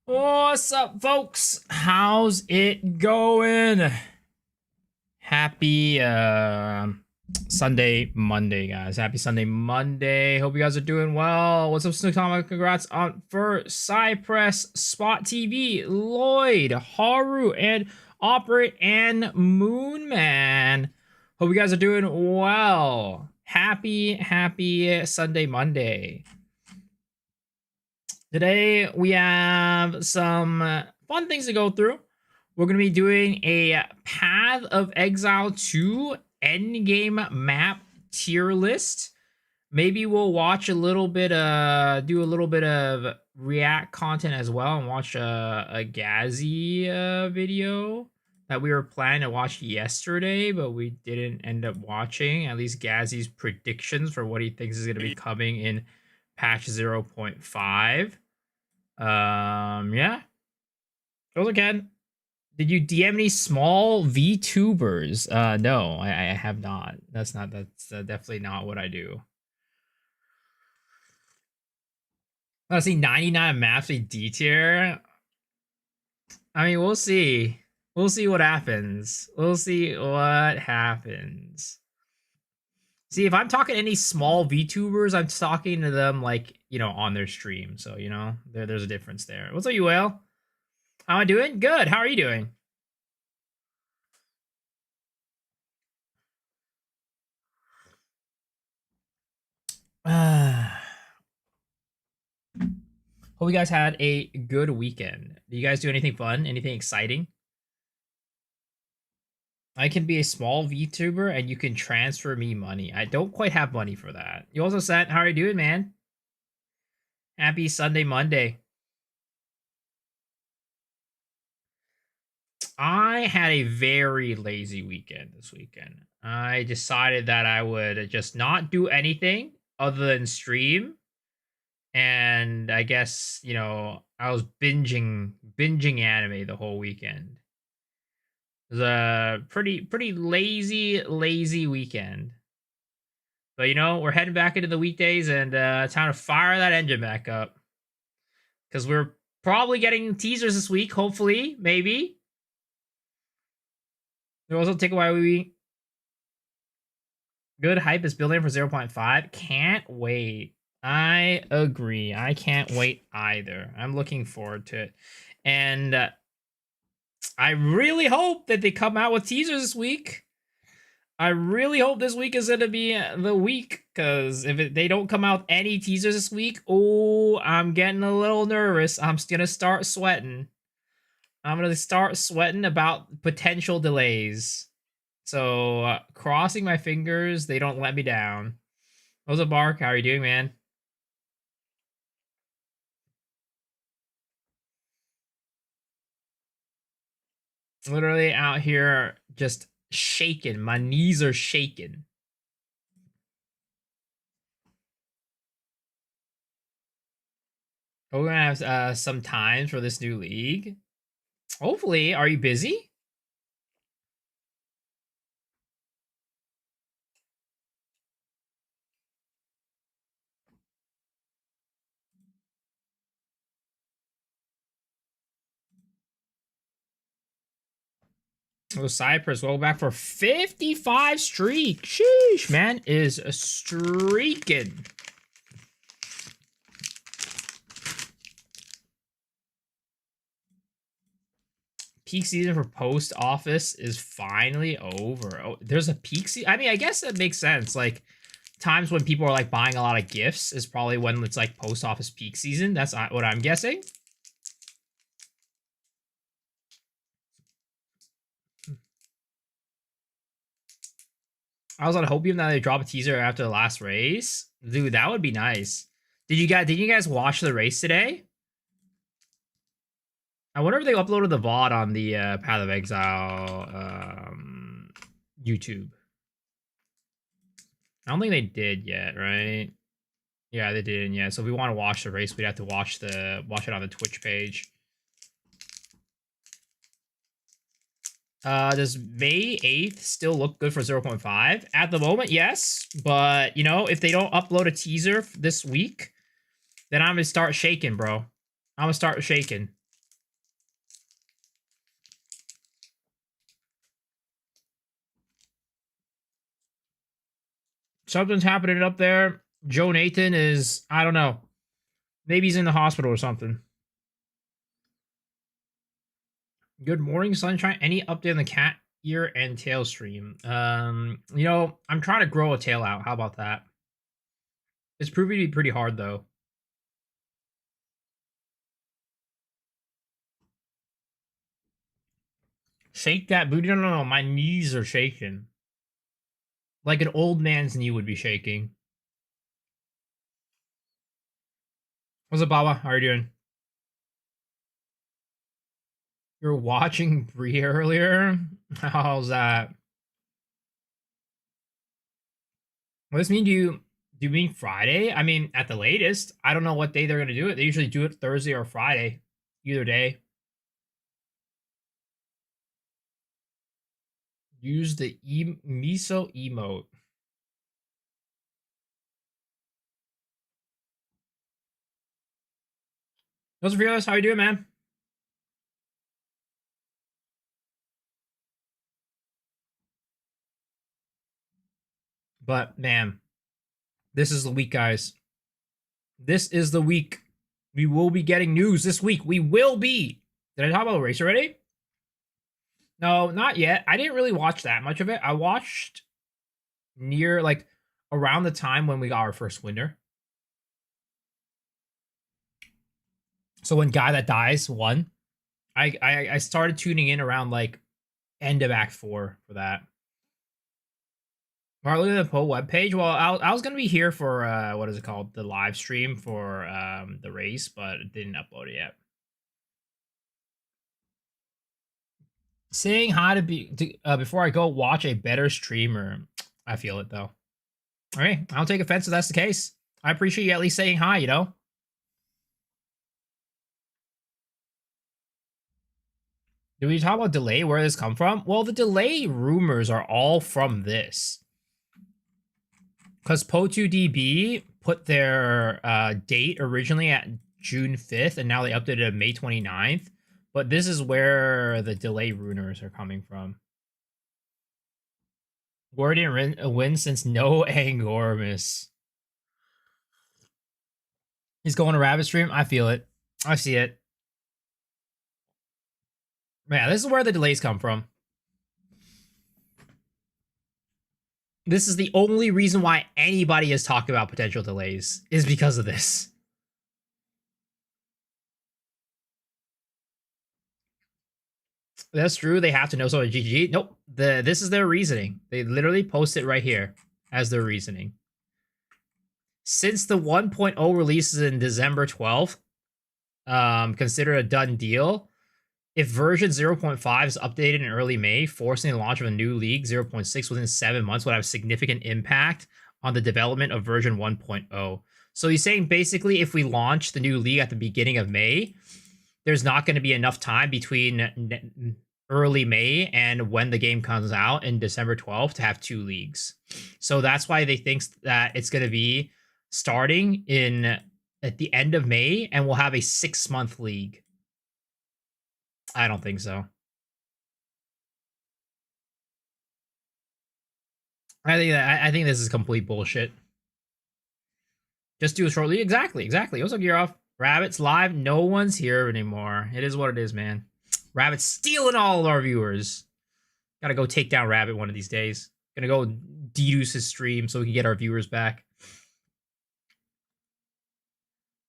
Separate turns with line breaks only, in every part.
What's up, folks? How's it going? Happy Sunday Monday, guys. Happy Sunday Monday. Hope you guys are doing well. What's up, Snook Tama? Congrats on for Cypress, Spot TV, Lloyd, Haru, and Operate and Moonman. Hope you guys are doing well. Happy Sunday Monday. Today we have some fun things to go through. We're going to be doing a Path of Exile 2 Endgame map tier list. Maybe we'll watch a little bit, do a little bit of react content as well and watch a Gazzy video that we were planning to watch yesterday, but we didn't end up watching. At least Gazzy's predictions for what he thinks is going to be coming in patch 0.5. Yeah. Those again. Did you DM any small VTubers? No, I have not. That's definitely not what I do. I see 99 maps a D tier. I mean, we'll see. We'll see what happens. We'll see what happens. See, if I'm talking to any small VTubers, I'm talking to them like, on their stream. So, there's a difference there. What's up, you whale? How am I doing? Good. How are you doing? Hope you guys had a good weekend. Did you guys do anything fun? Anything exciting? I can be a small VTuber and you can transfer me money. I don't quite have money for that. You also said, how are you doing, man? Happy Sunday, Monday. I had a very lazy weekend this weekend. I decided that I would just not do anything other than stream. And I guess, I was binging anime the whole weekend. It was a pretty lazy weekend. But we're heading back into the weekdays and time to fire that engine back up. Because we're probably getting teasers this week, hopefully, maybe. We also take away we good hype is building for 0.5. Can't wait. I agree. I can't wait either. I'm looking forward to it. And I really hope that they come out with teasers this week. I really hope this week is going to be the week, because if they don't come out with any teasers this week, I'm getting a little nervous. I'm going to start sweating. I'm going to start sweating about potential delays. So, crossing my fingers, they don't let me down. What's up, Bark? How are you doing, man? Literally out here just shaking. My knees are shaking. We're gonna have some times for this new league. Hopefully. Are you busy? Oh, Cypress, welcome back for 55 streak. Sheesh, man is streaking. Peak season for post office is finally over. Oh, there's a peak season. I mean, I guess that makes sense. Like, times when people are like buying a lot of gifts is probably when it's like post office peak season. That's what I'm guessing. I was on Hopium that they drop a teaser after the last race. Dude, that would be nice. Did you guys watch the race today? I wonder if they uploaded the VOD on the Path of Exile YouTube. I don't think they did yet, right? Yeah, they didn't yet. So if we want to watch the race, we'd have to watch it on the Twitch page. Does May 8th still look good for 0.5? At the moment, yes. But, if they don't upload a teaser this week, then I'm going to start shaking, bro. I'm going to start shaking. Something's happening up there. Joe Nathan is, I don't know. Maybe he's in the hospital or something. Good morning, sunshine. Any update on the cat ear and tail stream? You know, I'm trying to grow a tail out. How about that? It's proving to be pretty hard though. Shake that booty. No. My knees are shaking. Like an old man's knee would be shaking. What's up, Baba? How are you doing? You're watching Brie earlier? How's that? What does this mean? Do you mean Friday? I mean, at the latest. I don't know what day they're gonna do it. They usually do it Thursday or Friday. Either day. Use the miso emote. What's Fearless? How you doing, man? But man, this is the week, guys. This is the week. We will be getting news this week. We will be. Did I talk about the race already? No, not yet. I didn't really watch that much of it. I watched near like around the time when we got our first winner. So when Guy That Dies won, I started tuning in around like end of Act 4 for that. Marley the Poe webpage. Well, I was gonna be here for what is it called? The live stream for the race, but it didn't upload it yet. Saying hi before I go watch a better streamer. I feel it though. All right, I don't take offense if that's the case. I appreciate you at least saying hi. You know. Do we talk about delay? Where this come from? Well, the delay rumors are all from this. Because Po2DB put their date originally at June 5th, and now they updated it May 29th. But this is where the delay rumors are coming from. War didn't win since no Angormus. He's going to Rabbit Stream. I feel it. I see it. Man, this is where the delays come from. This is the only reason why anybody is talking about potential delays, is because of this. That's true. They have to know something. GG. Nope. This is their reasoning. They literally post it right here as their reasoning. Since the 1.0 releases in December 12th, considered a done deal. If version 0.5 is updated in early May, forcing the launch of a new league 0.6 within 7 months would have significant impact on the development of version 1.0. So he's saying basically if we launch the new league at the beginning of May, there's not going to be enough time between early May and when the game comes out in December 12th to have 2 leagues. So that's why they think that it's going to be starting at the end of May, and we'll have a 6-month league. I don't think so. I think this is complete bullshit. Just do a short league. Exactly. What's up, Gear Off? Rabbit's live. No one's here anymore. It is what it is, man. Rabbit's stealing all of our viewers. Gotta go take down Rabbit one of these days. Gonna go deduce his stream so we can get our viewers back.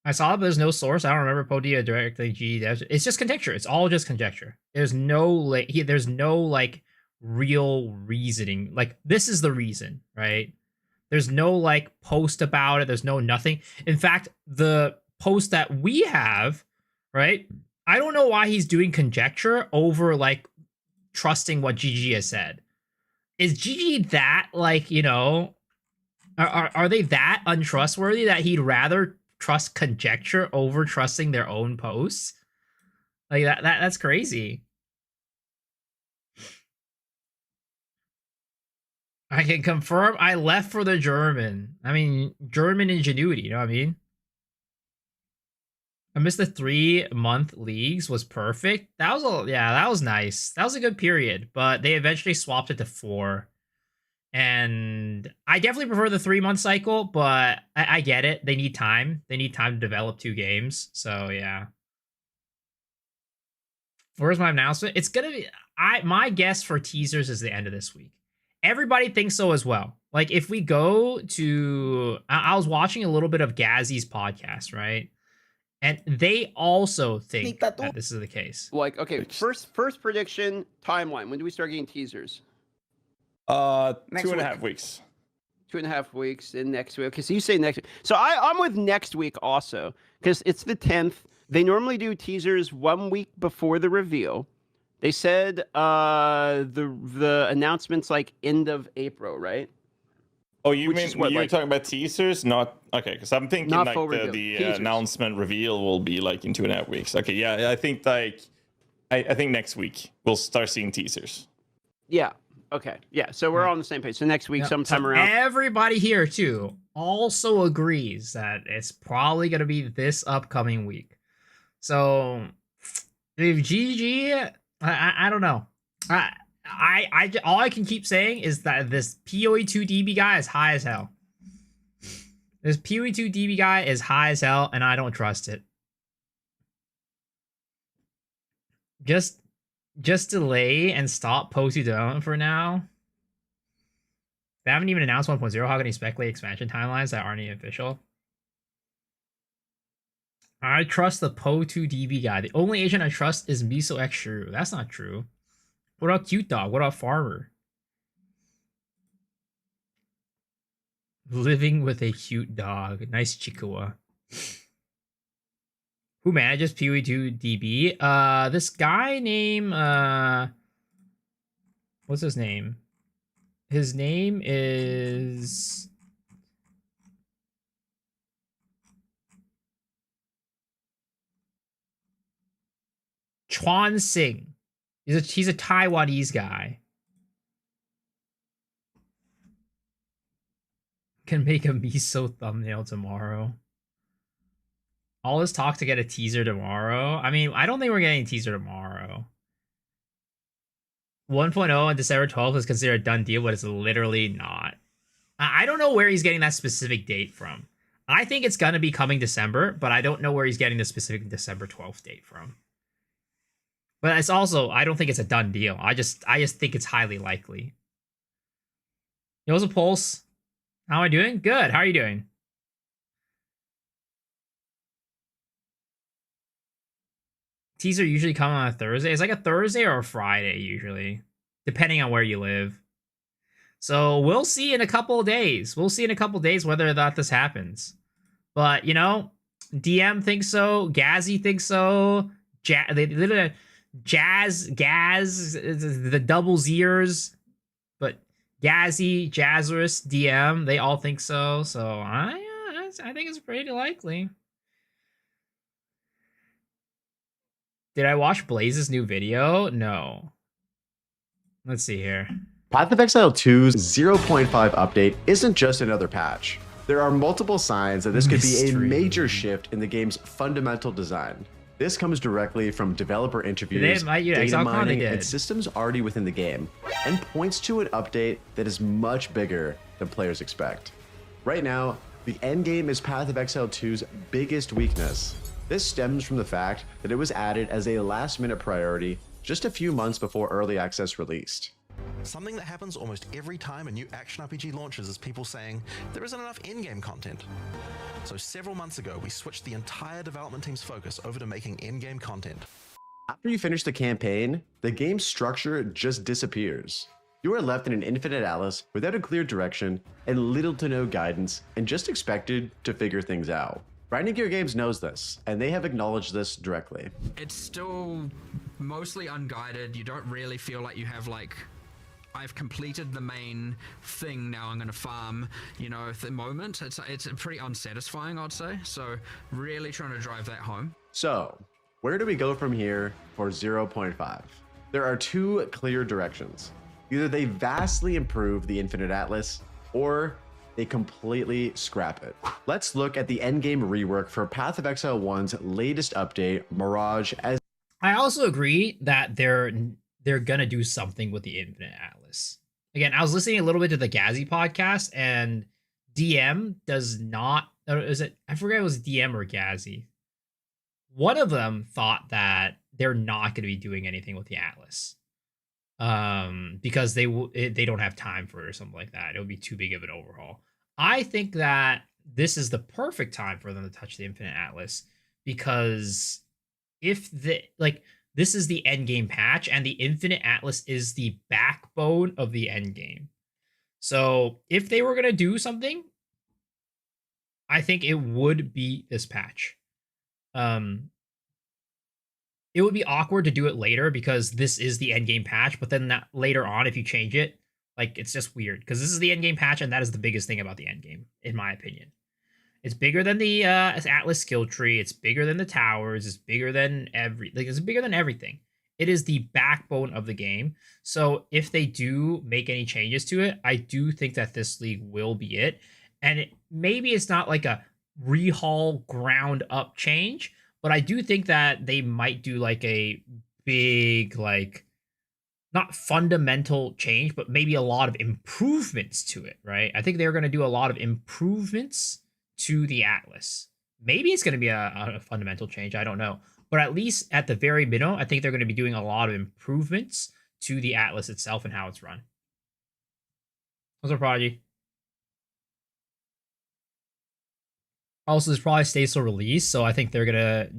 I saw it, but there's no source. I don't remember Podia directly. It's just conjecture. It's all just conjecture. There's no like real reasoning. Like this is the reason, right? There's no like post about it. There's no nothing. In fact, the post that we have, right? I don't know why he's doing conjecture over like trusting what GG has said. Is GG that like, you know, are they that untrustworthy that he'd rather trust conjecture over trusting their own posts? Like that's crazy. I can confirm I left for the German. I mean, German ingenuity, you know what I mean? I missed the 3-month leagues was perfect. That was nice. That was a good period, but they eventually swapped it to 4. And I definitely prefer the 3-month cycle, but I get it. They need time. They need time to develop 2 games. So yeah. Where's my announcement? It's gonna be my guess for teasers is the end of this week. Everybody thinks so as well. Like if we go to I was watching a little bit of Gazzy's podcast, right? And they also think that this is the case.
Like, okay, first prediction timeline. When do we start getting teasers?
2.5 weeks.
2.5 weeks in next week. Okay, so you say next week. So I'm with next week also, because it's the 10th. They normally do teasers 1 week before the reveal. They said the announcement's like end of April, right?
Oh, you mean you're talking about teasers? Not okay, because I'm thinking like the announcement reveal will be like in 2.5 weeks. Okay, yeah, I think like I think next week we'll start seeing teasers.
Yeah. Okay. Yeah. So we're all on the same page. So next week, sometime around.
Everybody here too also agrees that it's probably going to be this upcoming week. So if GG, I don't know. I all I can keep saying is that this PoE2 DB guy is high as hell. This PoE2 DB guy is high as hell, and I don't trust it. Just delay and stop post development for now. They haven't even announced 1.0. How can you speculate expansion timelines that aren't even official? I trust the Po2 DB guy. The only agent I trust is Miso X Shrew. That's not true. What about Cute Dog? What about Farmer? Living with a cute dog. Nice Chikawa. Who manages PoE2 DB? This guy named what's his name? His name is Chuan Sing. He's a Taiwanese guy. Can make a miso thumbnail tomorrow. All this talk to get a teaser tomorrow. I mean, I don't think we're getting a teaser tomorrow. 1.0 on December 12th is considered a done deal, but it's literally not. I don't know where he's getting that specific date from. I think it's gonna be coming December, but I don't know where he's getting the specific December 12th date from. But it's also, I don't think it's a done deal. I just think it's highly likely. Yo's a pulse. How am I doing? Good. How are you doing? Teaser usually come on a Thursday. It's like a Thursday or a Friday usually, depending on where you live. So we'll see in a couple of days. We'll see in a couple of days whether or not this happens. But, you know, DM thinks so. Gazzy thinks so. Gaz, the double Zers. But Gazzy, Jazzerus, DM, they all think so. So I think it's pretty likely. Did I watch Blaze's new video? No. Let's see here.
Path of Exile 2's 0.5 update isn't just another patch. There are multiple signs that this could be a major shift in the game's fundamental design. This comes directly from developer interviews, data mining, and systems already within the game, and points to an update that is much bigger than players expect. Right now, the endgame is Path of Exile 2's biggest weakness. This stems from the fact that it was added as a last-minute priority just a few months before early access released.
Something that happens almost every time a new action RPG launches is people saying there isn't enough in-game content. So several months ago, we switched the entire development team's focus over to making in-game content.
After you finish the campaign, the game's structure just disappears. You are left in an infinite atlas without a clear direction and little to no guidance, and just expected to figure things out. Grinding Gear Games knows this, and they have acknowledged this directly.
It's still mostly unguided. You don't really feel like you have like, I've completed the main thing, now I'm going to farm, you know, at the moment. It's pretty unsatisfying, I'd say. So really trying to drive that home.
So where do we go from here for 0.5? There are two clear directions. Either they vastly improve the Infinite Atlas, or they completely scrap it. Let's look at the endgame rework for Path of Exile 1's latest update, Mirage. I
also agree that they're gonna do something with the Infinite Atlas. again, I was listening a little bit to the Gazzy podcast, and DM does not, or is it, I forget it was DM or Gazzy. One of them thought that they're not going to be doing anything with the Atlas. Because they don't have time for it or something like that. It would be too big of an overhaul. I think that this is the perfect time for them to touch the Infinite Atlas, because if this is the endgame patch, and the Infinite Atlas is the backbone of the endgame. So if they were gonna do something, I think it would be this patch. It would be awkward to do it later because this is the endgame patch, but then that later on, if you change it, like, it's just weird because this is the endgame patch, and that is the biggest thing about the endgame, in my opinion. It's bigger than the Atlas skill tree. It's bigger than the towers. It's bigger than it's bigger than everything. It is the backbone of the game. So if they do make any changes to it, I do think that this league will be it. And maybe it's not like a rehaul ground up change, but I do think that they might do like a big, like, not fundamental change, but maybe a lot of improvements to it, right? I think they're going to do a lot of improvements to the Atlas. Maybe it's going to be a fundamental change. I don't know. But at least at the very minimum, I think they're going to be doing a lot of improvements to the Atlas itself and how it's run. What's up, Prodigy? Also, this probably stays till release, so I think they're gonna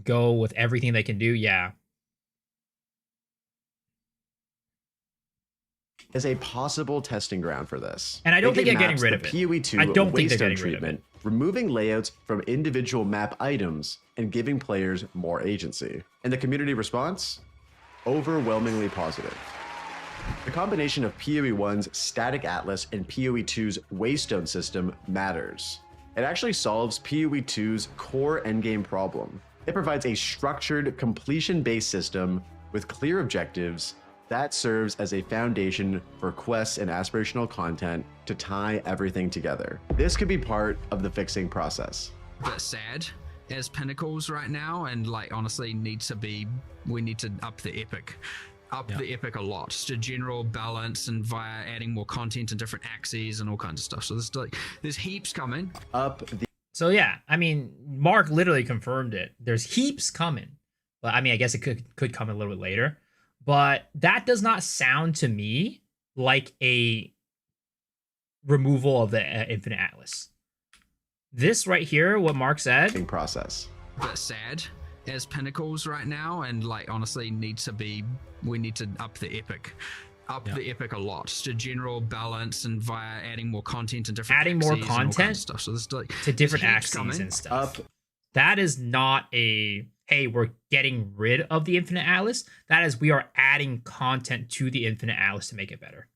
go with everything they can do. Yeah.
As a possible testing ground for this.
And I don't think they're getting rid of it.
PoE2
I don't think they're getting rid of it.
Removing layouts from individual map items and giving players more agency. And the community response? Overwhelmingly positive. The combination of PoE1's static atlas and PoE2's waystone system matters. It actually solves PoE2's core endgame problem. It provides a structured, completion-based system with clear objectives that serves as a foundation for quests and aspirational content to tie everything together. This could be part of the fixing process.
But sad as Pinnacles right now, and like honestly we need to up the epic. The epic a lot, just a general balance, and via adding more content and different axes and all kinds of stuff. So there's heaps coming.
So yeah, I mean, Mark literally confirmed it. There's heaps coming, but I mean, I guess it could come a little bit later. But that does not sound to me like a removal of the Infinite Atlas. This right here, what Mark said.
Process.
But sad as Pinnacles right now, and like honestly we need to up the epic. The epic a lot, just a general balance, and via adding more content and different
adding more content
stuff. So there's
to different axes and stuff. That is not a hey, we're getting rid of the Infinite Atlas. That is, we are adding content to the Infinite Atlas to make it better.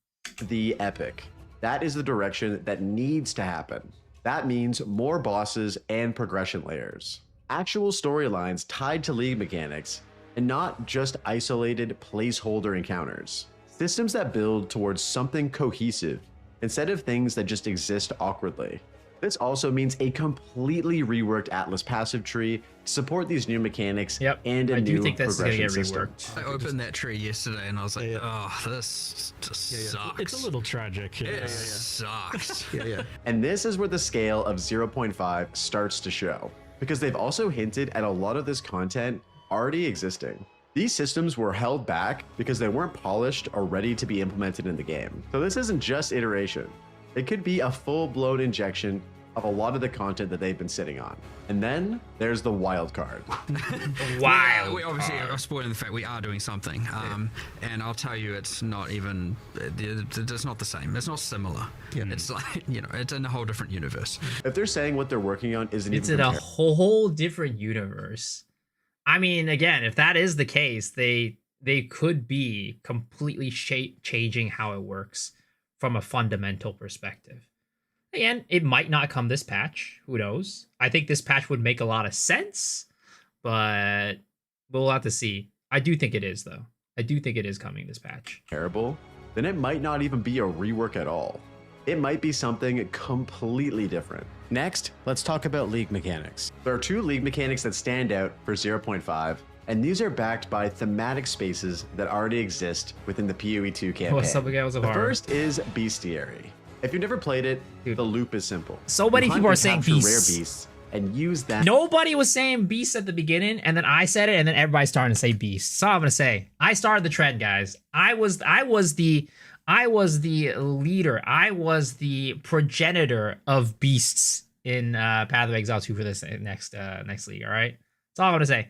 The epic. That is the direction that needs to happen. That means more bosses and progression layers. Actual storylines tied to league mechanics, and not just isolated placeholder encounters. Systems that build towards something cohesive instead of things that just exist awkwardly. This also means a completely reworked Atlas passive tree to support these new mechanics and a new progression system.
I opened that tree yesterday and I was like, oh, this just sucks.
It's a little tragic.
It sucks.
And this is where the scale of 0.5 starts to show, because they've also hinted at a lot of this content already existing. These systems were held back because they weren't polished or ready to be implemented in the game. So this isn't just iteration. It could be a full-blown injection of a lot of the content that they've been sitting on. And then there's the wild card.
We obviously are spoiling the fact we are doing something. And I'll tell you, it's not even, it's not the same. It's not similar. It's like, it's in a whole different universe.
If they're saying what they're working on isn't
it's in a whole different universe. I mean, again, if that is the case, they could be completely changing how it works from a fundamental perspective. Again, it might not come this patch. Who knows? I think this patch would make a lot of sense, but we'll have to see. I do think it is, though. I do think it is coming this patch.
Terrible. Then it might not even be a rework at all. It might be something completely different. Next, let's talk about league mechanics. There are two league mechanics that stand out for 0.5 And these are backed by thematic spaces that already exist within the PoE 2 campaign.
What's up again? What's up,
The
Harm?
first is Bestiary. If you've never played it,
Dude.
the loop is simple.
So many people are saying
rare
beasts.
beasts and use that.
Nobody was saying beasts at the beginning, and then I said it, and then everybody's starting to say beasts. That's all I'm gonna say. I started the trend, guys. I was the leader. I was the progenitor of beasts in Path of Exile 2 for this next league. All right, that's all I'm gonna say.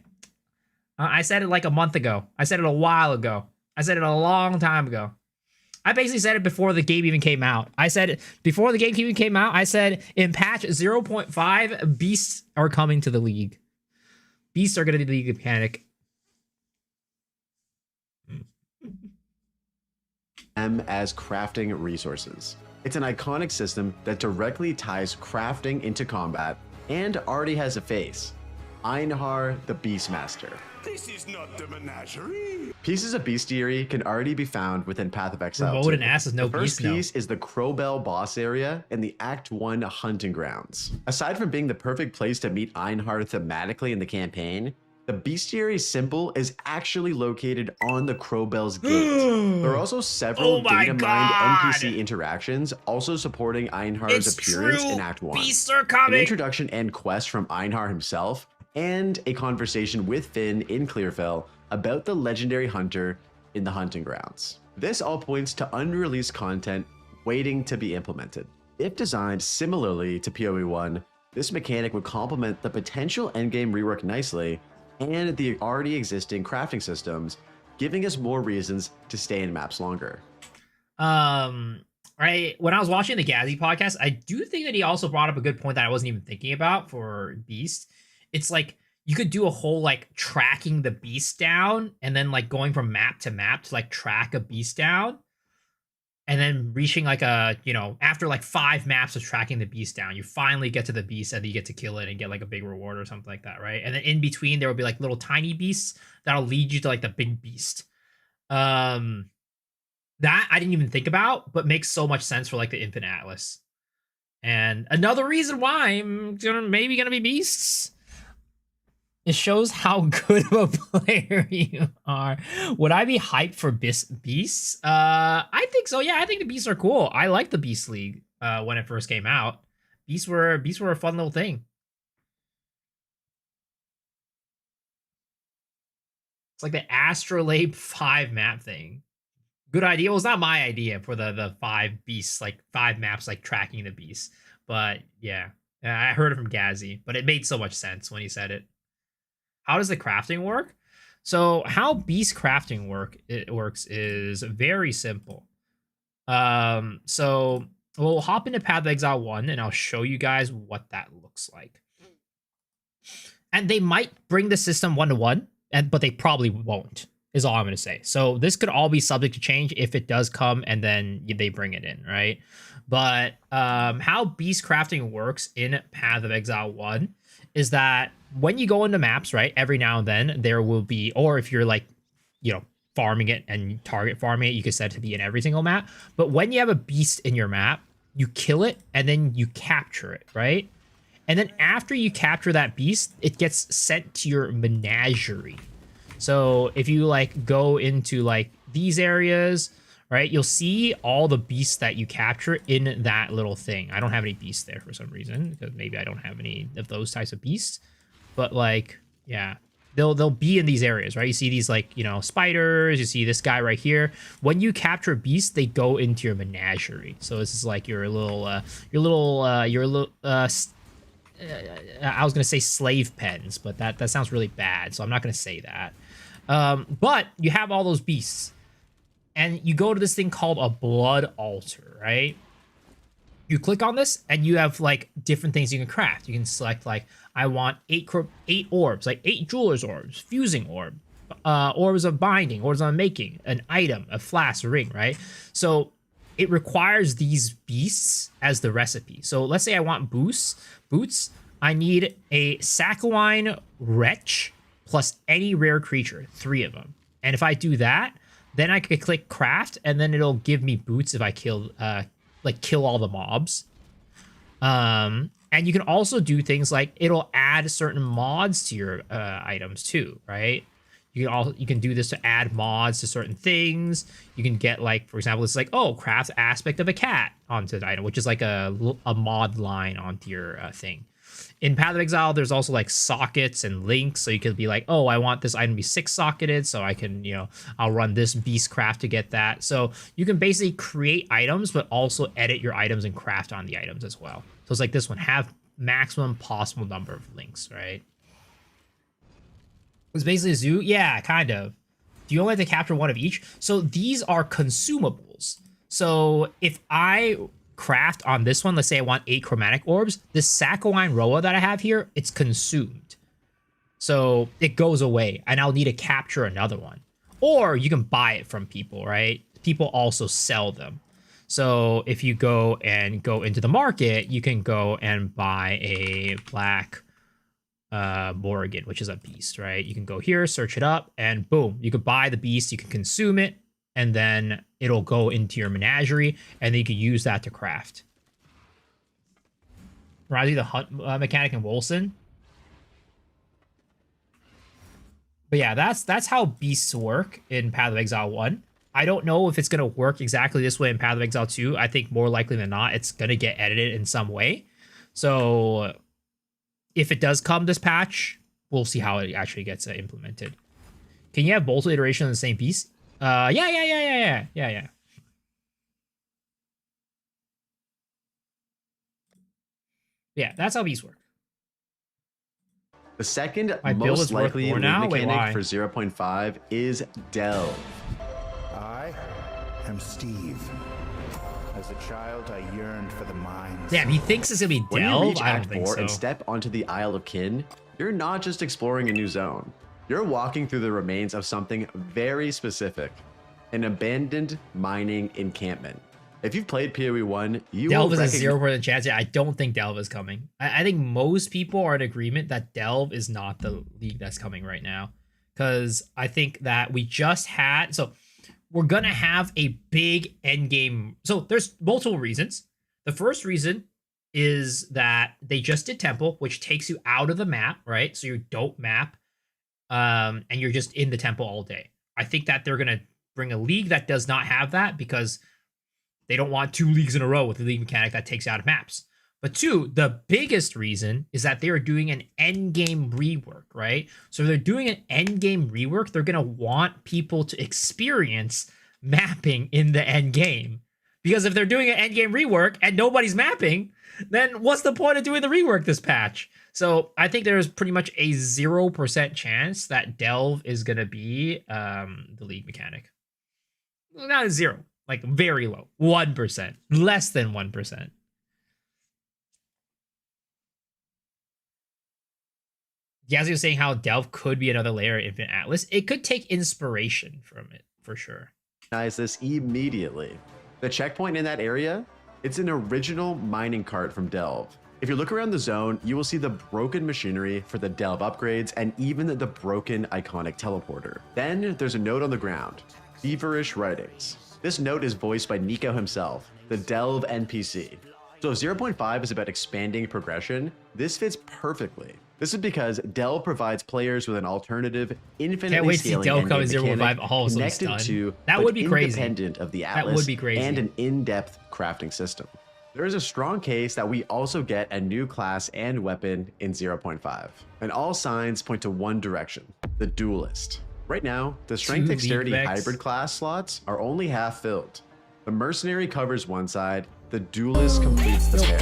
I said it like a month ago. I said it a while ago. I said it a long time ago. I basically said it before the game even came out. I said before the game even came out, I said in patch 0.5, beasts are coming to the league. Beasts are going to be the league mechanic.
As crafting resources. It's an iconic system that directly ties crafting into combat and already has a face. Einhar the Beastmaster.
This is not the menagerie.
Pieces of bestiary can already be found within Path of Exile.
Remote and ass is no
the first
beast,
piece is the Crowbell boss area in the Act 1 hunting grounds. Aside from being the perfect place to meet Einhar thematically in the campaign, the bestiary symbol is actually located on the Crowbell's gate. There are also several data mined NPC interactions also supporting Einhar's appearance in Act 1.
Beasts are coming.
An introduction and quest from Einhar himself, and a conversation with Finn in Clearfell about the legendary hunter in the hunting grounds. This all points to unreleased content waiting to be implemented. If designed similarly to PoE 1, this mechanic would complement the potential endgame rework nicely and the already existing crafting systems, giving us more reasons to stay in maps longer.
Right, when I was watching the Gazzy podcast, I do think that he also brought up a good point that I wasn't even thinking about for Beast. It's like you could do a whole like tracking the beast down and then like going from map to map to like track a beast down and then reaching like a, you know, after like 5 maps of tracking the beast down, you finally get to the beast and you get to kill it and get like a big reward or something like that, right? And then in between there will be like little tiny beasts that'll lead you to like the big beast. That I didn't even think about, but makes so much sense for like the Infinite Atlas. And another reason why I'm maybe gonna be beasts. It shows how good of a player you are. Would I be hyped for beasts? I think so. Yeah, I think the beasts are cool. I like the Beast League when it first came out. Beasts were a fun little thing. It's like the Astrolabe 5 map thing. Good idea. Well, it's not my idea for the 5 beasts, like 5 maps, like tracking the beasts. But yeah, I heard it from Gazzy, but it made so much sense when he said it. How does the crafting work? So how beast crafting works is very simple. So we'll hop into Path of Exile 1 and I'll show you guys what that looks like. And they might bring the system 1-to-1, but they probably won't, is all I'm going to say. So this could all be subject to change if it does come and then they bring it in, right? But how beast crafting works in Path of Exile 1 is that when you go into maps, right, every now and then there will be, or if you're like, you know, farming it and target farming it, you could set it to be in every single map. But when you have a beast in your map, you kill it and then you capture it, right? And then after you capture that beast, it gets sent to your menagerie. So if you like go into like these areas, right, you'll see all the beasts that you capture in that little thing. I don't have any beasts there for some reason, because maybe I don't have any of those types of beasts. But like, yeah, they'll be in these areas, right? You see these like, you know, spiders, you see this guy right here. When you capture beasts, they go into your menagerie. So this is like your little I was gonna say slave pens, but that sounds really bad, so I'm not gonna say that. But you have all those beasts, and you go to this thing called a blood altar, right? You click on this, and you have like different things you can craft. You can select like, I want 8 orbs, like 8 jeweler's orbs, fusing orb, orbs of binding, orbs of making, an item, a flask, a ring, right? So it requires these beasts as the recipe. So let's say I want boots. I need a Saccharine Wretch plus any rare creature, 3 of them. And if I do that, then I could click craft, and then it'll give me boots if I kill all the mobs. And you can also do things like it'll add certain mods to your items too, right? You can do this to add mods to certain things. You can get like, for example, it's like, oh, craft aspect of a cat onto the item, which is like a mod line onto your thing. In Path of Exile, there's also like sockets and links, so you could be like, oh, I want this item to be 6-socketed, so I can, I'll run this beast craft to get that. So you can basically create items, but also edit your items and craft on the items as well. So it's like this one, have maximum possible number of links, right? It's basically a zoo. Yeah, kind of. Do you only have to capture one of each? So these are consumables. So if I craft on this one, let's say I want 8 chromatic orbs, this Sakowine Roa that I have here, it's consumed. So it goes away, and I'll need to capture another one. Or you can buy it from people, right? People also sell them. So if you go into the market, you can go and buy a black Morrigan, which is a beast, right? You can go here, search it up, and boom, you can buy the beast, you can consume it, and then it'll go into your menagerie, and then you can use that to craft. Reminds me of the hunt mechanic in Wolcen. But yeah, that's how beasts work in Path of Exile 1. I don't know if it's going to work exactly this way in Path of Exile 2. I think more likely than not, it's going to get edited in some way. So if it does come this patch, we'll see how it actually gets implemented. Can you have multiple iterations of the same piece? Yeah. Yeah, that's how beasts work.
The second most likely mechanic for 0.5 is Delve.
I am Steve. As a child, I yearned for the mines.
Damn, he thinks it's gonna be
When
Delve?
you reach
I don't
Act
think
4
so.
and step onto the Isle of Kin, you're not just exploring a new zone. You're walking through the remains of something very specific. An abandoned mining encampment. If you've played PoE 1, you
Delve
will
is a 0% chance. I don't think Delve is coming. I think most people are in agreement that Delve is not the league that's coming right now. Because I think that we just had... So we're going to have a big endgame... So there's multiple reasons. The first reason is that they just did Temple, which takes you out of the map, right? So you don't map, and you're just in the Temple all day. I think that they're going to bring a league that does not have that because they don't want 2 leagues in a row with a league mechanic that takes you out of maps. But 2, the biggest reason is that they are doing an endgame rework, right? So if they're doing an endgame rework, they're going to want people to experience mapping in the endgame. Because if they're doing an endgame rework and nobody's mapping, then what's the point of doing the rework this patch? So I think there's pretty much a 0% chance that Delve is going to be the league mechanic. Not a 0, like very low, 1%, less than 1%. Yazzie was saying how Delve could be another layer of Infinite Atlas. It could take inspiration from it, for sure.
Recognize this immediately. The checkpoint in that area, it's an original mining cart from Delve. If you look around the zone, you will see the broken machinery for the Delve upgrades and even the broken iconic teleporter. Then there's a note on the ground, feverish writings. This note is voiced by Nico himself, the Delve NPC. So if 0.5 is about expanding progression, this fits perfectly. This is because Delve provides players with an alternative, infinitely scaling endgame mechanic connected to,
that would be crazy,
independent of the Atlas,
that would be crazy,
and an in-depth crafting system. There is a strong case that we also get a new class and weapon in 0.5, and all signs point to one direction: the Duelist. Right now, the Strength Dexterity hybrid class slots are only half filled. The Mercenary covers one side, the Duelist completes the pair.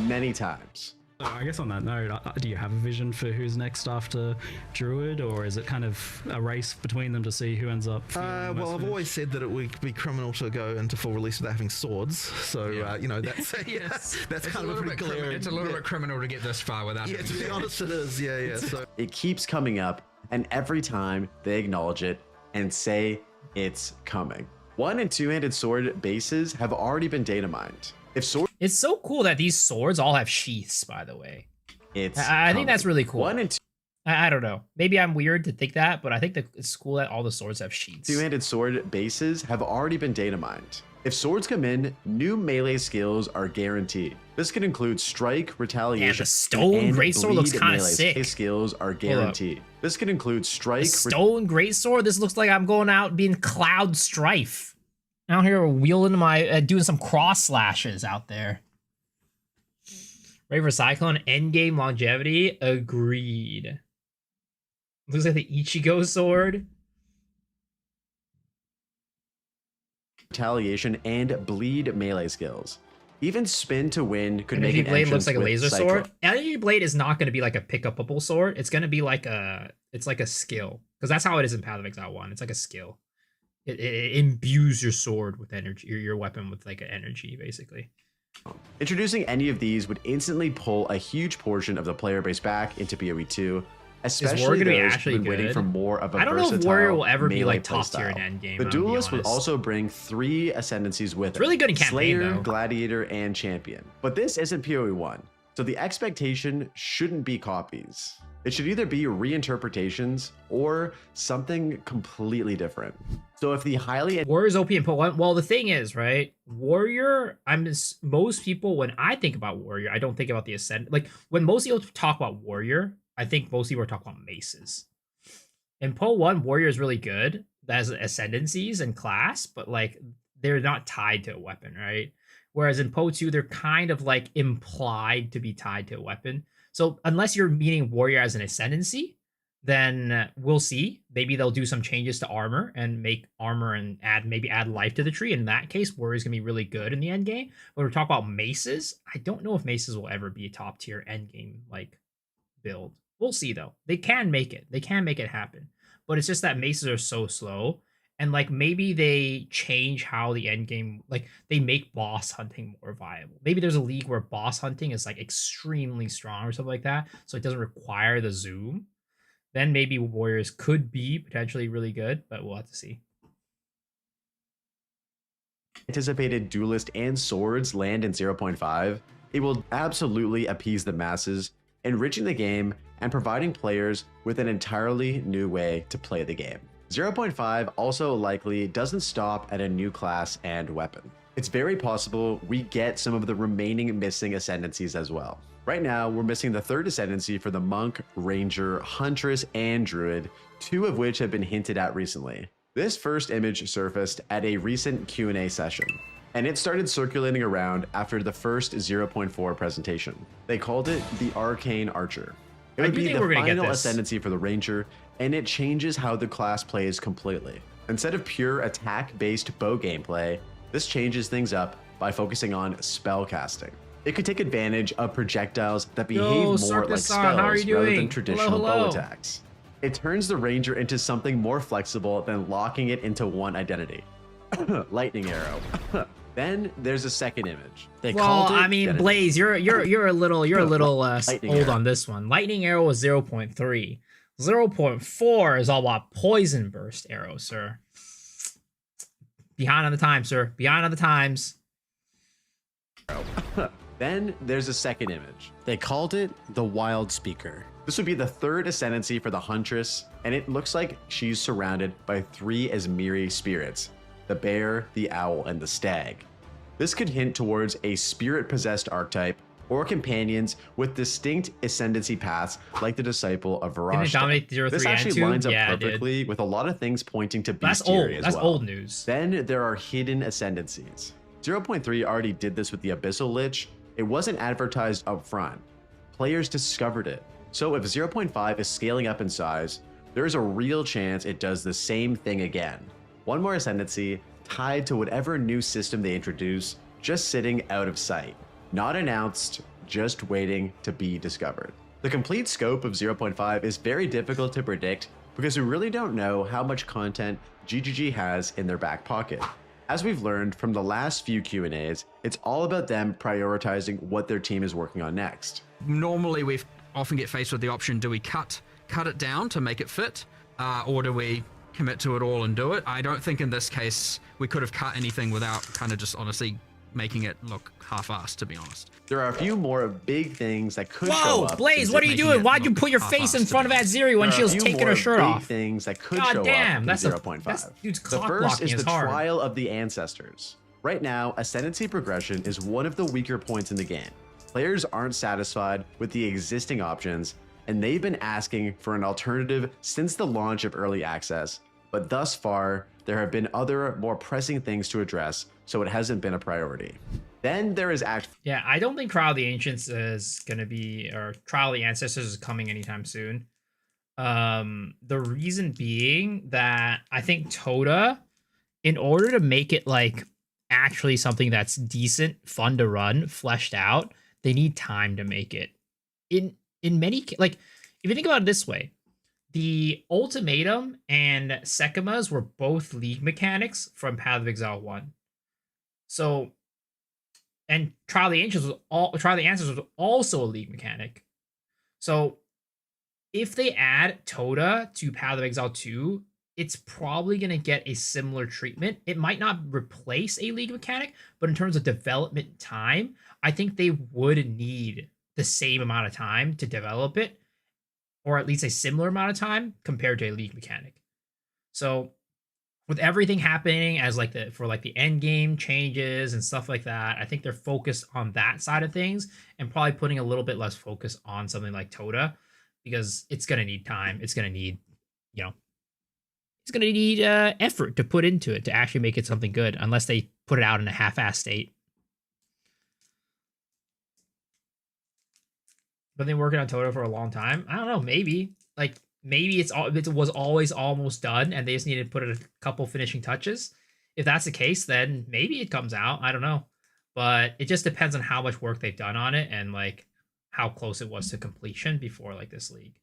Many times.
I guess on that note, do you have a vision for who's next after Druid, or is it kind of a race between them to see who ends up?
Well, I've always said that it would be criminal to go into full release without having swords. So you know, that's that's kind of a pretty clear.
It's a little bit criminal to get this far without.
Yeah, to be honest, it is. Yeah. So
it keeps coming up, and every time they acknowledge it and say it's coming. 1- and 2-handed sword bases have already been data mined.
It's so cool that these swords all have sheaths, by the way. I think that's really cool.
1 and 2.
I don't know. Maybe I'm weird to think that, but I think that it's cool that all the swords have sheaths.
2-handed sword bases have already been data mined. If swords come in, new melee skills are guaranteed. This can include strike, retaliation,
the stone greatsword looks kind of sick.
Skills are guaranteed. This can include strike.
The stone greatsword. This looks like I'm going out being Cloud Strife. Out here wielding my doing some cross slashes out there. Ready for Cyclone Endgame longevity? Agreed. Looks like the Ichigo sword.
Retaliation and bleed melee skills. Even spin to win could
Energy
make an
blade looks like a
with
laser
Cyclone.
sword. Energy blade is not going to be like a pick-upable sword. It's going to be like it's like a skill, because that's how it is in Path of Exile 1. It's like a skill. It imbues your sword with energy, your weapon with like an energy, basically.
Introducing any of these would instantly pull a huge portion of the player base back into PoE 2, especially those who've been waiting for more of a
I don't know if Warrior will ever be like top tier in Endgame.
The Duelist would also bring 3 ascendancies with it.
It's really good in campaign,
Slayer,
though.
Gladiator, and Champion. But this isn't PoE 1, so the expectation shouldn't be copies. It should either be reinterpretations or something completely different. So if the highly
Warrior's OP and PoE, well, the thing is, right? Warrior, most people, when I think about Warrior, I don't think about the Ascend. Like, when most people talk about Warrior, I think most people are talking about maces. In PoE 1, Warrior is really good. That has ascendancies and class, but like they're not tied to a weapon, right? Whereas in PoE 2, they're kind of like implied to be tied to a weapon. So unless you're meaning Warrior as an ascendancy, then we'll see. Maybe they'll do some changes to armor and make armor and maybe add life to the tree. In that case, Warrior's gonna be really good in the end game. When we're talking about maces, I don't know if maces will ever be a top tier end game like build. We'll see though. They can make it. They can make it happen. But it's just that maces are so slow. And like maybe they change how the end game, like they make boss hunting more viable. Maybe there's a league where boss hunting is like extremely strong or something like that, so it doesn't require the zoom. Then maybe Warriors could be potentially really good, but we'll have to see.
anticipated Duelist and Swords land in 0.5, it will absolutely appease the masses, enriching the game and providing players with an entirely new way to play the game. 0.5 also likely doesn't stop at a new class and weapon. It's very possible we get some of the remaining missing ascendancies as well. Right now, we're missing the third ascendancy for the Monk, Ranger, Huntress, and Druid, two of which have been hinted at recently. This first image surfaced at a recent Q&A session, and it started circulating around after the first 0.4 presentation. They called it the Arcane Archer. It would be the final ascendancy for the Ranger, and it changes how the class plays completely. Instead of pure attack-based bow gameplay, this changes things up by focusing on spell casting. It could take advantage of projectiles that behave more like spells rather than traditional bow attacks. It turns the Ranger into something more flexible than locking it into one identity. Lightning arrow. Then there's a second image. They called it
identity. Blaze, you're a little old on this one. Lightning arrow was 0.3. 0.4 is all about poison burst arrow, sir. Behind on the times, sir. Behind on the times.
Then there's a second image. They called it the Wild Speaker. This would be the third ascendancy for the Huntress, and it looks like she's surrounded by three Asmiri spirits: the bear, the owl, and the stag. This could hint towards a spirit-possessed archetype or companions with distinct ascendancy paths like the Disciple of Varashta. This actually lines up perfectly with a lot of things pointing to Bestiary as well.
That's old news.
Then there are hidden ascendancies. 0.3 already did this with the Abyssal Lich. It wasn't advertised up front. Players discovered it. So if 0.5 is scaling up in size, there's a real chance it does the same thing again. One more ascendancy tied to whatever new system they introduce, just sitting out of sight. Not announced, just waiting to be discovered. The complete scope of 0.5 is very difficult to predict because we really don't know how much content GGG has in their back pocket. As we've learned from the last few Q&As, it's all about them prioritizing what their team is working on next.
Normally we often get faced with the option, do we cut it down to make it fit, or do we commit to it all and do it? I don't think in this case we could have cut anything without kind of just honestly making it look half-assed, to be honest.
There are a few more big things that could show up.
Whoa, Blaze, what are you doing? Why'd you put your face in front of Aziri when she was taking her shirt off?
Things that could show up in 0.5.
Dude's
the first is the Trial of the Ancestors. Right now, ascendancy progression is one of the weaker points in the game. Players aren't satisfied with the existing options, and they've been asking for an alternative since the launch of early access, but thus far, there have been other more pressing things to address, so it hasn't been a priority. Then there is
Yeah, I don't think Trial of the Ancients is going to be, or Trial of the Ancestors is coming anytime soon. The reason being that I think Toda, in order to make it like actually something that's decent, fun to run, fleshed out, they need time to make it. In many, like, if you think about it this way, the Ultimatum and Sekimas were both League mechanics from Path of Exile 1. So, and Trial of the Ancients was also a League mechanic. So, if they add Toda to Path of Exile 2, it's probably going to get a similar treatment. It might not replace a League mechanic, but in terms of development time, I think they would need the same amount of time to develop it, or at least a similar amount of time compared to a League mechanic. So with everything happening as like the Endgame changes and stuff like that, I think they're focused on that side of things and probably putting a little bit less focus on something like Toda, because it's going to need time. It's going to need, it's going to need effort to put into it to actually make it something good, unless they put it out in a half-assed state. But they've been working on Toda for a long time. I don't know. Maybe it was always almost done, and they just needed to put a couple finishing touches. If that's the case, then maybe it comes out. I don't know, but it just depends on how much work they've done on it and like how close it was to completion before like this league.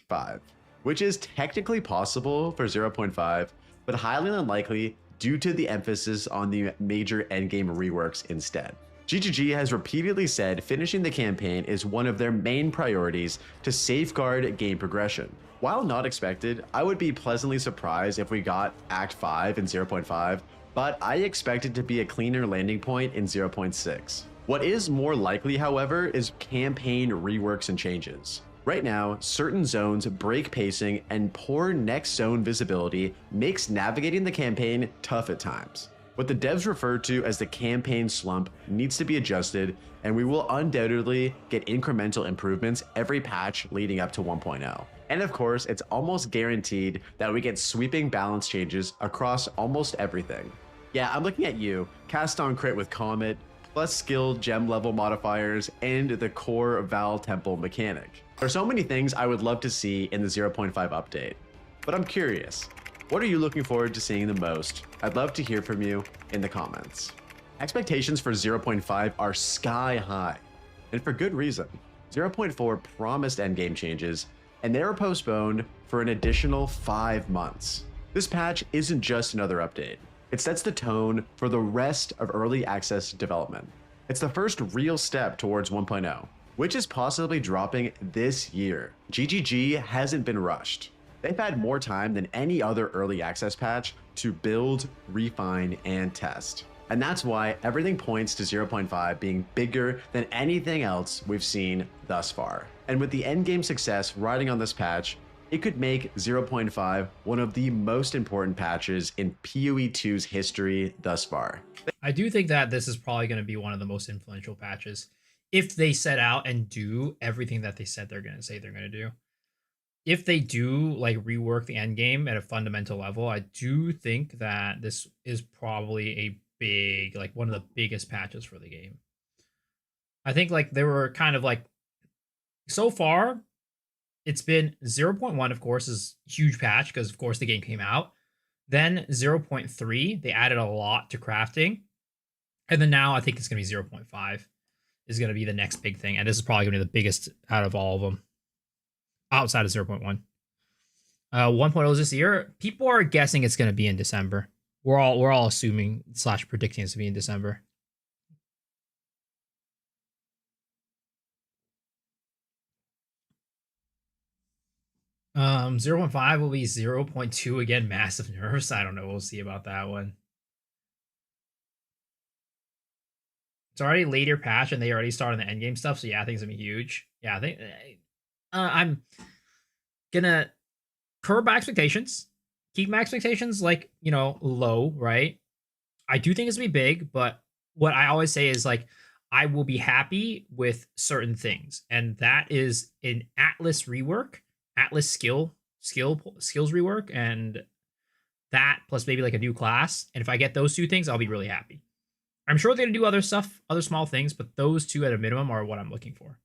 5, which is technically possible for 0.5, but highly unlikely due to the emphasis on the major endgame reworks instead. GGG has repeatedly said finishing the campaign is one of their main priorities to safeguard game progression. While not expected, I would be pleasantly surprised if we got Act 5 in 0.5, but I expect it to be a cleaner landing point in 0.6. What is more likely, however, is campaign reworks and changes. Right now, certain zones break pacing, and poor next zone visibility makes navigating the campaign tough at times. What the devs refer to as the campaign slump needs to be adjusted, and we will undoubtedly get incremental improvements every patch leading up to 1.0. And of course, it's almost guaranteed that we get sweeping balance changes across almost everything. Yeah, I'm looking at you, cast on crit with Comet, plus skilled gem level modifiers, and the core Val Temple mechanic. There are so many things I would love to see in the 0.5 update, but I'm curious. What are you looking forward to seeing the most? I'd love to hear from you in the comments. Expectations for 0.5 are sky high, and for good reason. 0.4 promised endgame changes, and they were postponed for an additional 5 months. This patch isn't just another update. It sets the tone for the rest of early access development. It's the first real step towards 1.0, which is possibly dropping this year. GGG hasn't been rushed. They've had more time than any other early access patch to build, refine, and test. And that's why everything points to 0.5 being bigger than anything else we've seen thus far. And with the endgame success riding on this patch, it could make 0.5 one of the most important patches in PoE 2's history thus far.
I do think that this is probably going to be one of the most influential patches if they set out and do everything that they said they're going to say they're going to do. If they do like rework the end game at a fundamental level, I do think that this is probably a big, like one of the biggest patches for the game. I think like they were kind of like, so far it's been 0.1, of course, is a huge patch because of course the game came out. Then 0.3, they added a lot to crafting. And then now I think it's going to be 0.5 is going to be the next big thing. And this is probably going to be the biggest out of all of them. Outside of 0.1. 1.0 is this year. People are guessing it's going to be in December. We're all assuming / predicting it's to be in December. Um, 0.5 will be 0.2 again. Massive nerfs. I don't know. We'll see about that one. It's already later patch and they already started the endgame stuff. So yeah, I think it's gonna be huge. Yeah, I think I'm gonna curb my expectations. keep my expectations like, you know, low, right? I do think it's gonna be big, but what I always say is like I will be happy with certain things, and that is an Atlas rework, Atlas skills rework, and that plus maybe like a new class. And if I get those two things, I'll be really happy. I'm sure they're gonna do other stuff, other small things, but those two at a minimum are what I'm looking for.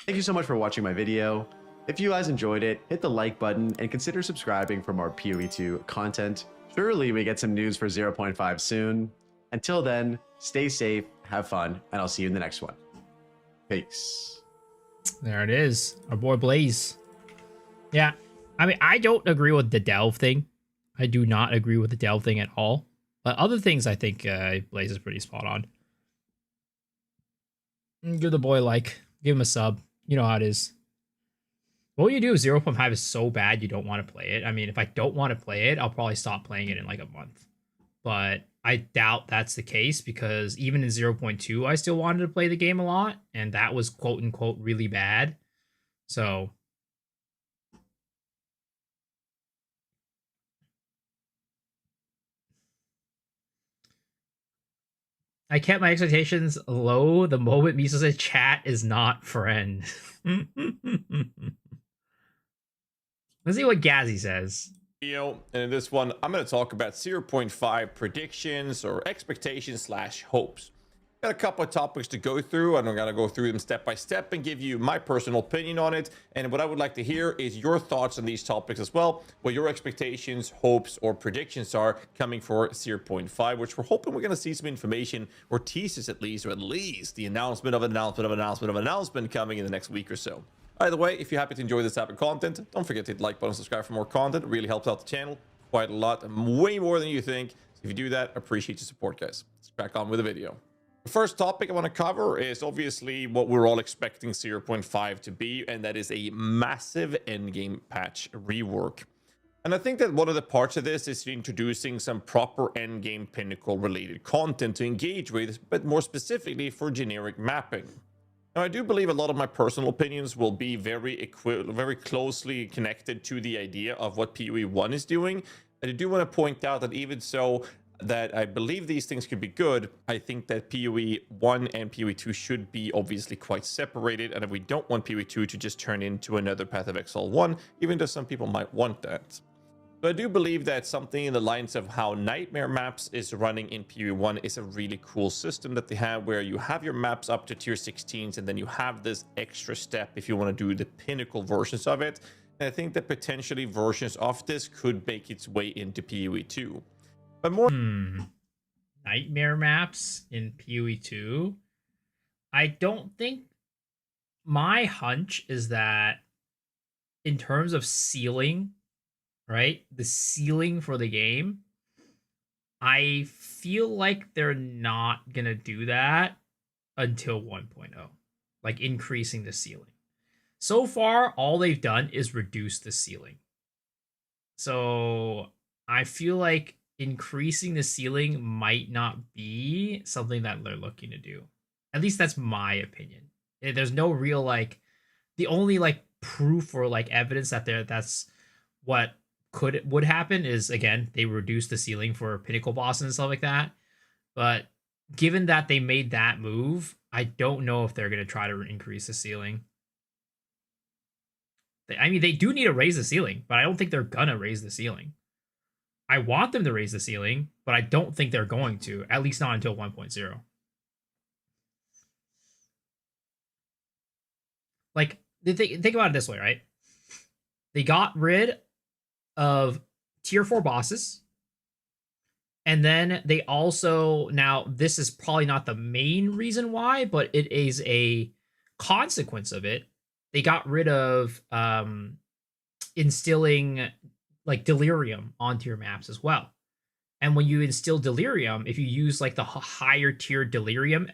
Thank you so much for watching my video. If you guys enjoyed it, hit the like button and consider subscribing for more PoE2 content. Surely we get some news for 0.5 soon. Until then, stay safe, have fun, and I'll see you in the next one. Peace.
There it is. Our boy Blaze. Yeah. I mean, I don't agree with the delve thing. I do not agree with the delve thing at all. But other things, I think Blaze is pretty spot on. Give the boy a like. Give him a sub. You know how it is. What you do if 0.5 is so bad you don't want to play it. I mean, if I don't want to play it, I'll probably stop playing it in like a month. But I doubt that's the case because even in 0.2, I still wanted to play the game a lot. And that was quote unquote really bad. So I kept my expectations low the moment Miso said chat is not friend. Let's see what Gazzy says.
And in this one, I'm going to talk about 0.5 predictions or expectations / hopes. Got a couple of topics to go through, and I'm going to go through them step by step and give you my personal opinion on it. And what I would like to hear is your thoughts on these topics as well, what your expectations, hopes, or predictions are coming for 0.5, which we're hoping we're going to see some information or teasers at least, or at least the announcement of announcement coming in the next week or so. Either way, if you're happy to enjoy this type of content, don't forget to hit the like button, subscribe for more content. It really helps out the channel quite a lot, way more than you think. So if you do that, appreciate your support, guys. Let's crack on with the video. The first topic I want to cover is obviously what we're all expecting 0.5 to be, and that is a massive endgame patch rework. And I think that one of the parts of this is introducing some proper endgame pinnacle related content to engage with, but more specifically for generic mapping. Now, I do believe a lot of my personal opinions will be very closely connected to the idea of what PoE 1 is doing. And I do want to point out that even so that I believe these things could be good, I think that PoE 1 and PoE 2 should be obviously quite separated, and if we don't want PoE 2 to just turn into another Path of Exile 1, even though some people might want that. But I do believe that something in the lines of how Nightmare Maps is running in PoE 1 is a really cool system that they have, where you have your maps up to tier 16s, and then you have this extra step if you want to do the pinnacle versions of it. And I think that potentially versions of this could make its way into PoE 2. But more
Nightmare Maps in PoE 2. I don't think, my hunch is that in terms of ceiling, right? The ceiling for the game, I feel like they're not going to do that until 1.0, like increasing the ceiling. So far, all they've done is reduce the ceiling. So I feel like increasing the ceiling might not be something that they're looking to do. At least that's my opinion. There's no real like, the only like proof or like evidence that that's what would happen is, again, they reduce the ceiling for pinnacle bosses and stuff like that. But given that they made that move, I don't know if they're going to try to increase the ceiling. I mean, they do need to raise the ceiling, but I don't think they're gonna raise the ceiling. I want them to raise the ceiling, but I don't think they're going to, at least not until 1.0. Like, think about it this way, right? They got rid of tier 4 bosses, and then they also, now this is probably not the main reason why, but it is a consequence of it. They got rid of instilling like delirium onto your maps as well. And when you instill delirium, if you use like the higher tier delirium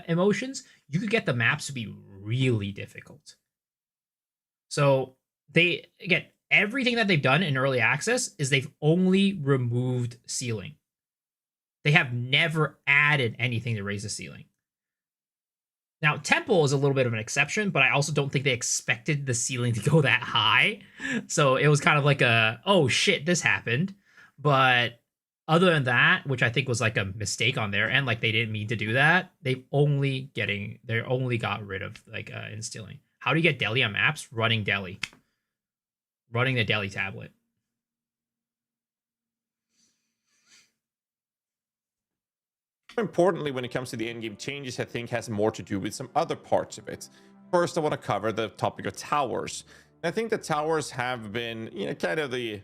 emotions, you could get the maps to be really difficult. So they, again, everything that they've done in early access is they've only removed ceiling. They have never added anything to raise the ceiling. Now, Temple is a little bit of an exception, but I also don't think they expected the ceiling to go that high. So it was kind of like a, oh shit, this happened. But other than that, which I think was like a mistake on their end, like they didn't mean to do that, they only got rid of like instilling. How do you get Delhi on maps? Running Delhi. Running the Delhi tablet.
Importantly, when it comes to the endgame changes, I think has more to do with some other parts of it. First, I want to cover the topic of towers. And I think the towers have been, kind of the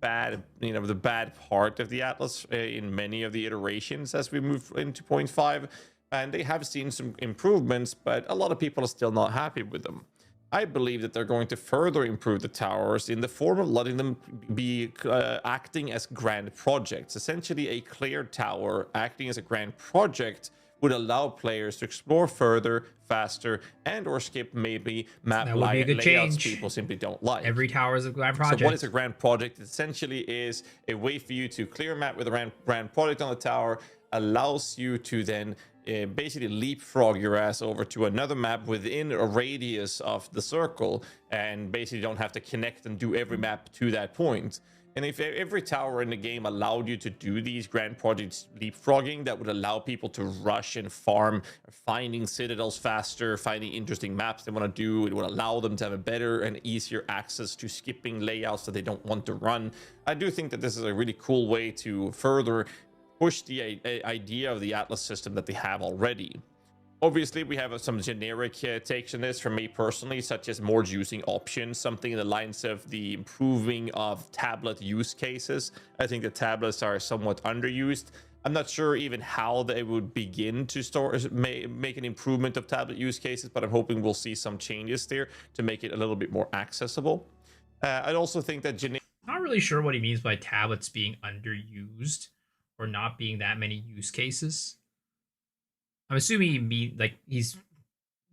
bad, the bad part of the Atlas in many of the iterations as we move into 0.5. And they have seen some improvements, but a lot of people are still not happy with them. I believe that they're going to further improve the towers in the form of letting them be acting as grand projects. Essentially, a cleared tower acting as a grand project would allow players to explore further, faster, and or skip maybe map layouts people simply don't like.
Every tower is a grand project.
So what is a grand project? It essentially is a way for you to clear a map with a grand project on the tower, allows you to then basically leapfrog your ass over to another map within a radius of the circle, and basically don't have to connect and do every map to that point. And if every tower in the game allowed you to do these grand projects leapfrogging, that would allow people to rush and farm, finding citadels faster, finding interesting maps they want to do. It would allow them to have a better and easier access to skipping layouts that they don't want to run. I do think that this is a really cool way to further push the idea of the Atlas system that they have already. Obviously, we have some generic takes on this from me personally, such as more juicing options, something in the lines of the improving of tablet use cases. I think the tablets are somewhat underused. I'm not sure even how they would begin to make an improvement of tablet use cases, but I'm hoping we'll see some changes there to make it a little bit more accessible. I'd also think that
not really sure what he means by tablets being underused or not being that many use cases. I'm assuming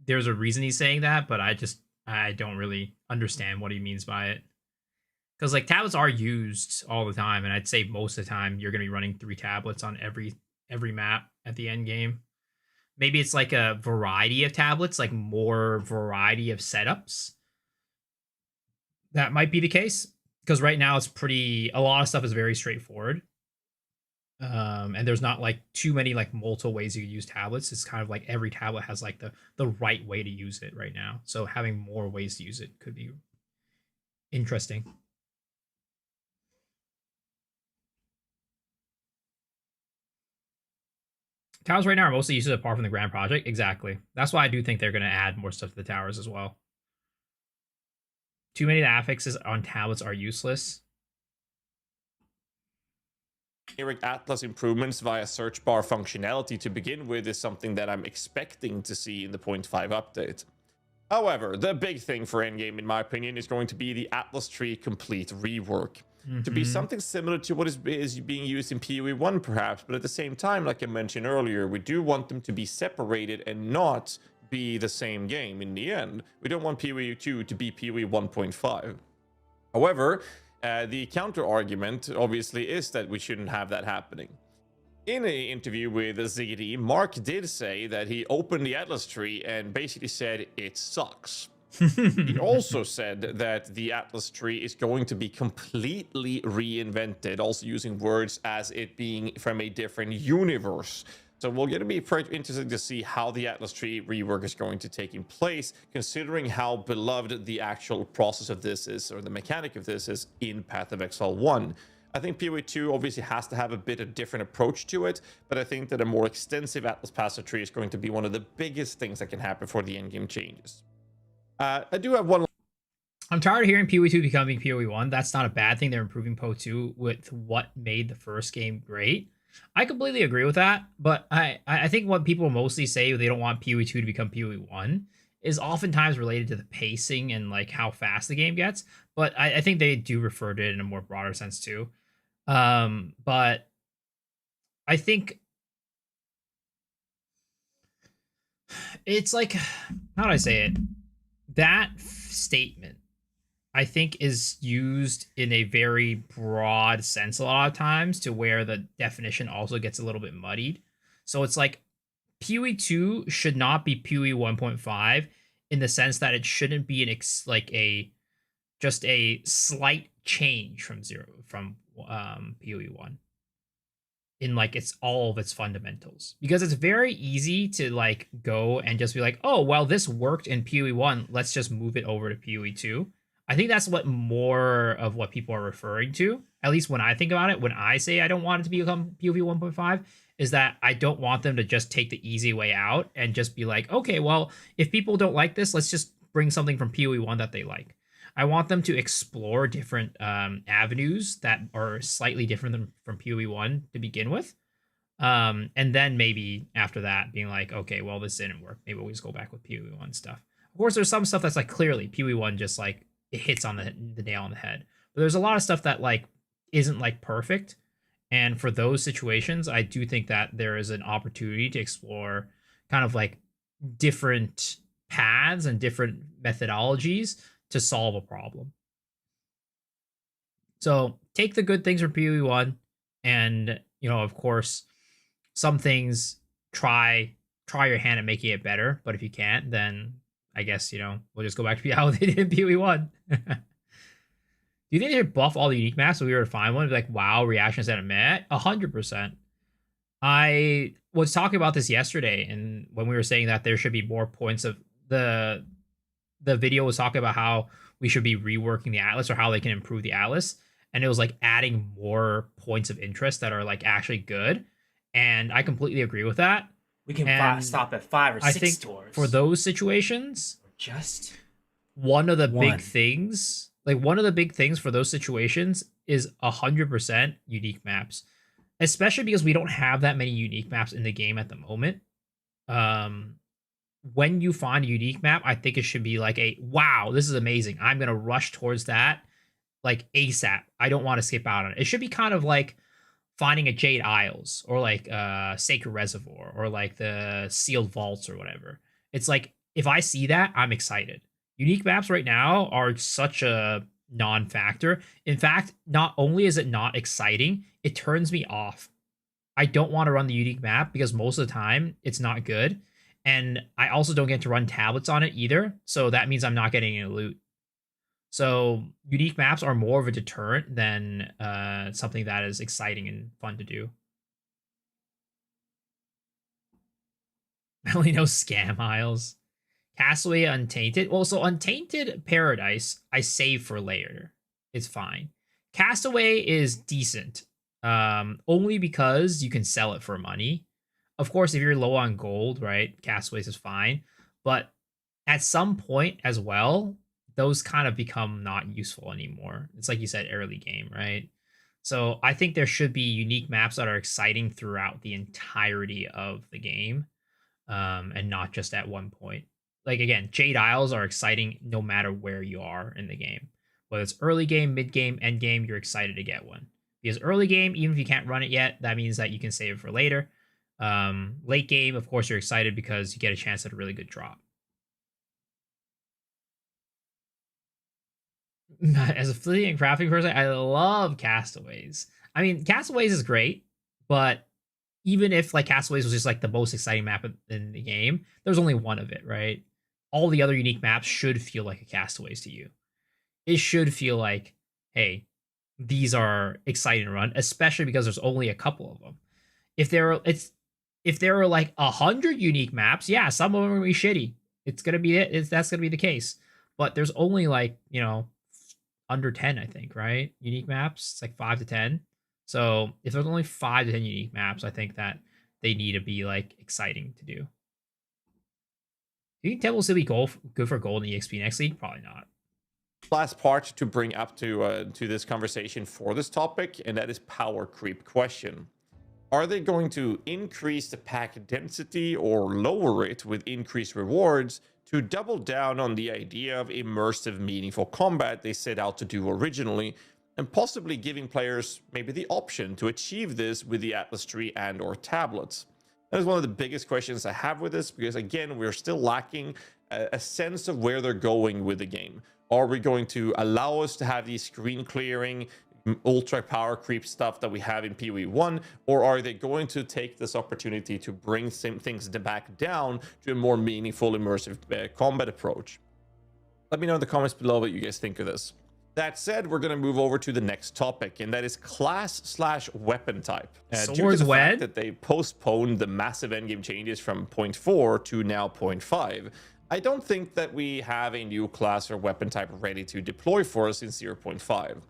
there's a reason he's saying that, but I don't really understand what he means by it. Because like tablets are used all the time, and I'd say most of the time you're gonna be running 3 tablets on every map at the end game. Maybe it's like a variety of tablets, like more variety of setups. That might be the case. Because right now it's a lot of stuff is very straightforward. And there's not like too many like multiple ways you can use tablets. It's kind of like every tablet has like the right way to use it right now. So having more ways to use it could be interesting. Towers right now are mostly used apart from the grand project. Exactly. That's why I do think they're going to add more stuff to the towers as well. Too many affixes on tablets are useless.
Atlas improvements via search bar functionality to begin with is something that I'm expecting to see in the 0.5 update. However, the big thing for Endgame, in my opinion, is going to be the Atlas Tree Complete rework. To be something similar to what is being used in PoE 1 perhaps, but at the same time, like I mentioned earlier, we do want them to be separated and not be the same game in the end. We don't want PoE 2 to be PoE 1.5. However, the counter argument obviously is that we shouldn't have that happening. In an interview with ZD, Mark did say that he opened the Atlas tree and basically said it sucks. He also said that the Atlas tree is going to be completely reinvented, also using words as it being from a different universe. So we're going to be pretty interested to see how the Atlas tree rework is going to take in place, considering how beloved the actual process of this is, or the mechanic of this is in Path of Exile 1. I think PoE 2 obviously has to have a bit of different approach to it, but I think that a more extensive Atlas passive tree is going to be one of the biggest things that can happen for the endgame changes. I do have one.
I'm tired of hearing PoE 2 becoming PoE 1. That's not a bad thing. They're improving PoE 2 with what made the first game great. I completely agree with that, but I think what people mostly say they don't want PoE 2 to become PoE 1 is oftentimes related to the pacing and like how fast the game gets. But I think they do refer to it in a more broader sense too. But I think it's like, how do I say it? That statement, I think, is used in a very broad sense a lot of times, to where the definition also gets a little bit muddied. So it's like PoE 2 should not be PoE 1.5 in the sense that it shouldn't be just a slight change from PoE 1 in like it's all of its fundamentals, because it's very easy to like go and just be like, oh well, this worked in PoE 1, let's just move it over to PoE 2. I think that's what more of what people are referring to, at least when I think about it. When I say I don't want it to become PoE 1.5, is that I don't want them to just take the easy way out and just be like, okay, well, if people don't like this, let's just bring something from PoE 1 that they like. I want them to explore different avenues that are slightly different than from PoE 1 to begin with. And then maybe after that being like, okay, well, this didn't work. Maybe we'll just go back with PoE 1 stuff. Of course, there's some stuff that's like clearly PoE 1 just like it hits on the nail on the head. But there's a lot of stuff that like isn't like perfect. And for those situations, I do think that there is an opportunity to explore kind of like different paths and different methodologies to solve a problem. So take the good things from PoE 1, and of course, some things try your hand at making it better. But if you can't, then I guess we'll just go back to how they did in PoE 1. Do you think they should buff all the unique maps so we were to find one? Like, wow, reactions at a met 100%. I was talking about this yesterday, and when we were saying that there should be more points of the video was talking about how we should be reworking the Atlas or how they can improve the Atlas. And it was like adding more points of interest that are like actually good. And I completely agree with that.
We can stop at 5 or 6 tours.
For those situations,
just
one of the big things for those situations is 100% unique maps, especially because we don't have that many unique maps in the game at the moment. When you find a unique map, I think it should be like wow, this is amazing. I'm going to rush towards that like ASAP. I don't want to skip out on it. It should be kind of like finding a Jade Isles or like Sacred Reservoir or like the Sealed Vaults or whatever. It's like, if I see that, I'm excited. Unique maps right now are such a non-factor. In fact, not only is it not exciting, it turns me off. I don't want to run the unique map because most of the time it's not good. And I also don't get to run tablets on it either. So that means I'm not getting any loot. So unique maps are more of a deterrent than something that is exciting and fun to do. I only know Scam Isles. Castaway Untainted. Well, so Untainted Paradise, I save for later. It's fine. Castaway is decent. Only because you can sell it for money. Of course, if you're low on gold, right, Castaways is fine. But at some point as well, those kind of become not useful anymore. It's like you said, early game, right? So I think there should be unique maps that are exciting throughout the entirety of the game, and not just at one point. Like, again, Jade Isles are exciting no matter where you are in the game. Whether it's early game, mid game, end game, you're excited to get one. Because early game, even if you can't run it yet, that means that you can save it for later. Late game, of course, you're excited because you get a chance at a really good drop. As a fleeting and crafting person, I love Castaways. I mean, Castaways is great, but even if like Castaways was just like the most exciting map in the game, there's only one of it, right? All the other unique maps should feel like a Castaways to you. It should feel like, hey, these are exciting to run, especially because there's only a couple of them. If there were like 100 unique maps, yeah, some of them are gonna be shitty. That's gonna be the case. But there's only like, under 10, I think, right? Unique maps. It's like 5 to 10. So if there's only 5 to 10 unique maps, I think that they need to be like exciting to do. Do you think Temple will still be good for gold in EXP next league? Probably not.
Last part to bring up to this conversation for this topic, and that is power creep question. Are they going to increase the pack density or lower it with increased rewards to double down on the idea of immersive, meaningful combat they set out to do originally, and possibly giving players maybe the option to achieve this with the Atlas tree and or tablets? That is one of the biggest questions I have with this, because again, we're still lacking a sense of where they're going with the game. Are we going to allow us to have these screen clearing, ultra power creep stuff that we have in PoE 1, or are they going to take this opportunity to bring some things back down to a more meaningful, immersive combat approach? Let me know in the comments below what you guys think of this. That said, we're going to move over to the next topic, and that is class/weapon type. Due to the fact that they postponed the massive endgame changes from 0.4 to now 0.5, I don't think that we have a new class or weapon type ready to deploy for us in 0.5.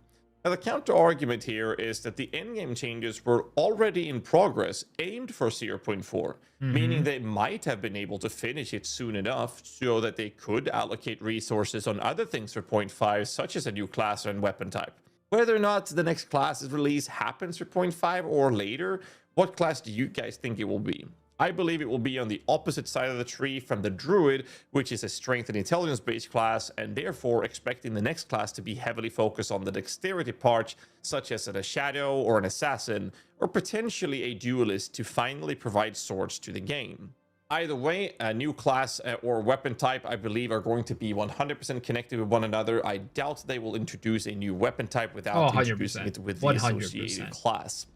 Now, the counter argument here is that the endgame changes were already in progress, aimed for 0.4, meaning they might have been able to finish it soon enough so that they could allocate resources on other things for 0.5, such as a new class and weapon type. Whether or not the next class's release happens for 0.5 or later, what class do you guys think it will be? I believe it will be on the opposite side of the tree from the Druid, which is a strength and intelligence based class, and therefore expecting the next class to be heavily focused on the dexterity part, such as a shadow or an assassin, or potentially a duelist to finally provide swords to the game. Either way, a new class or weapon type, I believe, are going to be 100% connected with one another. I doubt they will introduce a new weapon type without introducing it with the associated class.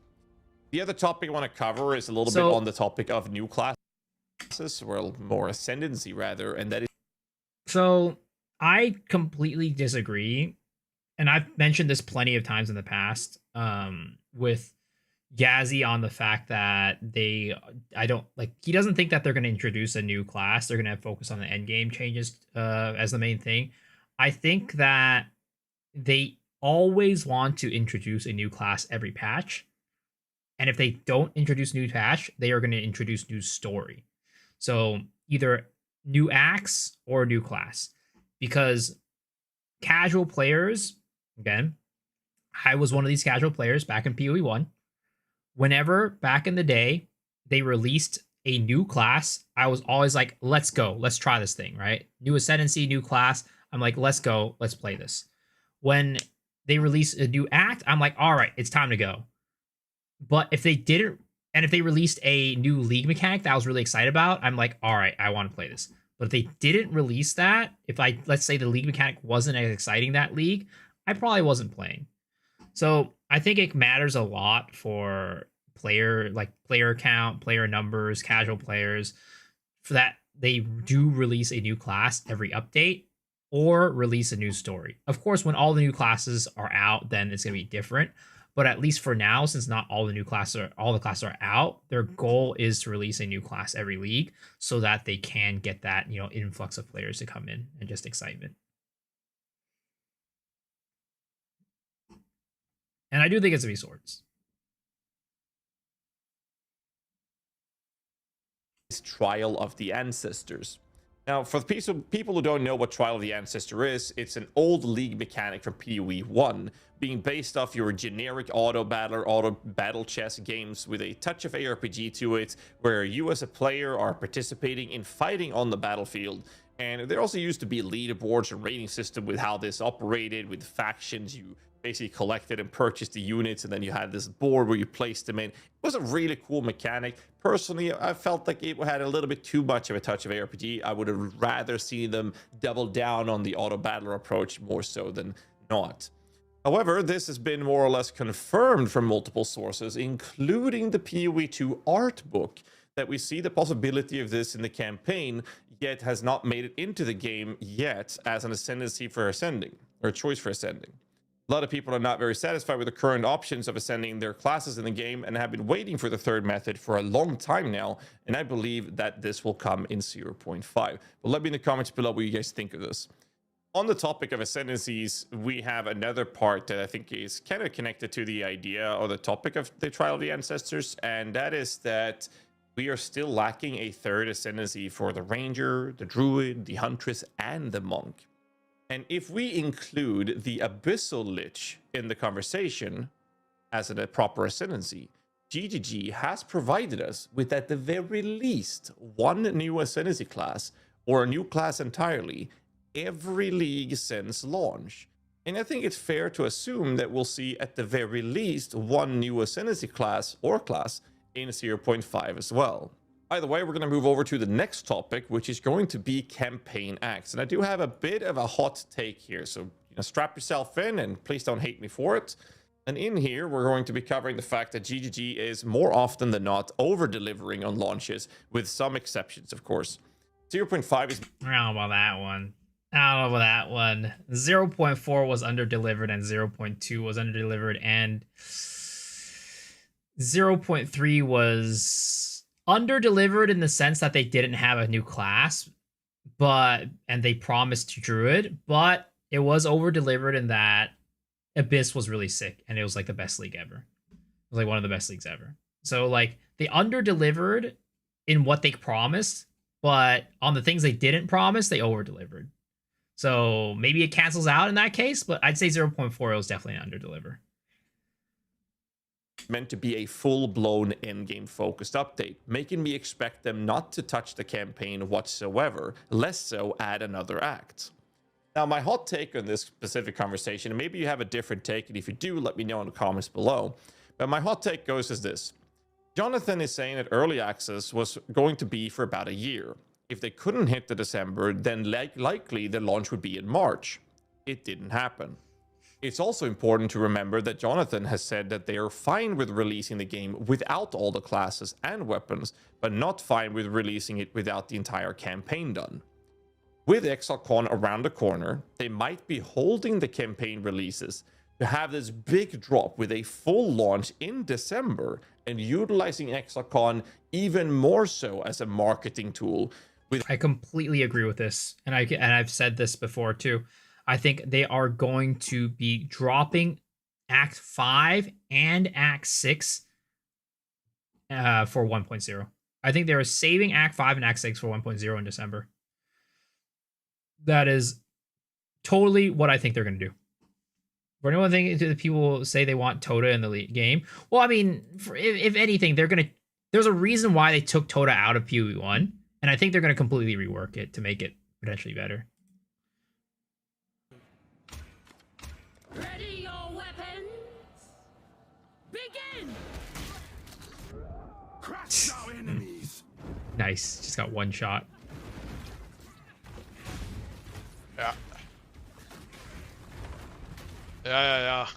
The other topic I want to cover is a little bit on the topic of new classes, or more ascendancy rather, and that is...
So I completely disagree, and I've mentioned this plenty of times in the past with Yazzie on the fact that he doesn't think that they're going to introduce a new class. They're going to focus on the end game changes as the main thing. I think that they always want to introduce a new class every patch. And if they don't introduce new patch, they are going to introduce new story. So either new axe or new class. Because casual players, again, I was one of these casual players back in PoE 1. Whenever back in the day they released a new class, I was always like, let's go. Let's try this thing, right? New ascendancy, new class. I'm like, let's go. Let's play this. When they release a new act, I'm like, all right, it's time to go. But if they didn't, and if they released a new league mechanic that I was really excited about, I'm like, all right, I want to play this. But if they didn't release that, let's say the league mechanic wasn't as exciting that league, I probably wasn't playing. So I think it matters a lot for player count, player numbers, casual players, for that they do release a new class every update or release a new story. Of course, when all the new classes are out, then it's going to be different. But at least for now, since not all the classes are out, their goal is to release a new class every league so that they can get that, influx of players to come in and just excitement. And I do think it's gonna be swords.
Trial of the Ancestors. Now, for the people who don't know what Trial of the Ancestor is, it's an old league mechanic from PoE 1, being based off your generic auto battle chess games with a touch of ARPG to it, where you as a player are participating in fighting on the battlefield. And there also used to be leaderboards and rating system with how this operated, with factions. You basically collected and purchased the units, and then you had this board where you placed them in. It was a really cool mechanic. Personally, I felt like it had a little bit too much of a touch of ARPG. I would have rather seen them double down on the auto battler approach more so than not. However, this has been more or less confirmed from multiple sources, including the PoE 2 art book, that we see the possibility of this in the campaign, yet has not made it into the game yet as an ascendancy for ascending, or a choice for ascending. A lot of people are not very satisfied with the current options of ascending their classes in the game and have been waiting for the third method for a long time now, and I believe that this will come in 0.5. But let me in the comments below what you guys think of this. On the topic of ascendancies, we have another part that I think is kind of connected to the idea or the topic of the Trial of the Ancestors, and that is that we are still lacking a third ascendancy for the Ranger, the Druid, the Huntress, and the Monk. And if we include the Abyssal Lich in the conversation as a proper ascendancy, GGG has provided us with, at the very least, one new ascendancy class, or a new class entirely, every league since launch. And I think it's fair to assume that we'll see at the very least one new ascendancy class or class in 0.5 as well. Either way, we're going to move over to the next topic, which is going to be campaign acts. And I do have a bit of a hot take here, so strap yourself in and please don't hate me for it. And in here, we're going to be covering the fact that GGG is more often than not over-delivering on launches, with some exceptions, of course. 0.5 is...
I don't know about that one. I don't know about that one. 0.4 was under-delivered and 0.2 was under-delivered, and 0.3 was under-delivered in the sense that they didn't have a new class, and they promised Druid, but it was over-delivered in that Abyss was really sick, and it was like the best league ever. It was like one of the best leagues ever. So like they under-delivered in what they promised, but on the things they didn't promise, they over-delivered. So maybe it cancels out in that case, but I'd say 0.4 was definitely an under-deliver.
Meant to be a full-blown endgame focused update, making me expect them not to touch the campaign whatsoever, less so add another act. Now, my hot take on this specific conversation, and maybe you have a different take, and if you do, let me know in the comments below, but my hot take goes as this. Jonathan is saying that early access was going to be for about a year. If they couldn't hit the December, then likely the launch would be in March. It didn't happen. It's also important to remember that Jonathan has said that they are fine with releasing the game without all the classes and weapons, but not fine with releasing it without the entire campaign done. With ExileCon around the corner, they might be holding the campaign releases to have this big drop with a full launch in December and utilizing ExileCon even more so as a marketing tool.
I completely agree with this, and I've said this before too. I think they are going to be dropping Act 5 and Act 6 for 1.0. I think they're saving Act 5 and Act 6 for 1.0 in December. That is totally what I think they're going to do. For anyone thinking that people say they want Tota in the game, well, I mean, if anything, there's a reason why they took Tota out of PoE1, and I think they're going to completely rework it to make it potentially better.
Ready your weapons. Begin.
Crush our enemies.
Nice, just got one shot.
Ja. Ja.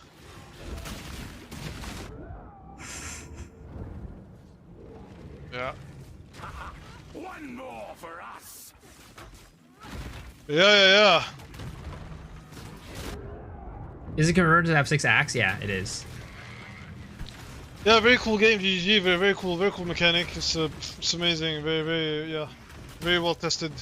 Ja.
One more for us.
Ja.
Is it converted to have 6 acts? Yeah, it is.
Yeah, very cool game, GG. Very cool mechanic. It's amazing. Very well tested.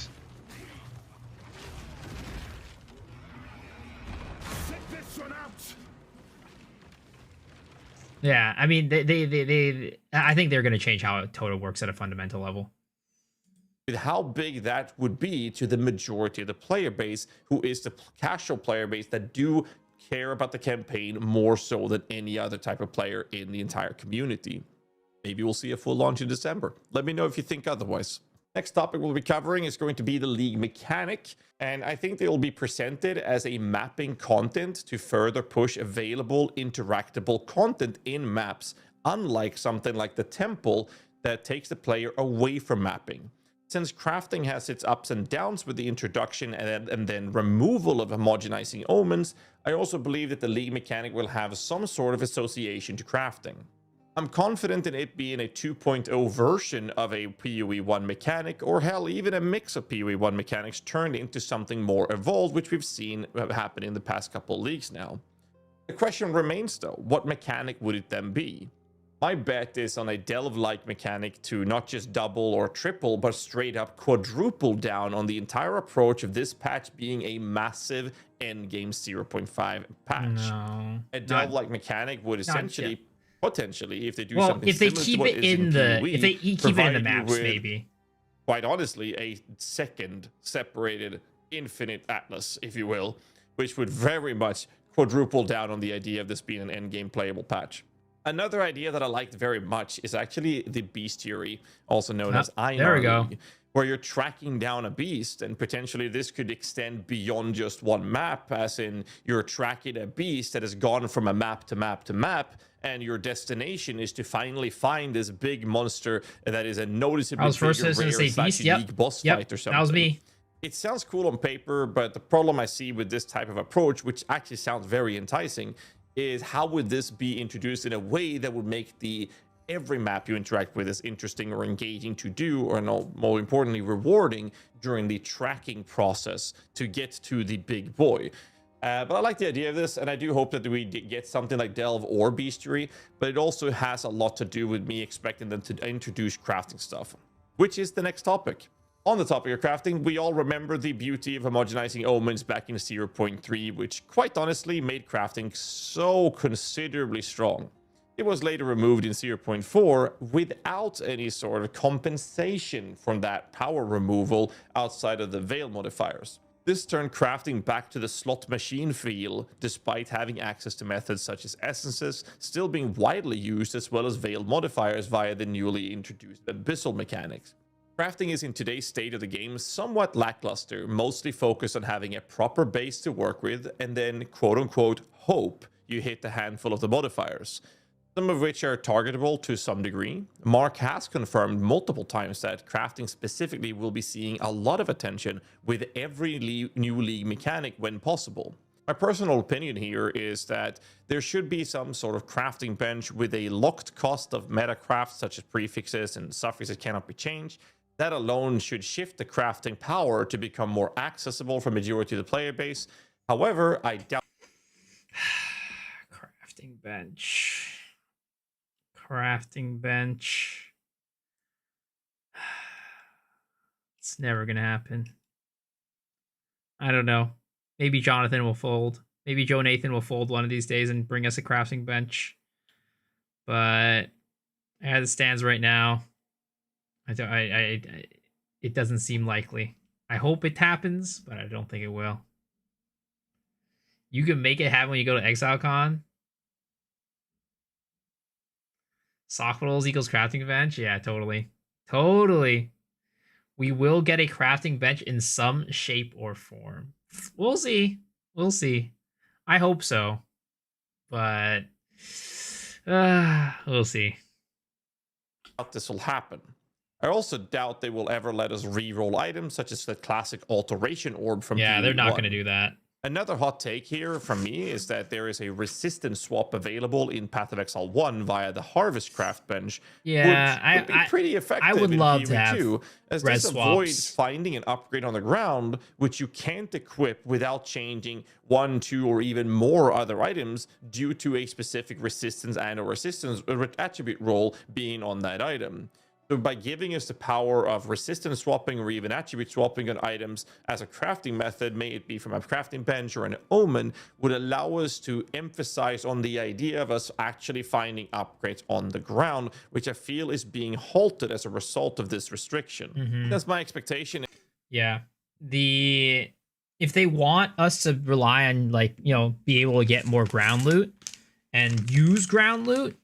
Yeah, I mean, I think they're going to change how Tota works at a fundamental level.
With how big that would be to the majority of the player base, who is the casual player base that do care about the campaign more so than any other type of player in the entire community. Maybe we'll see a full launch in December. Let me know if you think otherwise. Next topic we'll be covering is going to be the league mechanic, and I think they will be presented as a mapping content to further push available interactable content in maps, unlike something like the temple that takes the player away from mapping. Since crafting has its ups and downs with the introduction and then removal of homogenizing omens, I also believe that the league mechanic will have some sort of association to crafting. I'm confident in it being a 2.0 version of a PoE1 mechanic, or hell, even a mix of PoE1 mechanics turned into something more evolved, which we've seen happen in the past couple of leagues now. The question remains though, what mechanic would it then be? My bet is on a delve-like mechanic to not just double or triple, but straight up quadruple down on the entire approach of this patch being a massive endgame 0.5 patch.
No,
a delve-like mechanic would essentially, potentially, if they do
well,
something
if they
similar
keep
to what
it
is
in the,
PoE,
if they keep it in the maps, maybe.
Quite honestly, a second separated infinite atlas, if you will, which would very much quadruple down on the idea of this being an endgame playable patch. Another idea that I liked very much is actually the Bestiary, also known as Einar.
There we go.
Where you're tracking down a beast, and potentially this could extend beyond just one map, as in you're tracking a beast that has gone from a map to map to map, and your destination is to finally find this big monster that is a noticeably bigger, rare, unique boss fight or something.
That was me.
It sounds cool on paper, but the problem I see with this type of approach, which actually sounds very enticing, is how would this be introduced in a way that would make every map you interact with as interesting or engaging to do, or no, more importantly, rewarding during the tracking process to get to the big boy. But I like the idea of this, and I do hope that we get something like Delve or Bestiary, but it also has a lot to do with me expecting them to introduce crafting stuff, which is the next topic. On the topic of crafting, we all remember the beauty of homogenizing omens back in 0.3, which quite honestly made crafting so considerably strong. It was later removed in 0.4 without any sort of compensation from that power removal outside of the Veil modifiers. This turned crafting back to the slot machine feel, despite having access to methods such as essences still being widely used, as well as Veil modifiers via the newly introduced abyssal mechanics. Crafting is in today's state of the game somewhat lackluster, mostly focused on having a proper base to work with and then quote-unquote hope you hit a handful of the modifiers, some of which are targetable to some degree. Mark has confirmed multiple times that crafting specifically will be seeing a lot of attention with every new league mechanic when possible. My personal opinion here is that there should be some sort of crafting bench with a locked cost of meta crafts such as prefixes and suffixes that cannot be changed. That alone should shift the crafting power to become more accessible for majority of the player base. However, I doubt...
Crafting bench. Crafting bench. It's never gonna happen. I don't know. Maybe Jonathan will fold. Maybe Joe Nathan will fold one of these days and bring us a crafting bench. But as it stands right now, it doesn't seem likely. I hope it happens, but I don't think it will. You can make it happen when you go to ExileCon. Sockballs equals crafting bench? Yeah, totally. Totally. We will get a crafting bench in some shape or form. We'll see. We'll see. I hope so. But we'll see.
This will happen. I also doubt they will ever let us re-roll items such as the classic alteration orb from
Yeah, they're not going to do that.
Another hot take here from me is that there is a resistance swap available in Path of Exile 1 via the Harvest Craft bench.
Yeah,
would be pretty effective.
I would love to have
too, as this avoids finding an upgrade on the ground, which you can't equip without changing 1, 2, or even more other items due to a specific resistance and/or resistance attribute roll being on that item. So by giving us the power of resistance swapping or even attribute swapping on items as a crafting method, may it be from a crafting bench or an omen, would allow us to emphasize on the idea of us actually finding upgrades on the ground, which I feel is being halted as a result of this restriction.
Mm-hmm.
That's my expectation.
Yeah. If they want us to rely on, like, you know, be able to get more ground loot and use ground loot,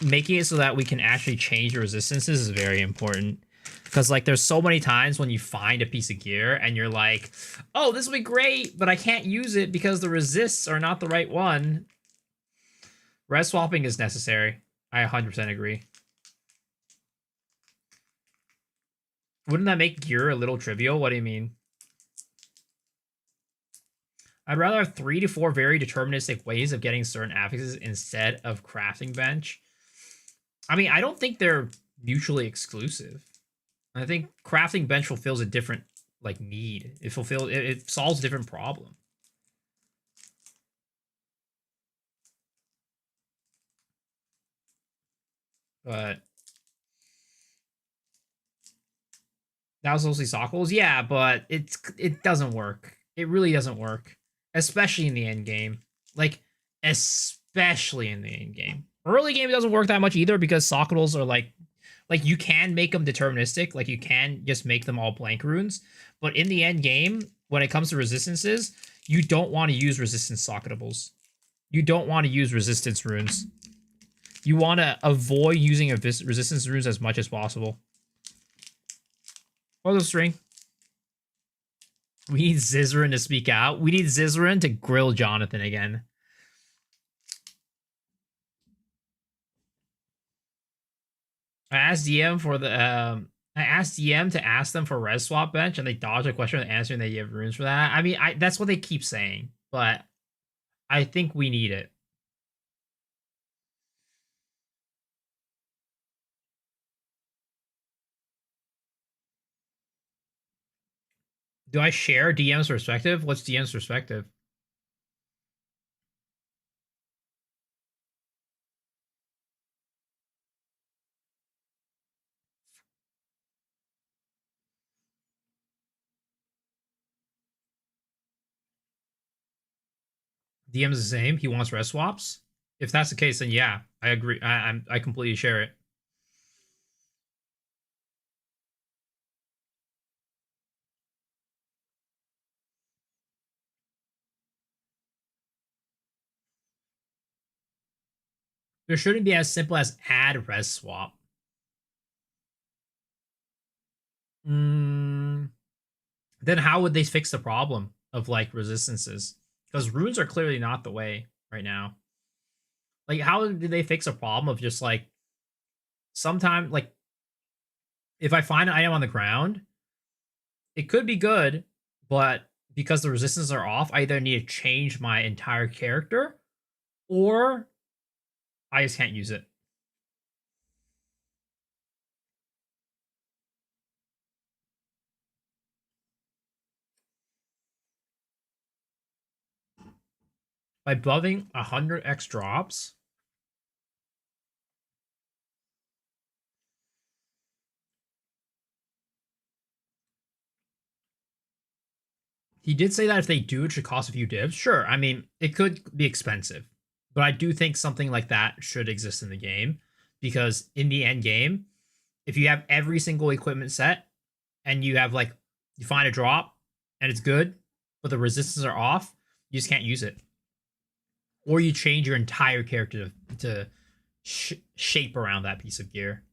making it so that we can actually change the resistances is very important. Because, like, there's so many times when you find a piece of gear and you're like, oh, this will be great, but I can't use it because the resists are not the right one. Res swapping is necessary. I 100% agree. Wouldn't that make gear a little trivial? What do you mean? I'd rather have 3 to 4 very deterministic ways of getting certain affixes instead of crafting bench. I mean, I don't think they're mutually exclusive. I think crafting bench fulfills a different, like, need. It solves a different problem. But that was mostly sockles. Yeah, but it doesn't work. It really doesn't work, especially in the end game. Like, especially in the end game. Early game doesn't work that much either because sockles are like you can make them deterministic, like you can just make them all blank runes. But in the end game, when it comes to resistances, you don't want to use resistance socketables. You don't want to use resistance runes. You want to avoid using resistance runes as much as possible. What was the string? We need Zizrin to speak out. We need Zizrin to grill Jonathan again. I asked DM for the I asked DM to ask them for res swap bench, and they dodged a question with answering they have runes for that. I mean, that's what they keep saying, but I think we need it. Do I share DM's perspective? What's DM's perspective? DM's the same. He wants res swaps. If that's the case, then yeah, I agree. I completely share it. There shouldn't be as simple as add res swap. Then how would they fix the problem of like resistances? Because runes are clearly not the way right now. Like, how did they fix a problem of just like sometime like if I find an item on the ground, it could be good, but because the resistances are off, I either need to change my entire character or I just can't use it. By buffing 100x drops. He did say that if they do, it should cost a few divs. Sure, I mean, it could be expensive. But I do think something like that should exist in the game. Because in the end game, if you have every single equipment set and you have like, you find a drop and it's good, but the resistances are off, you just can't use it. Or you change your entire character to shape around that piece of gear.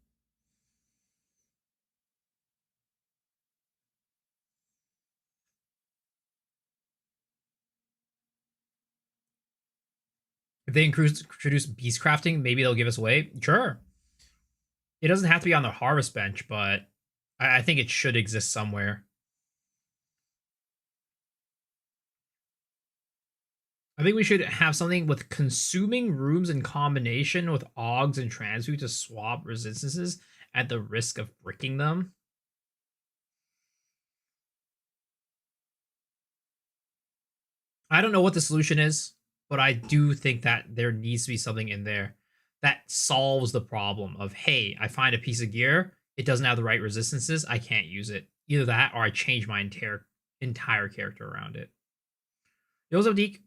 If they introduce beast crafting, maybe they'll give us away. Sure. It doesn't have to be on the harvest bench, but I think it should exist somewhere. I think we should have something with consuming rooms in combination with Augs and Transmute to swap resistances at the risk of bricking them. I don't know what the solution is, but I do think that there needs to be something in there that solves the problem of, hey, I find a piece of gear, it doesn't have the right resistances, I can't use it. Either that or I change my entire character around it. Yo, what's up, Deke?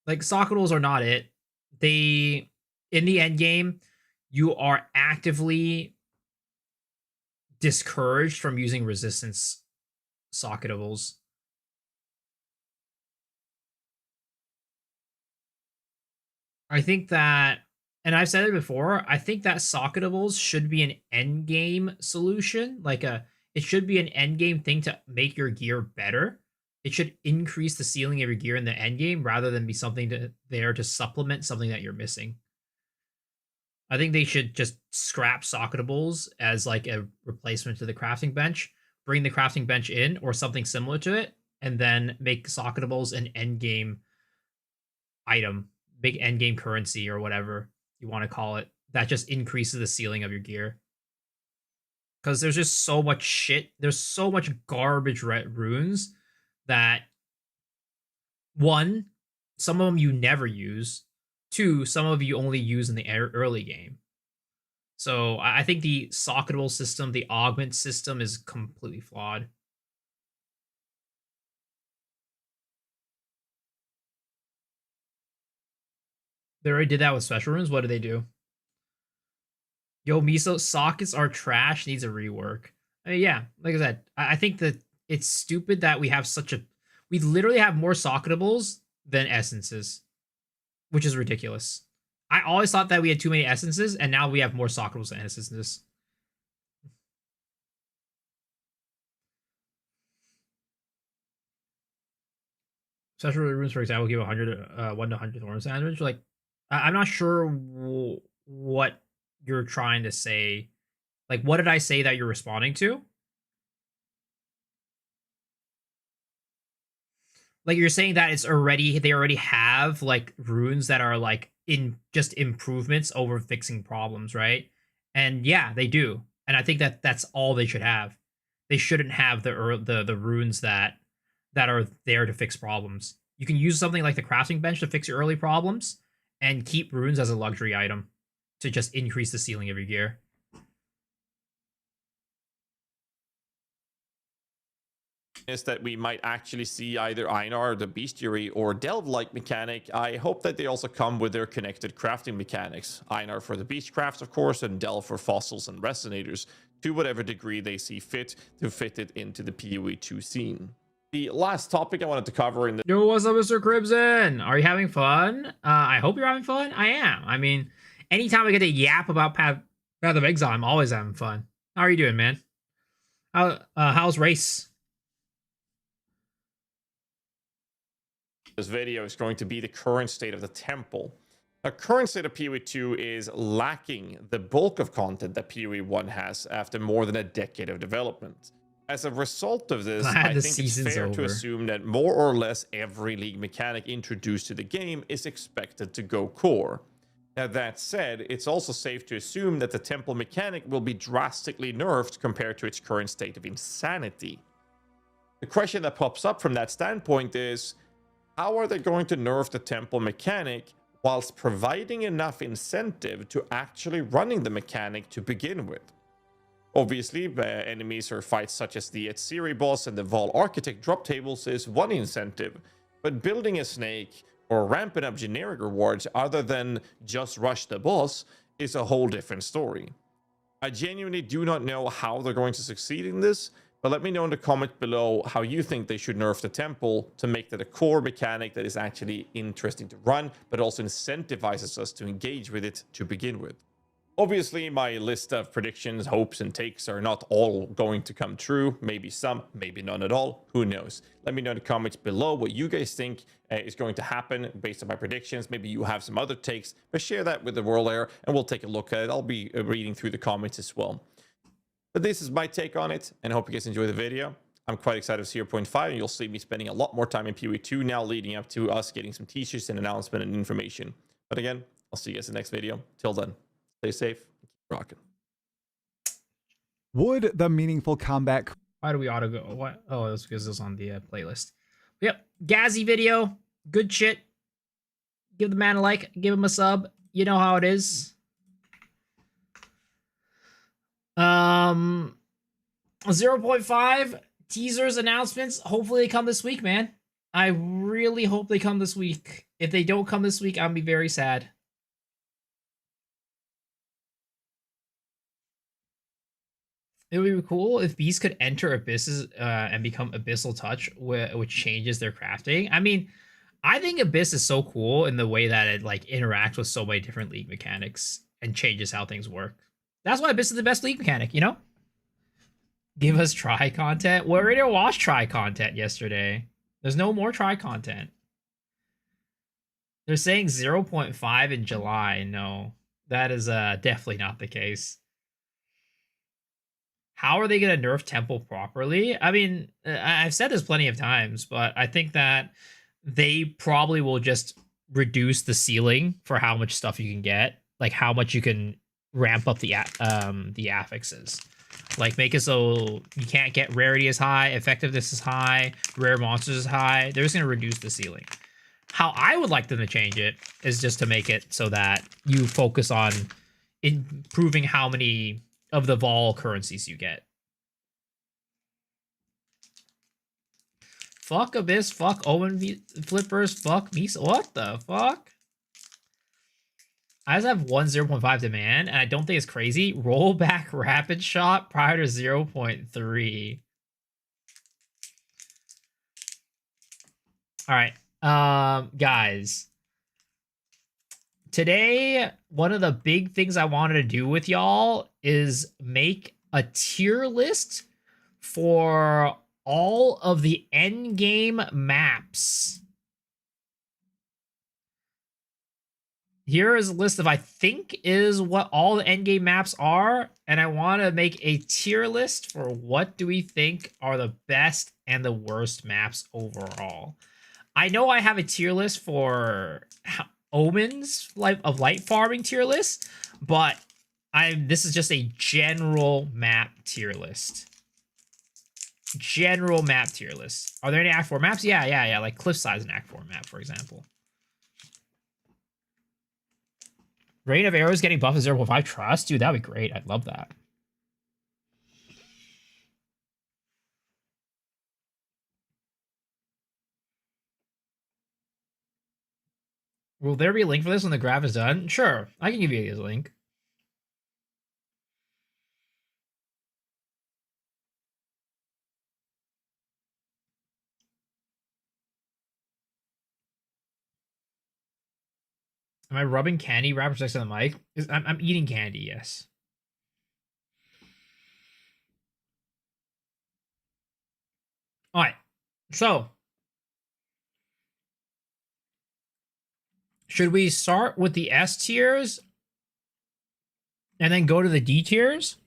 Like, socketables are not it. They, in the end game, you are actively discouraged from using resistance socketables. I think that, and I've said it before, I think that socketables should be an end game solution. Like it should be an end game thing to make your gear better. It should increase the ceiling of your gear in the end game rather than be something there to supplement something that you're missing. I think they should just scrap socketables as like a replacement to the crafting bench, bring the crafting bench in or something similar to it, and then make socketables an end game item, big end game currency or whatever you want to call it. That just increases the ceiling of your gear. Because there's just so much shit. There's so much garbage runes that, one, some of them you never use. Two, some of you only use in the early game. So I think the socketable system, the augment system is completely flawed. They already did that with special runes. What do they do? Yo, Miso, sockets are trash. Needs a rework. I mean, yeah, like I said, I think that it's stupid that we have we literally have more socketables than essences, which is ridiculous. I always thought that we had too many essences, and now we have more socketables than essences. Special runes, for example, give 1 to 100 thorn sandwich. Like, I'm not sure what you're trying to say. Like, what did I say that you're responding to? Like, you're saying that they already have like runes that are like in just improvements over fixing problems, right? And yeah, they do. And I think that that's all they should have. they shouldn't have the runes that are there to fix problems. You can use something like the crafting bench to fix your early problems, and keep runes as a luxury item to just increase the ceiling of your gear.
Is that we might actually see either Einar, the Bestiary, or Delve-like mechanic. I hope that they also come with their connected crafting mechanics. Einar for the Beastcraft, of course, and Delve for fossils and resonators, to whatever degree they see fit to fit it into the PoE 2 scene. The last topic I wanted to cover in the...
Yo, what's up, Mr. Crimson? Are you having fun? I hope you're having fun. I am. I mean, anytime I get to yap about Path of Exile, I'm always having fun. How are you doing, man? How's race?
This video is going to be the current state of the temple. The current state of PoE 2 is lacking the bulk of content that PoE 1 has after more than a decade of development. As a result of this, I think it's fair to assume that more or less every League mechanic introduced to the game is expected to go core. Now, that said, it's also safe to assume that the temple mechanic will be drastically nerfed compared to its current state of insanity. The question that pops up from that standpoint is, how are they going to nerf the temple mechanic whilst providing enough incentive to actually running the mechanic to begin with? Obviously, enemies or fights such as the Bestiary boss and the Vol Architect drop tables is one incentive, but building a snake or ramping up generic rewards other than just rush the boss is a whole different story. I genuinely do not know how they're going to succeed in this, but let me know in the comments below how you think they should nerf the temple to make that a core mechanic that is actually interesting to run, but also incentivizes us to engage with it to begin with. Obviously, my list of predictions, hopes, and takes are not all going to come true. Maybe some, maybe none at all. Who knows? Let me know in the comments below what you guys think is going to happen based on my predictions. Maybe you have some other takes, but share that with the world there, and we'll take a look at it. I'll be reading through the comments as well. But this is my take on it, and I hope you guys enjoy the video. I'm quite excited for 0.5, and you'll see me spending a lot more time in PoE 2 now, leading up to us getting some t-shirts and announcement and information. But again, I'll see you guys in the next video. Till then. Stay safe. Keep rocking.
Would the meaningful comeback...
Why do we auto go? What? Oh, that's because it's on the playlist. Yep. Gazzy video. Good shit. Give the man a like. Give him a sub. You know how it is. 0.5 teasers, announcements. Hopefully they come this week, man. I really hope they come this week. If they don't come this week, I'll be very sad. It would be cool if Beast could enter Abysses and become Abyssal Touch, which changes their crafting. I mean, I think Abyss is so cool in the way that it like interacts with so many different League mechanics and changes how things work. That's why Abyss is the best League mechanic, you know? Give us try content. We already watched try content yesterday. There's no more try content. They're saying 0.5 in July. No, that is definitely not the case. How are they going to nerf Temple properly? I mean, I've said this plenty of times, but I think that they probably will just reduce the ceiling for how much stuff you can get, like how much you can ramp up the affixes. Like make it so you can't get rarity as high, effectiveness is high, rare monsters is high. They're just going to reduce the ceiling. How I would like them to change it is just to make it so that you focus on improving how many of the vol currencies you get. Fuck Abyss, fuck Omen Flippers, fuck me. What the fuck? I just have one 0.5 demand, and I don't think it's crazy. Rollback rapid shot prior to 0.3. All right, guys. Today, one of the big things I wanted to do with y'all is make a tier list for all of the endgame maps. Here is a list of, I think, is what all the endgame maps are, and I want to make a tier list for what do we think are the best and the worst maps overall. I know I have a tier list for Omens of light farming tier list, but this is just a general map tier list. general map tier list. Are there any Act 4 maps? Yeah. Like Cliffside's an Act 4 map, for example. Rain of Arrows getting buffed to 0.5 trust? Dude, that'd be great. I'd love that. Will there be a link for this when the graph is done? Sure, I can give you a link. Am I rubbing candy wrappers next to the mic? I'm eating candy, yes. All right, so should we start with the S tiers and then go to the D tiers?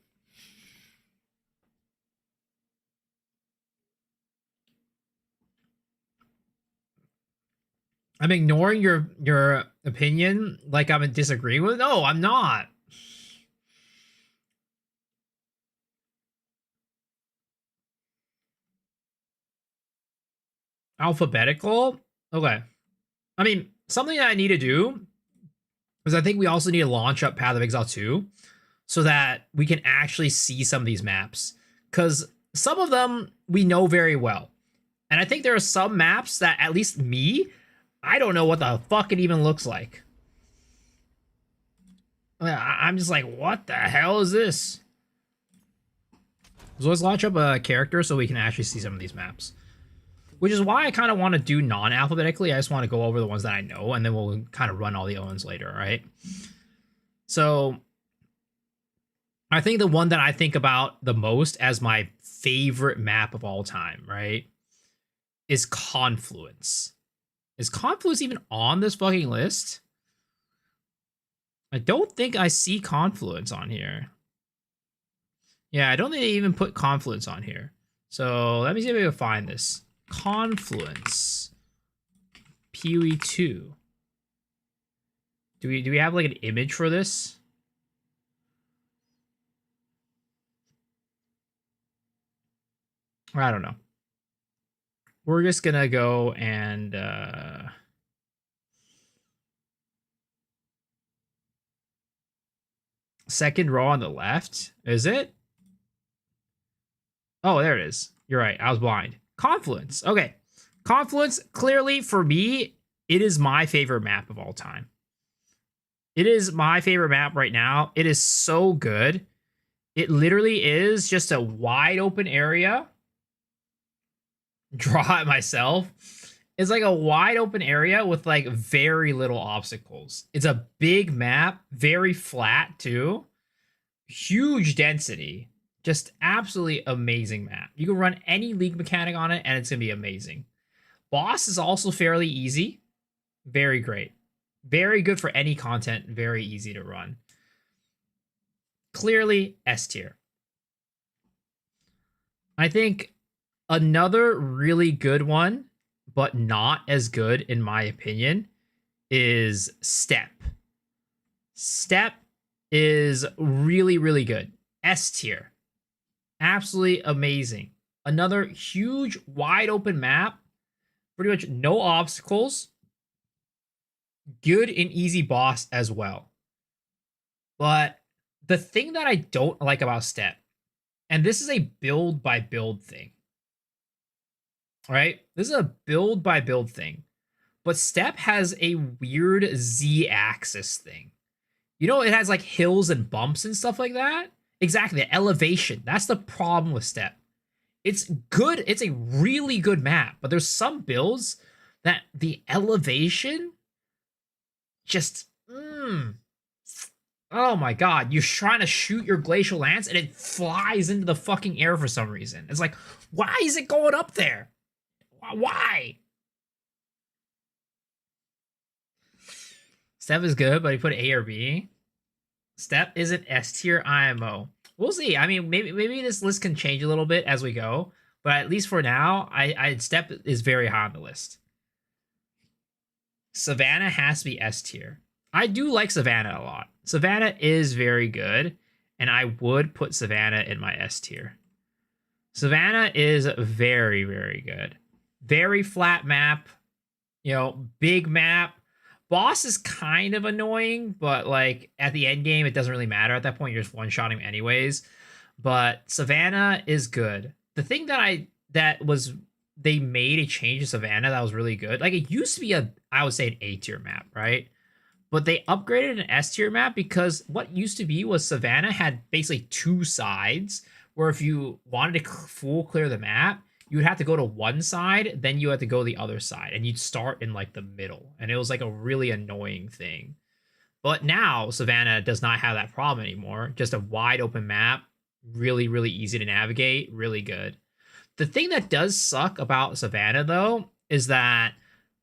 I'm ignoring your opinion like I'm disagreeing with. No, I'm not. Alphabetical? Okay. I mean, something that I need to do is I think we also need to launch up Path of Exile 2 so that we can actually see some of these maps. Because some of them we know very well. And I think there are some maps that, at least me, I don't know what the fuck it even looks like. I'm just like, what the hell is this? So let's launch up a character so we can actually see some of these maps. Which is why I kind of want to do non-alphabetically. I just want to go over the ones that I know, and then we'll kind of run all the other ones later, right? So I think the one that I think about the most as my favorite map of all time, right, is Confluence. Is Confluence even on this fucking list? I don't think I see Confluence on here. Yeah, I don't think they even put Confluence on here. So let me see if I can find this. Confluence. PoE 2. Do we have like an image for this? I don't know. We're just gonna go and second row on the left. Is it? Oh, there it is. You're right. I was blind. Confluence. Okay. Confluence, clearly for me, it is my favorite map of all time. It is my favorite map right now. It is so good. It literally is just a wide open area. Draw it myself. It's like a wide open area with like very little obstacles. It's a big map, very flat too. Huge density. Just absolutely amazing map. You can run any league mechanic on it and it's going to be amazing. Boss is also fairly easy. Very great. Very good for any content. Very easy to run. Clearly S tier. I think another really good one, but not as good in my opinion, is Step. Step is really, really good. S tier. Absolutely amazing. Another huge, wide open map. Pretty much no obstacles. Good and easy boss as well. But the thing that I don't like about Step, and this is a build by build thing. Right? This is a build by build thing. But Step has a weird Z-axis thing. You know, it has like hills and bumps and stuff like that. Exactly, the elevation. That's the problem with Step. It's good. It's a really good map. But there's some builds that the elevation just... Oh my god. You're trying to shoot your Glacial Lance and it flies into the fucking air for some reason. It's like, why is it going up there? Why? Step is good, but he put A or B. Step isn't S tier IMO. We'll see. I mean, maybe this list can change a little bit as we go, but at least for now, I Step is very high on the list. Savannah has to be S tier. I do like Savannah a lot. Savannah is very good, and I would put Savannah in my S tier. Savannah is very, very good. Very flat map. You know, big map. Boss is kind of annoying, but like at the end game, it doesn't really matter. At that point, you're just one-shotting him anyways. But Savannah is good. The thing they made a change to Savannah that was really good. Like it used to be I would say an A tier map, right? But they upgraded an S tier map because what used to be was Savannah had basically two sides where if you wanted to full clear the map, you would have to go to one side, then you had to go the other side, and you'd start in like the middle. And it was like a really annoying thing. But now Savannah does not have that problem anymore. Just a wide open map, really, really easy to navigate, really good. The thing that does suck about Savannah, though, is that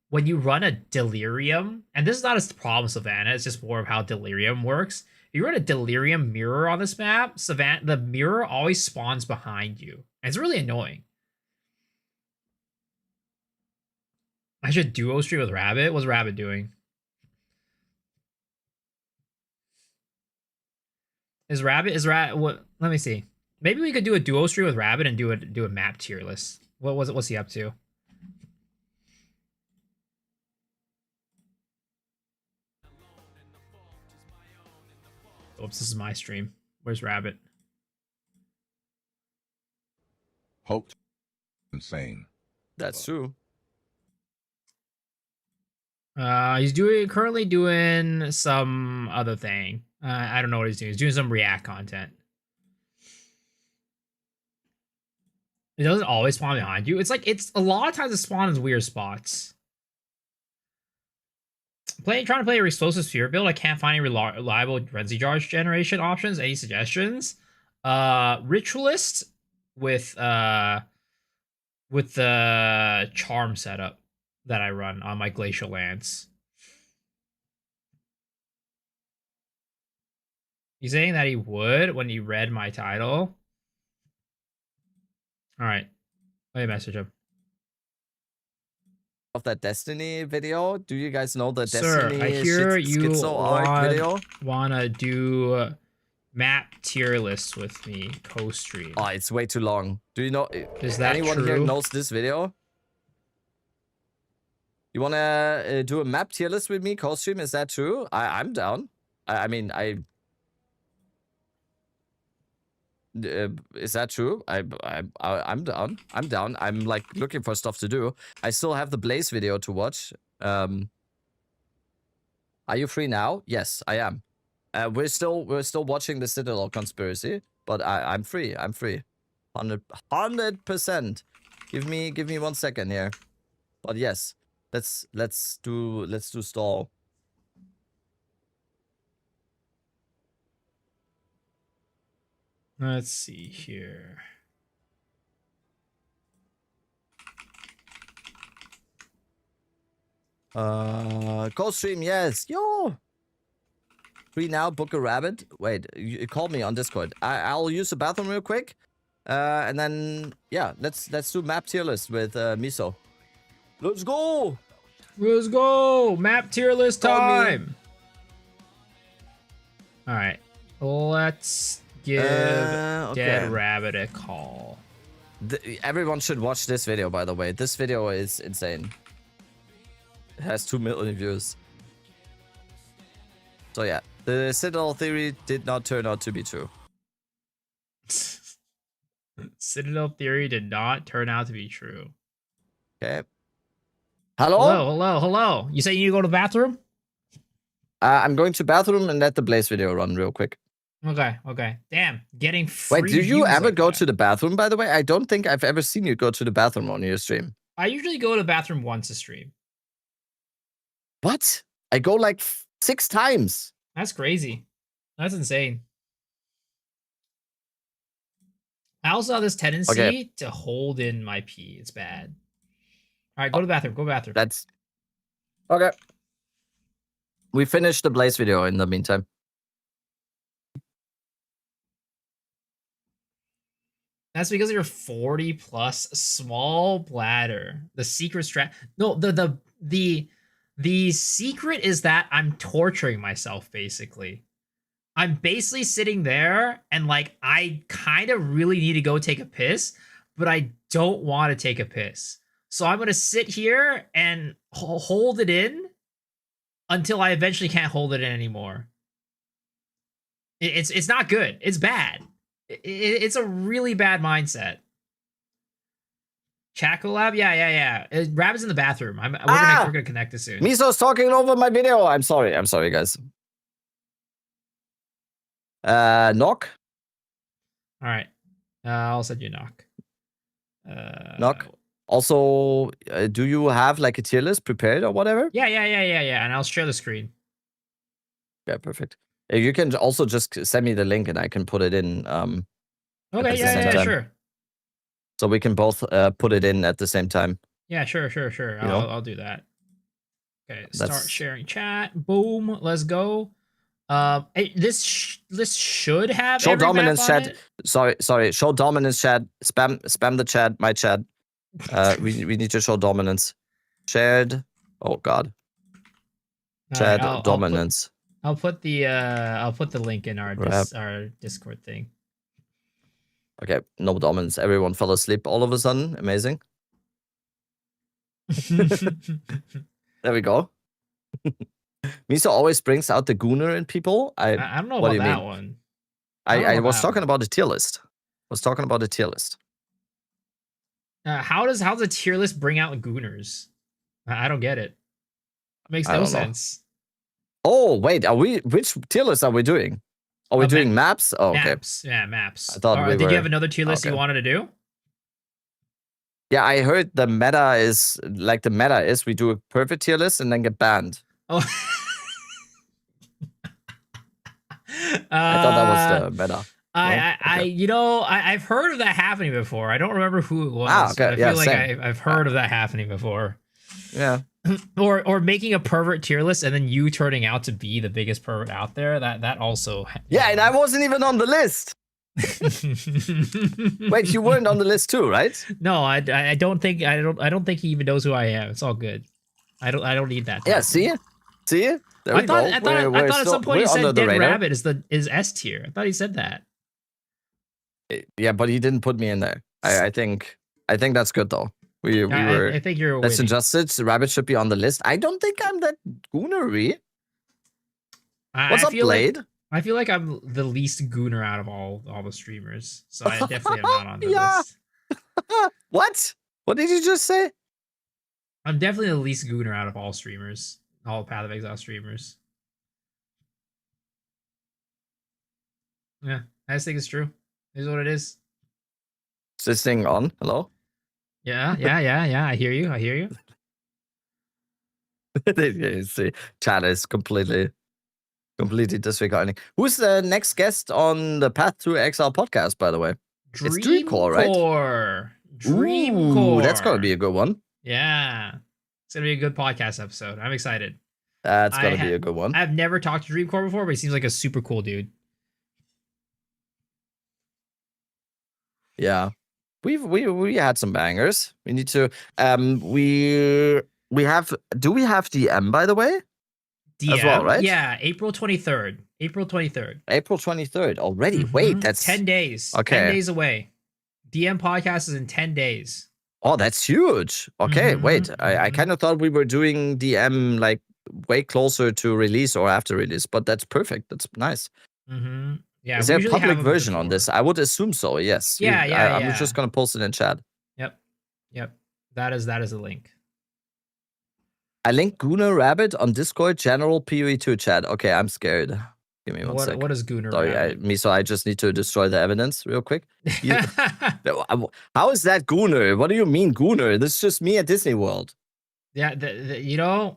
when you run a Delirium, and this is not a problem with Savannah, it's just more of how Delirium works. If you run a Delirium mirror on this map, the mirror always spawns behind you. And it's really annoying. I should duo stream with Rabbit. What's Rabbit doing? What? Let me see. Maybe we could do a duo stream with Rabbit and do a map tier list. What's he up to? Oops, this is my stream. Where's Rabbit?
Poked. Insane.
That's true.
He's currently doing some other thing. I don't know what he's doing. He's doing some React content. It doesn't always spawn behind you. It's a lot of times it spawns in weird spots. Trying to play a explosive sphere build. I can't find any reliable frenzy charge generation options. Any suggestions? Ritualist with the charm setup that I run on my Glacial Lance. He's saying that he would when he read my title. All right, let me message him.
Of that Destiny video, do you guys know the
Sir,
Destiny
I hear you
video?
Wanna do map tier lists with me co-stream?
Oh, it's way too long. Do you know?
Is that
anyone
true?
here knows this video? You wanna do a map tier list with me co-stream? Is that true? I'm down. I mean, is that true? I'm down. I'm down. I'm like looking for stuff to do. I still have the Blaze video to watch. Are you free now? Yes, I am. We're still watching the Citadel conspiracy, but I'm free. I'm free. 100%. Give me 1 second here. But yes, let's do stall.
Let's see here.
Co-stream, yes. Yo. Free now, book a rabbit. Wait, you call me on Discord. I'll use the bathroom real quick. And then yeah, let's do map tier list with Miso. Let's go.
Let's go. Map tier list time. All right. Let's give Dead Rabbit a call.
Everyone should watch this video, by the way. This video is insane. It has 2 million views. So yeah, the Citadel theory did not turn out to be true.
Citadel theory did not turn out to be true.
Okay. Hello?
Hello. You say you need to go to the bathroom?
I'm going to bathroom and let the Blaze video run real quick.
Okay. Damn, getting free.
Wait, do you ever go to the bathroom, by the way? I don't think I've ever seen you go to the bathroom on your stream.
I usually go to the bathroom once a stream.
What? I go like 6 times.
That's crazy. That's insane. I also have this tendency to hold in my pee. It's bad. All right, go to the bathroom. Go to the bathroom.
That's okay. We finished the Blaze video in the meantime.
That's because of your 40 plus small bladder. The secret strat. No, the secret is that I'm torturing myself, basically. I'm basically sitting there and like I kind of really need to go take a piss, but I don't want to take a piss. So I'm gonna sit here and hold it in until I eventually can't hold it in anymore. It's not good. It's bad. It's a really bad mindset. Chat collab? Yeah. Rabbit's in the bathroom. We're gonna connect this soon.
Miso's talking over my video. I'm sorry, guys. Knock.
All right. I'll send you a knock.
Knock. Also, do you have like a tier list prepared or whatever?
Yeah. And I'll share the screen.
Yeah, perfect. You can also just send me the link and I can put it in.
Okay, yeah, sure.
So we can both put it in at the same time.
Yeah, sure. I'll do that. Okay, start sharing chat. Boom, let's go. This should have
show
every
dominance
map on
chat.
it.
Sorry. Show dominance chat. Spam the chat. My chat. We need to show dominance. Shared. Oh God. Chat dominance.
I'll put the link in our Discord thing.
Okay, no dominance. Everyone fell asleep all of a sudden. Amazing. There we go. Miso always brings out the gooner in people.
I don't know about that one.
I was talking about a tier list.
How does a tier list bring out gooners? I don't get it. It makes no sense.
Oh wait, which tier list are we doing? Are we doing maps? Oh, okay.
Maps. Yeah, maps.
I thought
did you have another tier list you wanted to do?
Yeah, I heard the meta is we do a perfect tier list and then get banned.
Oh.
I thought that was the meta.
I've heard of that happening before. I don't remember who it was.
Okay.
I feel like I've heard of that happening before.
Yeah.
or making a pervert tier list and then you turning out to be the biggest pervert out there. That also.
Yeah, and I wasn't even on the list. Wait, you weren't on the list too, right?
No, I don't think he even knows who I am. It's all good. I don't need that.
Yeah, see. There
I thought at some point he said Dead Rabbit is S tier. I thought he said that.
Yeah, but he didn't put me in there. I think that's good though. We were.
I think you're.
That's injustice. Rabbit should be on the list. I don't think I'm that goonery. What's up, Blade?
I feel like I'm the least gooner out of all the streamers, so I definitely am not on the list.
What? What did you just say?
I'm definitely the least gooner out of all streamers, all Path of Exile streamers. Yeah, I just think it's true. It is what it is.
Is this thing on? Hello?
Yeah. I hear you.
See, chat is completely disregarding. Who's the next guest on the Path to Exile podcast, by the way? It's Dreamcore, right?
Dreamcore.
That's gonna be a good one.
Yeah. It's gonna be a good podcast episode. I'm excited.
That's gonna be a good one.
I've never talked to Dreamcore before, but he seems like a super cool dude.
Yeah. We had some bangers. We need to we have do we have DM, by the way?
DM
as well, right?
Yeah, April 23rd. April
23rd already.
Mm-hmm.
Wait, that's
10 days.
Okay.
10 days away. DM podcast is in 10 days.
Oh, that's huge. Okay, wait. I kind of thought we were doing DM like way closer to release or after release, but that's perfect. That's nice.
Mm-hmm. Yeah,
is there a public version on this? I would assume so. Yes.
Yeah,
I'm just gonna post it in chat.
Yep. That is a link.
I link Gooner Rabbit on Discord general PoE2 chat. Okay, I'm scared. Give me one sec.
What is Gooner
Rabbit? Miso, I just need to destroy the evidence real quick. How is that Gooner? What do you mean Gooner? This is just me at Disney World.
Yeah, that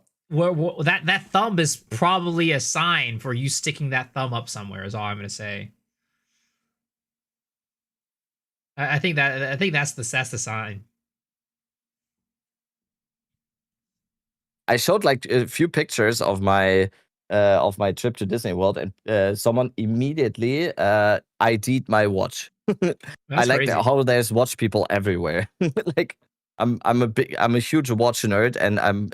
thumb is probably a sign for you sticking that thumb up somewhere. Is all I'm gonna say. I think that's the sign.
I showed like a few pictures of my trip to Disney World, and someone immediately ID'd my watch. I like how there's watch people everywhere. Like I'm a huge watch nerd, and I'm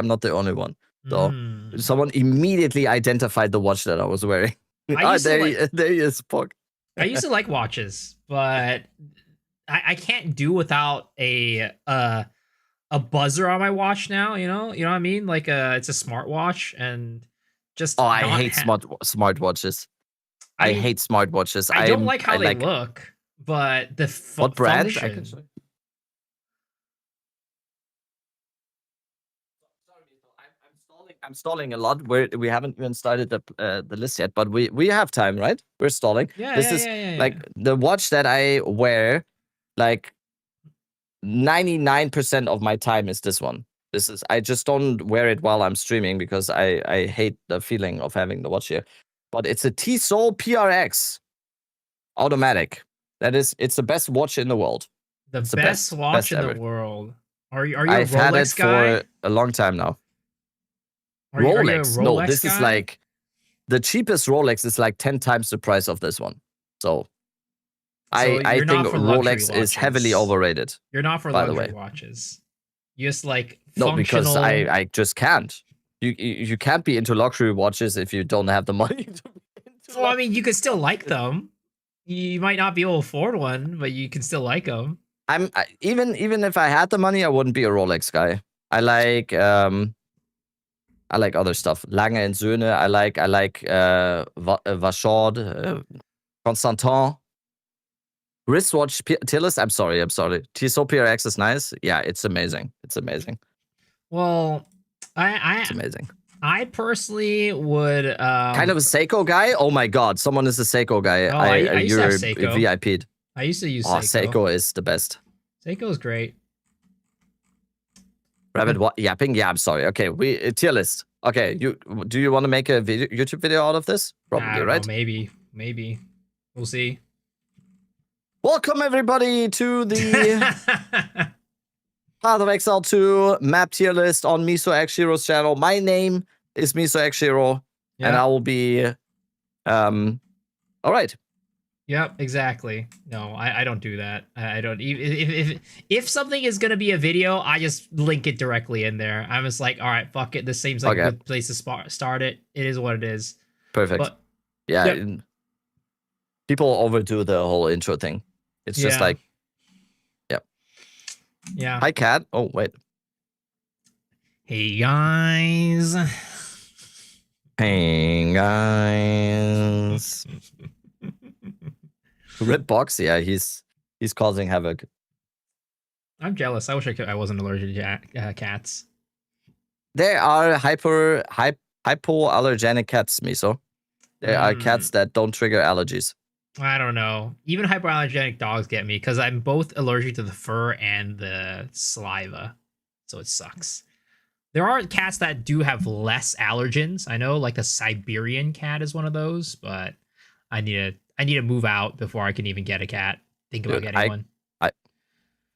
not the only one. So someone immediately identified the watch that I was wearing. There he is, Pog.
I used to like watches, but I can't do without a buzzer on my watch now. You know what I mean? Like it's a smartwatch, and just
I hate smartwatches. I hate smartwatches.
I don't like how they look, but the
what brand?
function.
I'm stalling a lot. We haven't even started the list yet, but we have time, right? We're stalling. This is like the watch that I wear. Like 99% of my time is this one. I just don't wear it while I'm streaming because I hate the feeling of having the watch here. But it's a Tissot PRX automatic. It's the best watch in the world.
It's the best watch in the world. Are you a Rolex
I've had it
guy?
for a long time now.
Are you a
Rolex? No, this
guy?
is like the cheapest Rolex is like 10 times the price of this one. So I think Rolex is heavily overrated.
You're not for luxury watches. You just like
no,
functional...
because I just can't. You can't be into luxury watches if you don't have the money to be into
Well, I mean, you could still like them. You might not be able to afford one, but you can still like them.
Even if I had the money, I wouldn't be a Rolex guy. I like other stuff. Lange and Söhne. I like Vacheron, Constantin. Wristwatch Tillers. I'm sorry. Tissot PRX is nice. Yeah, it's amazing.
Well,
it's amazing.
I personally would
kind of a Seiko guy. Oh my god, someone is a Seiko guy.
Oh, I used to have Seiko.
VIP'd.
I used to use
Seiko. Seiko is the best.
Seiko is great.
Rabbit yapping. Yeah, I'm sorry. Okay, tier list. Okay, do you want to make a YouTube video out of this? Probably,
I don't
right?
know, maybe. We'll see.
Welcome everybody to the Path of Exile 2 map tier list on Miso X Shiro's channel. My name is Miso X Shiro, and I will be all right.
Yep, exactly. No, I don't do that. I don't. If something is gonna be a video, I just link it directly in there. I'm just like, all right, fuck it. This seems like a good place to start it. It is what it is.
Perfect.
But,
yeah. People overdo the whole intro thing. It's just like,
yeah.
Hi, Cat. Oh, wait.
Hey, guys.
Hey, guys. Red Box, yeah, he's causing havoc.
I'm jealous. I wish I wasn't allergic to cats.
There are hypoallergenic cats, Miso. There are cats that don't trigger allergies.
I don't know. Even hypoallergenic dogs get me because I'm both allergic to the fur and the saliva. So it sucks. There are cats that do have less allergens. I know like the Siberian cat is one of those, but I need to move out before I can even get a cat. Think about getting one.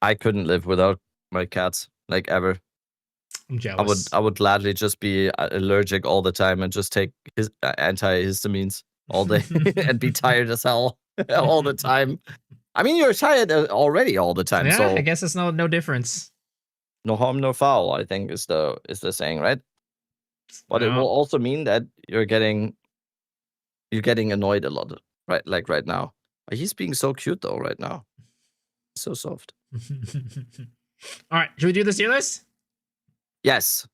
I couldn't live without my cats, like ever.
I'm jealous.
I would gladly just be allergic all the time and just take his antihistamines all day and be tired as hell all the time. I mean, you're tired already all the time.
Yeah,
so
I guess it's no difference.
No harm, no foul, I think is the saying, right? But it will also mean that you're getting annoyed a lot, right? Like right now. He's being so cute though right now. So soft.
All right, should we do this tier list?
Yes.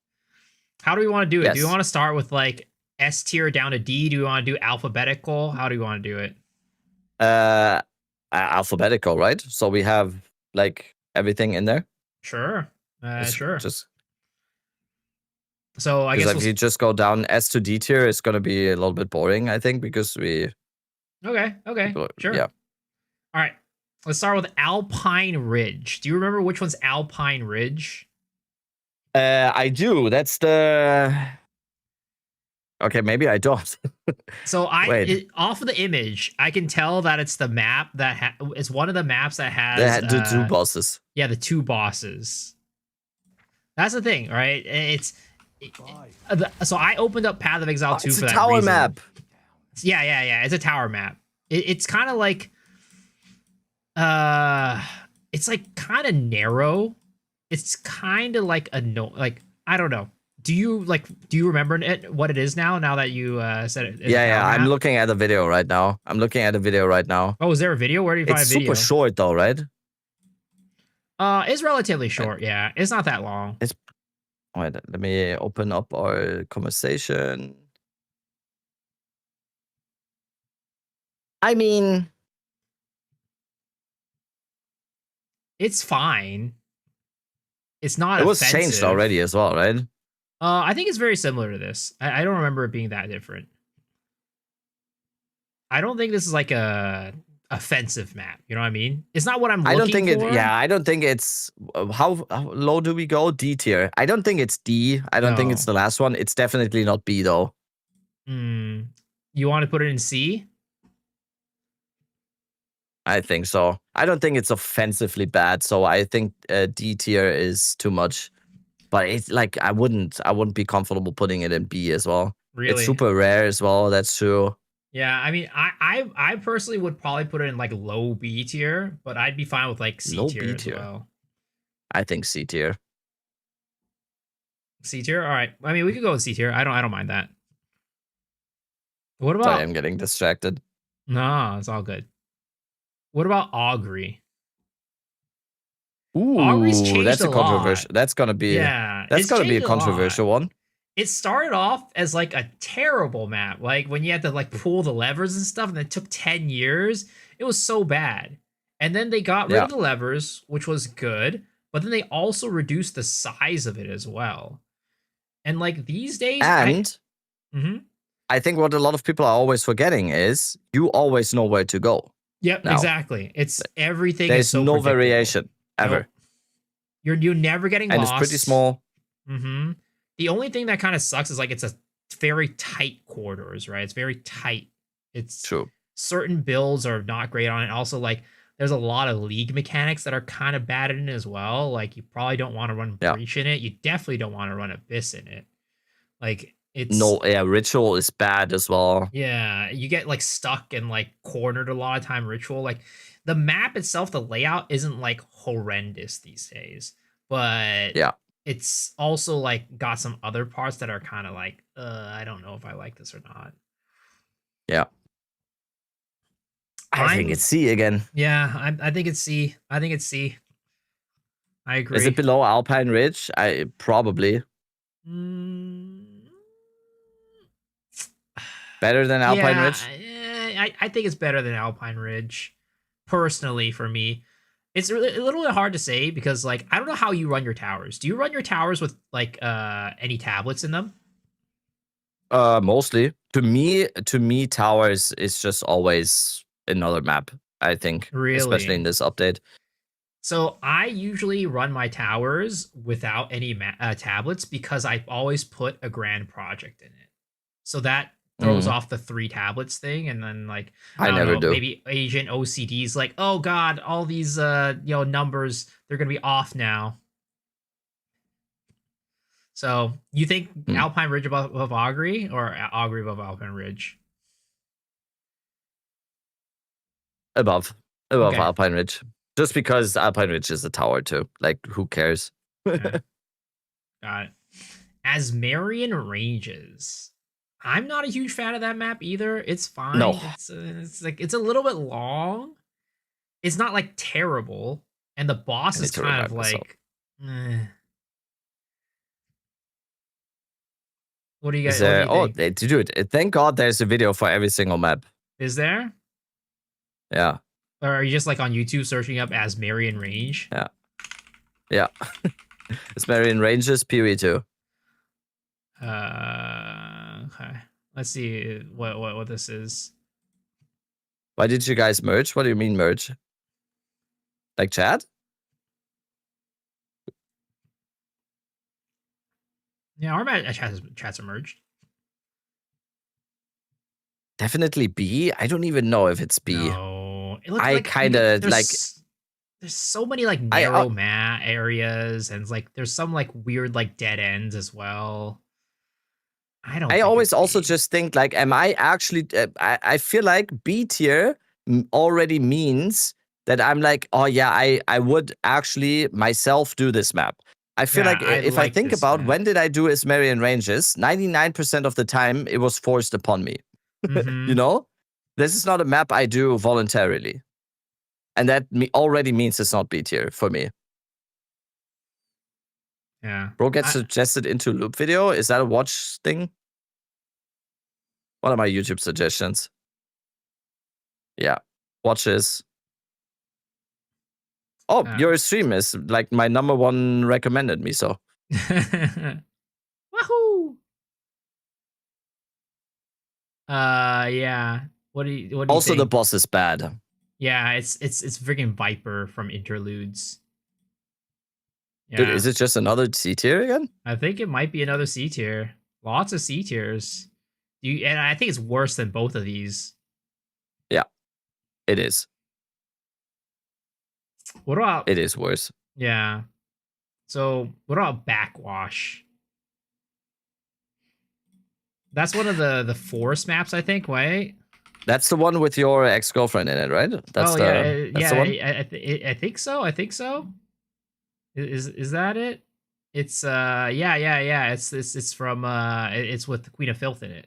How do we want to do it?
Yes.
Do you want to start with like S tier down to D? Do you want to do alphabetical? How do you want to do it?
Alphabetical, right? So we have like everything in there.
Sure. Sure. So I guess
if you just go down S to D tier, it's gonna be a little bit boring, I think, because we.
Okay. Sure.
Yeah.
All right. Let's start with Alpine Ridge. Do you remember which one's Alpine Ridge?
I do. That's the. Okay, maybe I don't.
So off of the image, I can tell that it's the map that it's one of the maps that has
the two bosses.
Yeah, the two bosses. That's the thing, right? So I opened up Path of Exile 2 for that reason. It's a tower map. Yeah. It's a tower map. It's kind of like, it's like kind of narrow. It's kind of like I don't know. Do you remember it? What it is now that you said it?
Yeah. I'm looking at the video right now.
Oh, is there a video? Where do you find a video?
It's super short though, right?
It's relatively short. Yeah, it's not that long.
It's. Wait, let me open up our conversation. I mean,
it's fine. It's not.
It was
offensive.
changed already as well, right?
I think it's very similar to this. I don't remember it being that different. I don't think this is like a offensive map. You know what I mean? It's not what I'm looking for.
I don't think it. Yeah, I don't think it's. How low do we go? D tier. I don't think it's D. I don't think it's the last one. It's definitely not B though.
You want to put it in C?
I think so. I don't think it's offensively bad. So I think D tier is too much. But it's like I wouldn't be comfortable putting it in B as well.
Really?
It's super rare as well. That's true.
Yeah, I mean, I personally would probably put it in like low B tier, but I'd be fine with like C tier as well.
I think C tier.
C tier? All right. I mean, we could go with C tier. I don't mind that. What about?
Sorry, I'm getting distracted.
No, it's all good. What about Augury?
Ooh,
Augury's changed
that's a
lot.
controversial. That's gonna be.
Yeah,
that's gonna be a controversial one.
It started off as like a terrible map, like when you had to like pull the levers and stuff, and it took 10 years. It was so bad. And then they got rid of the levers, which was good, but then they also reduced the size of it as well. And like these days, I think what a lot of people are always forgetting is you always know where to go. Yep, now, exactly. It's everything.
There's
is so
no variation ever.
Nope. You're never getting lost.
And it's pretty small.
The only thing that kind of sucks is like it's a very tight corridors, right? It's very tight. It's
true.
Certain builds are not great on it. Also, like there's a lot of league mechanics that are kind of bad in it as well. Like you probably don't want to run Breach in it. You definitely don't want to run Abyss in it. Like it's
Ritual is bad as well.
Yeah, you get like stuck and like cornered a lot of time. Ritual, like the map itself, the layout isn't like horrendous these days, but it's also like got some other parts that are kind of like, I don't know if I like this or not.
Yeah. I think it's C again.
Yeah, I think it's C. I think it's C. I agree.
Is it below Alpine Ridge? Probably. Better than Alpine Ridge?
I think it's better than Alpine Ridge. Personally, for me. It's really, a little bit hard to say because, like, I don't know how you run your towers. Do you run your towers with, like, any tablets in them?
Mostly. To me, towers is just always another map, I think.
Really?
Especially in this update.
So I usually run my towers without any tablets because I always put a grand project in it. So that throws off the 3 tablets thing, and then like
I never do.
Maybe Agent OCD's like, oh god, all these numbers, they're gonna be off now. So you think Alpine Ridge above Augury, or Augury above Alpine Ridge?
Above Alpine Ridge. Just because Alpine Ridge is a tower too. Like, who cares?
Okay. Got it. Asmarian Ranges. I'm not a huge fan of that map either. It's fine.
No.
It's like it's a little bit long. It's not like terrible, and the boss is kind of like. What do you guys?
Dude! Thank God there's a video for every single map.
Is there?
Yeah.
Or are you just like on YouTube searching up Asmarian Range?
Yeah. Asmarian Ranges PoE2.
Okay. Let's see what this is.
Why did you guys merge? What do you mean merge? Like chat?
Yeah, our chats are merged.
Definitely B. I don't even know if it's B.
No,
I kind of like.
There's so many like narrow areas, and like there's some like weird like dead ends as well. I
always also just think like, am I actually? I feel like B tier already means that I'm like, oh yeah, I would actually myself do this map. I feel like if I think about when did I do Asmarian Ranges, 99% of the time it was forced upon me. You know, this is not a map I do voluntarily, and that already means it's not B tier for me.
Yeah.
Bro gets suggested into loop video. Is that a watch thing? What are my YouTube suggestions? Yeah. Watches. Oh, your stream is like my #1 recommended me, so.
Wahoo! Yeah. What do you
also,
think?
the boss is bad.
Yeah, it's freaking Viper from Interludes.
Yeah. Dude, is it just another C tier again?
I think it might be another C tier. Lots of C tiers. And I think it's worse than both of these.
Yeah, it is.
What about?
It is worse.
Yeah. So what about Backwash? That's one of the forest maps, I think. Right?
That's the one with your ex-girlfriend in it, right? That's
the one?
I
think so. I think so. Is that it? It's yeah. It's from it's with the Queen of Filth in it.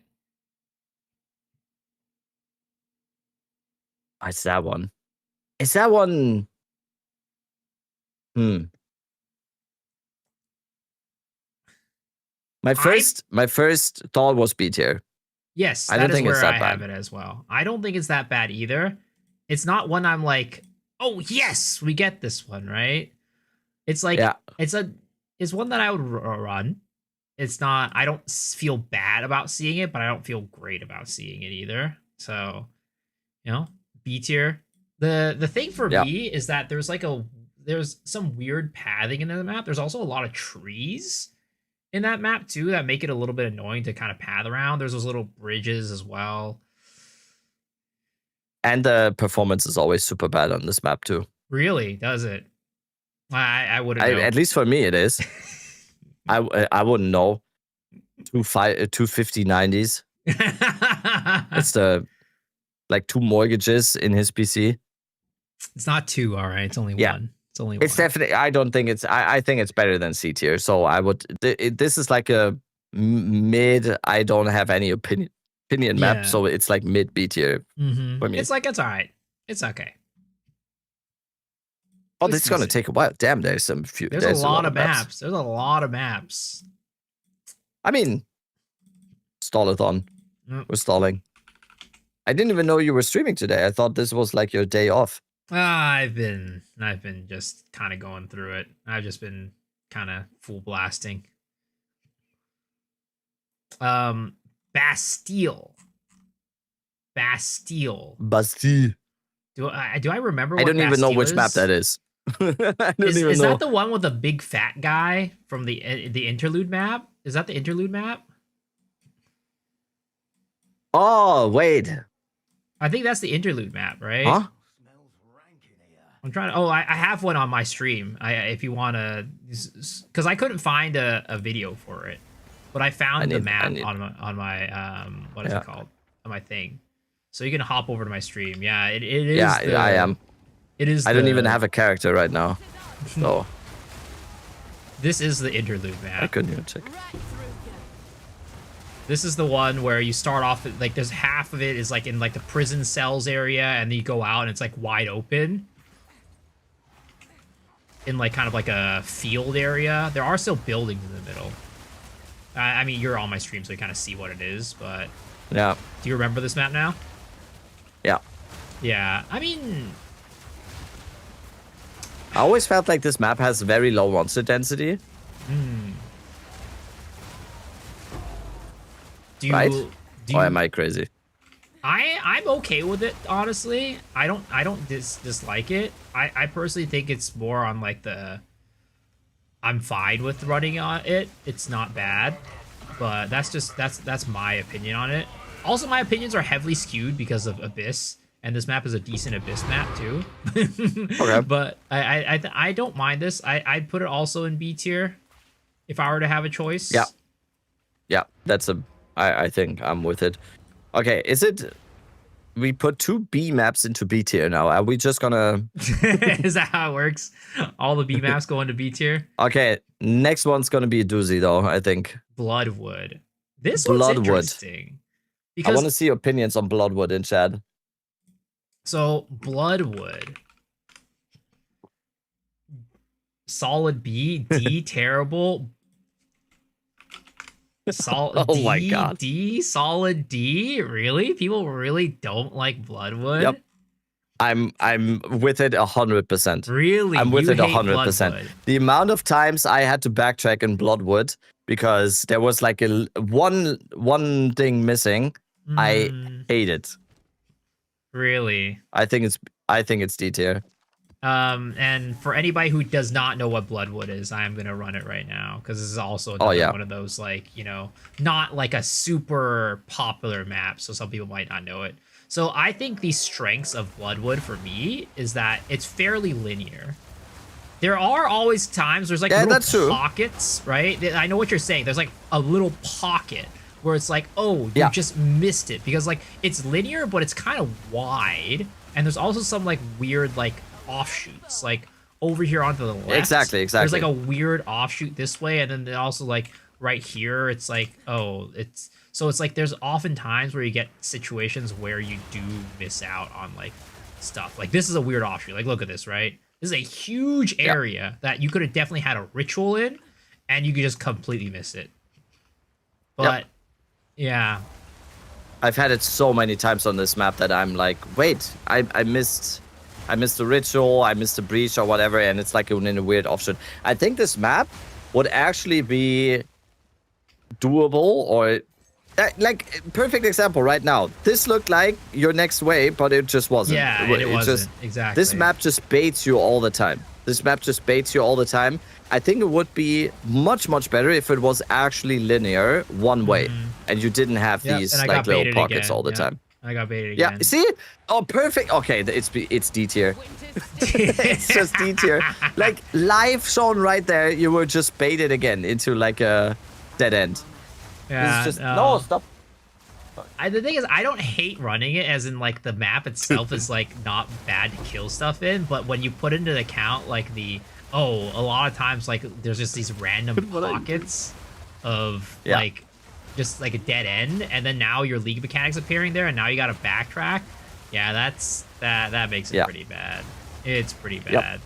It's that one. Is that one? My first thought was B tier.
Yes, I don't think it's that bad. I have it as well. I don't think it's that bad either. It's not one I'm like, oh yes, we get this one, right? It's like it's one that I would run. It's not. I don't feel bad about seeing it, but I don't feel great about seeing it either. So, B tier. The thing for me is that there's some weird pathing in the map. There's also a lot of trees in that map too that make it a little bit annoying to kind of path around. There's those little bridges as well.
And the performance is always super bad on this map too.
Really? Does it? I wouldn't know.
At least for me it is. I wouldn't know. 250 90s. It's the like 2 mortgages in his PC.
It's not 2, all right. It's only 1. It's only 1.
It's definitely. I don't think it's. I think it's better than C tier. So I would. This is like a mid. I don't have any opinion map. So it's like mid B tier for me.
It's like it's all right. It's okay.
Oh, this is gonna take a while. Damn, there's a
lot of maps. There's a lot of maps.
I mean, stall-a-thon. We're stalling. I didn't even know you were streaming today. I thought this was like your day off.
I've been just kind of going through it. I've just been kind of full blasting. Bastille. Do I remember?
I don't even know which map that is.
Is that the one with the big fat guy from the interlude map? Is that the interlude map?
Oh wait,
I think that's the interlude map, right?
Huh?
I'm trying to. Oh, I have one on my stream. If you want to, because I couldn't find a video for it, but I found the map on my what is it called? On my thing. So you can hop over to my stream. Yeah, it is.
Yeah, I am.
It is.
I don't even have a character right now. So
this is the interlude map.
I couldn't even check.
This is the one where you start off like there's half of it is like in like the prison cells area, and then you go out and it's like wide open. In like kind of like a field area. There are still buildings in the middle. I mean, you're on my stream, so you kind of see what it is, but
yeah.
Do you remember this map now?
Yeah.
Yeah. I mean,
I always felt like this map has very low monster density. Right? Or am I crazy?
I'm okay with it, honestly. I don't dislike it. I personally think it's more on like I'm fine with running on it. It's not bad, but that's my opinion on it. Also, my opinions are heavily skewed because of Abyss, and this map is a decent Abyss map too.
Okay.
But I don't mind this. I'd put it also in B tier if I were to have a choice.
Yeah. Yeah, I think I'm with it. Okay, is it... We put 2 B maps into B tier now. Are we just gonna...
Is that how it works? All the B maps go into B tier?
Okay, next one's gonna be a doozy though, I think.
Bloodwood. This one's interesting.
Because I want to see opinions on Bloodwood in chat.
So, Bloodwood. solid B, D, terrible. Solid
Oh
D,
my God.
D, solid D. Really? People really don't like Bloodwood?
Yep. I'm with it 100%.
Really?
I'm with
you
it
hate
100%.
Bloodwood.
The amount of times I had to backtrack in Bloodwood because there was like one thing missing, I hate it.
Really?
I think it's D tier.
And for anybody who does not know what Bloodwood is, I'm gonna run it right now because this is also another one of those, like, you know, not like a super popular map, so some people might not know it. So I think the strengths of Bloodwood for me is that it's fairly linear. There are always times there's like little pockets, right? I know what you're saying. There's like a little pocket where it's like, oh, you just missed it because like it's linear, but it's kind of wide, and there's also some like weird like offshoots, like over here onto the left.
Exactly.
There's like a weird offshoot this way, and then also like right here, it's like, oh, it's so it's like there's often times where you get situations where you do miss out on like stuff. Like this is a weird offshoot. Like look at this, right? This is a huge area that you could have definitely had a ritual in, and you could just completely miss it. But yeah,
I've had it so many times on this map that I'm like, wait, I missed the ritual, I missed the breach or whatever, and it's like in a weird offshoot. I think this map would actually be doable, or like perfect example right now. This looked like your next wave, but it just wasn't.
Yeah, it wasn't. Exactly.
This map just baits you all the time. I think it would be much, much better if it was actually linear one way, and you didn't have these like little pockets all the time.
I got baited again.
Yeah, see? Oh, perfect. Okay, it's D tier. It's just D tier. Like, live shown right there, you were just baited again into like a dead end.
Yeah,
it's just, no, stop.
The thing is, I don't hate running it, as in like the map itself is like not bad to kill stuff in, but when you put into account like a lot of times like there's just these random pockets of like just like a dead end, and then now your league mechanics appearing there, and now you got to backtrack. Yeah, that makes it pretty bad. It's pretty bad.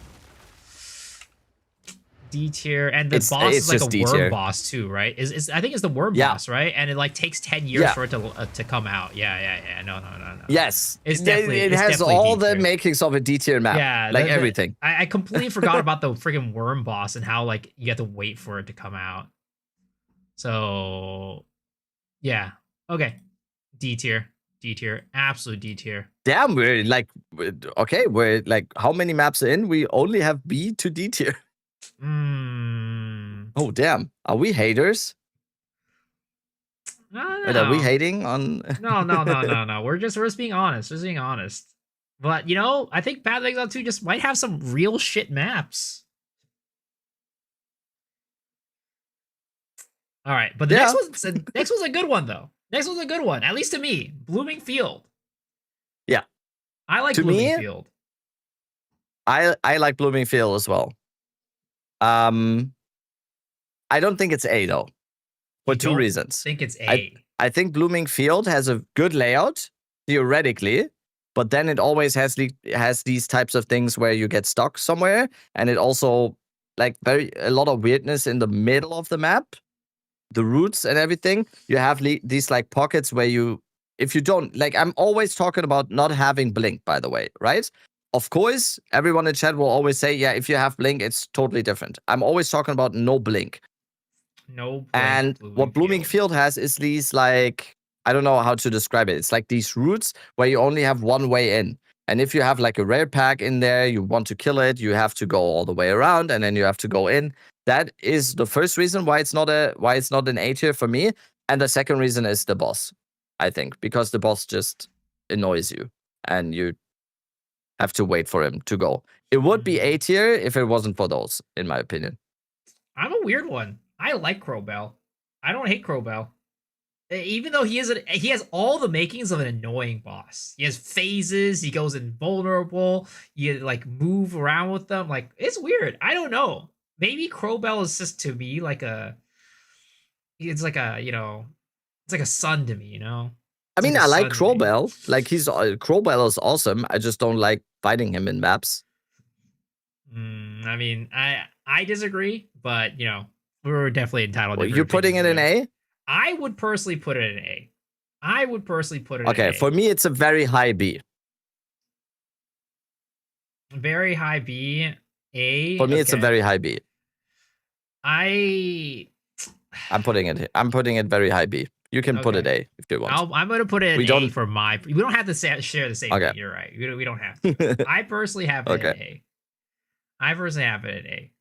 D tier, and the boss is like a worm boss too, right? I think it's the worm boss, right? And it like takes 10 years for it to come out. Yeah. No.
Yes,
it's definitely
it has all the makings of a D tier map.
Yeah,
like everything.
I completely forgot about the freaking worm boss and how like you have to wait for it to come out. So yeah, okay, D tier, absolute D tier.
Damn, we're like how many maps in? We only have B to D tier. Oh damn, are we haters?
No.
Are we hating on?
No. We're just being honest. But you know, I think Path of Exile 2 just might have some real shit maps. All right, but the next one's a good one though. Next one's a good one, at least to me. Blooming Field.
Yeah,
I like Blooming Field.
I like Blooming Field as well. I don't think it's A though, for two reasons.
I think it's A.
I think Blooming Field has a good layout theoretically, but then it always has these types of things where you get stuck somewhere, and it also like a lot of weirdness in the middle of the map, the routes and everything. You have these like pockets where if you don't like, I'm always talking about not having blink, by the way, right? Of course, everyone in chat will always say, yeah, if you have blink, it's totally different. I'm always talking about no blink.
No blink.
And what Blooming Field has is these, like, I don't know how to describe it. It's like these routes where you only have one way in. And if you have like a rare pack in there, you want to kill it, you have to go all the way around, and then you have to go in. That is the first reason why it's not an A tier for me. And the second reason is the boss, I think, because the boss just annoys you and you have to wait for him to go. It would be A tier if it wasn't for those, in my opinion.
I'm a weird one. I like Crowbell. I don't hate Crowbell. Even though he has all the makings of an annoying boss. He has phases, he goes invulnerable, you like move around with them. Like, it's weird. I don't know. Maybe Crowbell is just to me like it's like a son to me, you know?
I mean, I like Crowbell. Like, Crowbell is awesome. I just don't like fighting him in maps.
I mean, I disagree, but you know, we're definitely entitled.
Well, you're putting it in A?
I would personally put it in A. I would personally put it in A.
Okay, for me, it's a very high B.
Very high B. A.
For me, it's a very high B. I'm putting it very high B. You can put it A if you want.
I'm going to put it in A for my... We don't have to share the same thing. You're right. We don't have to. I personally have it in A. I personally have it in A.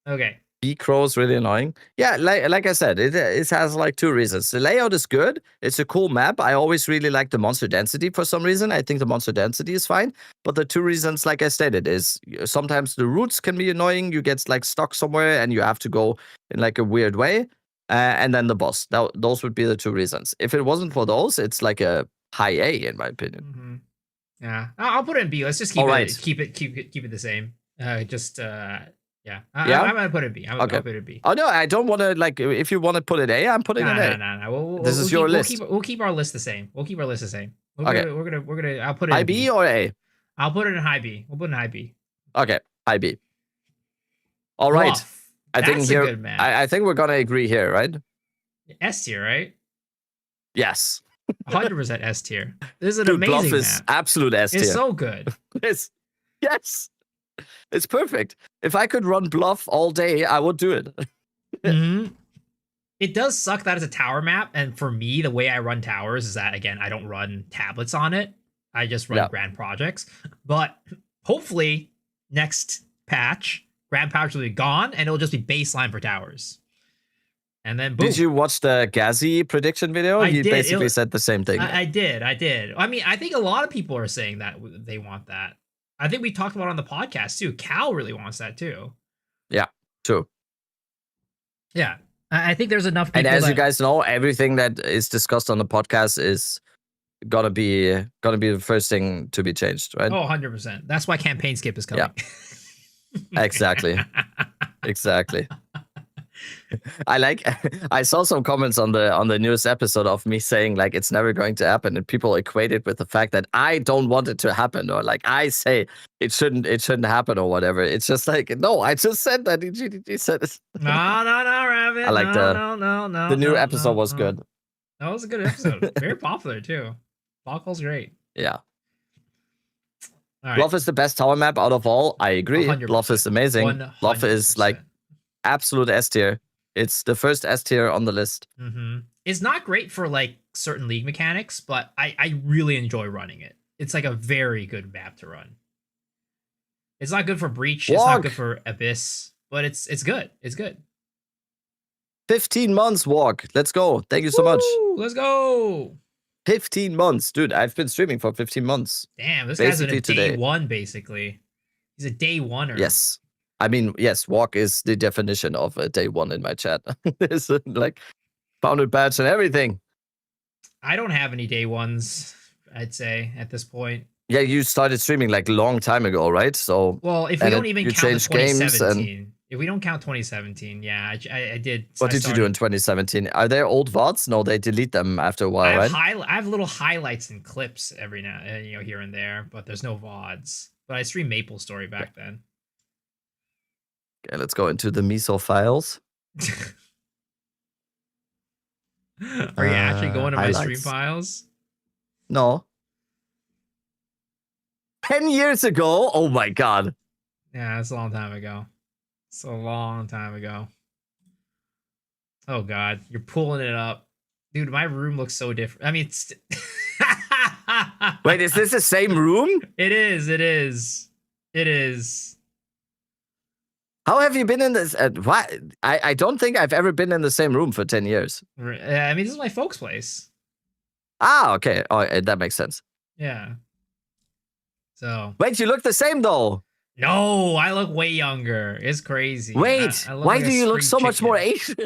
Okay.
B Crow is really annoying. Yeah, like I said, it has like two reasons. The layout is good. It's a cool map. I always really like the monster density for some reason. I think the monster density is fine. But the two reasons, like I stated, is sometimes the routes can be annoying. You get like stuck somewhere and you have to go in like a weird way. And then the boss. Those would be the two reasons. If it wasn't for those, it's like a high A in my opinion.
Mm-hmm. Yeah, I'll put it in B. Let's just keep it the same. Yeah, I'm gonna put it B. I'm gonna put it B.
Oh no, I don't want to like. If you want to put it A, I'm putting it A.
No.
This is your list.
We'll keep our list the same. We'll keep our list the same. We're gonna. I'll put it
high
in
B or A.
I'll put it in high B. We'll put it in high B.
Okay, high B. All right.
Bluff.
I think
That's a good map.
I think we're gonna agree here, right?
S tier, right?
Yes.
100% S tier. This is an amazing
Bluff
map.
is absolute S tier.
It's so good.
Yes. It's perfect. If I could run Bluff all day, I would do it.
Mm-hmm. It does suck that it's a tower map, and for me, the way I run towers is that, again, I don't run tablets on it. I just run grand projects. But hopefully, next patch, grand patch will be gone, and it'll just be baseline for towers. And then boom.
Did you watch the Gazi prediction video? He basically said the same thing.
I did. I mean, I think a lot of people are saying that they want that. I think we talked about it on the podcast too. Cal really wants that too.
Yeah, true.
Yeah, I think there's enough people.
And as you guys know, everything that is discussed on the podcast is gonna be the first thing to be changed, right?
Oh, 100%. That's why campaign skip is coming.
Yeah. Exactly. Exactly. I saw some comments on the newest episode of me saying like it's never going to happen, and people equate it with the fact that I don't want it to happen, or like I say it shouldn't happen or whatever. It's just like, no, I just said that. He said it.
No, Rabbit.
I like the new episode was good.
That was a good episode. Very popular too. Bockel's great.
Yeah.
All right.
Bluff is the best tower map out of all. I agree.
100%.
Bluff is amazing.
100%.
Bluff is like absolute S tier. It's the first S tier on the list.
Mm-hmm. It's not great for like certain league mechanics, but I really enjoy running it. It's like a very good map to run. It's not good for Breach. It's not good for Abyss, but it's good. It's good.
15 months, Walk. Let's go. Thank you so much.
Let's go.
15 months. Dude, I've been streaming for 15 months.
Damn, this guy's a day one, basically. He's a day oneer.
Yes. I mean, yes, Walk is the definition of a day one in my chat. There's like founded badge and everything.
I don't have any day ones, I'd say, at this point.
Yeah, you started streaming like a long time ago, right? So
well, if we don't even count 2017, if we don't count 2017, yeah, I did.
What did you do in 2017? Are there old VODs? No, they delete them after a while, right?
I have little highlights and clips every now, here and there, but there's no VODs. But I streamed Maple Story back then.
Okay, let's go into the miso files.
Are you actually going to my stream files?
No. 10 years ago? Oh my god.
Yeah, that's a long time ago. It's a long time ago. Oh god, you're pulling it up. Dude, my room looks so different. I mean, it's...
Wait, is this the same room?
It is. It is.
How have you been in this? What? I don't think I've ever been in the same room for 10 years.
I mean, this is my folks' place.
Ah, okay. Oh, that makes sense.
Yeah. So.
Wait, you look the same though.
No, I look way younger. It's crazy.
Wait, why do you look so much more Asian?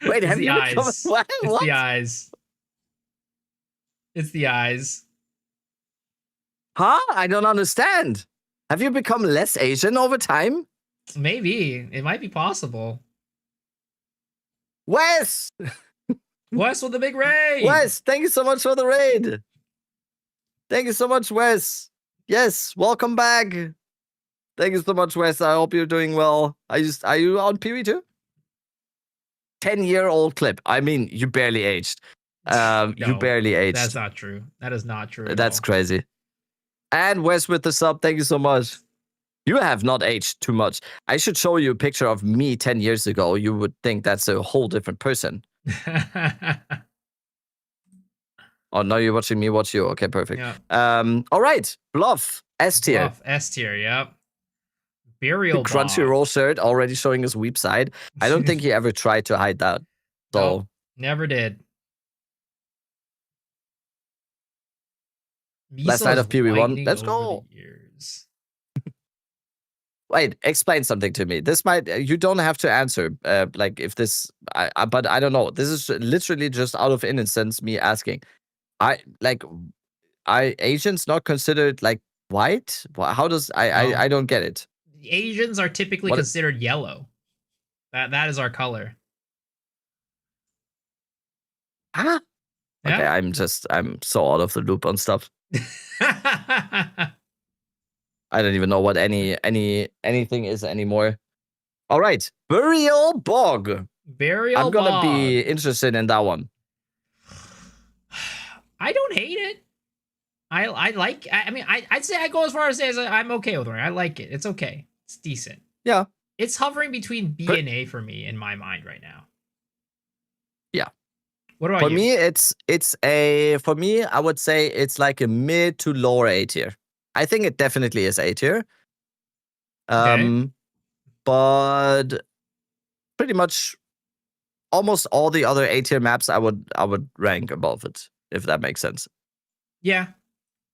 Wait, have you become what?
It's the eyes. It's the eyes.
Huh? I don't understand. Have you become less Asian over time?
Maybe. It might be possible.
Wes!
Wes with the big raid!
Wes, thank you so much for the raid. Thank you so much, Wes. Yes, welcome back. Thank you so much, Wes. I hope you're doing well. Are you on Pee too? 10-year-old clip. I mean, you barely aged.
No,
you barely aged.
That's not true. That is not true.
That's crazy. And Wes with the sub. Thank you so much. You have not aged too much. I should show you a picture of me 10 years ago. You would think that's a whole different person. Oh, no, you're watching me watch you. Okay, perfect.
Yeah.
All right. Bluff. S tier.
Bluff. S tier, yep. Burial
Crunchyroll shirt already showing his weep side. I don't think he ever tried to hide that. So
nope, never did.
Last night of PV1. Let's go. Wait, explain something to me. This might, you don't have to answer. Like if this, but I don't know. This is literally just out of innocence, me asking. Asians not considered like white? How does I don't get it.
Asians are typically considered yellow. That is our color.
Ah. Yeah. Okay, I'm so out of the loop on stuff. I don't even know what anything is anymore. All right, Burial Bog.
Burial
Bog. I'm gonna
Bog.
be interested in that one.
I don't hate it. I'd say I go as far as saying I'm okay with it. I like it. It's okay. It's decent.
Yeah.
It's hovering between B and A for me in my mind right now.
Yeah.
What about
you? For me, I would say it's like a mid to lower A tier. I think it definitely is A tier.
Okay.
But pretty much almost all the other A tier maps I would rank above it, if that makes sense.
Yeah.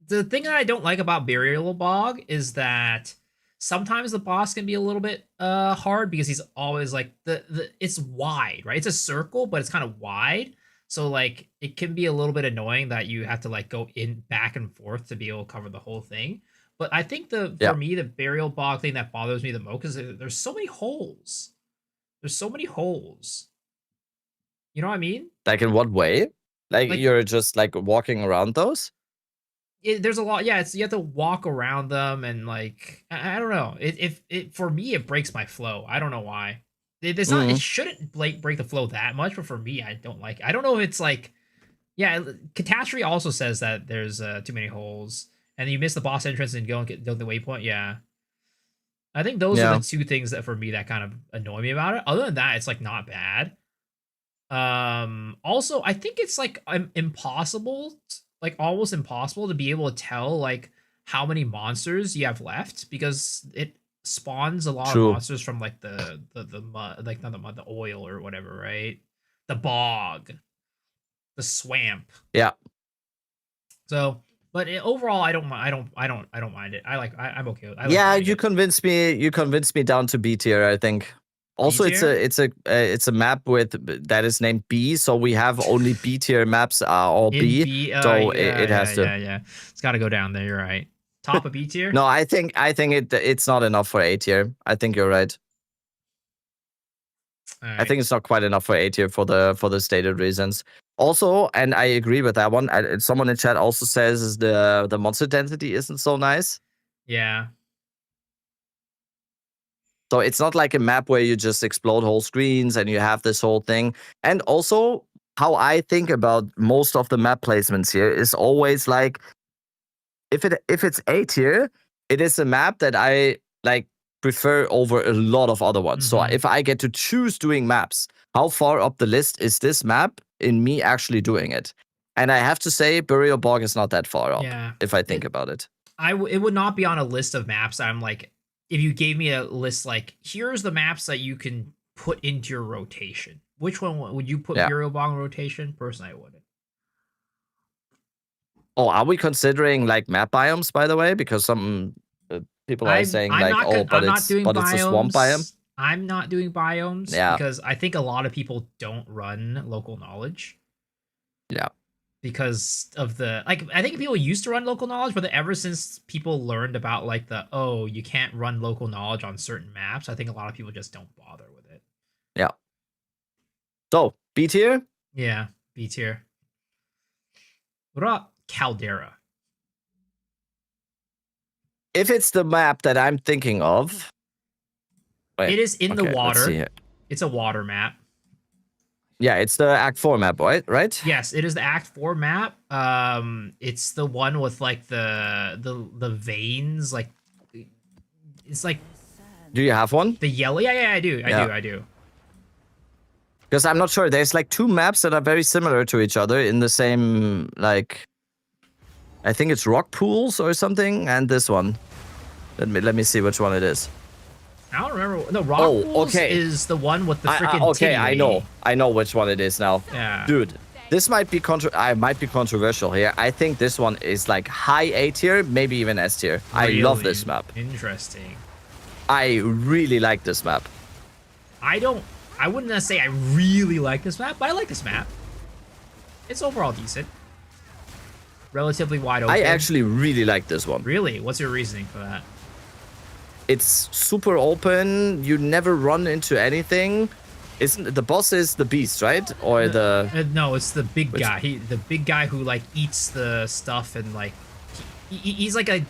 The thing that I don't like about Burial Bog is that sometimes the boss can be a little bit hard because he's always like it's wide, right? It's a circle, but it's kind of wide. So like it can be a little bit annoying that you have to like go in back and forth to be able to cover the whole thing. But I think for me, the Burial Bog thing that bothers me the most is there's so many holes. There's so many holes. You know what I mean?
Like in what way? Like you're just like walking around those?
There's a lot. Yeah, you have to walk around them and like I don't know. It for me it breaks my flow. I don't know why. It's not. It shouldn't break the flow that much, but for me, I don't like it. I don't know if it's like, yeah. Catastrophe also says that there's too many holes, and you miss the boss entrance and go the waypoint. Yeah, I think those are the two things that for me that kind of annoy me about it. Other than that, it's like not bad. Also, I think it's like impossible, like almost impossible to be able to tell like how many monsters you have left because it spawns a lot of monsters from like the mud, like not the mud, the oil or whatever, right? The bog, the swamp.
Yeah.
So, but overall, I don't mind it. I'm okay with it.
Yeah, you convinced me. You convinced me down to B tier, I think. Also, it's a map that is named B, so we have only B tier maps are all B. So it has to.
Yeah. It's got to go down there. You're right. Top of B tier?
No, I think it's not enough for A tier. I think you're right. I think it's not quite enough for A tier for the stated reasons. Also, and I agree with that one. Someone in chat also says the monster density isn't so nice.
Yeah.
So it's not like a map where you just explode whole screens and you have this whole thing. And also, how I think about most of the map placements here is always like, if it's A tier, it is a map that I like prefer over a lot of other ones. So if I get to choose doing maps, how far up the list is this map in me actually doing it? And I have to say, Burial Bog is not that far up.
Yeah.
If I think about it,
it would not be on a list of maps that I'm like, if you gave me a list like, here's the maps that you can put into your rotation, which one would you put Burial Bog in rotation? Personally, I wouldn't.
Oh, are we considering like map biomes, by the way? Because some people are saying but it's a swamp biome.
I'm not doing biomes because I think a lot of people don't run local knowledge.
Yeah.
Because of I think people used to run local knowledge, but ever since people learned about like you can't run local knowledge on certain maps, I think a lot of people just don't bother with it.
Yeah. So, B tier?
Yeah, B tier. What about Caldera?
if it's the map that I'm thinking of, wait,
it is in the water. It's a water map.
Yeah, it's the Act 4 map, right?
Yes, it is the Act 4 map. It's the one with like the veins, like it's like.
Do you have one?
The yellow? Yeah, I do. I do.
Because I'm not sure. There's like 2 maps that are very similar to each other in the same, like, I think it's rock pools or something, and this one. Let me see which one it is.
I don't remember. No, rock pools is the one with the freaking
okay, I know which one it is now.
Yeah.
Dude, this might be controversial here. I think this one is like high A tier, maybe even S tier. Really? I love this map.
Interesting.
I really like this map.
I wouldn't say I really like this map, but I like this map. It's overall decent. Relatively wide open.
I actually really like this one.
Really? What's your reasoning for that?
It's super open. You never run into anything. Isn't the boss is the beast, right? Or
no, it's the big guy. The big guy who like eats the stuff and like he's like a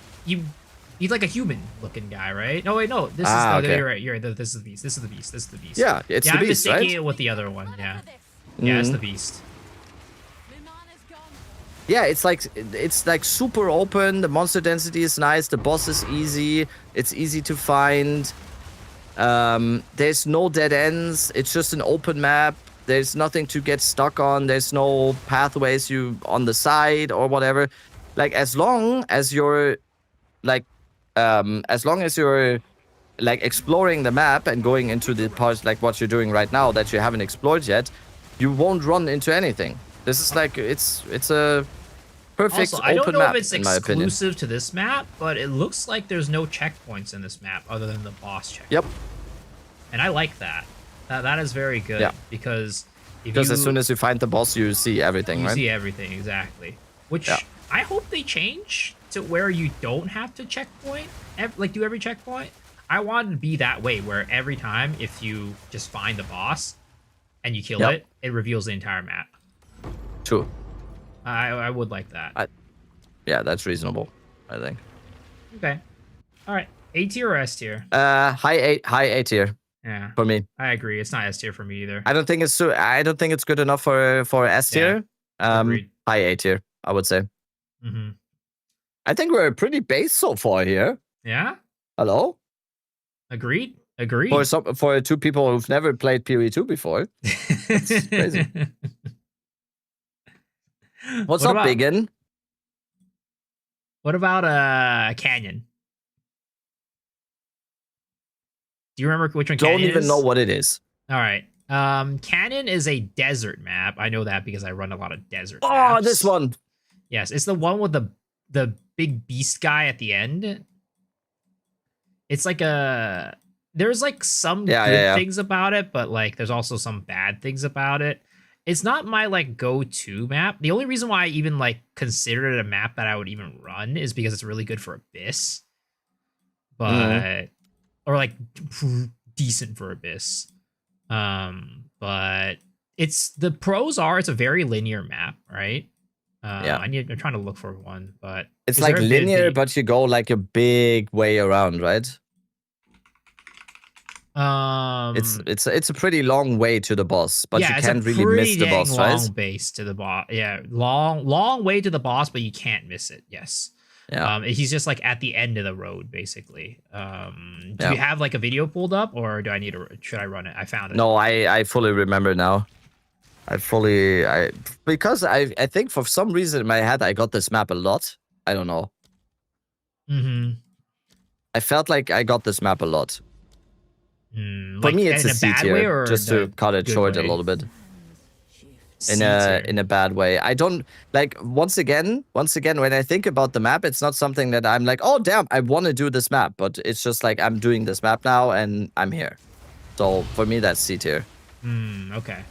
human looking guy, right? No, wait, no. This is okay. You're right. This is the beast. This is the beast. This is the beast.
Yeah, it's the beast, right?
I'm mistaking it with the other one. Yeah. Yeah, it's the beast.
Yeah, it's like super open. The monster density is nice. The boss is easy. It's easy to find. There's no dead ends. It's just an open map. There's nothing to get stuck on. There's no pathways on the side or whatever. Like as long as you're like exploring the map and going into the parts like what you're doing right now that you haven't explored yet, you won't run into anything. This is like it's a perfect
also,
open map.
I don't know
map,
if it's
in my opinion.
exclusive to this map, but it looks like there's no checkpoints in this map other than the boss checkpoint.
Yep.
And I like that. That is very good because
as soon as you find the boss, you see everything, right?
You see everything, exactly. Which I hope they change to where you don't have to checkpoint, do every checkpoint. I want it to be that way, where every time if you just find the boss and you kill it, it reveals the entire map.
True.
I would like that.
Yeah, that's reasonable, I think.
Okay. All right. A tier or S tier?
High A tier.
Yeah.
For me.
I agree. It's not S tier for me either.
I don't think it's good enough for S tier. High A tier, I would say.
Mm-hmm.
I think we're pretty base so far here.
Yeah.
Hello.
Agreed.
For 2 people who've never played PoE2 before. That's crazy. What's up, Biggin?
What about Canyon? Do you remember which one Canyon is?
Don't even know what it is.
All right. Canyon is a desert map. I know that because I run a lot of desert maps.
Oh, this one.
Yes, it's the one with the big beast guy at the end. It's like there's like some good things about it, but like there's also some bad things about it. It's not my like go-to map. The only reason why I even like consider it a map that I would even run is because it's really good for Abyss. But or like decent for Abyss. But it's the pros are it's a very linear map, right? I'm trying to look for one, but
it's like linear, but you go like a big way around, right? It's a pretty long way to the boss, but you can't really miss the boss, right?
Long base to the boss. Yeah, long way to the boss, but you can't miss it. Yes.
Yeah.
He's just like at the end of the road, basically. Do you have like a video pulled up, or should I run it? I found it.
No, I fully remember now. Because I think for some reason in my head I got this map a lot. I don't know.
Mm-hmm.
I felt like I got this map a lot. For
like
me, it's a C tier, just to cut it short
way?
a little bit. In a bad way. I don't like once again when I think about the map, it's not something that I'm like, oh damn, I want to do this map, but it's just like I'm doing this map now and I'm here. So for me, that's C tier.
Okay.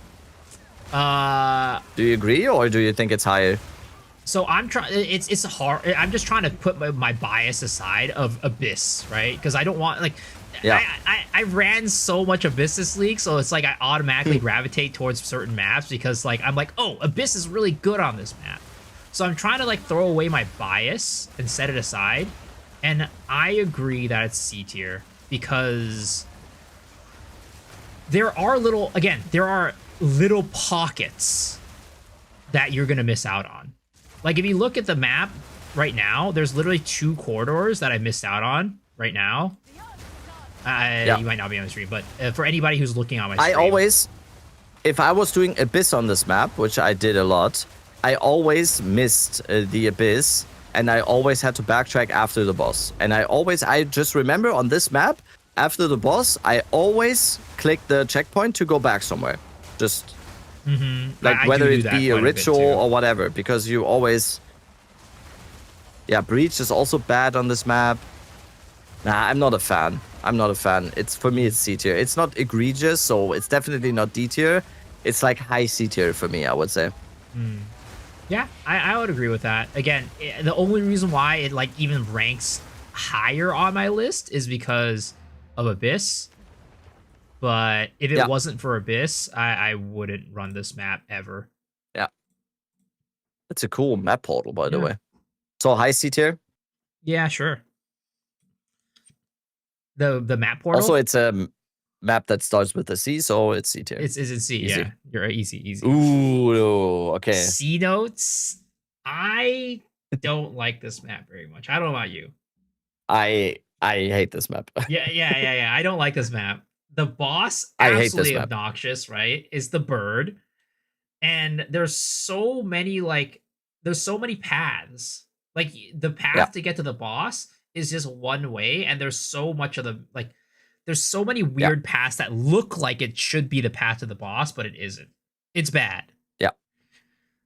Do you agree or do you think it's higher?
So I'm trying. It's hard. I'm just trying to put my bias aside of Abyss, right? Because I don't want like.
Yeah.
I ran so much Abyss this league, so it's like I automatically gravitate towards certain maps because like I'm like, oh, Abyss is really good on this map. So I'm trying to like throw away my bias and set it aside And I agree that it's C tier because there are little pockets that you're going to miss out on. Like if you look at the map right now, there's literally 2 corridors that I missed out on right now. You might not be on the stream, but for anybody who's looking on my stream.
If I was doing Abyss on this map, which I did a lot, I always missed the Abyss, and I always had to backtrack after the boss. And I just remember on this map, after the boss, I always click the checkpoint to go back somewhere. Just like whether it be a ritual or whatever, because you always... Yeah, Breach is also bad on this map. Nah, I'm not a fan. For me, it's C tier. It's not egregious, so it's definitely not D tier. It's like high C tier for me, I would say.
Yeah, I would agree with that. Again, the only reason why it like even ranks higher on my list is because of Abyss. But if it wasn't for Abyss, I wouldn't run this map ever.
Yeah. It's a cool map portal, by the way. So high C tier?
Yeah, sure. The map portal?
Also, it's a map that starts with a C, so it's C tier.
It's C, easy. Yeah. You're easy.
Ooh, okay.
C notes? I don't like this map very much. I don't know about you.
I hate this map.
Yeah. I don't like this map. The boss, absolutely obnoxious, right? Is the bird. And there's so many paths. Like the path to get to the boss is just one way, and there's so much of there's so many weird paths that look like it should be the path to the boss, but it isn't. It's bad.
Yeah.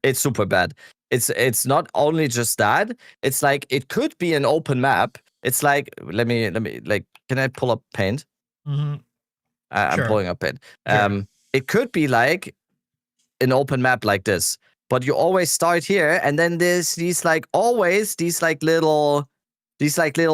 It's super bad. It's not only just that, it's like it could be an open map. It's like let me like, can I pull up Paint? I'm pulling up Paint. It could be like an open map like this, but you always start here, and then there's these little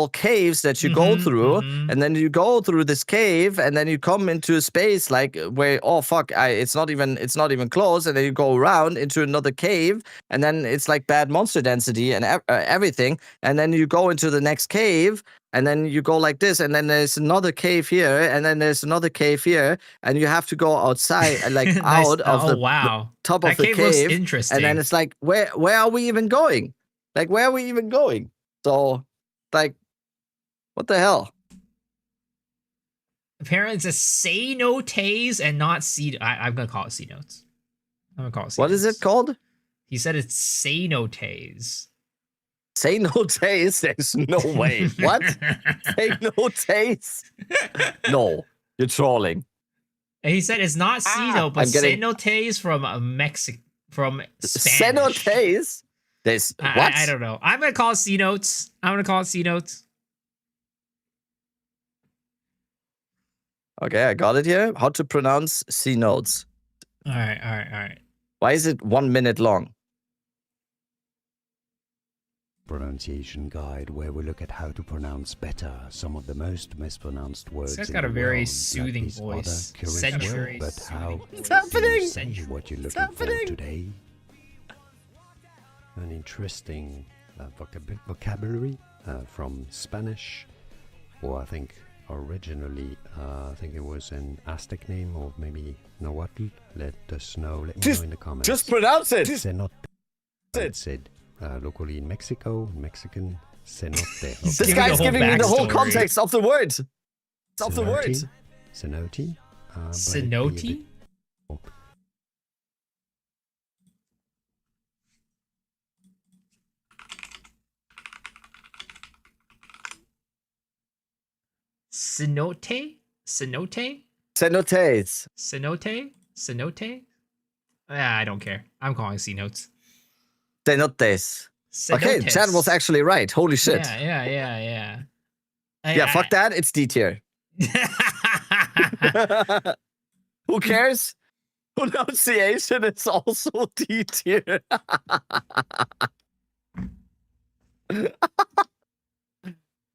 caves that you go through, and then you go through this cave, and then you come into a space like where it's not even close, and then you go around into another cave, and then it's like bad monster density and everything, and then you go into the next cave, and then you go like this, and then there's another cave here, and then there's another cave here, and you have to go outside, like out of the top of the cave. Looks interesting. And then it's like, where are we even going? Like, where are we even going? So, like, what the hell?
Apparently, it's a say no Taze and not C. I'm gonna call it C notes.
What is it called?
He said it's say no Taze.
Say no Taze? There's no way. What? Say no Taze? No, you're trolling.
And he said it's not C note, but say no Taze from Mexico, from Spanish.
Say no Taze? There's what?
I don't know. I'm gonna call it C notes.
Okay, I got it here. How to pronounce C notes.
All right.
Why is it 1 minute long?
Pronunciation guide where we look at how to pronounce better some of the most mispronounced words.
It's got a very soothing voice. Centuries.
But how
it's happening?
What you're looking for today? An interesting vocabulary from Spanish, or I think originally, I think it was an Aztec name, or maybe Nahuatl. Let us know. Let me know in the comments.
Just pronounce it.
Cenote. It said locally in Mexico, Mexican cenote. Okay.
This guy's giving me the whole context of the words.
Cenote.
Cenote. Cenote? I don't care. I'm calling C notes.
Cenotes. Okay, Chad was actually right. Holy shit.
Yeah.
Fuck that. It's D tier. Who cares? Pronunciation is also D tier.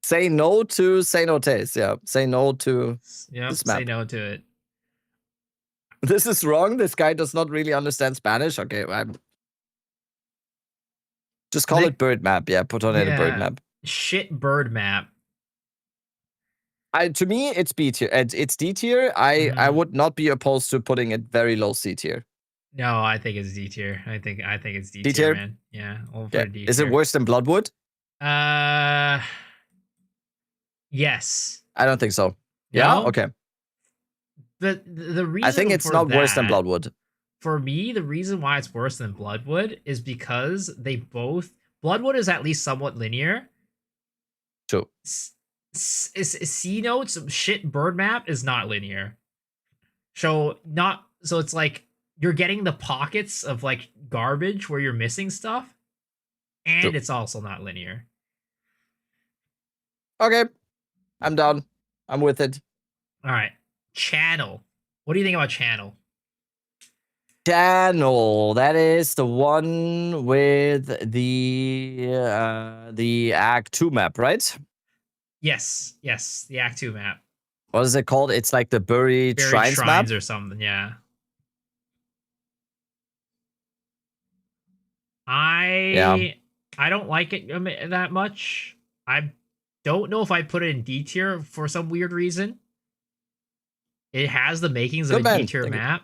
Say no to cenotes. Yeah, say no to this map.
Say no to it.
This is wrong. This guy does not really understand Spanish. Okay, just call it bird map. Yeah, put on it a bird map.
shit bird map.
To me, it's B tier. It's D tier. I would not be opposed to putting it very low C tier.
No, I think it's D tier. I think it's D tier, man. Yeah, over D tier.
Is it worse than Bloodwood?
Yes.
I don't think so. Yeah.
No?
Okay.
The reason
I think it's not worse than Bloodwood.
For me, the reason why it's worse than Bloodwood is because Bloodwood is at least somewhat linear.
True.
C notes shit bird map is not linear. So it's like you're getting the pockets of like garbage where you're missing stuff, and it's also not linear.
Okay, I'm down. I'm with it.
All right, channel. What do you think about channel?
Channel. That is the one with the Act 2 map, right?
Yes, the Act 2 map.
What is it called? It's like the buried shrines map
or something. Yeah. I don't like it that much. I don't know if I put it in D tier for some weird reason. It has the makings of a D tier map.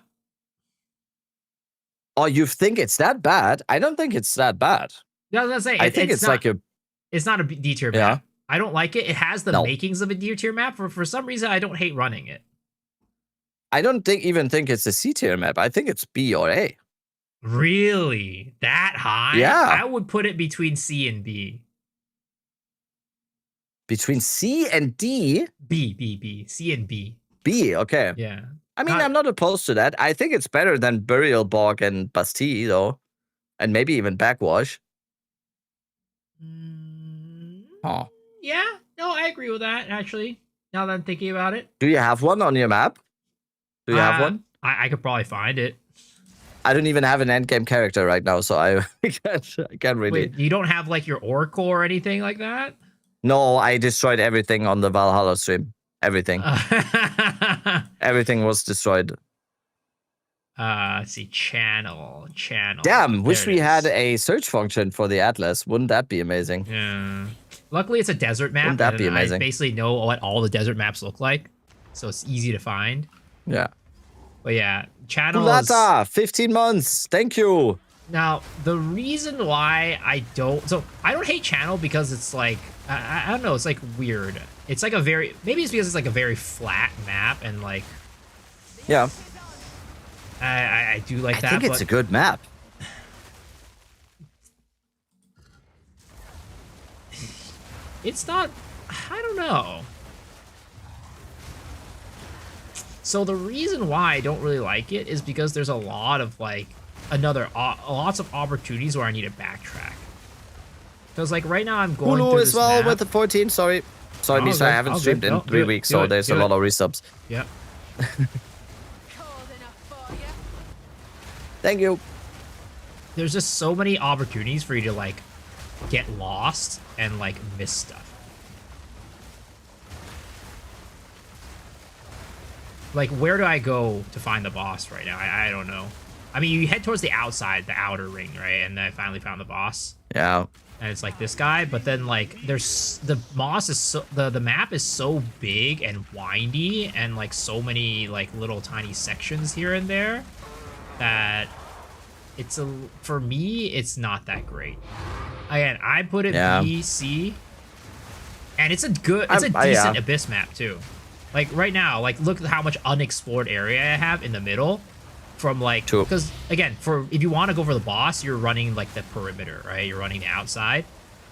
Oh, you think it's that bad? I don't think it's that bad.
No, I was gonna say,
I think it's not, like a.
It's not a D tier map. I don't like it. It has the makings of a D tier map. For some reason, I don't hate running it.
I don't even think it's a C tier map. I think it's B or A.
Really? That high?
Yeah.
I would put it between C and B.
Between C and D?
B. C and B.
B, okay.
Yeah.
I mean, I'm not opposed to that. I think it's better than Burial Bog and Bastille, though. And maybe even Backwash. Oh.
Yeah, no, I agree with that, actually. Now that I'm thinking about it.
Do you have one on your map? Do you have one?
I could probably find it.
I don't even have an endgame character right now, so I can't really.
Wait, you don't have like your Oracle or anything like that?
No, I destroyed everything on the Valhalla stream. Everything. Everything was destroyed.
Let's see, channel.
Damn, wish we had a search function for the Atlas. Wouldn't that be amazing?
Yeah. Luckily, it's a desert map.
Wouldn't that be amazing?
I basically know what all the desert maps look like, so it's easy to find.
Yeah.
But yeah, channel.
Kulata, 15 months. Thank you.
Now, the reason why I don't hate channel because it's like, I don't know, it's like weird. It's like maybe it's because it's like a very flat map and like.
Yeah.
I do like that.
I think it's a good map.
It's not, I don't know. So the reason why I don't really like it is because there's a lot of like lots of opportunities where I need to backtrack. Because like right now I'm going
Hulu
through
as
this
well
map.
with the 14. Sorry, Misa, I haven't streamed in 3 weeks, so there's a lot of resubs.
Yep.
Thank you.
There's just so many opportunities for you to like get lost and like miss stuff. Like, where do I go to find the boss right now? I don't know. I mean, you head towards the outside, the outer ring, right? And then I finally found the boss.
Yeah.
And it's like this guy, but then like there's the map is so big and windy and like so many like little tiny sections here and there that for me it's not that great. Again, I put it B, C, and it's a decent Abyss map too. Like right now, like look at how much unexplored area I have in the middle. From like, because again, if you want to go for the boss, you're running like the perimeter, right? You're running the outside.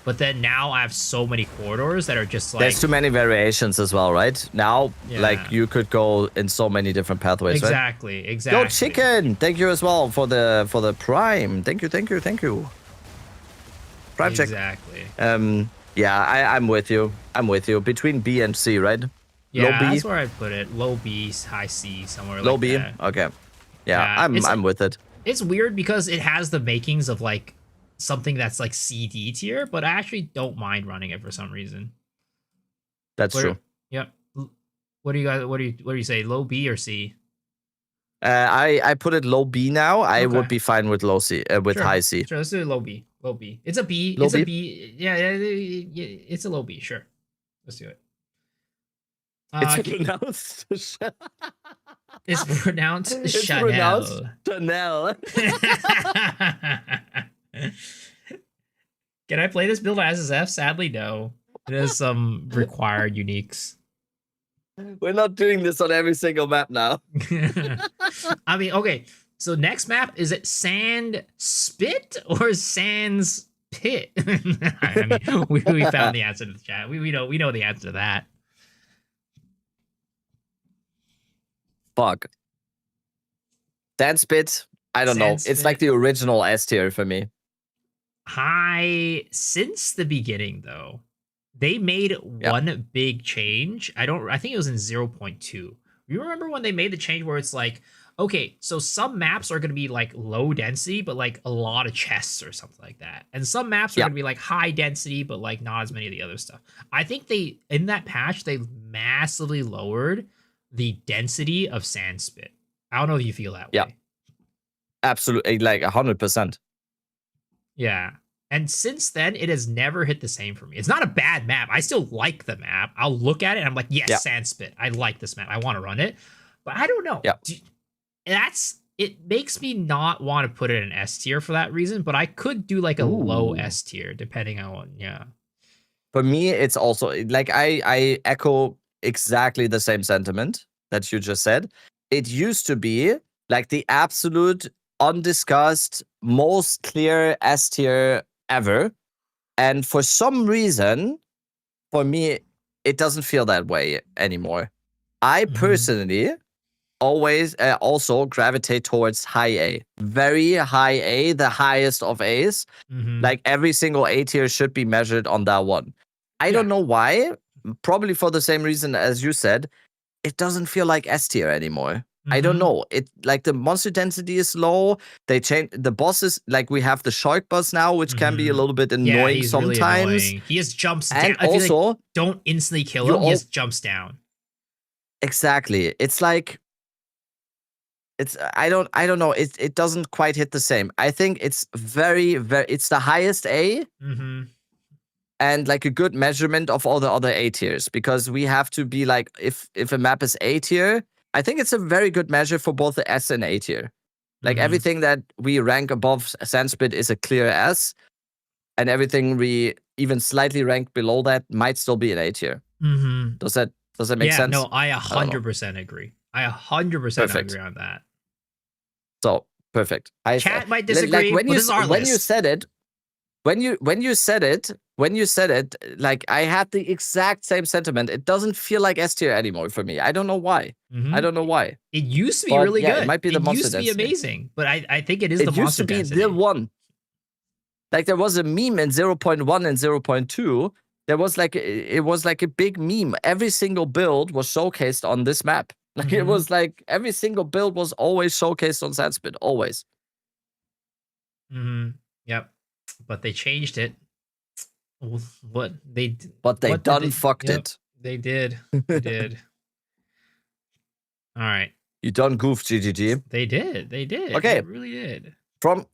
But then now I have so many corridors that are just like.
There's too many variations as well, right? Now, like you could go in so many different pathways,
exactly,
right?
Exactly.
Yo, Chicken, thank you as well for the Prime. Thank you. Prime check.
Exactly.
Yeah, I'm with you. Between B and C, right?
Yeah,
low B.
That's where I put it. Low B, high C, somewhere
low
like
B.
that.
Okay. Yeah, I'm with it.
It's weird because it has the makings of like something that's like CD tier, but I actually don't mind running it for some reason.
That's true.
Yep. What do you say? Low B or C?
I put it low B now. I would be fine with low C, with high C.
Sure, let's do low B. Low B. It's a B.
Low
it's
B?
a B. Yeah, it's a low B. Sure. Let's do it.
It's pronounced.
It's pronounced
It's
Chanel.
pronounced Chanel.
Can I play this build as F? Sadly, no. It has some required uniques.
We're not doing this on every single map now.
I mean, okay. So next map, is it Sand Spit or Sands Pit? I mean, we found the answer to the chat. We know the answer to that.
Fuck. Sand Spit. I don't know. It's like the original S tier for me.
Since the beginning though, they made one big change. I think it was in 0.2. You remember when they made the change where it's like, okay, so some maps are going to be like low density, but like a lot of chests or something like that. And some maps are going to be like high density, but like not as many of the other stuff. I think in that patch, they massively lowered the density of Sand Spit. I don't know if you feel that way.
Absolutely, like 100%.
Yeah. And since then, it has never hit the same for me. It's not a bad map. I still like the map. I'll look at it and I'm like, yes, Sand Spit. I like this map. I want to run it. But I don't know. It makes me not want to put it in S tier for that reason, but I could do like a low S tier depending on
For me, it's also like I echo exactly the same sentiment that you just said. It used to be like the absolute undiscussed, most clear S tier ever. And for some reason, for me, it doesn't feel that way anymore. I personally always also gravitate towards high A. Very high A, the highest of A's. Like every single A tier should be measured on that one. I don't know why. Probably for the same reason as you said. It doesn't feel like S tier anymore. I don't know. It like the monster density is low. They change the bosses. Like we have the shark boss now, which can be a little bit annoying sometimes. Really annoying.
He just jumps
and
down. I
also,
feel like don't instantly kill him. He just jumps down.
Exactly. It's like I don't know. It doesn't quite hit the same. I think it's it's the highest A. And like a good measurement of all the other A tiers, because we have to be like, if a map is A tier, I think it's a very good measure for both the S and A tier. Like everything that we rank above Sand Spit is a clear S, and everything we even slightly rank below that might still be an A tier. Does that make sense?
No, I 100% agree. I 100% agree on that.
So perfect.
Chat might disagree.
Like
this is our
when
list.
you said it, when you said it, like I had the exact same sentiment. It doesn't feel like S tier anymore for me. I don't know why. I don't know why.
It used to be really good.
It might be the monster density.
It used to be amazing, but I think it is the monster density.
It used to be the one. Like there was a meme in 0.1 and 0.2. There was like it was like a big meme. Every single build was showcased on this map. Like it was like every single build was always showcased on Sand Spit. Always.
Yep. But they changed it. But they
fucked it.
They did. They did. All right.
You done goofed, GGG.
They did.
Okay.
They really did.
From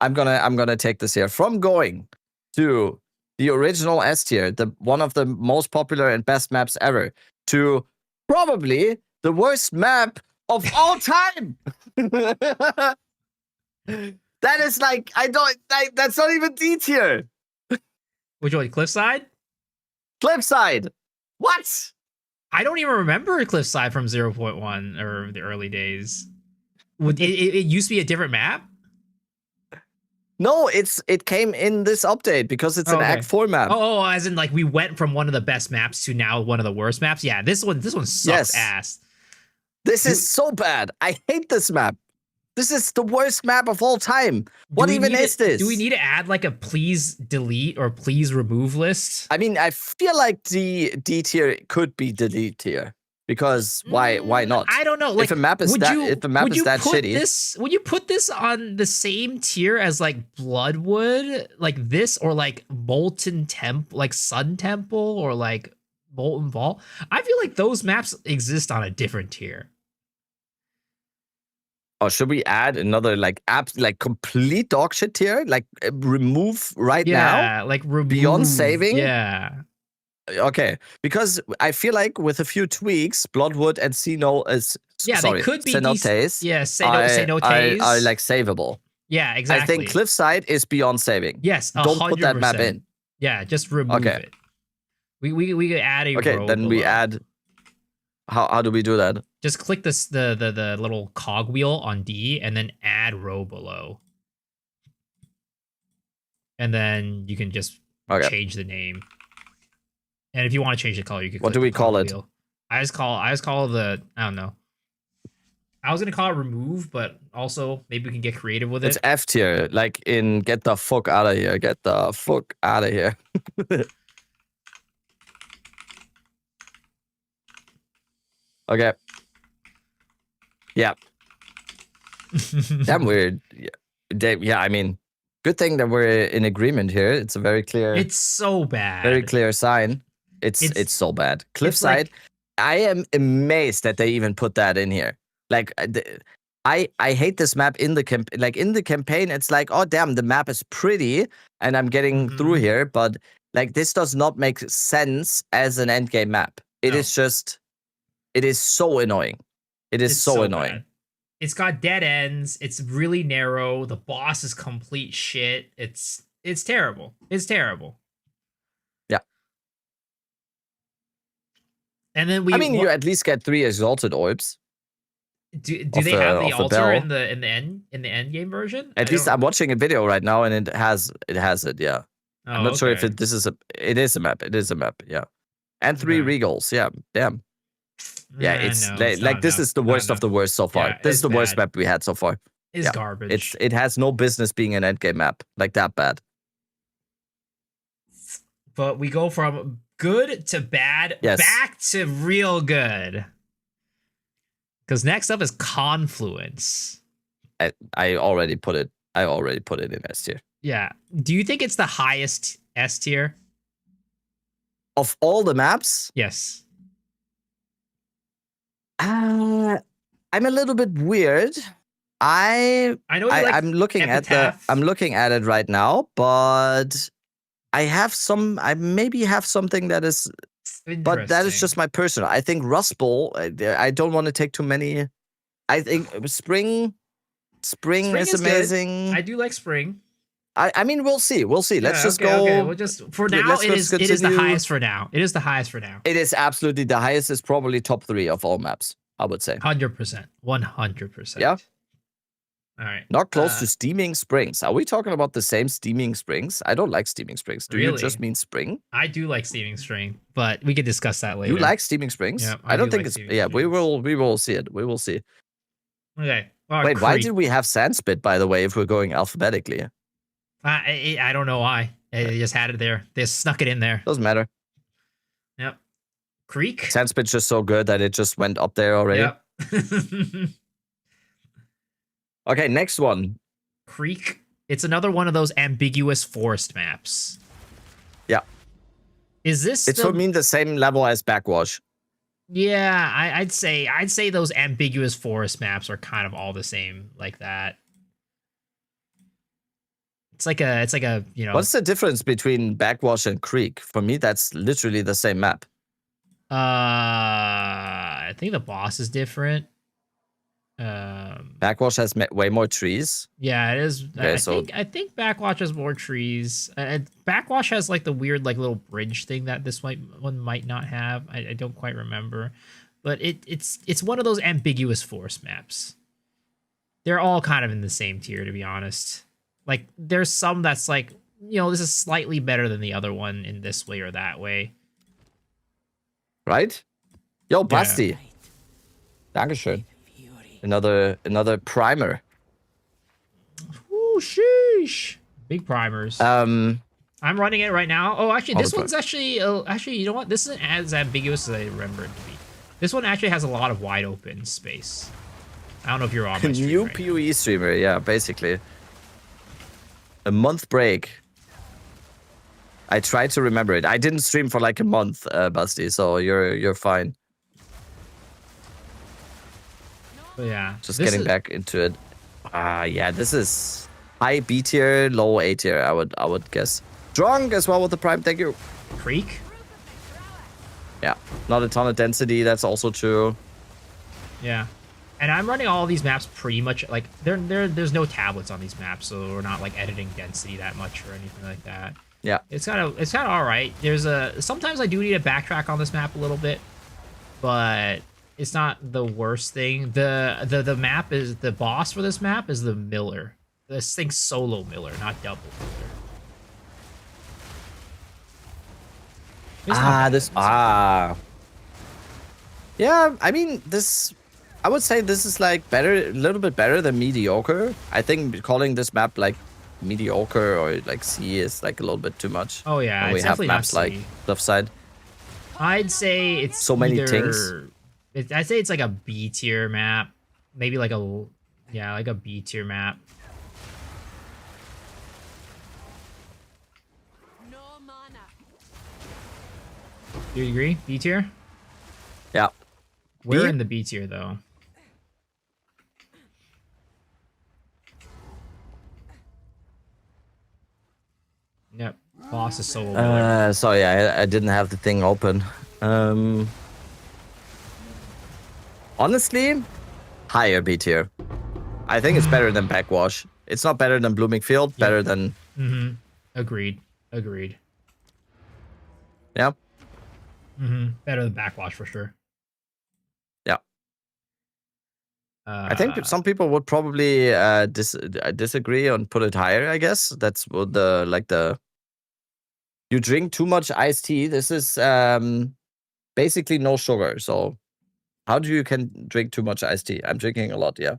I'm gonna take this here. From going to the original S tier, the one of the most popular and best maps ever, to probably the worst map of all time. That is like, that's not even D tier.
Which one? Cliffside?
Cliffside. What?
I don't even remember Cliffside from 0.1 or the early days. It used to be a different map?
No, it came in this update because it's an Act 4 map.
Oh, as in like we went from one of the best maps to now one of the worst maps? Yeah, this one sucks ass.
This is so bad. I hate this map. This is the worst map of all time. What even is this?
Do we need to add like a please delete or please remove list?
I mean, I feel like the D tier could be delete tier. Because why not?
I don't know. Like,
if a map is that shitty,
would you put this on the same tier as like Bloodwood, like this, or like Molten Temple, like Sun Temple, or like Molten Vault? I feel like those maps exist on a different tier.
Oh, should we add another like complete dog shit tier? Like remove now?
Yeah, like remove
beyond saving.
Yeah.
Okay, because I feel like with a few tweaks, Bloodwood and
they could be
Cenotes,
Cenotes
are like savable.
Yeah, exactly.
I think Cliffside is beyond saving.
Yes,
don't put that map in.
Yeah, just remove it. We could add a row
then we
below.
add. How do we do that?
Just click this the little cogwheel on D and then add row below. And then you can just change the name. And if you want to change the color, you can.
What do we call it?
I just call the, I don't know. I was gonna call it remove, but also maybe we can get creative with it.
It's F tier, like in get the fuck out of here. Get the fuck out of here. Okay. Yeah. Damn weird. Yeah, I mean, good thing that we're in agreement here. It's a very clear.
It's so bad.
Very clear sign. It's so bad. Cliffside. I am amazed that they even put that in here. Like, I hate this map in the campaign. It's like, oh damn, the map is pretty, and I'm getting through here, but like this does not make sense as an endgame map. It is just, it is so annoying. It's so annoying.
Bad. It's got dead ends. It's really narrow. The boss is complete shit. It's terrible. It's terrible.
Yeah.
And then
you at least get 3 exalted orbs.
Do they have the altar in the end game version?
At least I'm watching a video right now, and it has it. Yeah.
Oh,
I'm not sure if it is a map. It is a map. Yeah. And 3 regals. Yeah. Damn. Yeah, it's this is the worst of the worst so far. This is the worst map we had so far.
It's garbage.
It has no business being an endgame map like that bad.
But we go from good to bad back to real good. Because next up is Confluence.
I already put it in S tier.
Yeah. Do you think it's the highest S tier
of all the maps?
Yes.
I'm a little bit weird. I know I'm looking at it right now, but I maybe have something that is, but that is just my personal. I think Rust Bowl. I don't want to take too many. I think Spring is amazing.
Good. I do like Spring.
I mean, we'll see. Let's just go.
Okay. We'll just for now. It is the highest for now. It is the highest for now.
It is absolutely the highest. Is probably top 3 of all maps. I would say
100%. 100%.
Yeah.
All right.
Not close to Steaming Springs. Are we talking about the same Steaming Springs? I don't like Steaming Springs. Do you just mean Spring?
I do like Steaming Spring, but we could discuss that later.
You like Steaming Springs?
Yeah,
I don't think it's. Yeah, we will see it. We will see.
Okay.
Wait, why did we have Sandspit, by the way, if we're going alphabetically?
I don't know why. They just had it there. They snuck it in there.
Doesn't matter.
Yep. Creek?
Sandspit's just so good that it just went up there already.
Yep.
Okay, next one.
Creek. It's another one of those ambiguous forest maps.
Yeah.
Is this?
It's for me the same level as Backwash.
Yeah, I'd say those ambiguous forest maps are kind of all the same like that. It's like a
What's the difference between Backwash and Creek? For me, that's literally the same map.
I think the boss is different.
Backwash has way more trees.
Yeah, it is. Okay, I think Backwash has more trees. Backwash has like the weird like little bridge thing that this one might not have. I don't quite remember, but it's one of those ambiguous forest maps. They're all kind of in the same tier, to be honest. Like there's some that's like, this is slightly better than the other one in this way or that way.
Right? Yo, Basti. Yeah. Dankeschön. Another primer.
Ooh, sheesh. Big primers. I'm running it right now. Oh, actually, this one's actually, you know what? This isn't as ambiguous as I remember it to be. This one actually has a lot of wide open space. I don't know if you're on my stream
New
right
PoE streamer, yeah, basically. A month break. I tried to remember it. I didn't stream for like a month, Basti, so you're fine.
But yeah.
Just getting back into it. Yeah, this is high B tier, low A tier, I would guess. Drunk as well with the prime, thank you.
Creek?
Yeah, not a ton of density, that's also true.
Yeah. And I'm running all these maps pretty much, like, there's no tablets on these maps, so we're not, like, editing density that much or anything like that.
Yeah.
It's kind of alright. Sometimes I do need to backtrack on this map a little bit, but it's not the worst thing. The map is, the boss for this map is the Miller. This thing's solo Miller, not double Miller.
Yeah, I mean, I would say this is like a little bit better than mediocre. I think calling this map like mediocre or like C is like a little bit too much.
Oh yeah,
we
it's
have
definitely
maps
not C.
like Cliffside.
I'd say it's
so many things.
I'd say it's like a B tier map, maybe like a B tier map. Do you agree? B tier?
Yeah.
We're in the B tier though. Yep. Boss is solo.
Sorry, I didn't have the thing open. Honestly, higher B tier. I think it's better than Backwash. It's not better than Bloomingfield, better than...
Agreed.
Yeah.
Better than Backwash for sure.
Yeah. I think some people would probably disagree and put it higher, I guess. That's what you drink too much iced tea. This is basically no sugar. So how do you can drink too much iced tea? I'm drinking a lot, yeah.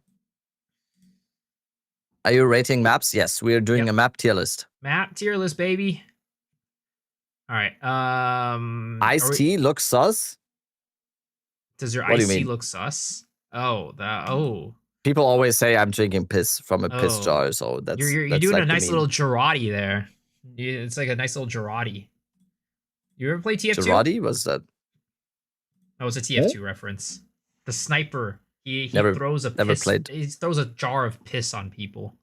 Are you rating maps? Yes, we are doing a map tier list.
Map tier list, baby. All right.
Iced tea looks sus.
Does your iced tea look sus? Oh.
People always say I'm drinking piss from a piss jar, so that's
you're
that's
doing
like
a nice little Girardi there. It's like a nice little Girardi. You ever play TF2?
Girardi? Was that?
That was a TF2 reference. The sniper. He throws a
never played.
He throws a jar of piss on people.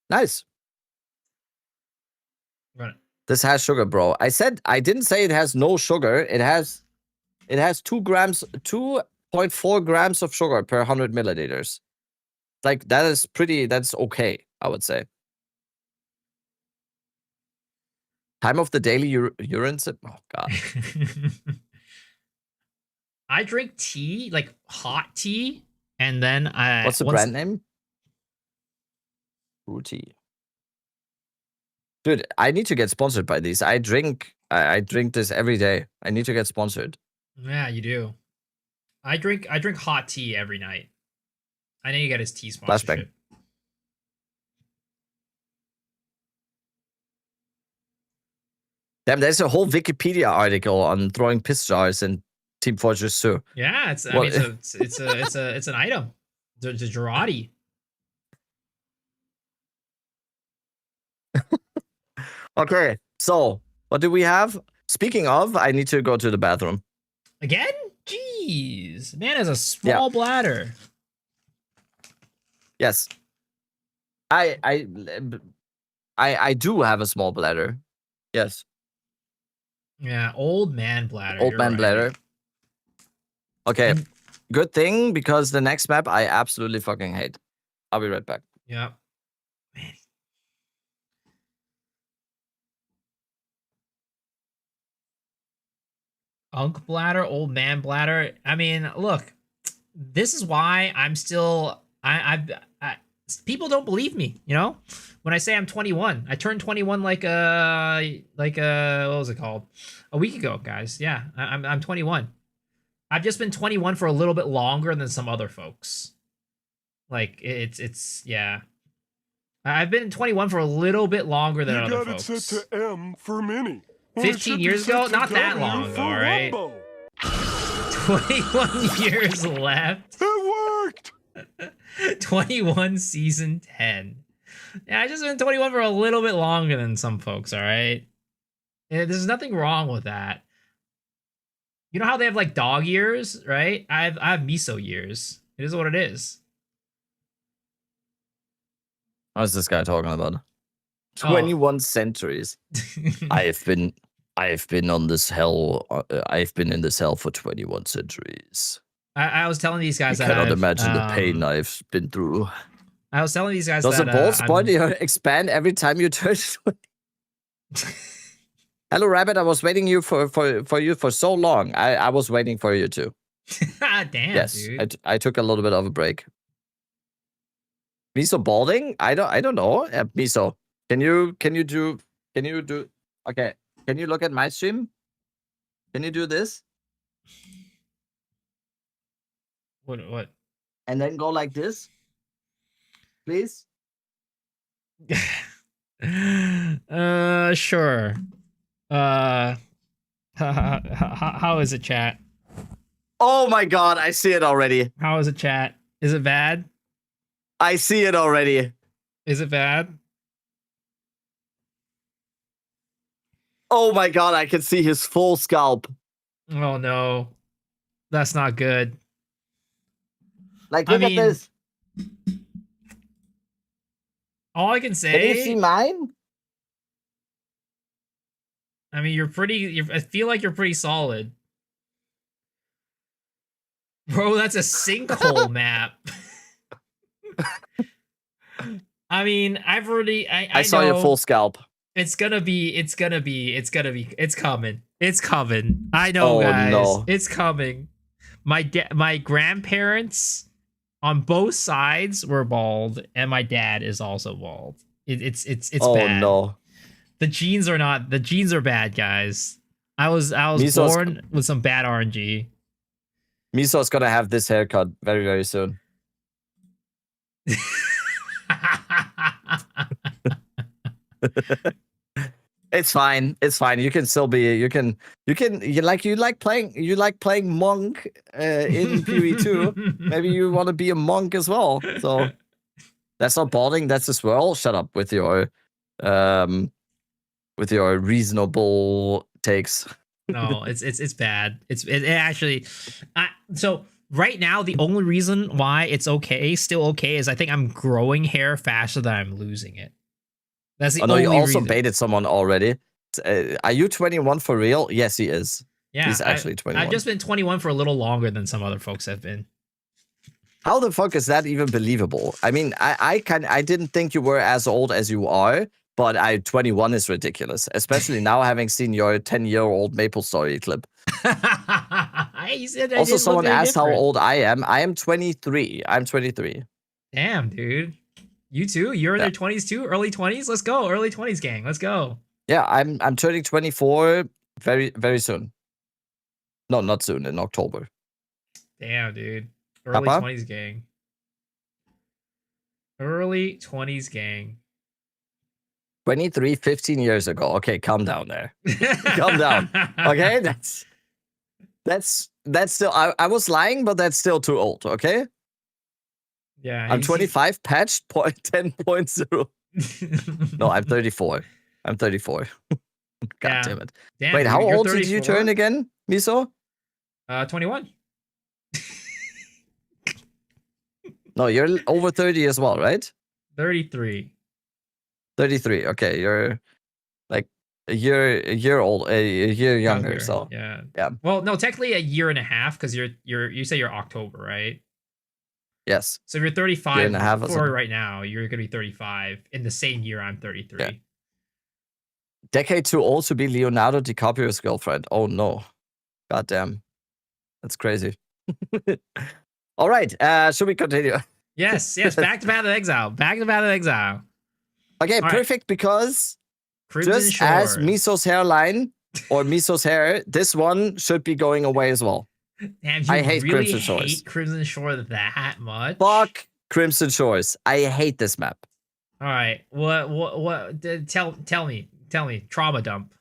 Nice.
Right.
This has sugar, bro. I didn't say it has no sugar. It has 2.4 grams of sugar per 100 milliliters. Like that's okay, I would say. Time of the daily urine sip. Oh god.
I drink tea, like hot tea, and then
What's the brand name? Fruity. Dude, I need to get sponsored by these. I drink this every day. I need to get sponsored.
Yeah, you do. I drink hot tea every night. I know you got his tea sponsorship.
Damn, there's a whole Wikipedia article on throwing piss jars in Team Fortress 2.
Yeah, it's an item. It's a Girardi.
Okay, so what do we have? Speaking of, I need to go to the bathroom.
Again? Jeez. Man has a small bladder.
Yes. I do have a small bladder. Yes.
Yeah, old man bladder.
Old man bladder. Okay. Good thing, because the next map I absolutely fucking hate. I'll be right back.
Yeah. Man. Unk bladder, old man bladder. I mean, look, this is why I'm still people don't believe me, you know? When I say I'm 21. I turned 21 like what was it called? A week ago, guys. Yeah, I'm 21. I've just been 21 for a little bit longer than some other folks. Like yeah. I've been 21 for a little bit longer than other folks.
You got it set to M for mini.
15 years ago? Not that long ago, right? 21 years left.
It worked!
21 season 10. Yeah, I just been 21 for a little bit longer than some folks, all right? There's nothing wrong with that. You know how they have like dog ears, right? I have miso ears. It is what it is.
What is this guy talking about? 21 centuries. I've been on this hell. I've been in this hell for 21 centuries.
I was telling these guys
I
that
cannot imagine the pain I've been through.
I was telling these guys
Does
that
the ball spot expand every time you turn? Hello, Rabbit. I was waiting for you for so long. I was waiting for you too.
Damn,
yes,
dude.
I took a little bit of a break. Miso balding? I don't know. Miso, can you do? Okay, can you look at my stream? Can you do this?
What?
And then go like this, please.
Sure. How is it, chat?
Oh my god, I see it already.
How is it, chat? Is it bad?
I see it already.
Is it bad?
Oh my god, I can see his full scalp.
Oh no. That's not good.
Like, look at this.
All I can say...
Can you see mine?
I mean, I feel like you're pretty solid. Bro, that's a sinkhole map. I mean, I've already... I
saw
know
your full scalp.
it's coming. It's coming. I know, guys.
No.
It's coming. My grandparents on both sides were bald, and my dad is also bald. It's bad.
Oh no.
The genes are bad, guys. I was
Miso's
born with some bad RNG.
Miso's gonna have this haircut very, very soon. It's fine. It's fine. You can still be. You like playing monk in PoE2. Maybe you want to be a monk as well. So that's not balding. That's a swirl. Shut up with your reasonable takes.
No, it's bad. It actually. So right now, the only reason why it's still okay, is I think I'm growing hair faster than I'm losing it. That's the only reason.
You also baited someone already. Are you 21 for real? Yes, he is.
Yeah,
he's actually 21.
I've just been 21 for a little longer than some other folks have been.
How the fuck is that even believable? I mean, I didn't think you were as old as you are, but 21 is ridiculous, especially now having seen your 10-year-old Maple Story clip. Also, someone asked how old I am. I am 23. I'm 23.
Damn, dude. You too? You're in your 20s too? Early 20s? Let's go. Early 20s gang. Let's go.
Yeah, I'm turning 24 very, very soon. No, not soon, in October.
Damn, dude. Early 20s gang. Early 20s gang.
23, 15 years ago. Okay, calm down there. Calm down. Okay, that's still, I was lying, but that's still too old, okay?
Yeah.
I'm 25, patched 10.0. No, I'm 34. I'm 34. God damn it.
Damn,
wait,
dude,
how old
34?
did you turn again, Miso?
21.
No, you're over 30 as well, right?
33.
33. Okay, you're like a year old, a year younger. So
yeah.
Yeah.
Well, no, technically a year and a half, because you say you're October, right?
Yes.
So if you're 35
year and a half
for right now, you're gonna be 35 in the same year I'm 33.
Yeah. Decade too old to be Leonardo DiCaprio's girlfriend. Oh no. God damn. That's crazy. All right. Should we continue?
Yes. Back to Path of Exile.
Okay,
all
perfect,
right.
Because
Crimson
just
Shores.
as Miso's hairline or Miso's hair, this one should be going away as well.
Damn,
I hate
really
Crimson Shores.
hate Crimson Shore that much?
Fuck Crimson Shores. I hate this map.
All right. What tell me. Trauma dump.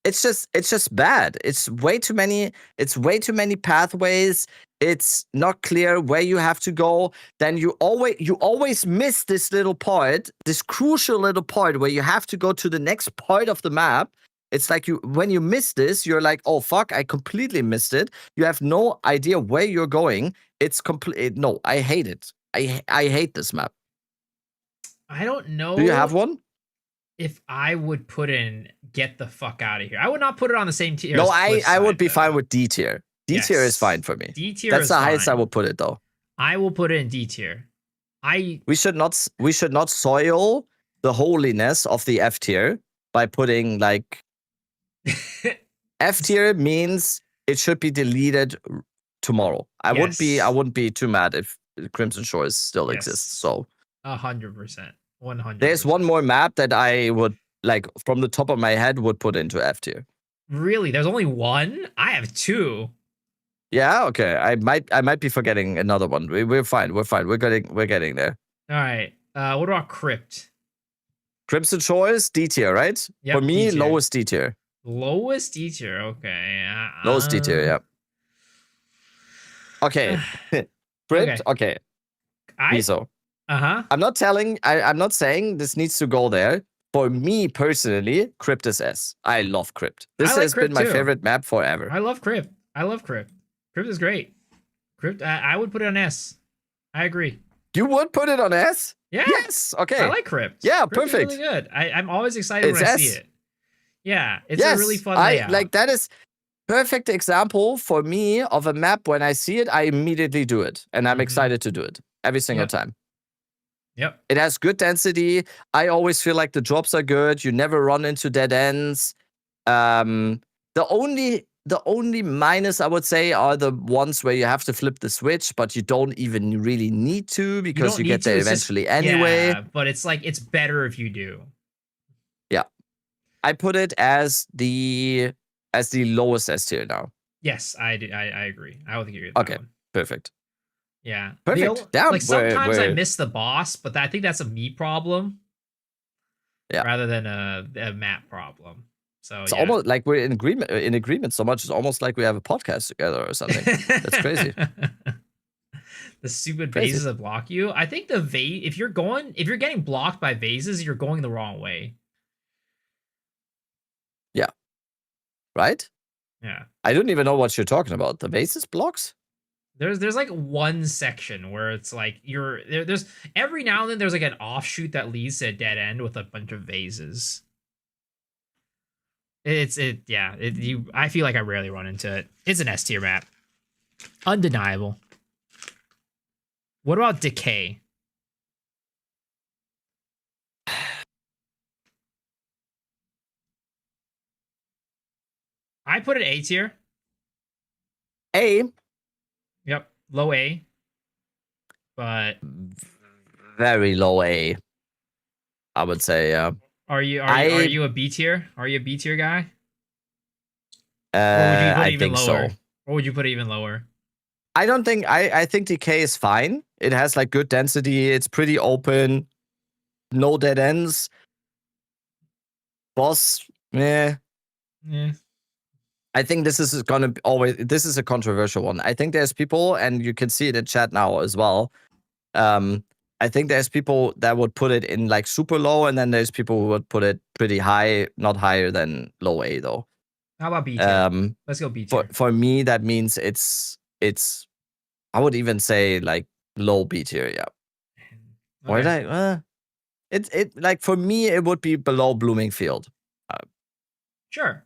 It's just bad. It's way too many pathways. It's not clear where you have to go. Then you always miss this little part, this crucial little part where you have to go to the next part of the map. It's like when you miss this, you're like, oh fuck, I completely missed it. You have no idea where you're going. It's complete. No, I hate it. I hate this map.
I don't know.
Do you have one?
If I would put in get the fuck out of here. I would not put it on the same tier.
No, I would be fine with D tier. D tier is fine for me.
D tier.
That's the highest I would put it though.
I will put it in D tier.
We should not soil the holiness of the F tier by putting like F tier means it should be deleted tomorrow. I wouldn't be too mad if Crimson Shores still exists. So
100%. 100%.
There's one more map that I would like from the top of my head would put into F tier.
Really? There's only one? I have two.
Yeah, okay. I might be forgetting another one. We're fine. We're fine. We're getting there.
All right. What about Crypt?
Crimson Shores, D tier, right?
Yep,
For me,
D-tier.
lowest D tier.
Lowest D tier. Okay.
Lowest D tier, yeah. Okay. Crypt, okay. Miso. I'm not saying this needs to go there. For me personally, Crypt is S. I love Crypt. This has been my favorite map forever.
I love Crypt. Crypt is great. Crypt, I would put it on S. I agree.
You would put it on S?
Yeah.
Yes. Okay.
I like Crypt.
Yeah,
Crypt
perfect.
is really good. I'm always excited when I see it. Yeah, it's a really fun
layout.
layout.
Like that is perfect example for me of a map. When I see it, I immediately do it, and I'm excited to do it every single time.
Yep.
It has good density. I always feel like the drops are good. You never run into dead ends. The only minus I would say are the ones where you have to flip the switch, but you don't even really need to because you get there eventually anyway.
Yeah, but it's like it's better if you do.
Yeah. I put it as the lowest S tier now.
Yes, I agree. I would agree with that one.
Perfect.
Yeah.
Perfect.
Like sometimes I miss the boss, but I think that's a me problem.
Yeah.
Rather than a map problem. So
it's almost like we're in agreement so much. It's almost like we have a podcast together or something. That's crazy.
The stupid vases that block you. I think the vase, if you're getting blocked by vases, you're going the wrong way.
Yeah. Right?
Yeah.
I don't even know what you're talking about. The vases blocks?
There's like one section where it's like there's every now and then there's like an offshoot that leads to a dead end with a bunch of vases. I feel like I rarely run into it. It's an S tier map. Undeniable. What about Decay? I put it A tier.
A?
Yep. Low A. But
very low A. I would say, yeah.
Are you a B tier? Are you a B tier guy?
I think so.
Or would you put it even lower?
I don't think I think Decay is fine. It has like good density. It's pretty open. No dead ends. Boss, meh.
Yeah.
I think this is a controversial one. I think there's people, and you can see it in chat now as well. I think there's people that would put it in like super low, and then there's people who would put it pretty high, not higher than low A though.
How about B tier? Let's go B tier.
For me, that means it's. I would even say like low B tier, yeah. Okay. Or it like for me it would be below Bloomingfield.
Sure.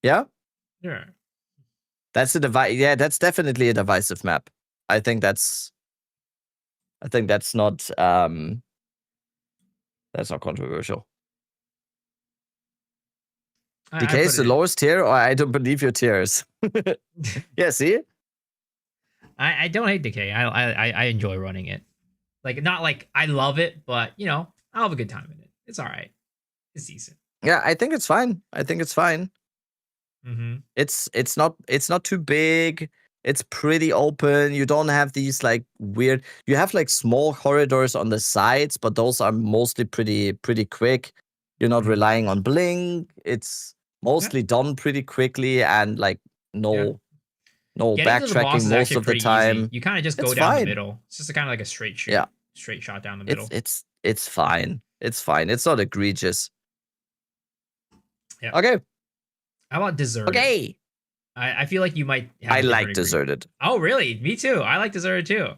Yeah.
Sure.
That's a device. Yeah, that's definitely a divisive map. I think that's not controversial. Decay is the lowest tier, or I don't believe your tiers. Yeah, see?
I don't hate Decay. I enjoy running it. Like not like I love it, but I'll have a good time in it. It's all right. It's decent.
Yeah, I think it's fine.
Mm-hmm.
It's not too big. It's pretty open. You don't have these like weird. You have like small corridors on the sides, but those are mostly pretty quick. You're not relying on blink. It's mostly done pretty quickly, and like no backtracking most of the time.
Easy. You kind of just go down the middle. It's just kind of like a straight shoot.
Yeah.
Straight shot down the middle.
It's fine. It's fine. It's not egregious.
Yep.
Okay.
How about Deserted?
Okay.
I feel like you might have
I like Deserted.
Oh, really? Me too. I like Deserted too.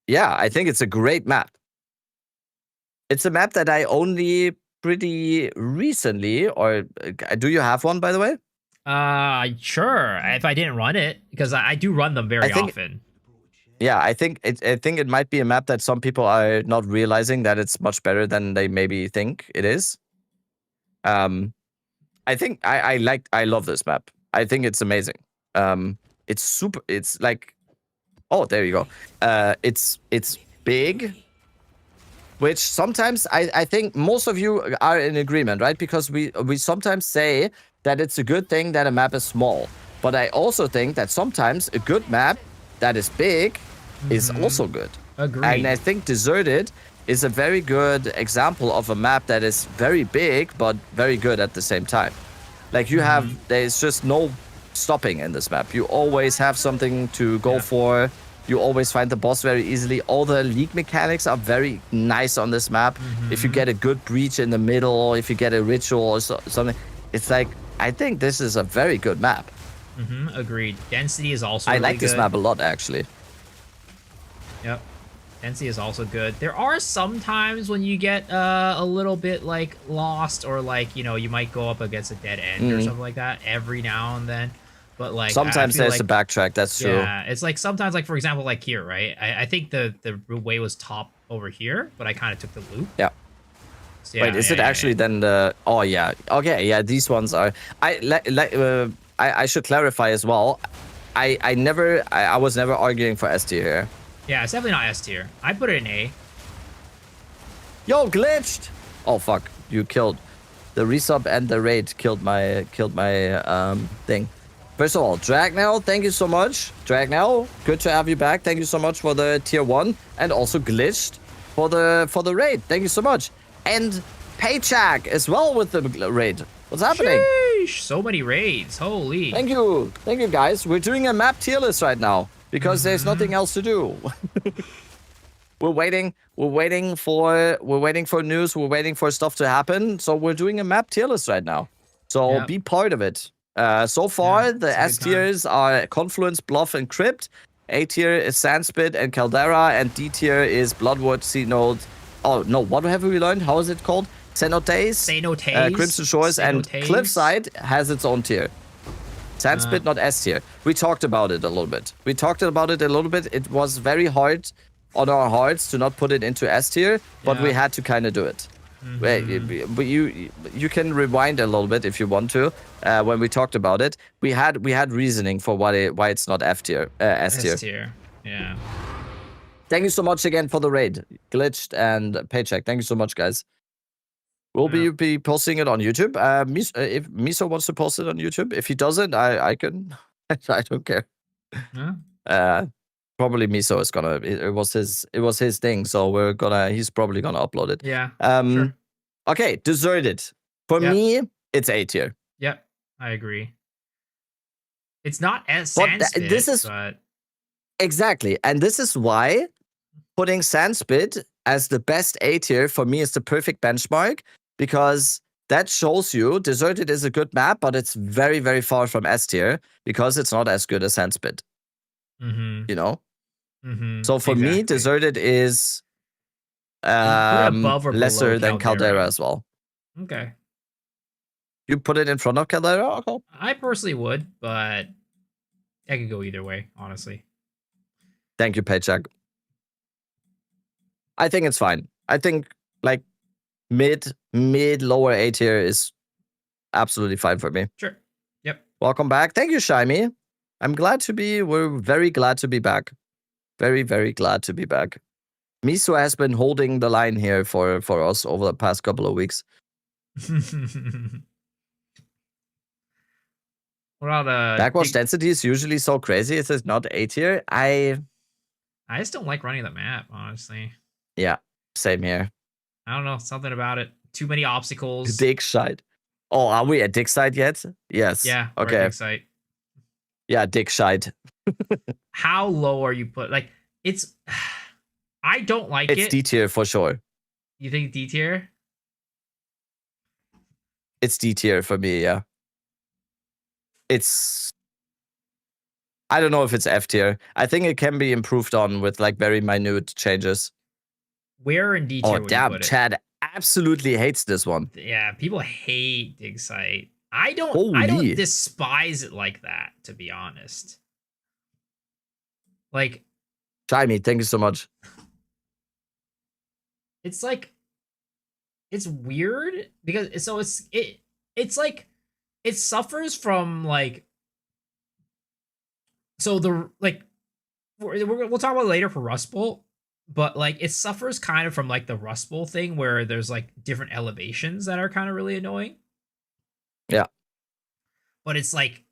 Yeah, I think it's a great map. It's a map that I only pretty recently, or do you have one, by the way?
Sure. If I didn't run it, because I do run them very often.
Yeah, I think it might be a map that some people are not realizing that it's much better than they maybe think it is. I think I love this map. I think it's amazing. It's super. It's like, oh, there you go. It's big, which sometimes I think most of you are in agreement, right? Because we sometimes say that it's a good thing that a map is small, but I also think that sometimes a good map that is big is also good.
Agreed.
And I think Deserted is a very good example of a map that is very big but very good at the same time. Like you have, there's just no stopping in this map. You always have something to go for. You always find the boss very easily. All the league mechanics are very nice on this map. If you get a good breach in the middle, if you get a ritual or something, it's like, I think this is a very good map.
Agreed. Density is also
I
really
like this
good.
map a lot, actually.
Yep. Density is also good. There are some times when you get a little bit like lost, or like, you know, you might go up against a dead end or something like that every now and then. But like
sometimes there's
like,
a backtrack. That's true.
Yeah, it's like sometimes, like for example, like here, right? I think the way was top over here, but I kind of took the loop.
Yeah.
So,
wait, is it actually then the? Oh yeah. Okay, yeah. These ones are. I should clarify as well. I was never arguing for S tier here.
Yeah, it's definitely not S tier. I put it in A.
Yo, glitched! Oh fuck, you killed the resub and the raid killed my thing. First of all, Dragnell, thank you so much. Dragnell, good to have you back. Thank you so much for the tier 1, and also glitched for the raid. Thank you so much. And Paycheck as well with the raid. What's happening?
Sheesh, so many raids. Holy.
Thank you guys. We're doing a map tier list right now because there's nothing else to do. We're waiting for news. We're waiting for stuff to happen. So we're doing a map tier list right now. So be part of it. So far, the S tiers are Confluence, Bluff, and Crypt. A tier is Sandspit and Caldera, and D tier is Bloodwood, Xenode. Oh no, what have we learned? How is it called? Cenotes, Crimson Shores, and Cliffside has its own tier. Sandspit, not S tier. We talked about it a little bit. It was very hard on our hearts to not put it into S tier, but we had to kind of do it. But you can rewind a little bit if you want to. When we talked about it, we had reasoning for why it's not S tier.
Yeah.
Thank you so much again for the raid, Glitched and Paycheck. Thank you so much, guys. We'll be posting it on YouTube. If Miso wants to post it on YouTube, if he doesn't, I can. I don't care. Probably Miso is gonna. It was his thing, so he's probably gonna upload it.
Yeah.
Sure. Okay, Deserted. For me, it's A tier.
Yep, I agree. It's not as Sandspit, but
exactly, and this is why putting Sandspit as the best A tier for me is the perfect benchmark, because that shows you Deserted is a good map, but it's very, very far from S tier because it's not as good as Sandspit. You know? So for me, Deserted is
above or
lesser
below
than Caldera as well.
Okay.
You put it in front of Caldera? Okay.
I personally would, but I could go either way, honestly.
Thank you, Paycheck. I think it's fine. I think like mid lower A tier is absolutely fine for me.
Sure. Yep.
Welcome back. Thank you, Shimey. We're very glad to be back. Very, very glad to be back. Miso has been holding the line here for us over the past couple of weeks. Backwash density is usually so crazy. It is not A tier. I
just don't like running the map, honestly.
Yeah, same here.
I don't know, something about it. Too many obstacles.
Dig side. Oh, are we at dig side yet? Yes.
Yeah.
Okay.
Dig side.
Yeah, dig side.
How low are you put? Like, it's. I don't like it.
It's D tier for sure.
You think D tier?
It's D tier for me, yeah. It's... I don't know if it's F tier. I think it can be improved on with like very minute changes.
Where in D tier would you put it?
Chad absolutely hates this one.
Yeah, people hate Dig Site. I don't despise it like that, to be honest. Like,
Chimey, thank you so much.
It's like, it's weird because it's like it suffers from like, so the like we'll talk about it later for Rust Bowl, but like it suffers kind of from like the Rust Bowl thing where there's like different elevations that are kind of really annoying.
Yeah.
But it's like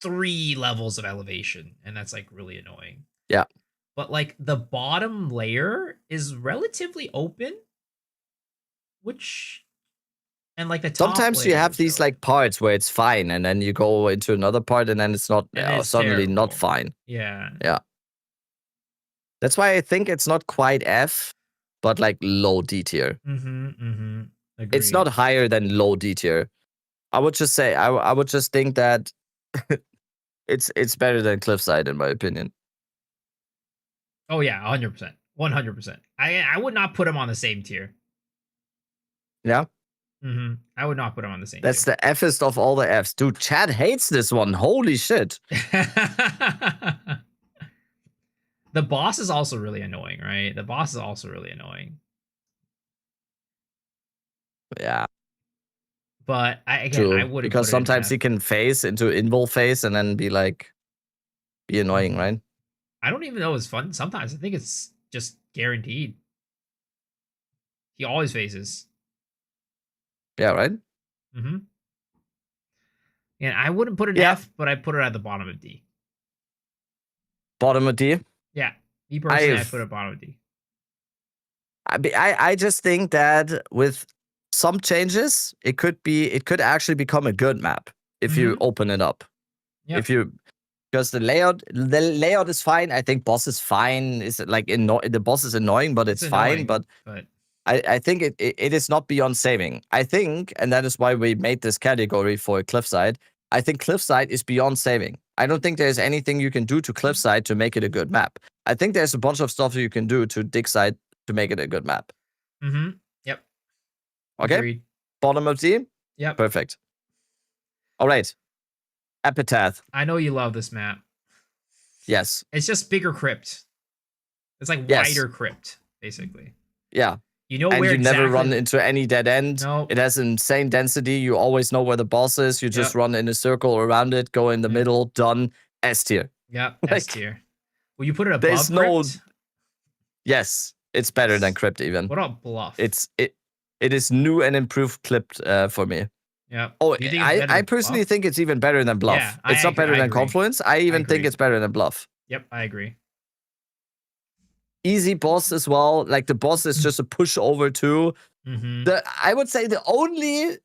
3 levels of elevation, and that's like really annoying.
Yeah.
But like the bottom layer is relatively open, which, and like the top
sometimes you have these like parts where it's fine, and then you go into another part, and then it's not suddenly not fine.
Yeah.
Yeah. That's why I think it's not quite F, but like low D tier. It's not higher than low D tier. I would just say I would just think that it's better than Cliffside in my opinion.
Oh yeah, 100%, 100%. I would not put him on the same tier.
Yeah.
I would not put him on the same.
That's the F'est of all the Fs, dude. Chad hates this one. Holy shit.
The boss is also really annoying, right? The boss is also really annoying.
Yeah.
But I wouldn't,
because sometimes he can phase into invul phase and then be annoying, right?
I don't even know it's fun. Sometimes I think it's just guaranteed. He always phases.
Yeah, right?
And I wouldn't put an F, but I'd put it at the bottom of D.
Bottom of D?
Yeah. Me personally, I put it bottom of D.
I just think that with some changes, it could actually become a good map if you open it up.
Yep.
Because the layout is fine. I think boss is fine. Is like the boss is annoying, but it's fine. But I think it is not beyond saving. I think, and that is why we made this category for Cliffside. I think Cliffside is beyond saving. I don't think there's anything you can do to Cliffside to make it a good map. I think there's a bunch of stuff you can do to Digside to make it a good map.
Yep.
Okay.
Agreed.
Bottom of D?
Yep.
Perfect. All right. Epitaph.
I know you love this map.
Yes.
It's just bigger crypt. It's like wider crypt, basically.
Yeah.
You know
and
where
you never run into any dead end.
No.
It has insane density. You always know where the boss is. You just run in a circle around it, go in the middle, done. S tier.
Yep, S tier. Will you put it above Crypt?
Yes, it's better than Crypt even.
What about Bluff?
It is new and improved Crypt for me.
Yeah.
Oh, I personally think it's even better than Bluff.
Yeah,
it's not better than Confluence. I even think it's better than Bluff.
Yep, I agree.
Easy boss as well. Like the boss is just a pushover too. I would say the only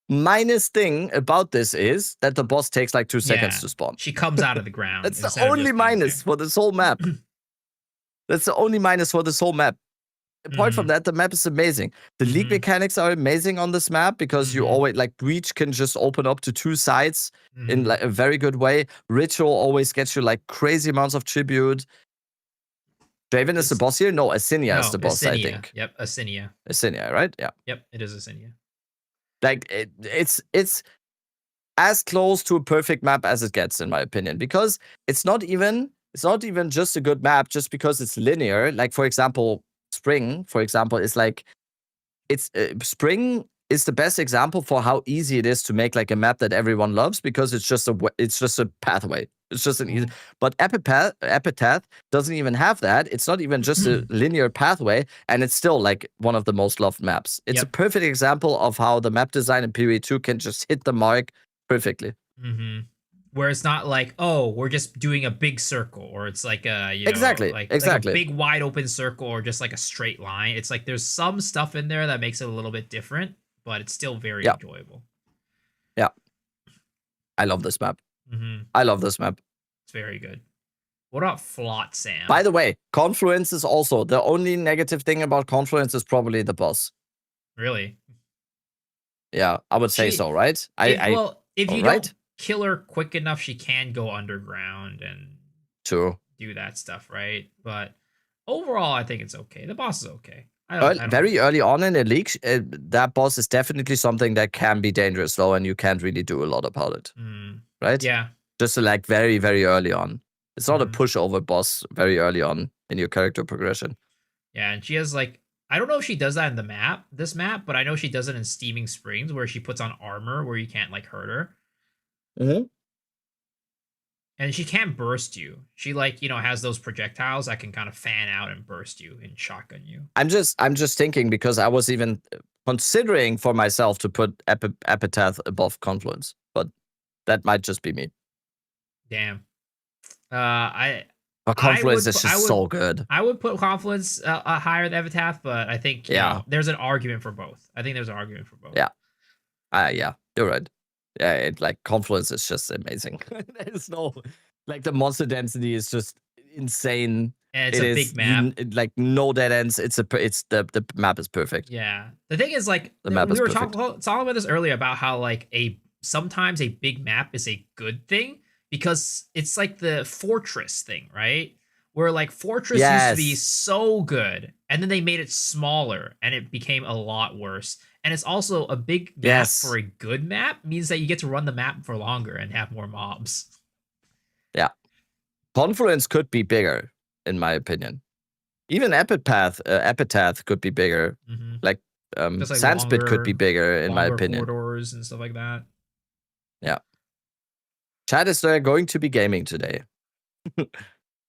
minus thing about this is that the boss takes like 2 seconds to spawn.
She comes out of the ground.
That's the only minus for this whole map. That's the only minus for this whole map. Apart from that, the map is amazing. The league mechanics are amazing on this map because you always like Breach can just open up to 2 sides in like a very good way. Ritual always gets you like crazy amounts of tribute. Draven is the boss here? No, Asinia is the boss, I think.
Yep, Asinia.
Asinia, right? Yeah.
Yep, it is Asinia.
Like it's as close to a perfect map as it gets, in my opinion, because it's not even just a good map just because it's linear. Like for example, Spring, for example, is like Spring is the best example for how easy it is to make like a map that everyone loves because it's just a pathway. It's just an easy. But Epitaph doesn't even have that. It's not even just a linear pathway, and it's still like one of the most loved maps. It's a perfect example of how the map design in PoE2 can just hit the mark perfectly.
Where it's not like, oh, we're just doing a big circle, or it's like a
exactly
like a big wide open circle, or just like a straight line. It's like there's some stuff in there that makes it a little bit different, but it's still very enjoyable.
Yeah, I love this map. I love this map.
It's very good. What about Flotsam?
By the way, Confluence is also the only negative thing about Confluence is probably the boss.
Really?
Yeah, I would say so, right?
If you
right?
don't kill her quick enough, she can go underground and do that stuff, right? But overall, I think it's okay. The boss is okay.
Very early on in a league, that boss is definitely something that can be dangerous, though, and you can't really do a lot about it, right?
Yeah.
Just like very, very early on. It's not a pushover boss very early on in your character progression.
Yeah, and she has like, I don't know if she does that in this map, but I know she does it in Steaming Springs where she puts on armor where you can't like hurt her.
Mm-hmm.
And she can't burst you. She like, has those projectiles that can kind of fan out and burst you and shotgun you.
I'm just thinking because I was even considering for myself to put Epitaph above Confluence, but that might just be me.
Damn.
Confluence is just so good.
I would put Confluence higher than Epitaph, but I think there's an argument for both. Yeah.
Yeah, you're right. Yeah, Confluence is just amazing. There's no the monster density is just insane.
And it's a big map.
No dead ends. The map is perfect.
Yeah. The thing is we were talking about this earlier about how sometimes a big map is a good thing because it's like the Fortress thing, right? Where Fortress used to be so good and then they made it smaller and it became a lot worse. And it's also a big map for a good map means that you get to run the map for longer and have more mobs.
Yeah. Confluence could be bigger, in my opinion. Even Epitaph could be bigger.
Mm-hmm.
Sandspit could be bigger, in my opinion.
Corridors and stuff like that.
Yeah. Chad is going to be gaming today.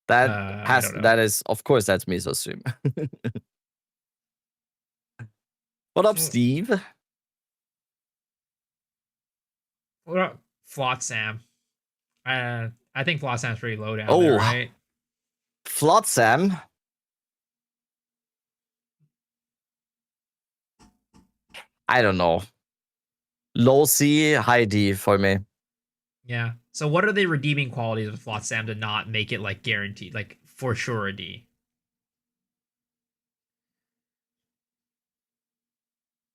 That is, of course, that's Miso's stream. What up, Steve?
What up, Flotsam? I think Flotsam's pretty low down there, right?
Flotsam? I don't know. Low C, high D for me.
Yeah. So what are the redeeming qualities of Flotsam to not make it guaranteed, for sure a D?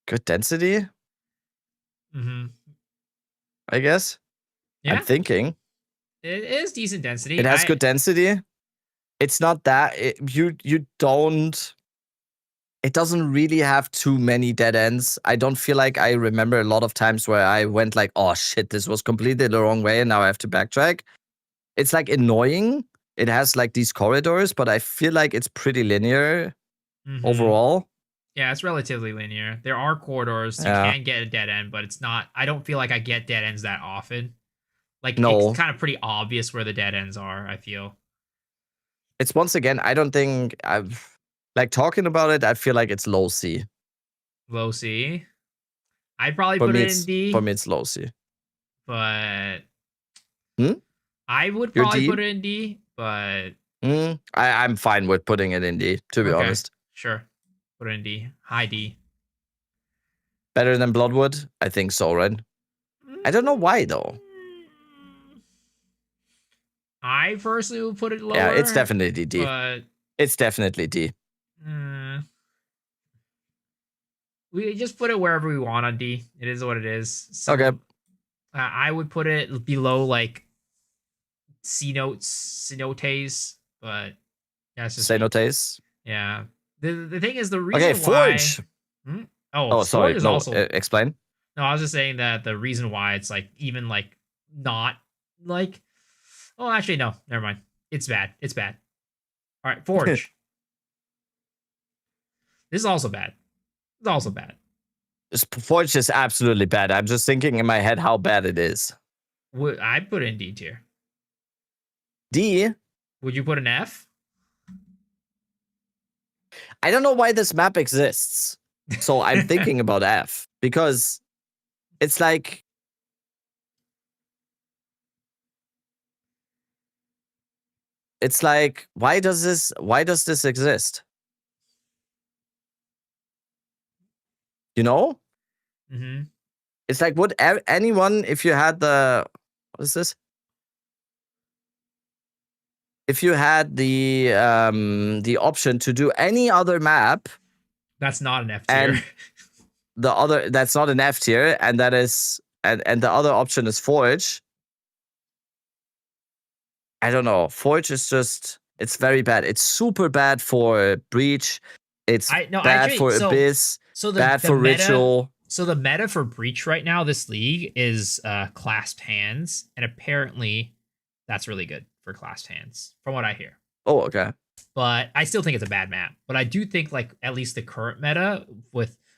Good density?
Mm-hmm.
I guess.
Yeah.
I'm thinking.
It is decent density.
It has good density. It's not that you don't. It doesn't really have too many dead ends. I don't feel like I remember a lot of times where I went oh shit, this was completely the wrong way and now I have to backtrack. It's annoying. It has these corridors, but I feel like it's pretty linear overall.
Yeah, it's relatively linear. There are corridors. You can get a dead end, but it's not. I don't feel like I get dead ends that often. It's kind of pretty obvious where the dead ends are, I feel.
It's once again, I don't think I've talking about it, I feel like it's low C.
Low C? I'd probably put it in D.
For me, it's low C.
But I would probably put it in D, but
I'm fine with putting it in D, to be honest.
Sure. Put it in D. High D.
Better than Bloodwood? I think so, right? I don't know why, though.
I personally would put it lower.
Yeah, it's definitely D.
But
it's definitely D.
We just put it wherever we want on D. It is what it is. So,
okay.
I would put it below cenotes, but that's just
cenotes.
Yeah. The thing is the reason
Forge.
Why.
Oh, sorry. No, also... explain.
No, I was just saying that the reason why it's even not Oh, actually no. Never mind. It's bad. It's bad. All right, Forge. This is also bad. It's also bad.
Forge is absolutely bad. I'm just thinking in my head how bad it is.
I'd put it in D tier.
D?
Would you put an F?
I don't know why this map exists. So I'm thinking about F. Because it's why does this exist? You know?
Mm-hmm.
It's would anyone, if you had what is this? If you had the option to do any other map,
that's not an F tier.
the other, that's not an F tier, and that is, and the other option is Forge. I don't know. Forge is just, it's very bad. It's super bad for Breach. It's bad for Abyss. Bad for Ritual.
So the meta for Breach right now, this league, is clasped hands, and apparently that's really good for clasped hands, from what I hear.
Oh, okay.
But I still think it's a bad map. But I do think, like, at least the current meta,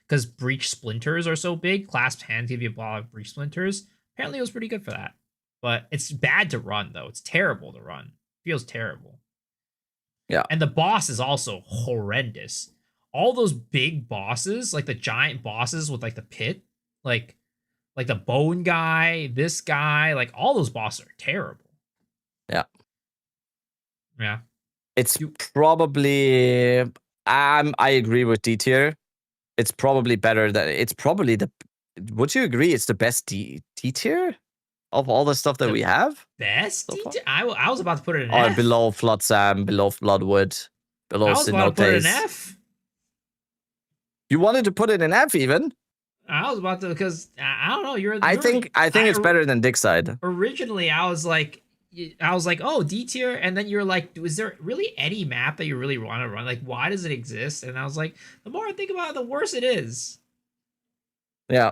because Breach Splinters are so big, clasped hands give you a lot of Breach Splinters. Apparently it was pretty good for that. But it's bad to run, though. It's terrible to run. It feels terrible.
Yeah.
And the boss is also horrendous. All those big bosses, like the giant bosses with, like, the pit, like the bone guy, this guy, like, all those bosses are terrible.
Yeah.
Yeah.
It's probably, I agree with D tier. It's probably better than, it's probably would you agree it's the best D tier of all the stuff that we have?
Best D tier? I was about to put it in
Or
F.
below Floodsam, below Bloodwood, below
I was about to put it in
Cenotes.
F.
You wanted to put it in F even?
I was about to, because I don't know.
I think it's better than Digside.
Originally, I was like, oh, D tier, and then you're like, is there really any map that you really want to run? Like, why does it exist? And I was like, the more I think about it, the worse it is.
Yeah.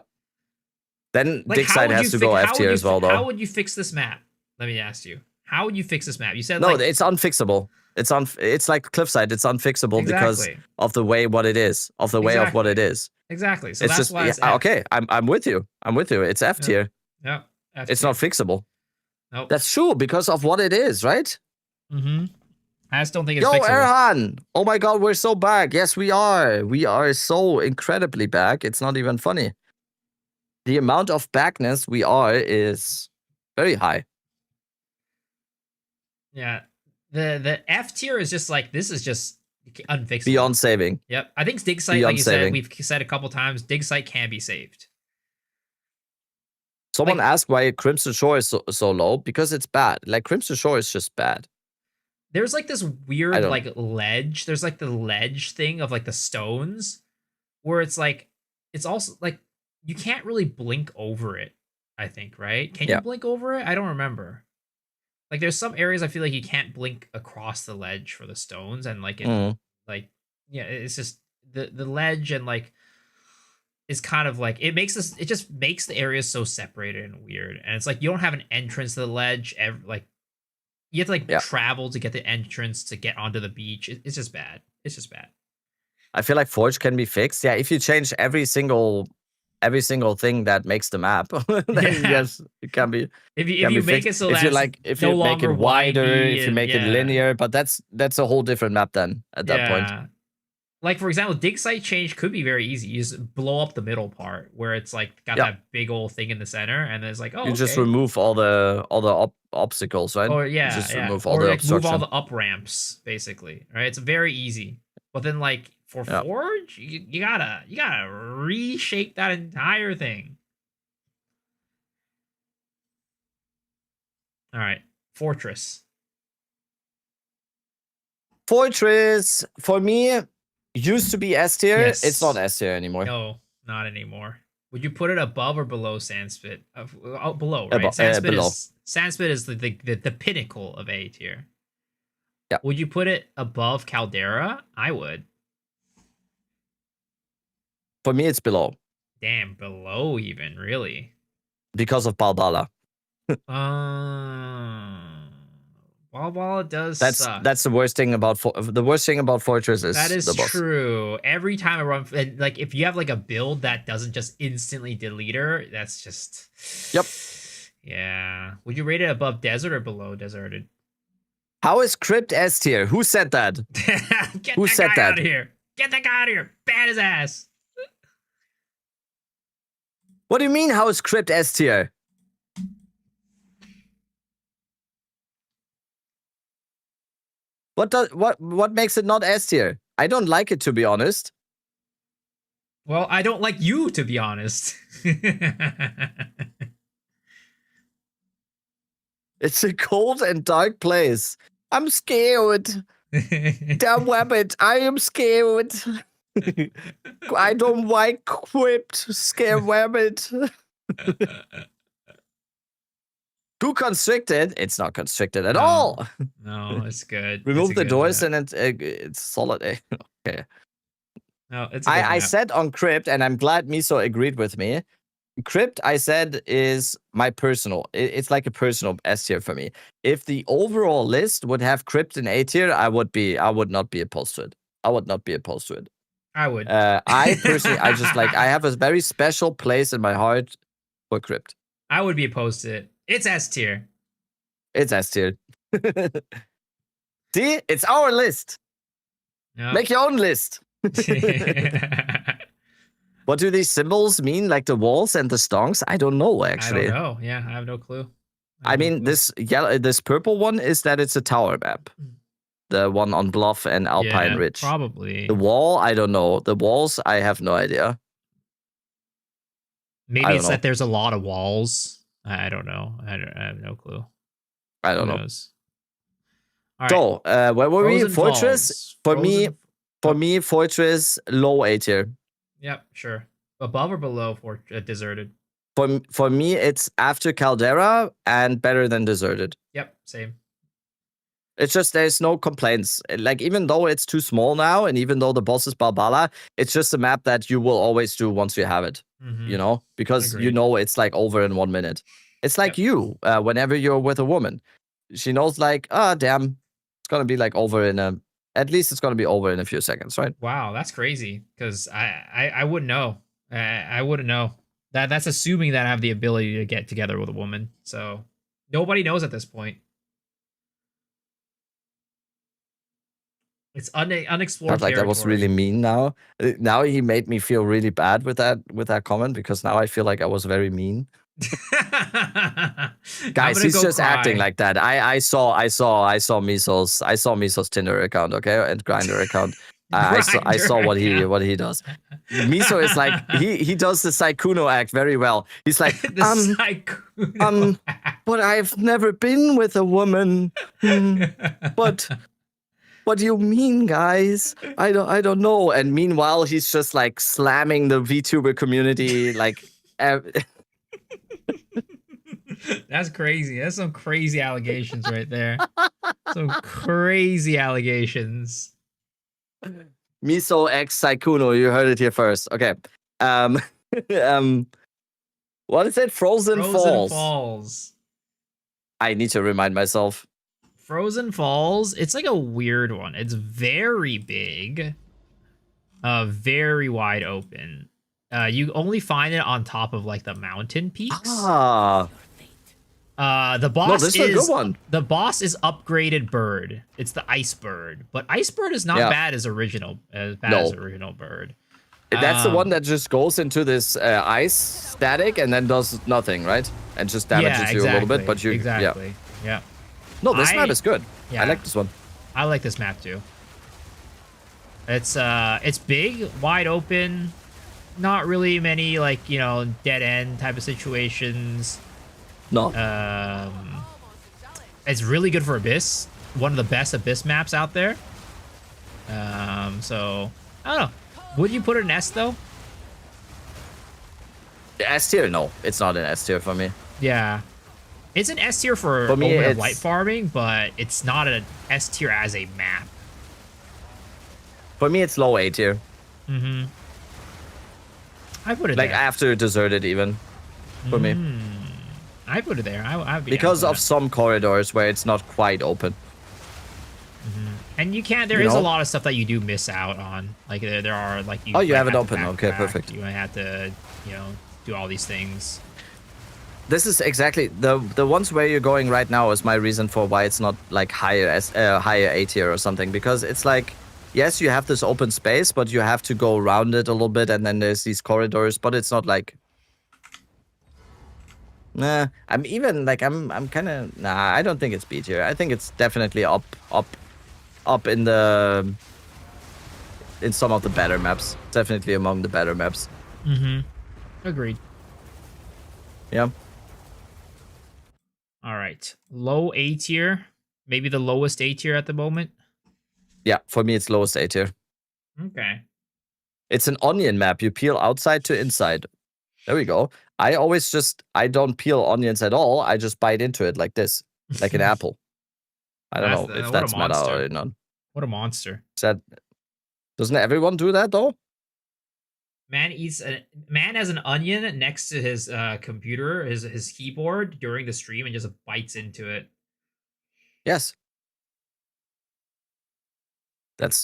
Then
Like,
Digside has to go F tier as well, though.
How would you fix this map? Let me ask you. How would you fix this map? You said
no, it's unfixable. It's like Cliffside. It's unfixable because of the way what it is, of the way of what it is.
Exactly. So
it's
that's
just,
why it's F.
okay. I'm with you. It's F tier.
Yeah.
It's not fixable.
Nope.
That's true because of what it is, right?
Mm-hmm. I just don't think it's
fixable.
fixable.
Erhan! Oh my god, we're so back. Yes, we are. We are so incredibly back. It's not even funny. The amount of backness we are is very high.
Yeah. The F tier is just like, this is just unfixable.
Beyond saving.
Yep. I think Dig Site, like you said, we've said a couple times, Dig Site can be saved.
Someone asked why Crimson Shore is so low. Because it's bad. Like, Crimson Shore is just bad.
There's like this weird like ledge. There's like the ledge thing of like the stones where it's like, it's also like, you can't really blink over it, I think, right? Can you blink over it? I don't remember. Like, there's some areas I feel like you can't blink across the ledge for the stones, and like it, like, yeah, it's just the ledge, and like is kind of like, it just makes the areas so separated and weird, and it's like you don't have an entrance to the ledge. Like, you have to like travel to get the entrance to get onto the beach. It's just bad. It's just bad.
I feel like Forge can be fixed. Yeah, if you change every single thing that makes the map, then yes, it can be.
If you make it so that
if you make it wider, if you make it linear, but that's a whole different map then at that point.
Like, for example, Dig Site change could be very easy. You just blow up the middle part where it's like got that big old thing in the center, and then it's like, oh,
you just remove all the obstacles, right?
Or
you just remove all
or
the
like move all
obstruction.
the up ramps, basically, right? It's very easy. But then, like, for Forge, you gotta reshape that entire thing. All right, Fortress
for me used to be S tier.
Yes.
It's not S tier anymore.
No, not anymore. Would you put it above or below Sandspit? Below, right? Sandspit is the pinnacle of A tier.
Yeah.
Would you put it above Caldera? I would.
For me, it's below.
Damn, below even, really?
Because of Balbala.
Balbala does suck.
That's the worst thing about Fortress is
that is
the boss.
true. Every time I run, like, if you have like a build that doesn't just instantly delete her, that's just.
Yep.
Yeah. Would you rate it above Desert or below Deserted?
How is Crypt S tier? Who said that? Who said that?
Out of here. Get that guy out of here. Bad his ass.
What do you mean? How is Crypt S tier? What makes it not S tier? I don't like it, to be honest.
Well, I don't like you, to be honest.
It's a cold and dark place. I'm scared. Damn rabbit, I am scared. I don't like crypt, scare rabbit. Too constricted. It's not constricted at all.
No, it's good.
Remove the doors and it's solid. Okay.
No, it's a good
I
map.
said on crypt, and I'm glad Miso agreed with me. Crypt, I said, is my personal. It's like a personal S tier for me. If the overall list would have crypt in A tier, I would not be opposed to it. I would not be opposed to it.
I would.
I personally, I just like, I have a very special place in my heart for crypt.
I would be opposed to it. It's S tier.
It's S tier. See, it's our list.
Yep.
Make your own list. What do these symbols mean? Like the walls and the stonks? I don't know, actually.
I don't know. Yeah, I have no clue.
I mean, this purple one is that it's a tower map. The one on Bluff and Alpine Ridge.
Probably.
The wall, I don't know. The walls, I have no idea.
Maybe it's that there's a lot of walls. I don't know. I have no clue.
I don't know.
All right.
So, where were we? Fortress?
Falls.
For me, Fortress, low A tier.
Yep, sure. Above or below for Deserted?
For me, it's after Caldera and better than Deserted.
Yep, same.
It's just there's no complaints. Like, even though it's too small now, and even though the boss is Balbala, it's just a map that you will always do once you have it. You know? Because you know it's like over in 1 minute. It's like you, whenever you're with a woman. She knows like, damn, it's gonna be like over in at least it's gonna be over in a few seconds, right?
Wow, that's crazy. Because I wouldn't know. I wouldn't know. That's assuming that I have the ability to get together with a woman. So nobody knows at this point. It's unexplored
Like that was really mean now. Now he made me feel really bad with that comment because now I feel like I was very mean. Guys, he's just acting like that. I saw Miso's Tinder account, okay, and Grindr account. I saw what he does. Miso is like he does the Saikuno act very well. He's like but I've never been with a woman. But what do you mean, guys? I don't know. And meanwhile, he's just like slamming the VTuber community like.
That's crazy. That's some crazy allegations right there. Some crazy allegations.
Miso X Saikuno, you heard it here first. Okay. What is it? Frozen Falls. I need to remind myself.
Frozen Falls, it's like a weird one. It's very big. Very wide open. You only find it on top of like the mountain peaks. The boss
is a good one.
The boss is upgraded bird. It's the ice bird, but ice bird is not bad as original bird.
That's the one that just goes into this ice static and then does nothing, right? And just damages you a little bit, but you
yeah.
No, this map is good.
Yeah.
I like this one.
I like this map too. It's big, wide open, not really many like, dead end type of situations.
No.
It's really good for Abyss. One of the best Abyss maps out there. So I don't know. Would you put it in S though?
S tier? No, it's not an S tier for me.
Yeah. It's an S tier for
me,
open light farming, but it's not an S tier as a map.
For me, it's low A tier.
Mm-hmm. I put it
like
there.
After Deserted even. For me.
I put it there. I'd be
because of some corridors where it's not quite open.
And you can't. There is a lot of stuff that you do miss out on. Like there are like you.
Oh, you have it open. Okay, perfect.
You might have to, do all these things.
This is exactly the ones where you're going right now is my reason for why it's not like higher A tier or something, because it's like, yes, you have this open space, but you have to go around it a little bit, and then there's these corridors, but it's not like. Nah, I'm kind of I don't think it's B tier. I think it's definitely up in some of the better maps. Definitely among the better maps.
Agreed.
Yeah.
All right. Low A tier. Maybe the lowest A tier at the moment.
Yeah, for me it's lowest A tier.
Okay.
It's an onion map. You peel outside to inside. There we go. I don't peel onions at all. I just bite into it like this, like an apple. I don't know if that's meta or not.
What a monster.
Doesn't everyone do that though?
Man has an onion next to his computer, his keyboard during the stream, and just bites into it.
Yes.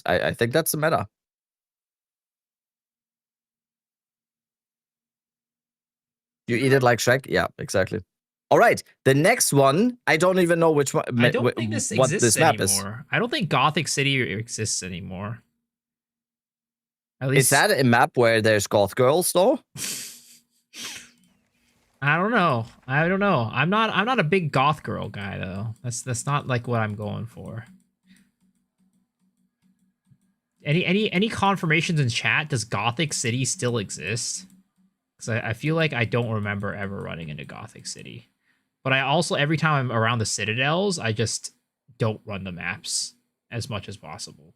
I think that's the meta. You eat it like Shrek? Yeah, exactly. All right, the next one, I don't even know which one.
I don't think this exists anymore. I don't think Gothic City exists anymore.
At least, is that a map where there's goth girls though?
I don't know. I'm not a big goth girl guy though. That's not like what I'm going for. Any confirmations in chat? Does Gothic City still exist? Because I feel like I don't remember ever running into Gothic City. But I also, every time I'm around the Citadels, I just don't run the maps as much as possible.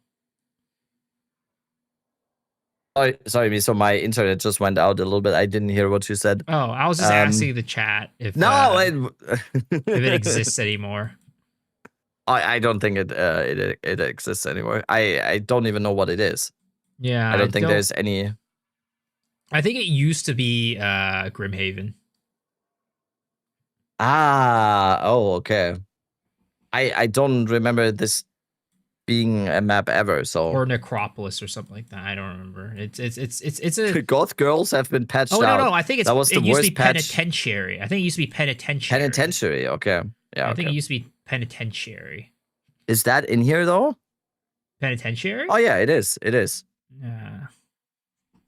Sorry, so my internet just went out a little bit. I didn't hear what you said.
Oh, I was just asking the chat if if it exists anymore.
I don't think it exists anymore. I don't even know what it is.
Yeah,
I don't think there's any.
I think it used to be Grimhaven.
Oh, okay. I don't remember this being a map ever, so
or Necropolis or something like that. I don't remember. It's a
goth girls have been patched out.
No. I think it used to be penitentiary. I think it used to be penitentiary.
Penitentiary. Okay. Yeah.
I think it used to be penitentiary.
Is that in here though?
Penitentiary?
Oh yeah, it is. It is.
Yeah.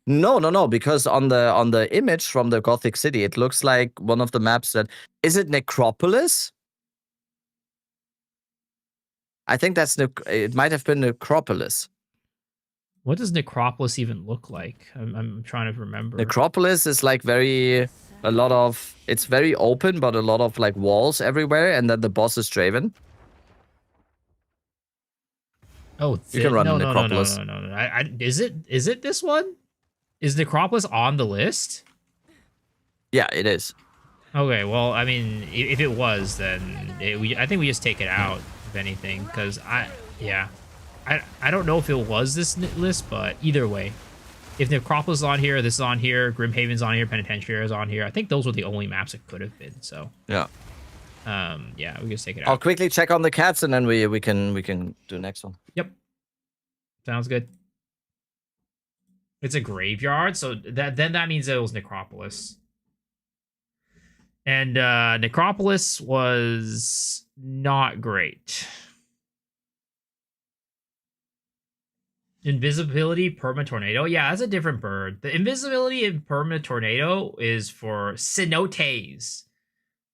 No, because on the image from the Gothic City, it looks like one of the maps that is it Necropolis? I think it might have been Necropolis.
What does Necropolis even look like? I'm trying to remember.
Necropolis is like it's very open, but a lot of like walls everywhere, and then the boss is Draven.
Oh,
you can run Necropolis.
No. Is it this one? Is Necropolis on the list?
Yeah, it is.
Okay, well, I mean, if it was, then I think we just take it out, if anything, because I don't know if it was this list, but either way, if Necropolis is on here, this is on here, Grimhaven's on here, Penitentiary is on here, I think those were the only maps it could have been. So
yeah,
we just take it out.
I'll quickly check on the cats, and then we can do next one.
Yep, sounds good. It's a graveyard, so that means it was Necropolis. And Necropolis was not great. Invisibility, perma tornado. Yeah, that's a different bird. The invisibility in perma tornado is for cenotes.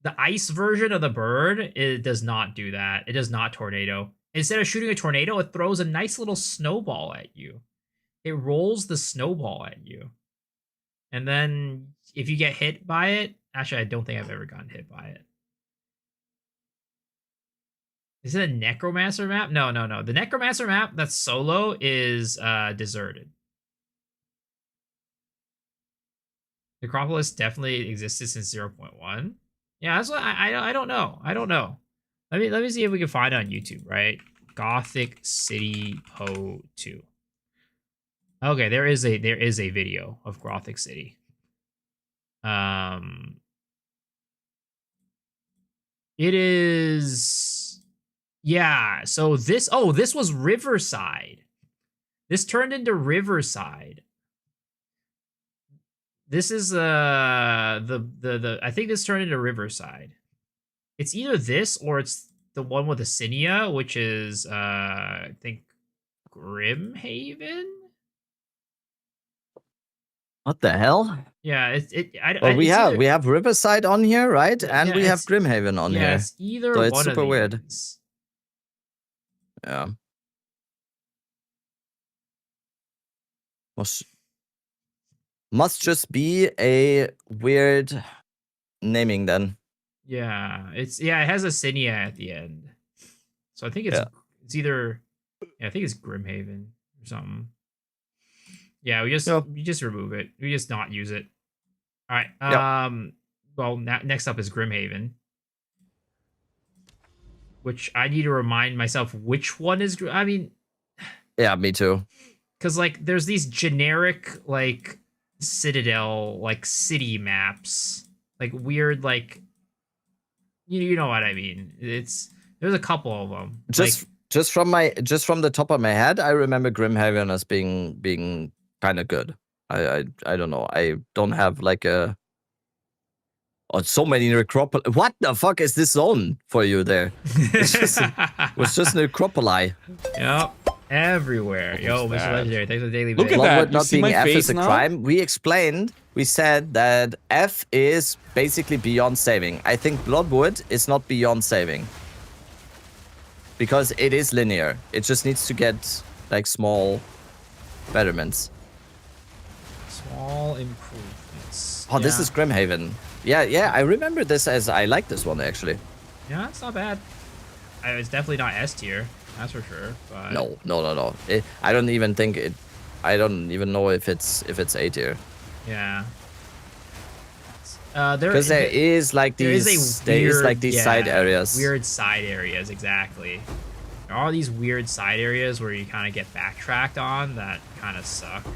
The ice version of the bird, it does not do that. It does not tornado. Instead of shooting a tornado, it throws a nice little snowball at you. It rolls the snowball at you. And then if you get hit by it, actually, I don't think I've ever gotten hit by it. Is it a Necromancer map? No. The Necromancer map that's solo is deserted. Necropolis definitely existed since 0.1. Yeah, that's what I don't know. Let me see if we can find it on YouTube, right? Gothic City Po 2. Okay, there is a video of Gothic City. It is, yeah. So this was Riverside. This turned into Riverside. This is I think this turned into Riverside. It's either this or it's the one with Assinia, which is I think Grimhaven.
What the hell?
Yeah,
we have Riverside on here, right? And we have Grimhaven on here.
It's either
so it's
one
super
of
weird.
these.
Yeah. Must just be a weird naming then.
Yeah, it has Assinia at the end. So I think it's either I think it's Grimhaven or something. Yeah, we just remove it. We just not use it. All right. Well, next up is Grimhaven, which I need to remind myself which one is. I mean,
yeah, me too.
Because like, there's these generic like Citadel like city maps, like weird like. You know what I mean? There's a couple of them.
Just from the top of my head, I remember Grimhaven as being kind of good. I don't know. I don't have like a. Oh, so many necropoli. What the fuck is this zone for you there? It's just necropoli.
Yep, everywhere. Yo, Mr. Legendary, thanks for the daily.
Look at that.
Not being F is a crime. We explained. We said that F is basically beyond saving. I think Bloodwood is not beyond saving because it is linear. It just needs to get like small betterments.
Small improvements.
Oh, this is Grimhaven. Yeah, I remember this as I like this one actually.
Yeah, it's not bad. It's definitely not S tier, that's for sure. But
no. I don't even think it. I don't even know if it's A tier.
Yeah.
Because there is like these side areas.
Weird side areas, exactly. There are these weird side areas where you kind of get backtracked on that kind of suck.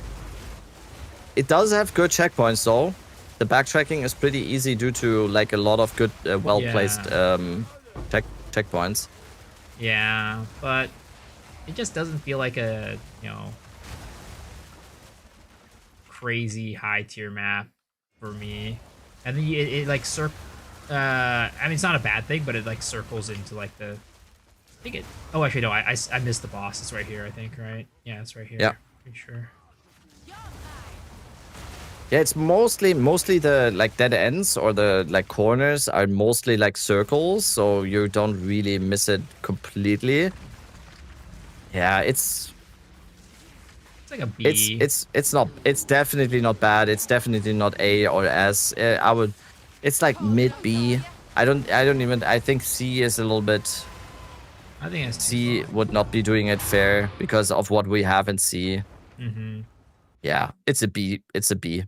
It does have good checkpoints though. The backtracking is pretty easy due to like a lot of good, well-placed checkpoints.
Yeah, but it just doesn't feel like a, crazy high tier map for me. And then it like I mean, it's not a bad thing, but it like circles into like the. I think it. Oh, actually, no. I missed the boss. It's right here. I think. Right? Yeah, it's right here.
Yeah.
Pretty sure.
Yeah, it's mostly the like dead ends or the like corners are mostly like circles, so you don't really miss it completely. Yeah, it's
like a B.
It's definitely not bad. It's definitely not A or S. It's like mid B. I think C is a little bit.
I think
C would not be doing it fair because of what we have in C.
Mm-hmm.
Yeah, it's a B. It's a B.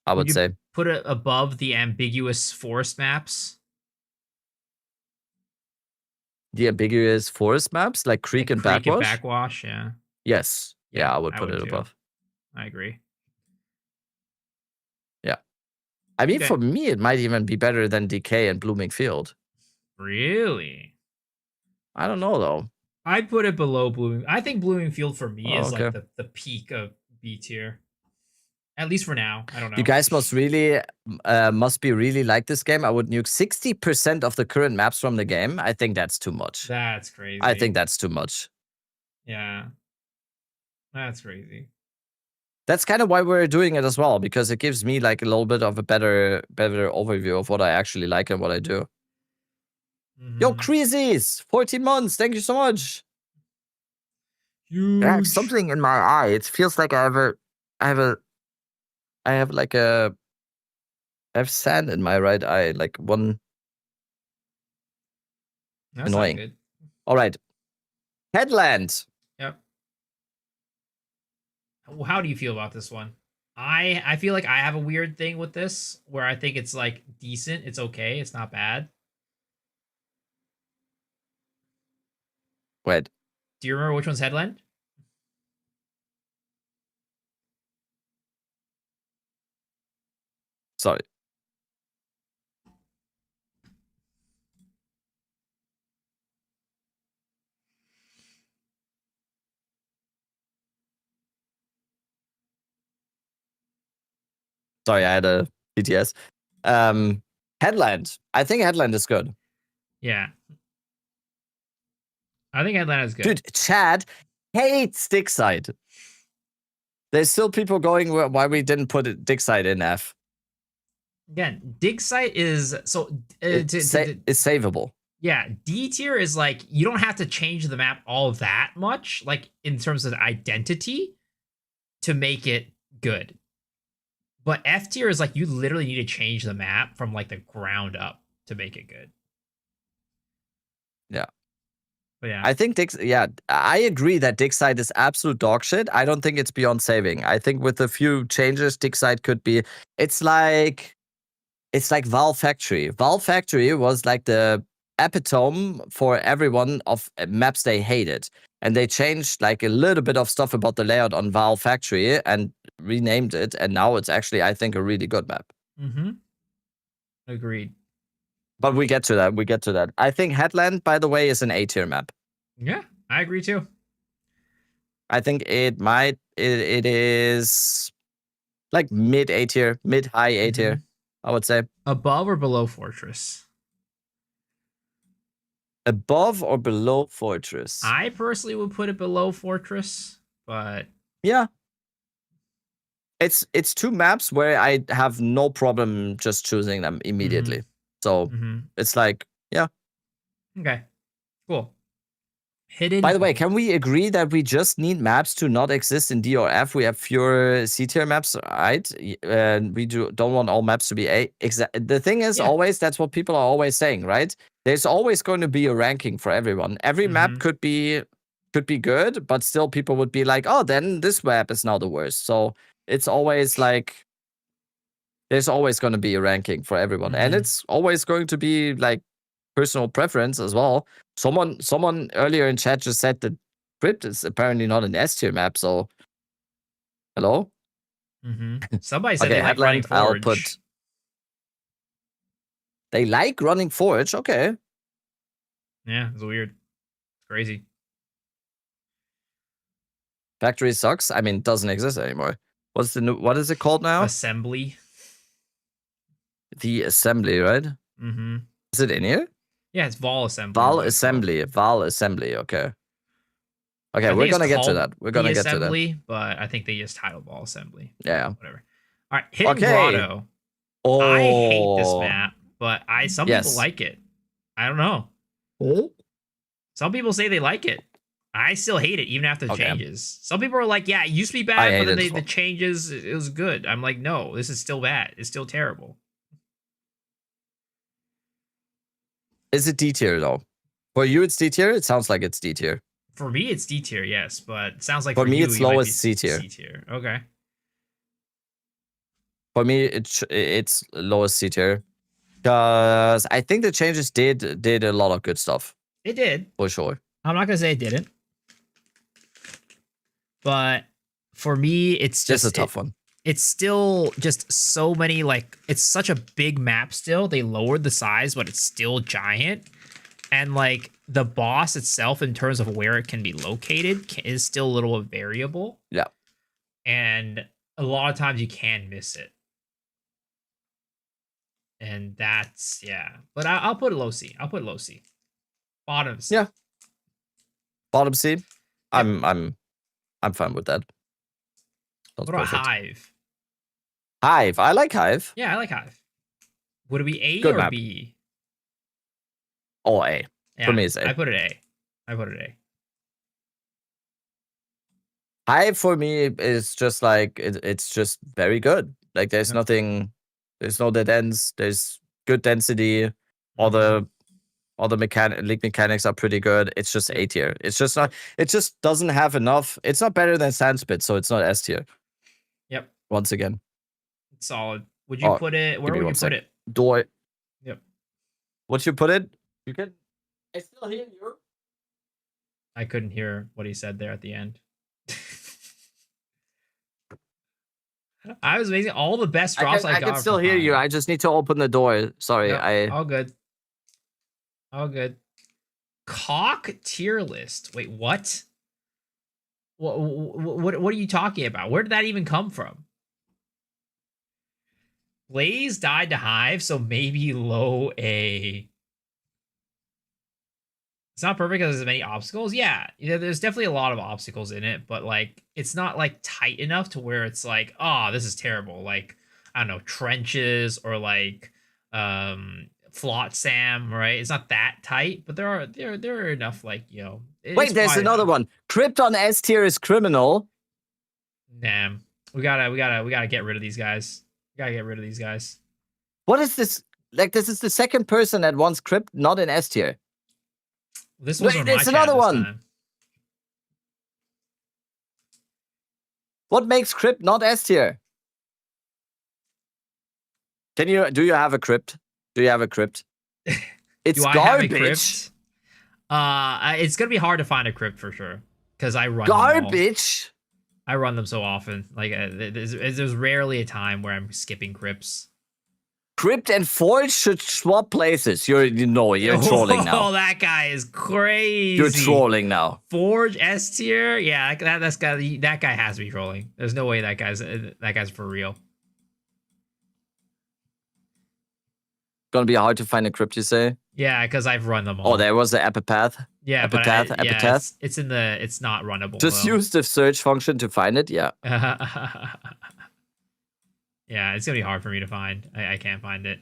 I would say.
Put it above the ambiguous forest maps.
The ambiguous forest maps, like Creek and Backwash?
And Backwash, yeah.
Yes. Yeah, I would put it above.
I agree.
Yeah. I mean, for me, it might even be better than Decay and Blooming Field.
Really?
I don't know, though.
I'd put it below Blooming. I think Blooming Field for me is like the peak of B tier. At least for now. I don't know.
You guys must be really like this game. I would nuke 60% of the current maps from the game. I think that's too much.
That's crazy.
I think that's too much.
Yeah. That's crazy.
That's kind of why we're doing it as well, because it gives me like a little bit of a better overview of what I actually like and what I do. Mm-hmm. Yo, Creasies! 14 months! Thank you so much!
Huge.
I have something in my eye. It feels like I have sand in my right eye, like one.
That's
annoying.
Not good.
All right. Headland.
Yep. How do you feel about this one? I feel like I have a weird thing with this where I think it's like decent. It's okay. It's not bad.
Wait.
Do you remember which one's Headland?
Sorry. Sorry, I had a PTS. Headland. I think Headland is good.
Yeah. I think Headland is good.
Dude, Chad hates Digside. There's still people going why we didn't put Digside in F.
Again, dig site is so
it's savable.
Yeah, D tier is like you don't have to change the map all that much, like in terms of identity, to make it good. But F tier is like you literally need to change the map from like the ground up to make it good.
Yeah.
But yeah.
I think I agree that Digside is absolute dog shit. I don't think it's beyond saving. I think with a few changes, Digside could be. It's like Val Factory. Val Factory was like the epitome for everyone of maps they hated. And they changed like a little bit of stuff about the layout on Val Factory and renamed it. And now it's actually, I think, a really good map.
Mm-hmm. Agreed.
But we get to that. I think Headland, by the way, is an A tier map.
Yeah, I agree too.
I think it is like mid A tier, mid high A tier, I would say.
Above or below Fortress?
Above or below Fortress?
I personally would put it below Fortress, but
yeah. It's two maps where I have no problem just choosing them immediately. So it's like, yeah.
Okay. Cool. Hidden.
By the way, can we agree that we just need maps to not exist in D or F? We have fewer C tier maps, right? And we don't want all maps to be A. The thing is always, that's what people are always saying, right? There's always going to be a ranking for everyone. Every map could be good, but still people would be like, oh, then this map is now the worst. So it's always like, there's always going to be a ranking for everyone. And it's always going to be like personal preference as well. Someone earlier in chat just said that Crypt is apparently not an S tier map. So, hello?
Somebody said they like running Forge.
They like running Forge? Okay.
Yeah, it's weird. It's crazy.
Factory sucks. I mean, it doesn't exist anymore. What is it called now?
Assembly.
The Assembly, right? Is it in here?
Yeah, it's Vol Assembly.
Val Assembly. Okay. Okay, we're gonna get to that. We're gonna get to that.
But I think they just titled Vol Assembly.
Yeah.
Whatever. All right, Hidden Grotto.
Oh.
I hate this map, but some people like it. I don't know.
Oh.
Some people say they like it. I still hate it, even after the changes. Some people are like, yeah, it used to be bad, but then the changes, it was good. I'm like, no, this is still bad. It's still terrible.
Is it D tier, though? For you, it's D tier? It sounds like it's D tier.
For me, it's D tier, yes, but it sounds like
for me,
you,
it's lowest C tier.
Okay.
For me, it's lowest C tier. Because I think the changes did a lot of good stuff.
It did.
For sure.
I'm not going to say it didn't. But for me, it's just
a tough one.
It's still just so many, like, it's such a big map still. They lowered the size, but it's still giant. And, like, the boss itself, in terms of where it can be located, is still a little variable.
Yeah.
And a lot of times you can miss it. And that's, yeah. But I'll put low C. I'll put low C. Bottom C.
Yeah. Bottom C. I'm fine with that.
What about Hive?
Hive. I like Hive.
Yeah, I like Hive. Would it be A
Good
or
map.
B?
Oh, A.
Yeah,
for me, it's A.
I put it A.
Hive for me is just like it's just very good. Like there's nothing, there's no dead ends. There's good density. All the league mechanics are pretty good. It's just A tier. It's just not. It just doesn't have enough. It's not better than Sandspit, so it's not S tier.
Yep.
Once again.
It's solid. Would you put it? Where would you put it?
Door.
Yep.
Would you put it? You can. I still hear you.
I couldn't hear what he said there at the end. I was amazing. All the best drops I got.
I can still hear you. I just need to open the door. Sorry.
Yep, all good. All good. Cock tier list. Wait, what? What are you talking about? Where did that even come from? Blaze died to Hive, so maybe low A. It's not perfect because there's many obstacles. Yeah, there's definitely a lot of obstacles in it, but like it's not like tight enough to where it's like, oh, this is terrible. Like, I don't know, trenches or like Flotsam, right? It's not that tight, but there are enough, like, you know.
Wait, there's another one. Crypt on S tier is criminal.
Damn. We gotta get rid of these guys. Gotta get rid of these guys.
What is this? Like, this is the second person that wants Crypt not in S tier.
This was
it's another one.
Time.
What makes crypt not S tier? Do you have a crypt? Do you have a crypt? It's garbage.
It's gonna be hard to find a crypt for sure because I run
garbage.
I run them so often. Like there's rarely a time where I'm skipping crypts.
Crypt and Forge should swap places. You're trolling now.
Oh, that guy is crazy.
You're trolling now.
Forge S tier, yeah, that guy has to be trolling. There's no way that guy's for real.
Gonna be hard to find a crypt, you say?
Yeah, because I've run them all.
Oh, there was the epitaph.
Yeah,
epitaph.
It's not runnable.
Just use the search function to find it. Yeah.
Yeah, it's gonna be hard for me to find. I can't find it.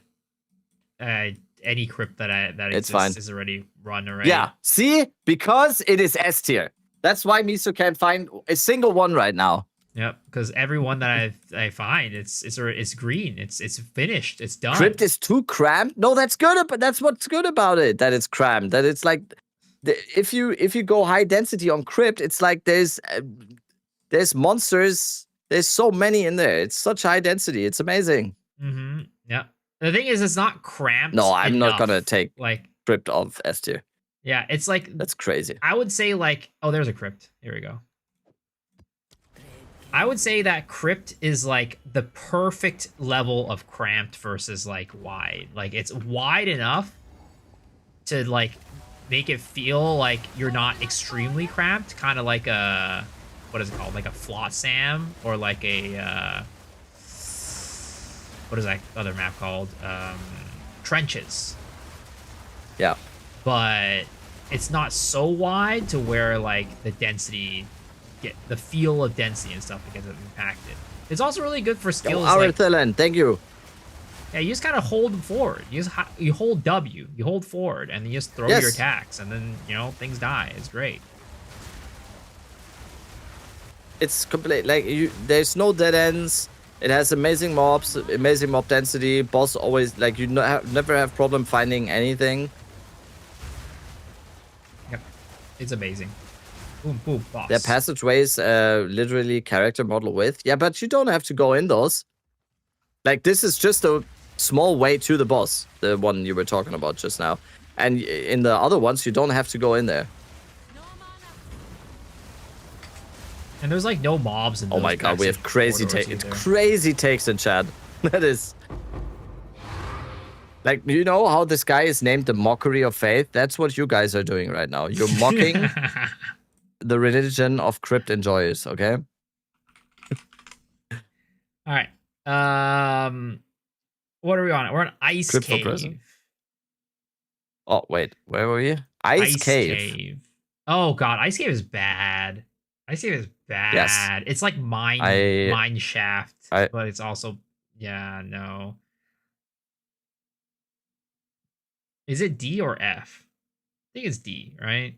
Any crypt that
it's
exists
fine.
is already run already.
Yeah. See, because it is S tier. That's why Miso can't find a single one right now.
Yep, because every one that I find, it's green. It's finished. It's done.
Crypt is too cramped. No, that's good. But that's what's good about it. That it's cramped. That it's like, if you go high density on crypt, it's like there's monsters. There's so many in there. It's such high density. It's amazing.
Mm-hmm. Yeah. The thing is, it's not cramped.
No, I'm
enough.
not gonna take
like
crypt of S tier.
Yeah, it's like
that's crazy.
I would say like, oh, there's a crypt. Here we go. I would say that crypt is like the perfect level of cramped versus like wide. Like it's wide enough to like make it feel like you're not extremely cramped, kind of like a, what is it called? Like a Flotsam or like a what is that other map called? Trenches.
Yeah.
But it's not so wide to where like the density, get the feel of density and stuff gets impacted. It's also really good for skills.
Thank you.
Yeah, you just kind of hold them forward. You hold W, you hold forward, and you just throw your attacks, and then things die. It's great.
It's complete. Like there's no dead ends. It has amazing mobs, amazing mob density. Boss always like you never have problem finding anything.
Yep, it's amazing. Boom, boom, boss.
Their passageways, literally character model width. Yeah, but you don't have to go in those. Like this is just a small way to the boss, the one you were talking about just now. And in the other ones, you don't have to go in there.
And there's like no mobs in those.
Oh my god, we have crazy takes. It's crazy takes in chat. That is. Like, you know how this guy is named the mockery of faith? That's what you guys are doing right now. You're mocking the religion of crypt enjoyers, okay?
All right. What are we on? We're on Ice
Crypt
Cave.
Oh, wait. Where were you? Ice Cave.
Oh god, Ice Cave is bad. Ice Cave is bad.
Yes.
It's like mine shaft, but it's also no. Is it D or F? I think it's D, right?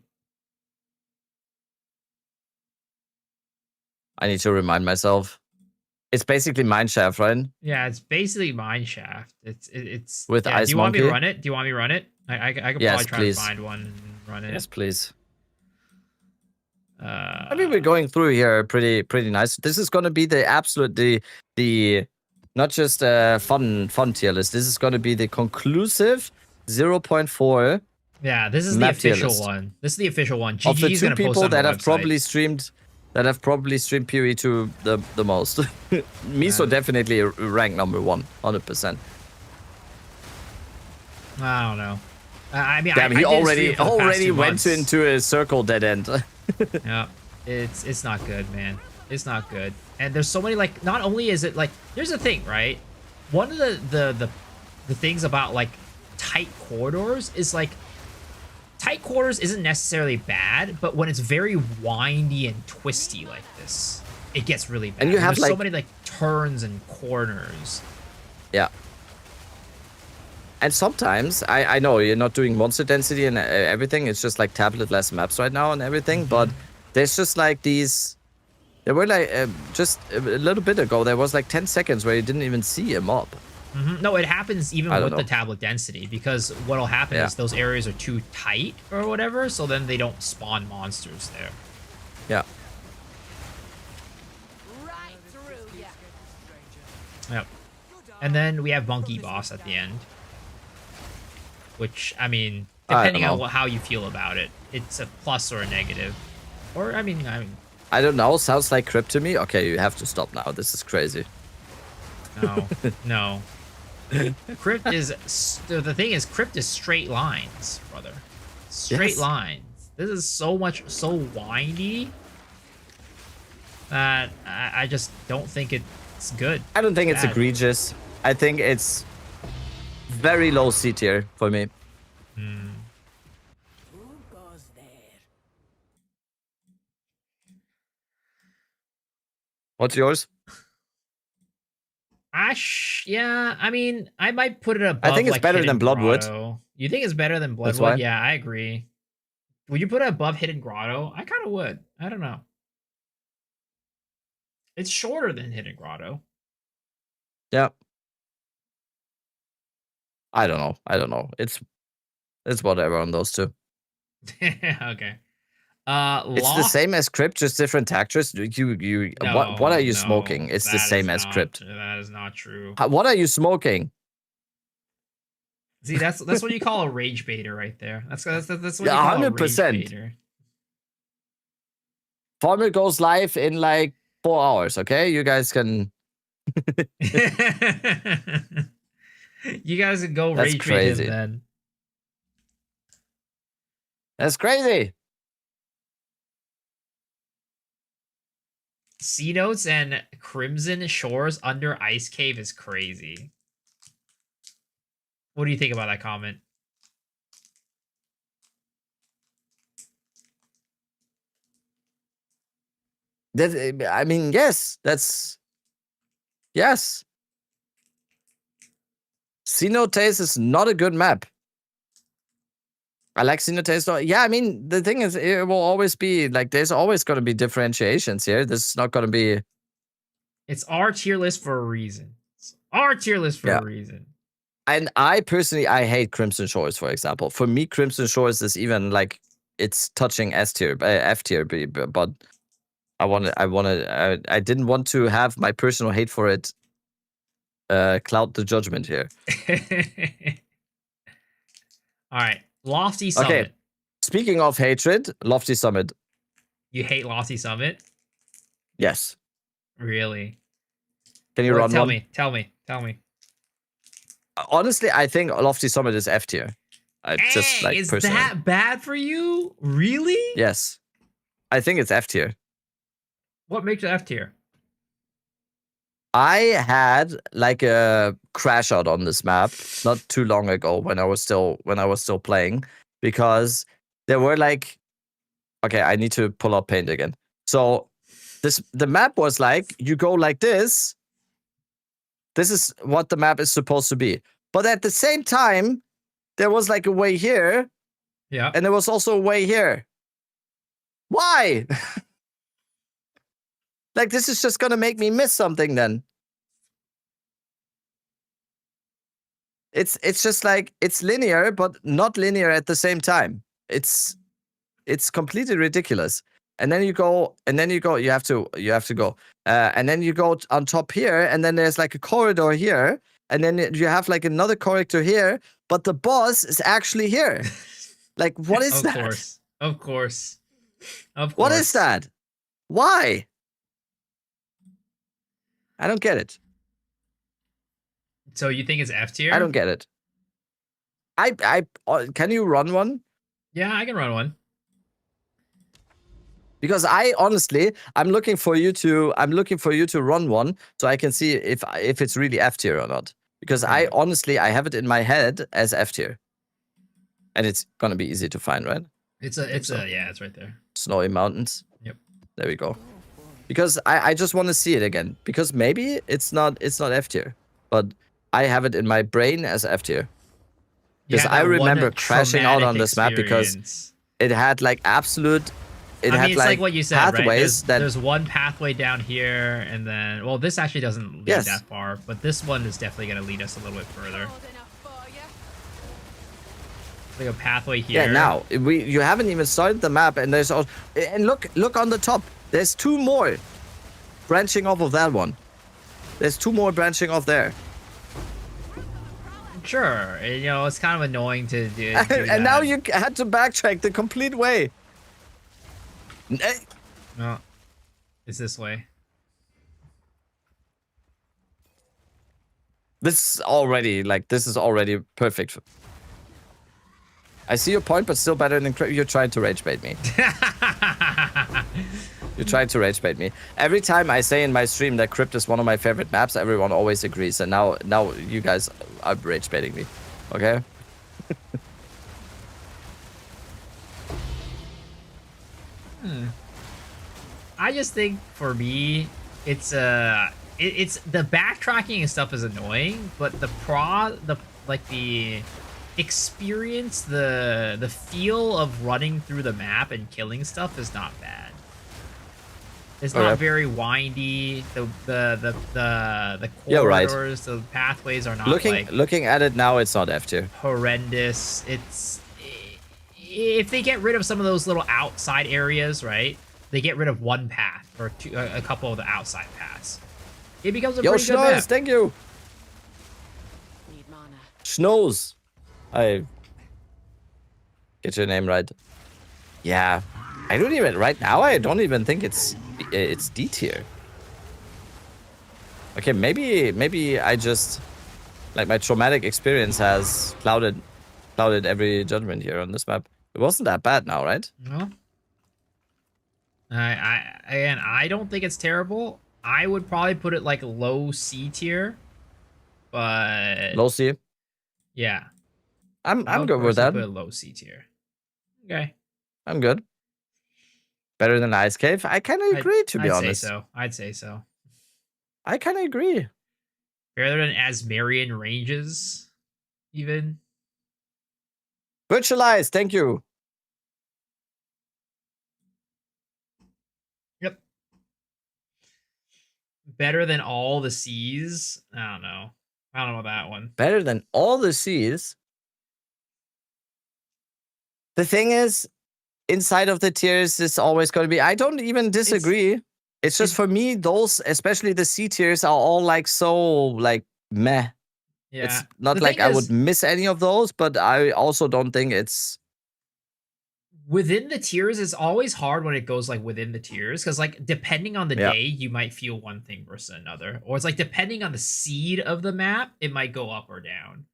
I need to remind myself. It's basically mineshaft, right?
Yeah, it's basically mineshaft. It's
with Ice
Do you want
Monkey?
me to run it? Do you want me to run it? I could probably try to find one and run it.
Yes, please. I mean, we're going through here pretty nice. This is going to be the absolute the not just fun tier list. This is going to be the conclusive 0.4.
Yeah, this is the official one. This is the official one.
Of the
GG's
two
gonna post
people
on
that
the
have probably streamed PoE to the most. Miso definitely ranked number 1, 100%.
I don't know. I mean,
damn,
I
he
did
already
went
went into a circle dead end.
Yeah, it's not good, man. It's not good. And there's so many, like, not only is it like, here's the thing, right? One of the things about like tight corridors is like, tight quarters isn't necessarily bad, but when it's very windy and twisty like this, it gets really bad.
And you have
there's so many like turns and corners.
Yeah. And sometimes, I know you're not doing monster density and everything, it's just like tablet-less maps right now and everything, but there's just like these... There were like, just a little bit ago, there was like 10 seconds where you didn't even see a mob.
No, it happens even with the tablet density, because what'll happen
Yeah.
is those areas are too tight or whatever, so then they don't spawn monsters there.
Yeah.
Yep. And then we have Monkey Boss at the end. Which, I mean, depending on how you feel about it, it's a plus or a negative. Or, I mean...
I don't know. Sounds like Crypt to me. Okay, you have to stop now. This is crazy.
No. No. Crypt is... The thing is, Crypt is straight lines, brother. Straight lines. This is so windy that I just don't think it's good.
I don't think it's egregious. I think it's very low C tier for me. What's yours?
Yeah, I mean, I might put it above.
I think it's
like,
better
Hidden
than Bloodwood.
Grotto. You think it's better than
That's why.
Bloodwood? Yeah, I agree. Would you put it above Hidden Grotto? I kind of would. I don't know. It's shorter than Hidden Grotto.
Yeah. I don't know. It's whatever on those two.
Okay.
It's the same as Crypt, just different textures.
No,
what are you
no,
smoking? It's the
that
same
is
as
not-
Crypt.
That is not true.
What are you smoking?
See, that's what you call a rage baiter right there. That's what you
Yeah,
call
100%.
a rage baiter.
Farmer goes live in like 4 hours. Okay, you guys can.
You guys can go
That's
rage bait
crazy.
him then.
That's crazy.
Sea Notes and Crimson Shores under Ice Cave is crazy. What do you think about that comment?
I mean, yes, that's yes. Cenotaste is not a good map. I like Cenotaste. Yeah, I mean, the thing is, it will always be like there's always going to be differentiations here. This is not going to be.
It's our tier list for a reason. It's our tier list for a reason.
And I personally, I hate Crimson Shores, for example. For me, Crimson Shores is even like it's touching S tier, F tier, but I didn't want to have my personal hate for it cloud the judgment here.
All right, Lofty Summit.
Okay, speaking of hatred, Lofty Summit.
You hate Lofty Summit?
Yes.
Really?
Can you run
tell
one?
Tell me.
Honestly, I think Lofty Summit is F tier. Just like
is
personally.
that bad for you? Really?
Yes. I think it's F tier.
What makes it F tier?
I had like a crash out on this map not too long ago when I was still playing, because there were like, okay, I need to pull up Paint again. So the map was like, you go like this. This is what the map is supposed to be. But at the same time, there was like a way here.
Yeah.
And there was also a way here. Why? Like, this is just going to make me miss something then. It's just like, it's linear, but not linear at the same time. It's completely ridiculous. And then you go, you have to go. And then you go on top here, and then there's like a corridor here, and then you have like another corridor here, but the boss is actually here. Like, what is that?
Of course.
What is that? Why? I don't get it.
So you think it's F tier?
I don't get it. Can you run one?
Yeah, I can run one.
Because I'm looking for you to run one so I can see if it's really F tier or not. Because I have it in my head as F tier. And it's gonna be easy to find, right?
It's right there.
Snowy Mountains.
Yep.
There we go. Because I just want to see it again. Because maybe it's not F tier. But I have it in my brain as F tier. Because I remember crashing out on this map because it had like absolute it
I
had
mean, it's like what you said,
pathways
right? There's one pathway down here, and then well, this actually doesn't lead
Yes.
that far, but this one is definitely going to lead us a little bit further. Like a pathway here.
Yeah, now you haven't even started the map, and there's all, and look on the top. There's 2 more branching off of that one. There's 2 more branching off there.
Sure, you know it's kind of annoying to do.
And now you had to backtrack the complete way.
No, it's this way.
This is already perfect. I see your point, but still better than you're trying to rage bait me. You're trying to rage bait me. Every time I say in my stream that Crypt is one of my favorite maps, everyone always agrees. And now you guys are rage baiting me. Okay?
I just think for me, it's the backtracking and stuff is annoying, but the experience, the feel of running through the map and killing stuff is not bad. It's not very windy. The corridors, the pathways are not
looking at it now, it's not F tier.
Horrendous. If they get rid of some of those little outside areas, right? They get rid of one path or a couple of the outside paths. It becomes a pretty good map.
Thank you. Schnoz. I get your name right. Yeah, I don't even think it's D tier. Okay, maybe I just like my traumatic experience has clouded every judgment here on this map. It wasn't that bad now, right?
No. I don't think it's terrible. I would probably put it like low C tier, but
low C.
Yeah.
I'm good with that.
Put a low C tier. Okay.
I'm good. Better than Ice Cave? I kind of agree, to be honest.
I'd say so.
I kind of agree.
Better than Asmarian Ranges, even.
Virtualize, thank you.
Yep. Better than all the seas? I don't know about that one.
Better than all the seas? The thing is, inside of the tiers is always going to be... I don't even disagree. It's just for me, those, especially the C tiers, are all like so like meh.
Yeah.
It's not like I would miss any of those, but I also don't think it's...
Within the tiers, it's always hard when it goes like within the tiers, because like depending on the day, you might feel one thing versus another. Or it's like depending on the seed of the map, it might go up or down.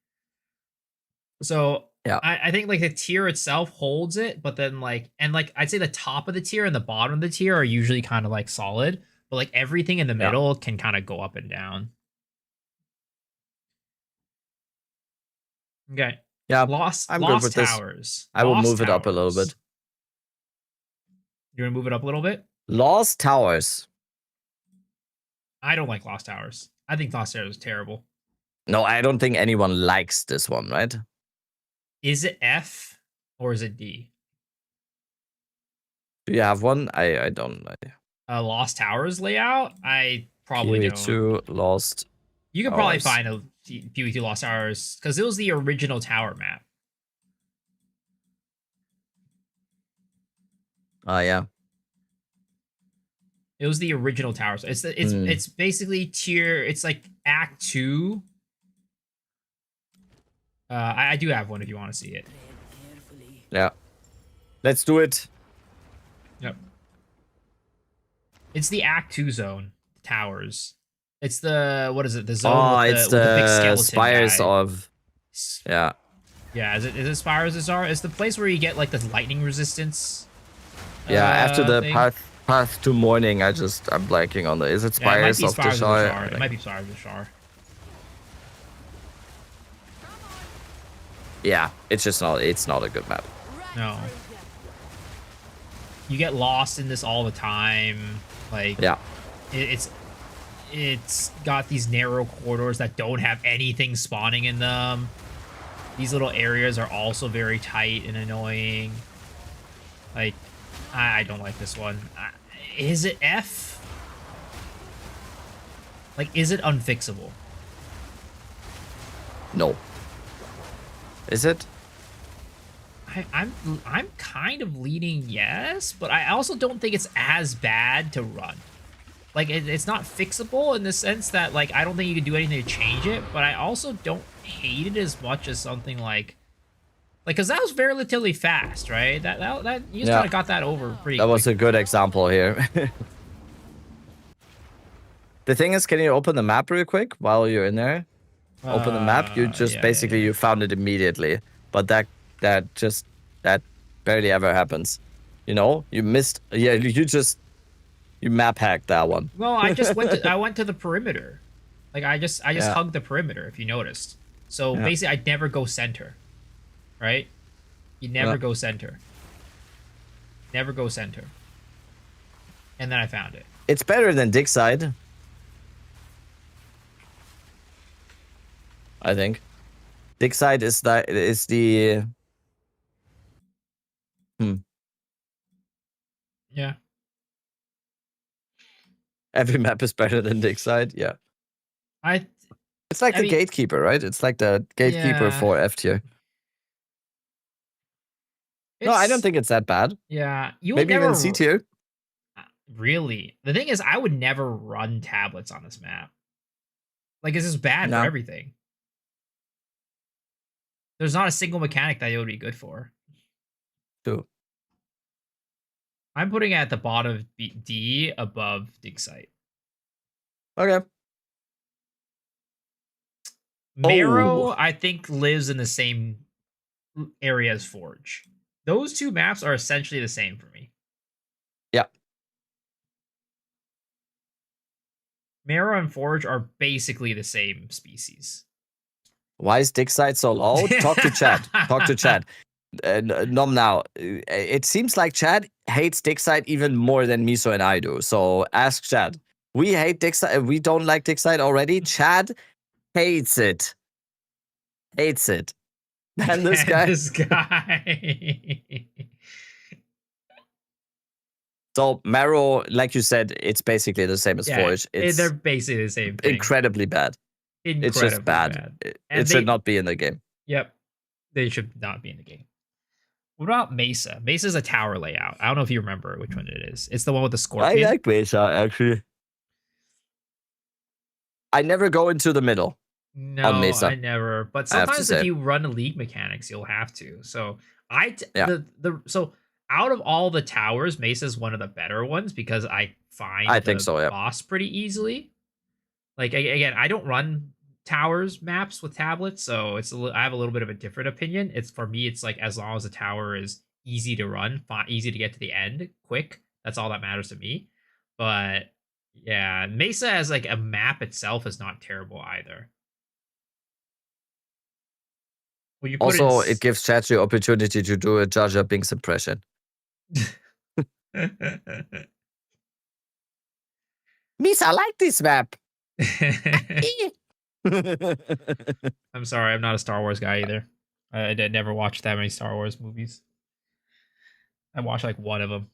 So
yeah,
I think like the tier itself holds it, but then like, and like I'd say the top of the tier and the bottom of the tier are usually kind of like solid, but like everything in the middle can kind of go up and down. Okay.
Yeah,
I'm good with Towers.
This. I will move it up a little bit.
You want to move it up a little bit?
Lost Towers.
I don't like Lost Towers. I think Lost Towers is terrible.
No, I don't think anyone likes this one, right?
Is it F or is it D?
Do you have one? I don't know.
Lost Towers layout? I probably don't.
PvE2 Lost.
You could probably find a PvE2 Lost Towers because it was the original tower map.
Yeah.
It was the original towers. It's basically tier. It's like Act 2. I do have one if you want to see it.
Yeah. Let's do it.
Yep. It's the Act 2 zone. Towers. It's the, what is it? The zone with the big skeleton
spires
guy.
of... Yeah.
Yeah, is it spires of Zara? It's the place where you get like the lightning resistance.
Yeah, after the path to morning, I'm blanking on the... Is it spires of the Shar?
It might be spires of the Shar.
Yeah, it's just not. It's not a good map.
No. You get lost in this all the time. Like,
yeah,
it's got these narrow corridors that don't have anything spawning in them. These little areas are also very tight and annoying. Like, I don't like this one. Is it F? Like, is it unfixable?
No. Is it?
I'm kind of leaning yes, but I also don't think it's as bad to run. Like, it's not fixable in the sense that, like, I don't think you can do anything to change it, but I also don't hate it as much as something like, because that was relatively fast, right? That you just kind of got that over pretty
That was
quick.
a good example here. The thing is, can you open the map real quick while you're in there? Open the map. You just basically you found it immediately, but that barely ever happens. You know, you missed. Yeah, you map hacked that one.
Well, I just went to the perimeter. Like I just hugged the perimeter, if you noticed. So basically, I'd never go center. Right? You never go center. Never go center. And then I found it.
It's better than dig side. I think. Dig side is the
Yeah.
Every map is better than dig side, yeah. It's like the gatekeeper, right? It's like the gatekeeper for F tier. No, I don't think it's that bad.
Yeah.
Maybe even C tier.
Really? The thing is, I would never run tablets on this map. Like, this is bad for everything. There's not a single mechanic that it would be good for.
True.
I'm putting it at the bottom of D above dig site.
Okay.
Marrow, I think, lives in the same area as Forge. Those two maps are essentially the same for me.
Yeah.
Marrow and Forge are basically the same species.
Why is dig site so low? Talk to Chad. Talk to Chad. Nom now. It seems like Chad hates dig site even more than Miso and I do. So ask Chad. We hate dig site. We don't like dig site already. Chad hates it. Hates it. And this guy.
This guy.
So Marrow, like you said, it's basically the same as Forge.
They're basically the same thing.
Incredibly bad. It's just bad. It should not be in the game.
Yep. They should not be in the game. What about Mesa? Mesa's a tower layout. I don't know if you remember which one it is. It's the one with the scorpion.
I like Mesa, actually. I never go into the middle.
No,
on Mesa.
I never. But sometimes if you run league mechanics, you'll have to. So so out of all the towers, Mesa's one of the better ones because I think the boss pretty easily. Like again, I don't run towers maps with tablets, so I have a little bit of a different opinion. For me, it's like as long as the tower is easy to run, easy to get to the end, quick. That's all that matters to me. But yeah, Mesa as like a map itself is not terrible either. Well,
also, it gives Chad the opportunity to do a Jar Jar Binks impression. Misa, I like this map.
I'm sorry, I'm not a Star Wars guy either. I never watched that many Star Wars movies. I watched like one of them.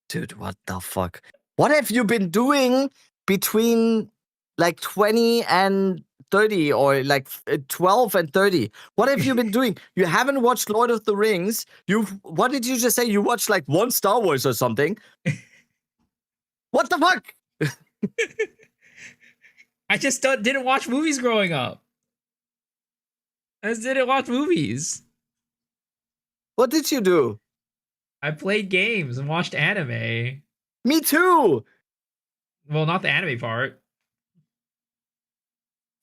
Dude, what the fuck? What have you been doing between like 20 and 30 or like 12 and 30? What have you been doing? You haven't watched Lord of the Rings. What did you just say? You watched like one Star Wars or something? What the fuck?
I just didn't watch movies growing up. I just didn't watch movies.
What did you do?
I played games and watched anime.
Me too.
Well, not the anime part.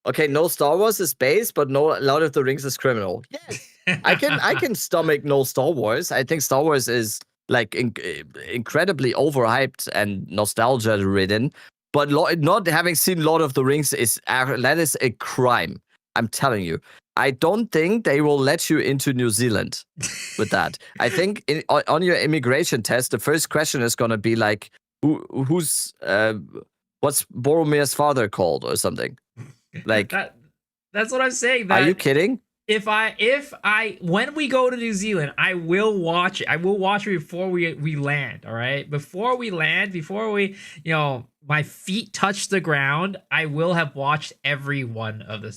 Okay, no Star Wars is base, but no Lord of the Rings is criminal. Yes, I can stomach no Star Wars. I think Star Wars is like incredibly overhyped and nostalgia ridden. But not having seen Lord of the Rings is a crime. I'm telling you. I don't think they will let you into New Zealand with that. I think on your immigration test, the first question is gonna be like, what's Boromir's father called or something. Like
that's what I'm saying.
Are you kidding?
if I when we go to New Zealand, I will watch it. I will watch it before we land. All right, before we land, before we my feet touch the ground, I will have watched every one of the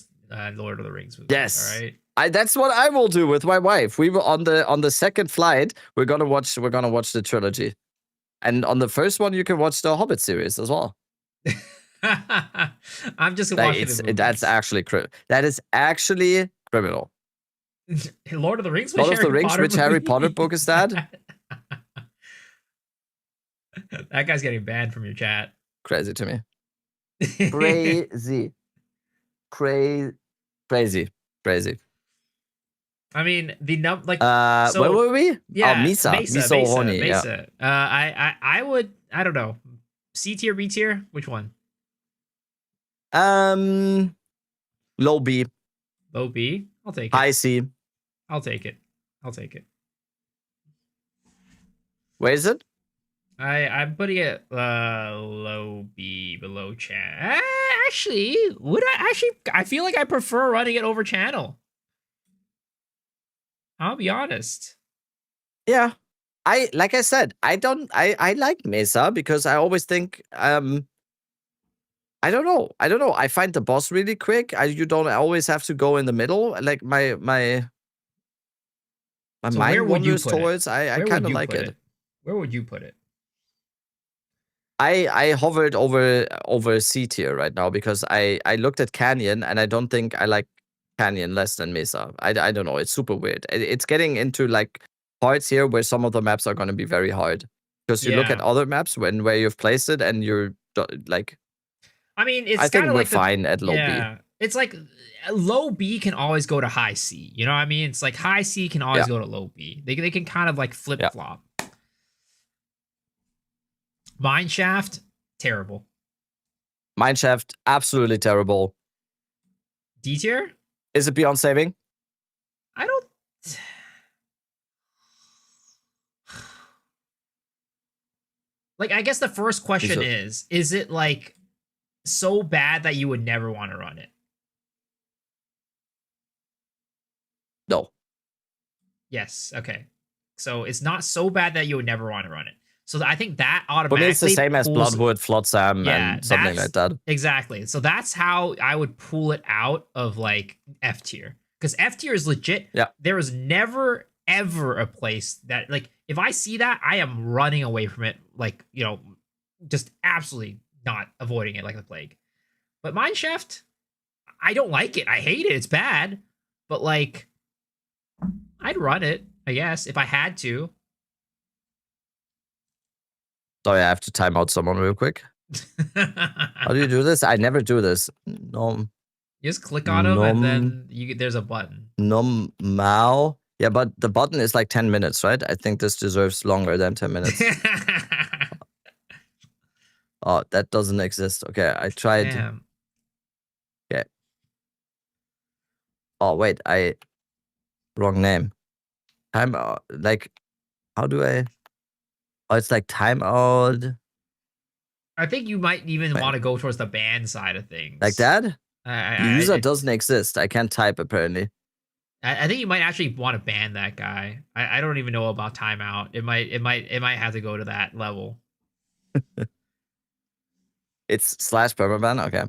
Lord of the Rings movies.
Yes.
All right.
That's what I will do with my wife. We were on the second flight. We're gonna watch the trilogy, and on the first one you can watch the Hobbit series as well.
I'm just watching the movies.
That's actually that is actually criminal.
Lord of the Rings.
Lord of the Rings. Which Harry Potter book is that?
That guy's getting banned from your chat.
Crazy to me. Crazy.
I mean,
so, where were we?
Yeah,
Mesa.
Mesa. Yeah. I would. I don't know. C tier, B tier. Which one?
Low B.
Low B. I'll take it.
High C.
I'll take it.
Where is it?
I'm putting it low B below channel. Actually, I feel like I prefer running it over channel. I'll be honest.
Yeah. Like I said, I like Mesa because I always think I don't know. I find the boss really quick. You don't always have to go in the middle. Like my mind wanders towards. I kind of like it.
Where would you put it?
I hovered over C tier right now because I looked at Canyon and I don't think I like Canyon less than Mesa. I don't know. It's super weird. It's getting into like parts here where some of the maps are going to be very hard because you look at other maps where you've placed it and you're like.
I mean, it's
I think we're fine at low B.
It's like low B can always go to high C. You know what I mean? It's like high C can always go to low B. They can kind of like flip flop. Mineshaft, terrible.
Mineshaft, absolutely terrible.
D tier?
Is it beyond saving?
I don't. Like, I guess the first question is it like so bad that you would never want to run it?
No.
Yes. Okay. So it's not so bad that you would never want to run it. So I think that automatically.
But it's the same as Bloodwood, Flotsam, and something like that.
Exactly. So that's how I would pull it out of like F tier. Because F tier is legit.
Yeah.
There is never, ever a place that, like, if I see that, I am running away from it. Like, just absolutely not avoiding it like the plague. But Mineshaft, I don't like it. I hate it. It's bad. But, like, I'd run it, I guess, if I had to.
Sorry, I have to time out someone real quick. How do you do this? I never do this. No.
You just click on them and then there's a button.
Mao. Yeah, but the button is like 10 minutes, right? I think this deserves longer than 10 minutes. Oh, that doesn't exist. Okay, I tried.
Damn.
Okay. Oh, wait, wrong name. Time out. Like, how do I? Oh, it's like timeout.
I think you might even want to go towards the ban side of things.
Like that? The user doesn't exist. I can't type apparently.
I think you might actually want to ban that guy. I don't even know about timeout. It might have to go to that level.
It's / permaban. Okay.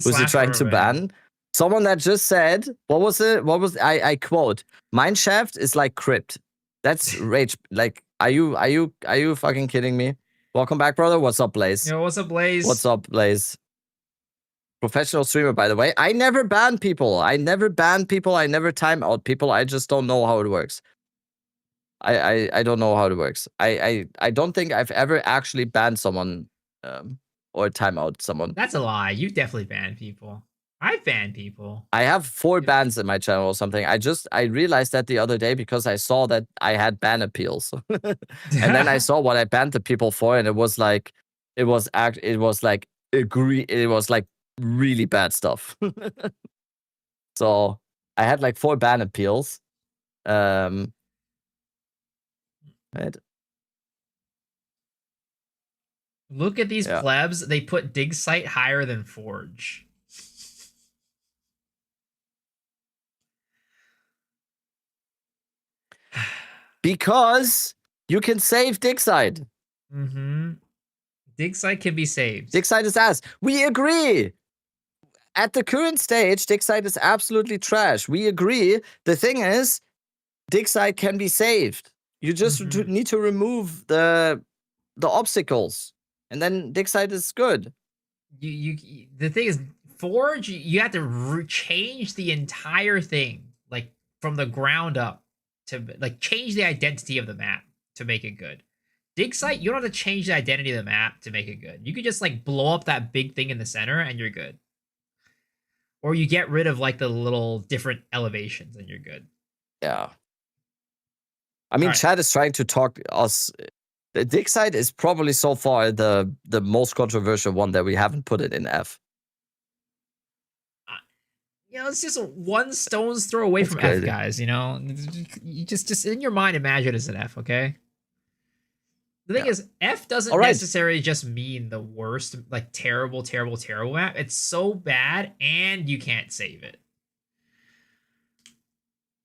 Who's he trying to ban? Someone that just said, what was it? I quote, Mineshaft is like crypt. That's rage. Like, are you fucking kidding me? Welcome back, brother. What's up, Blaze?
Yo, what's up, Blaze?
What's up, Blaze? Professional streamer, by the way. I never ban people. I never time out people. I just don't know how it works. I don't know how it works. I don't think I've ever actually banned someone or time out someone.
That's a lie. You definitely ban people. I've banned people.
I have 4 bans in my channel or something. I realized that the other day because I saw that I had ban appeals. And then I saw what I banned the people for, and it was like really bad stuff. So I had like 4 ban appeals. Right.
Look at these plebs. They put dig site higher than forge.
Because you can save dig side.
Mm-hmm. Dig side can be saved.
Dig side is ass. We agree. At the current stage, dig side is absolutely trash. We agree. The thing is, dig side can be saved. You just need to remove the obstacles, and then dig side is good.
The thing is, Forge, you have to change the entire thing, like from the ground up, to like change the identity of the map to make it good. Dig site, you don't have to change the identity of the map to make it good. You could just like blow up that big thing in the center and you're good. Or you get rid of like the little different elevations and you're good.
Yeah. I mean, Chad is trying to talk us. The dig site is probably so far the most controversial one that we haven't put it in F.
It's just one stone's throw away from crazy. F, guys. You just in your mind imagine it's an F, okay? The thing is, F doesn't necessarily just mean the worst, like terrible, terrible, terrible map. It's so bad and you can't save it.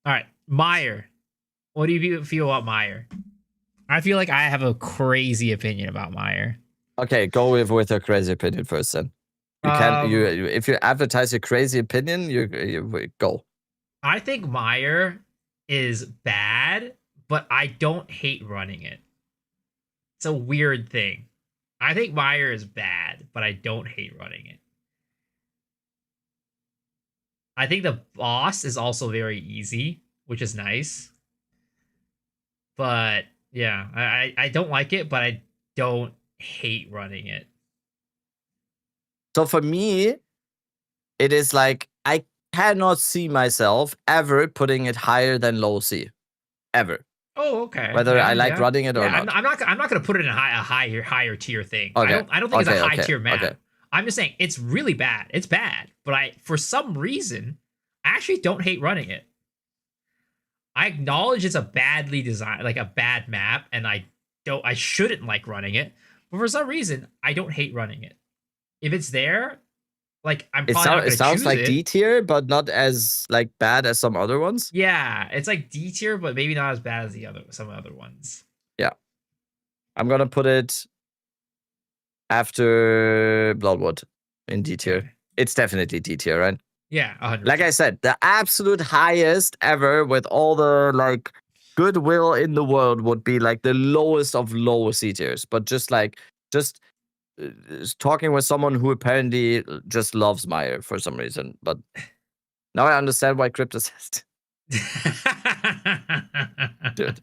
All right, Meyer. What do you feel about Meyer? I feel like I have a crazy opinion about Meyer.
Okay, go with a crazy opinion first, then. You can't. If you advertise a crazy opinion, you go.
I think Meyer is bad, but I don't hate running it. It's a weird thing. I think Meyer is bad, but I don't hate running it. I think the boss is also very easy, which is nice. But yeah, I don't like it, but I don't hate running it.
So for me, it is like I cannot see myself ever putting it higher than low C. Ever.
Oh, okay.
Whether I like running it or not.
I'm not going to put it in a higher tier thing.
Okay.
I don't think it's a high tier map. Okay. I'm just saying it's really bad. It's bad, but for some reason I actually don't hate running it. I acknowledge it's a badly designed, like a bad map, and I shouldn't like running it, but for some reason I don't hate running it. If it's there, like I'm probably not gonna choose it.
It sounds like D tier, but not as like bad as some other ones.
Yeah, it's like D tier, but maybe not as bad as some other ones.
Yeah, I'm gonna put it after Bloodwood in D tier. Okay. It's definitely D tier, right?
Yeah, 100%.
Like I said, the absolute highest ever with all the like goodwill in the world would be like the lowest of low C tiers. But just talking with someone who apparently just loves Meyer for some reason. But now I understand why Crypto says dude.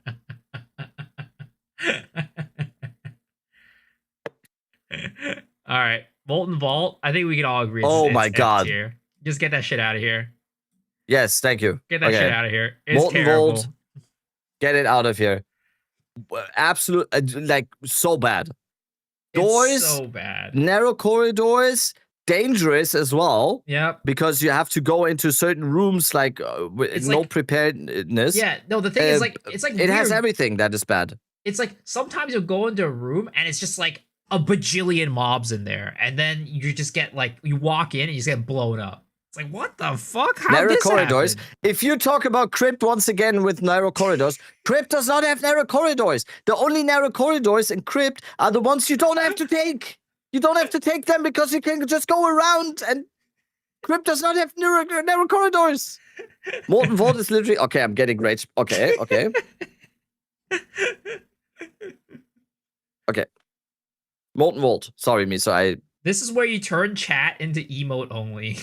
All right, Molten Vault. I think we can all agree.
Oh my god!
Tier. Just get that shit out of here.
Yes, thank you.
Get that shit out of here. It's
Molten
terrible.
Vault, get it out of here. Absolute, like so bad. Doors,
it's so bad.
Narrow corridors, dangerous as well.
Yep.
Because you have to go into certain rooms like with no preparedness.
Yeah. No, the thing is like it's like
it has everything that is bad.
It's like sometimes you'll go into a room and it's just like a bajillion mobs in there, and then you just get like you walk in and you just get blown up. It's like, what the fuck? How
narrow
this
corridors.
happen?
If you talk about Crypt once again with narrow corridors, Crypt does not have narrow corridors. The only narrow corridors in Crypt are the ones you don't have to take. You don't have to take them because you can just go around, and Crypt does not have narrow corridors. Molten Vault is literally okay. I'm getting rage. Okay. Okay. Molten Vault. Sorry, Miso.
This is where you turn chat into emote only.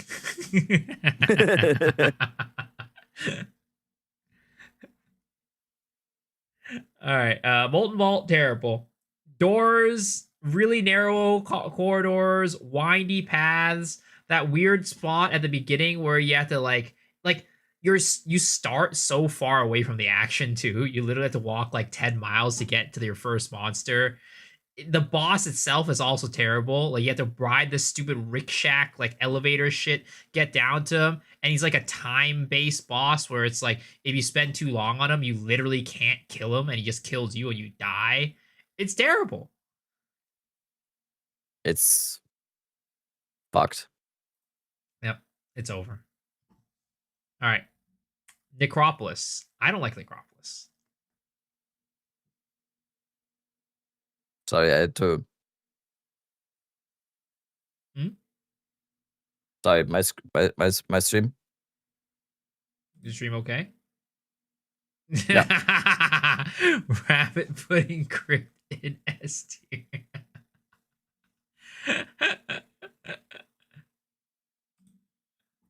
All right. Molten Vault, terrible. Doors, really narrow corridors, windy paths. That weird spot at the beginning where you have to like you start so far away from the action too. You literally have to walk like 10 miles to get to your first monster. The boss itself is also terrible. Like you have to ride this stupid rickshaw like elevator shit, get down to him, and he's like a time-based boss where it's like if you spend too long on him, you literally can't kill him, and he just kills you and you die. It's terrible.
It's fucked.
Yep, it's over. All right, Necropolis. I don't like Necropolis.
Sorry, I had to. Sorry, my stream.
Your stream okay?
Yeah.
Rabbit pudding crypt in S tier.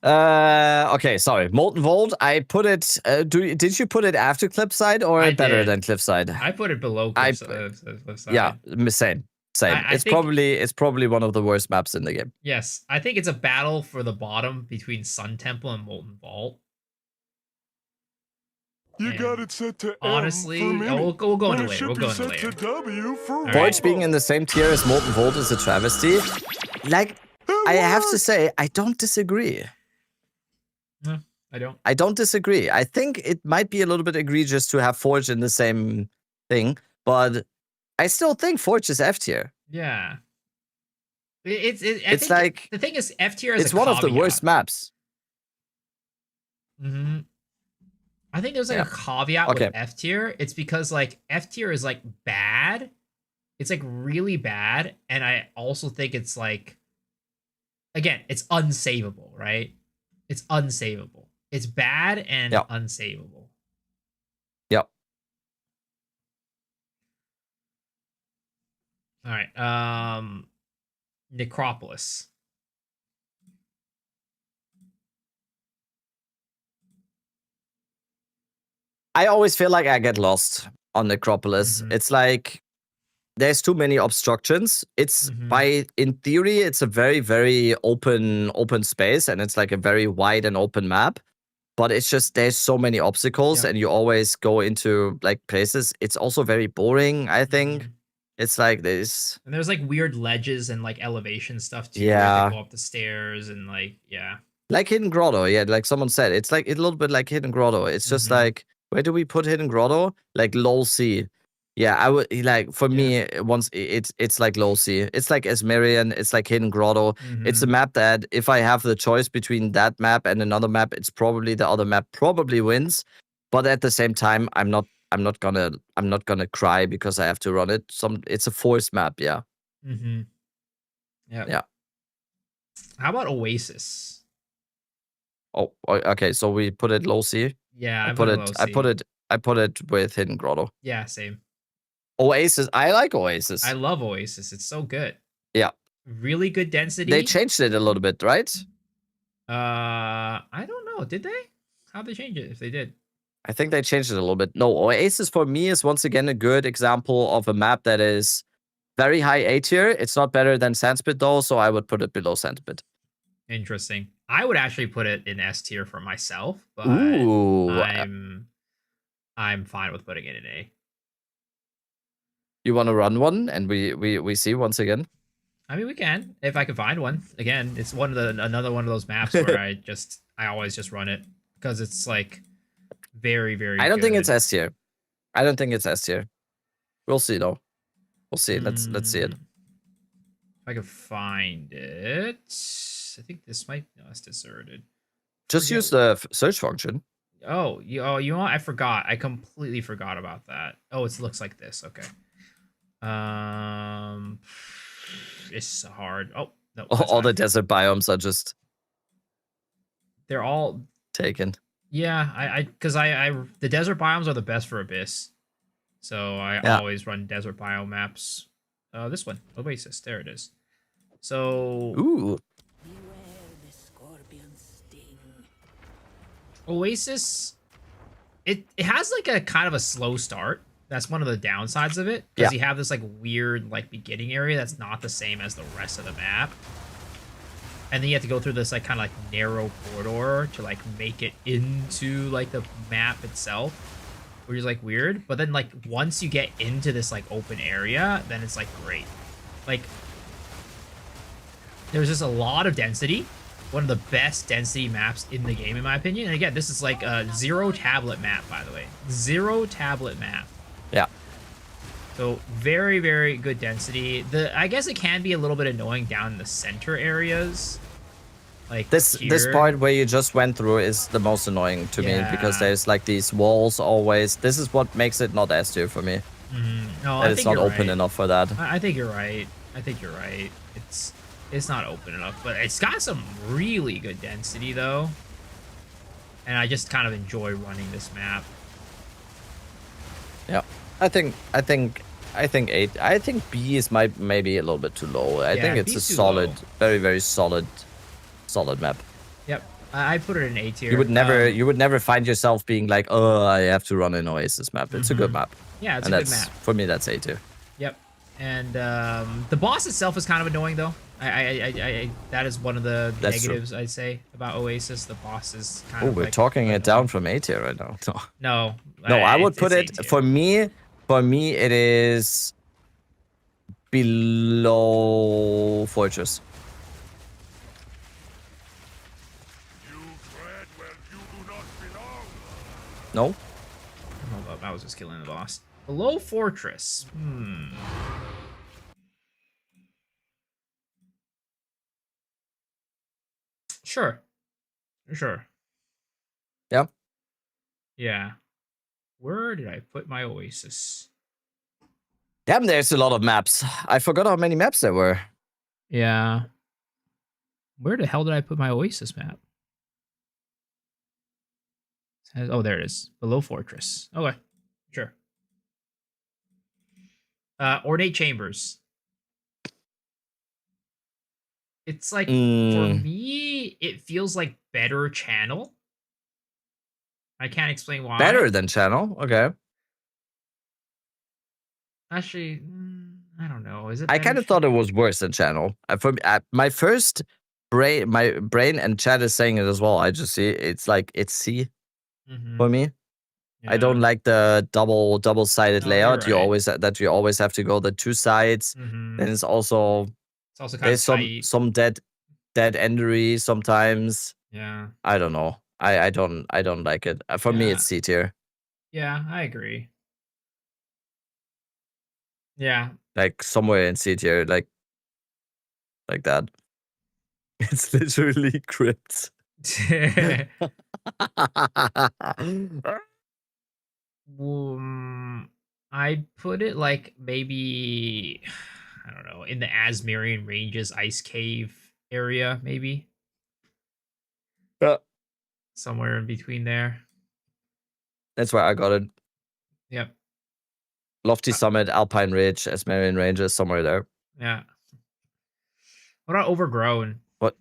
Okay, sorry. Molten Vault, I put it. Did you put it after Cliffside or better than Cliffside?
I put it below Cliffside.
Yeah, same. It's probably one of the worst maps in the game.
Yes, I think it's a battle for the bottom between Sun Temple and Molten Vault.
You got it set to
honestly,
M for mini,
we'll go into
when it
later.
should
We'll
be
go into
set
later.
to W for
Void being in the same tier as Molten Vault is a travesty. Like, I have to say, I don't disagree.
No, I don't.
I don't disagree. I think it might be a little bit egregious to have Forge in the same thing, but I still think Forge is F tier.
Yeah.
I think
like the thing is F tier is
it's one of the worst maps.
Mm-hmm. I think there's like a caveat with F tier. It's because like F tier is like bad. It's like really bad, and I also think it's like, again, it's unsavable, right? It's unsavable. It's bad and unsavable.
Yep.
All right. Necropolis.
I always feel like I get lost on Necropolis. It's like there's too many obstructions. It's in theory, it's a very, very open space, and it's like a very wide and open map. But it's just there's so many obstacles, and you always go into like places. It's also very boring, I think. It's like this.
And there's like weird ledges and like elevation stuff too.
Yeah.
Where they go up the stairs and like,
Like Hidden Grotto, like someone said. It's like a little bit like Hidden Grotto. It's just like, where do we put Hidden Grotto? Like low C. Yeah, I would like for me once it's like low C. It's like Esmerian, it's like Hidden Grotto. It's a map that if I have the choice between that map and another map, it's probably the other map probably wins. But at the same time, I'm not gonna cry because I have to run it. It's a forced map, yeah.
Yeah. How about Oasis?
Oh, okay. So we put it low C.
Yeah,
I put it with Hidden Grotto.
Yeah, same.
Oasis. I like Oasis.
I love Oasis. It's so good.
Yeah.
Really good density.
They changed it a little bit, right?
I don't know. Did they? How'd they change it if they did?
I think they changed it a little bit. No, Oasis for me is once again a good example of a map that is very high A tier. It's not better than Sandspit though, so I would put it below Sandspit.
Interesting. I would actually put it in S tier for myself, but I'm fine with putting it in A.
You want to run one, and we see once again?
I mean, we can if I can find one. Again, it's another one of those maps where I always just run it because it's like very, very.
I don't think it's S tier. I don't think it's S tier. We'll see though. We'll see. Let's see it.
If I can find it, I think this might. No, it's deserted.
Just use the search function.
Oh, you know what? I forgot. I completely forgot about that. Oh, it looks like this. Okay. It's hard. Oh no.
All the desert biomes are just.
They're all
taken.
Yeah, because the desert biomes are the best for Abyss, so I always run desert biome maps. This one, Oasis. There it is. So.
Ooh.
Oasis, it has like a kind of a slow start. That's one of the downsides of it, because you have this like weird like beginning area that's not the same as the rest of the map, and then you have to go through this like kind of like narrow corridor to like make it into like the map itself, which is like weird. But then like once you get into this like open area, then it's like great. Like there's just a lot of density. One of the best density maps in the game, in my opinion. And again, this is like a 0 tablet map, by the way. 0 tablet map.
Yeah.
So very, very good density. I guess it can be a little bit annoying down in the center areas. Like
this part where you just went through is the most annoying to me because there's like these walls always. This is what makes it not S tier for me.
No,
that it's not open enough for that.
I think you're right. I think you're right. It's not open enough, but it's got some really good density though, and I just kind of enjoy running this map.
Yeah, I think 8. I think B is maybe a little bit too low. I think it's
B's
a solid, very solid map.
Yep, I put it in A tier.
You would never find yourself being like, oh, I have to run an Oasis map. It's a good map.
Yeah, it's a good map.
For me, that's A tier.
Yep, and the boss itself is kind of annoying though. I that is one of the negatives I'd say about Oasis. The boss is kind of.
Oh, we're talking it down from A tier right now.
No,
I would put it for me. For me, it is below Fortress. No?
Hold up, I was just killing the boss. Below Fortress. Sure.
Yeah.
Yeah. Where did I put my Oasis?
Damn, there's a lot of maps. I forgot how many maps there were.
Yeah. Where the hell did I put my Oasis map? Oh, there it is. Below Fortress. Okay. Sure. Ornate Chambers. It's like, for me, it feels like better channel. I can't explain why.
Better than channel? Okay.
Actually, I don't know. Is it?
I kind of thought it was worse than channel. My first my brain and chat is saying it as well. I just see it's like it's C for me. Yeah. I don't like the double-sided layout. Right. You always have to go the 2 sides. And it's also
kind of tight.
some dead endery sometimes.
Yeah.
I don't know. I don't like it. For me, it's C tier.
Yeah, I agree. Yeah.
Like somewhere in C tier, like that. It's literally crypts.
I put it like maybe, I don't know, in the Asmerian Ranges Ice Cave area, maybe. Somewhere in between there.
That's where I got it.
Yep.
Lofty Summit, Alpine Ridge, Asmerian Ranges, somewhere there.
Yeah. What about Overgrown?
What?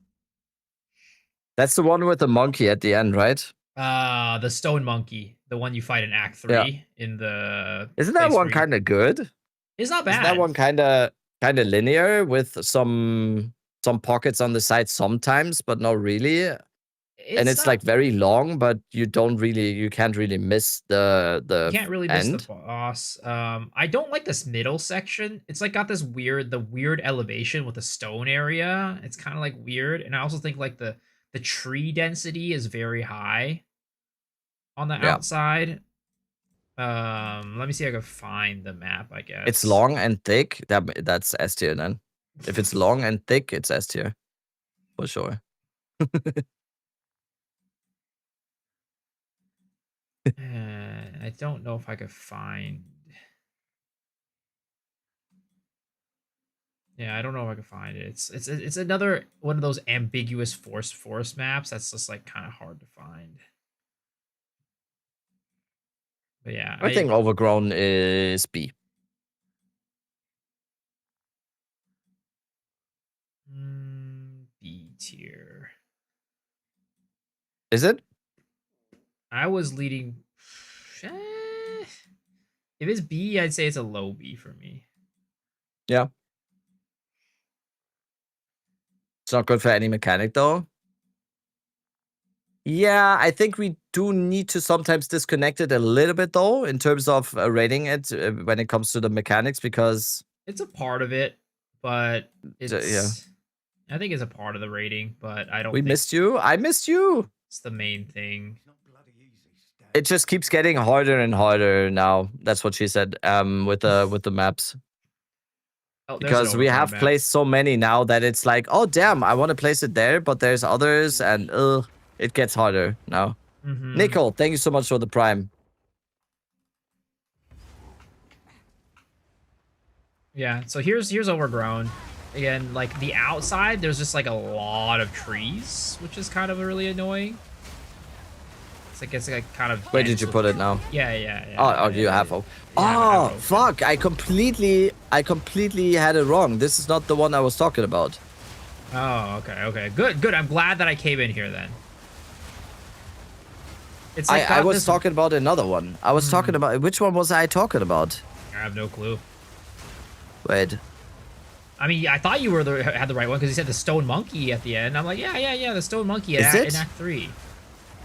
That's the one with the monkey at the end, right?
The stone monkey, the one you fight in Act 3 in the.
Isn't that one kind of good?
It's not bad.
Isn't that one kind of linear with some pockets on the side sometimes, but not really? It's like very long, but you can't really miss the
you can't really
end.
Miss the boss. I don't like this middle section. It's like got this weird elevation with the stone area. It's kind of like weird, and I also think like the tree density is very high on the outside. Let me see if I can find the map, I guess.
It's long and thick. That's S tier then. If it's long and thick, it's S tier. For sure.
I don't know if I could find. Yeah, I don't know if I can find it. It's another one of those ambiguous forest maps that's just like kind of hard to find. But yeah,
I think Overgrown is B.
B tier.
Is it?
I was leading. If it's B, I'd say it's a low B for me.
Yeah. It's not good for any mechanic though. Yeah, I think we do need to sometimes disconnect it a little bit though, in terms of rating it when it comes to the mechanics, because
it's a part of it, but it's I think it's a part of the rating, but I don't.
We missed you. I missed you.
It's the main thing.
It just keeps getting harder and harder now. That's what she said. With the maps. Because we have placed so many now that it's like, oh damn, I want to place it there, but there's others, and it gets harder now. Nicole, thank you so much for the Prime.
Yeah, so here's overgrown. Again, like the outside, there's just like a lot of trees, which is kind of really annoying. It's like kind of.
Where did you put it now?
Yeah.
Oh, you have. Oh, fuck! I completely had it wrong. This is not the one I was talking about.
Oh, okay. Good. I'm glad that I came in here then. It's like
I was talking about another one. I was talking about which one was I talking about?
I have no clue.
Wait.
I mean, I thought you had the right one because you said the stone monkey at the end. I'm like, yeah, the stone monkey in Act 3.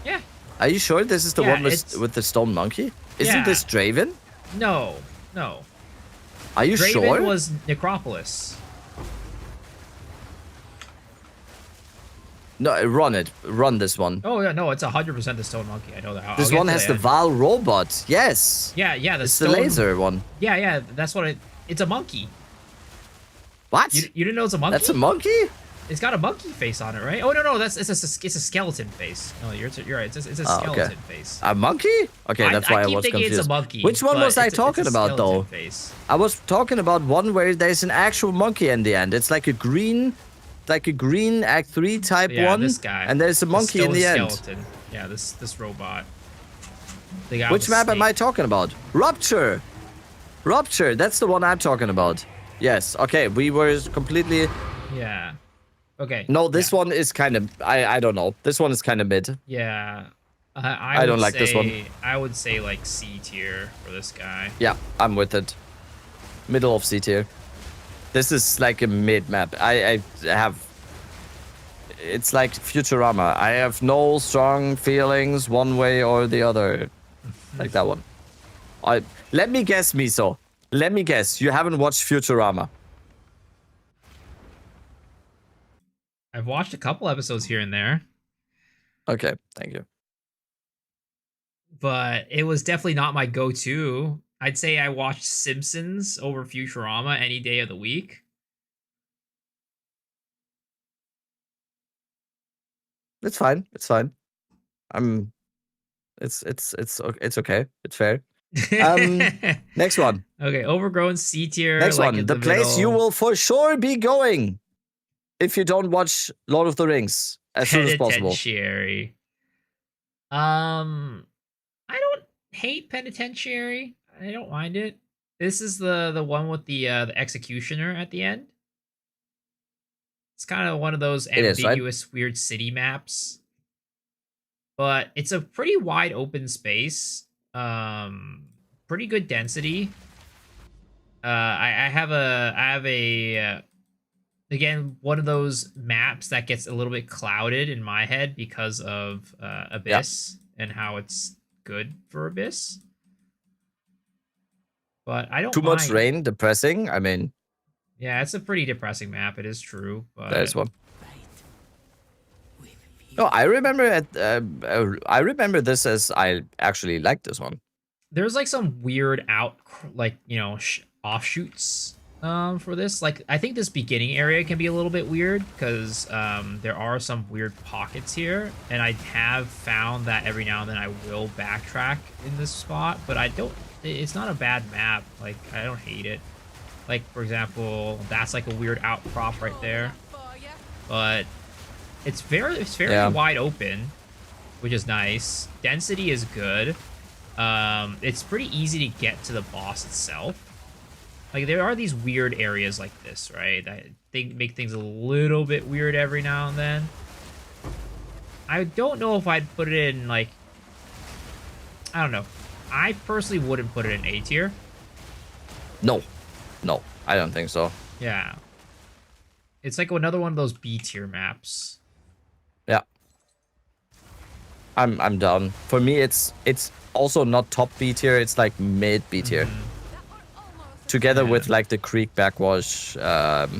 Yeah.
Are you sure this is the one with the stone monkey? Isn't this Draven?
No.
Are you sure?
Draven was Necropolis.
No, run this one.
Oh yeah, no, it's 100% the stone monkey. I know that.
This one has the Val robot. Yes.
Yeah,
it's the laser one.
Yeah, that's what it's a monkey.
What?
You didn't know it's a monkey?
That's a monkey?
It's got a monkey face on it, right? Oh no, it's a skeleton face. No, you're right. It's a skeleton face.
A monkey? Okay, that's why I was confused.
It's a monkey.
Which one was I talking about though?
Face.
I was talking about one where there's an actual monkey in the end. It's like a green Act 3 type one.
This guy.
And there's a monkey in the
skeleton.
end.
Yeah, this robot.
Which map am I talking about? Rupture. That's the one I'm talking about. Yes. Okay, we were completely.
Yeah. Okay.
No, this one is kind of. I don't know. This one is kind of mid.
Yeah.
I don't like this one.
I would say like C tier for this guy.
Yeah, I'm with it. Middle of C tier. This is like a mid map. I have. It's like Futurama. I have no strong feelings one way or the other. Like that one. Let me guess, Miso. Let me guess. You haven't watched Futurama.
I've watched a couple episodes here and there.
Okay, thank you.
But it was definitely not my go-to. I'd say I watched Simpsons over Futurama any day of the week.
It's fine. It's okay. It's fair. Next one.
Okay, overgrown C tier.
Next one. The place you will for sure be going if you don't watch Lord of the Rings as soon as possible.
Penitentiary. I don't hate Penitentiary. I don't mind it. This is the one with the executioner at the end. It's kind of one of those ambiguous, weird city maps. But it's a pretty wide open space. Pretty good density. I have a again, one of those maps that gets a little bit clouded in my head because of Abyss and how it's good for Abyss. But I don't
Too much rain, depressing. I mean,
yeah, it's a pretty depressing map. It is true. But
there's one. No, I remember I remember this as I actually liked this one.
There's like some weird offshoots for this. Like I think this beginning area can be a little bit weird because there are some weird pockets here, and I have found that every now and then I will backtrack in this spot, but I don't. It's not a bad map. Like I don't hate it. Like for example, that's like a weird outcrop right there, but it's very wide open, which is nice. Density is good. It's pretty easy to get to the boss itself. Like there are these weird areas like this, right? That make things a little bit weird every now and then. I don't know if I'd put it in like, I don't know. I personally wouldn't put it in A tier.
No, I don't think so.
Yeah, it's like another one of those B tier maps.
Yeah, I'm done. For me, it's also not top B tier. It's like mid B tier. Together with like the creek backwash type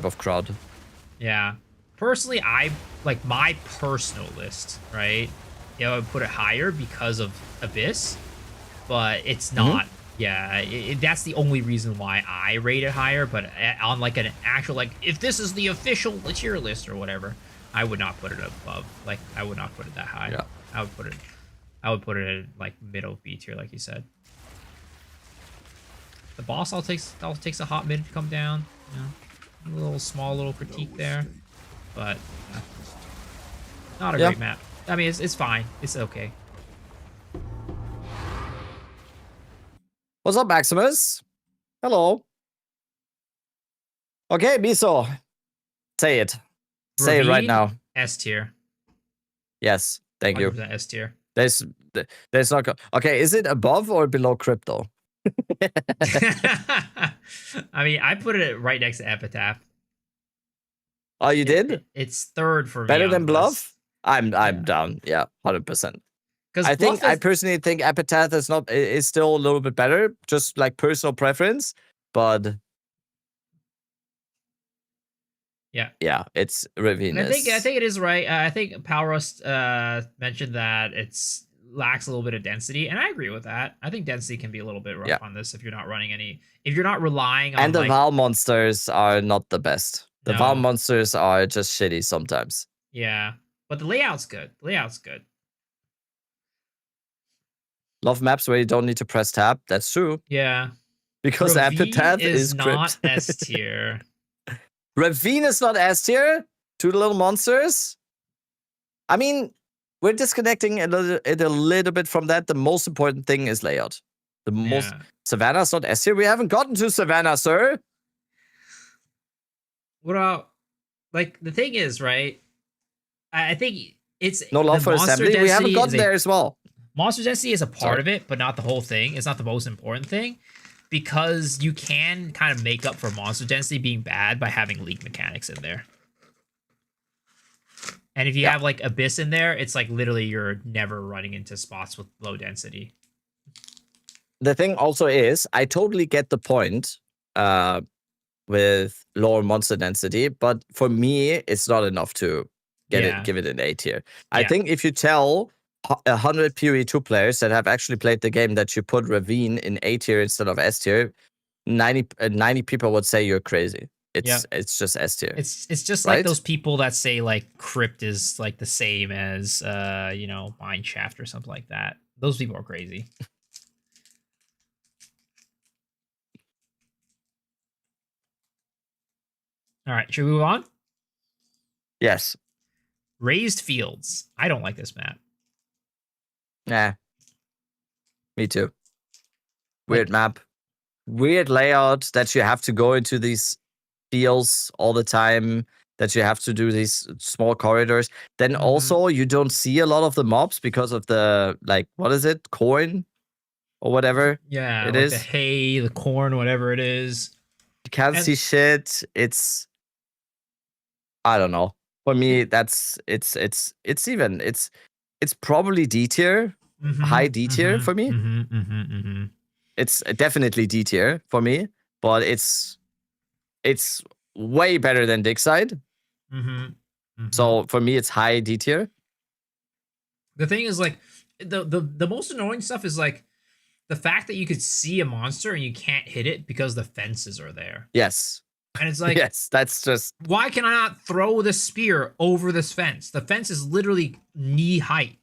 of crowd.
Yeah, personally, I like my personal list, right? I would put it higher because of Abyss, but it's not. Yeah, that's the only reason why I rate it higher. But on like an actual, like if this is the official tier list or whatever, I would not put it above. Like I would not put it that high.
Yeah.
I would put it in like middle B tier, like you said. The boss all takes a hot minute to come down. You know, a little small critique there, but not a great map. I mean, it's fine. It's okay.
What's up, Maximus? Hello. Okay, Miso. Say it. Say it right now.
S tier.
Yes, thank you.
S tier.
There's not. Okay, is it above or below crypto?
I mean, I put it right next to Epitaph.
Oh, you did?
It's third for me.
Better than Bluff? I'm down. Yeah, 100%. Because I personally think Epitaph is still a little bit better, just like personal preference. But yeah, it's Ravine.
I think it is right. I think Power Rust mentioned that it's lacks a little bit of density, and I agree with that. I think density can be a little bit rough on this if you're not running if you're not relying on.
And the Val monsters are not the best. The Val monsters are just shitty sometimes.
Yeah, but the layout's good.
Love maps where you don't need to press tab. That's true.
Yeah.
Because Epitaph is
not S tier.
Ravine is not S tier? To the little monsters? I mean, we're disconnecting it a little bit from that. The most important thing is layout. Savannah's not S tier. We haven't gotten to Savannah, sir.
What about, like, the thing is, right? I think it's
no love for assembly. We haven't gotten there as well.
Monster density is a part of it, but not the whole thing. It's not the most important thing, because you can kind of make up for monster density being bad by having leak mechanics in there. And if you have like Abyss in there, it's like literally you're never running into spots with low density.
The thing also is, I totally get the point with lower monster density, but for me, it's not enough to give it an A tier. I think if you tell 100 PoE2 players that have actually played the game that you put Ravine in A tier instead of S tier, 90 people would say you're crazy. It's just S tier.
It's just like those people that say like Crypt is like the same as Mineshaft or something like that. Those people are crazy. All right, should we move on?
Yes.
Raised Fields. I don't like this map.
Nah. Me too. Weird map. Weird layout that you have to go into these fields all the time, that you have to do these small corridors. Then also you don't see a lot of the mobs because of the, like, what is it? Corn? Or whatever.
Yeah,
it is.
The hay, the corn, whatever it is.
You can't see shit. I don't know. For me, it's probably D tier, high D tier for me. It's definitely D tier for me, but it's way better than Digside. So for me, it's high D tier.
The thing is, like, the most annoying stuff is like the fact that you could see a monster and you can't hit it because the fences are there.
Yes.
And it's like,
yes, that's just,
why can I not throw the spear over this fence? The fence is literally knee height.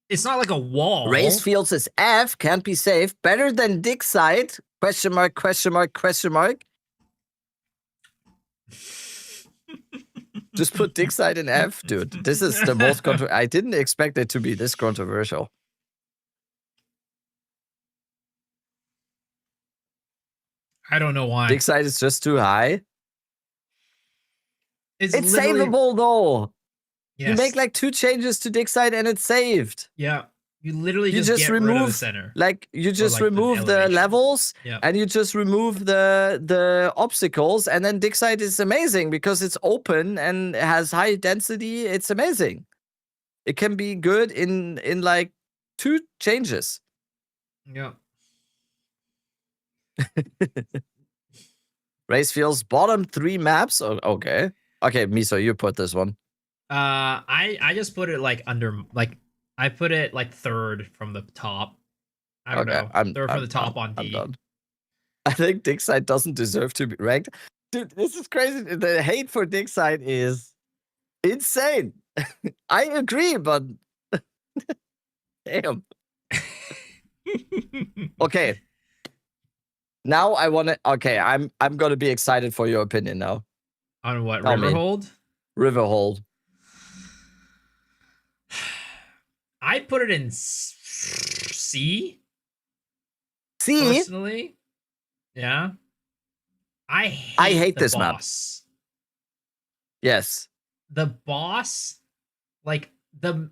It's not like a wall.
Race Fields is F, can't be safe. Better than Digside? Question mark, question mark, question mark. Just put Digside in F, dude. This is the most I didn't expect it to be this controversial.
I don't know why.
Digside is just too high.
It's
savable though.
Yes.
You make like 2 changes to Digside and it's saved.
Yeah. You literally just get rid of the center.
Like you just remove the levels and you just remove the obstacles, and then Digside is amazing because it's open and it has high density. It's amazing. It can be good in like 2 changes.
Yeah.
Race Fields bottom 3 maps. Oh, okay. Okay, Miso, you put this one.
I just put it like under, like I put it like 3rd from the top. I don't know. 3rd from the top on D.
I think Digside doesn't deserve to be ranked. Dude, this is crazy. The hate for Digside is insane. I agree, but damn. Okay. Now I want to. Okay, I'm gonna be excited for your opinion now.
On what? Riverhold?
Riverhold.
I put it in C.
C?
Personally. Yeah. I
hate this
boss.
map. Yes.
The boss, like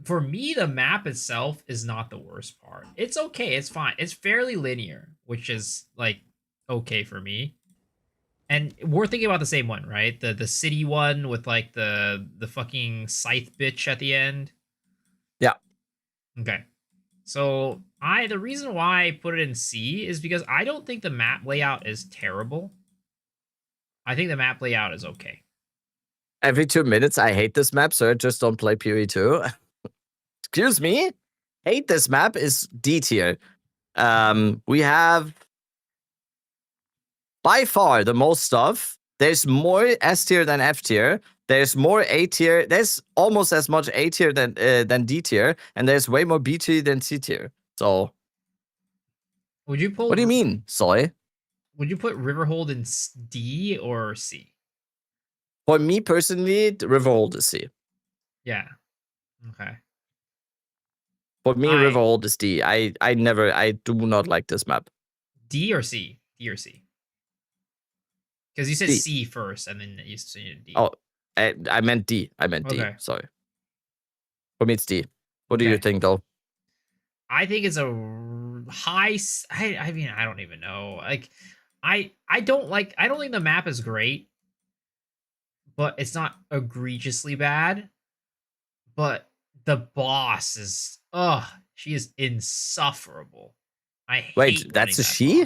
for me, the map itself is not the worst part. It's okay, it's fine. It's fairly linear, which is like okay for me. And we're thinking about the same one, right? The city one with like the fucking scythe bitch at the end.
Yeah.
Okay. So the reason why I put it in C is because I don't think the map layout is terrible. I think the map layout is okay.
Every 2 minutes, I hate this map, so I just don't play PoE2. Excuse me? Hate this map is D tier. We have by far the most stuff. There's more S tier than F tier. There's more A tier. There's almost as much A tier than D tier, and there's way more B tier than C tier. So,
would you pull?
What do you mean, Soy?
Would you put Riverhold in D or C?
For me personally, Riverhold is C.
Yeah. Okay.
For me, Riverhold is D. I do not like this map.
D or C? D or C? Because you said
D.
C first, and then you said D.
Oh, I meant D. I meant D. Sorry. For me, it's D. What do you think, though?
I think it's a high. I mean, I don't even know. Like, I don't think the map is great, but it's not egregiously bad. But the boss is, she is insufferable. I hate.
Wait, that's a she?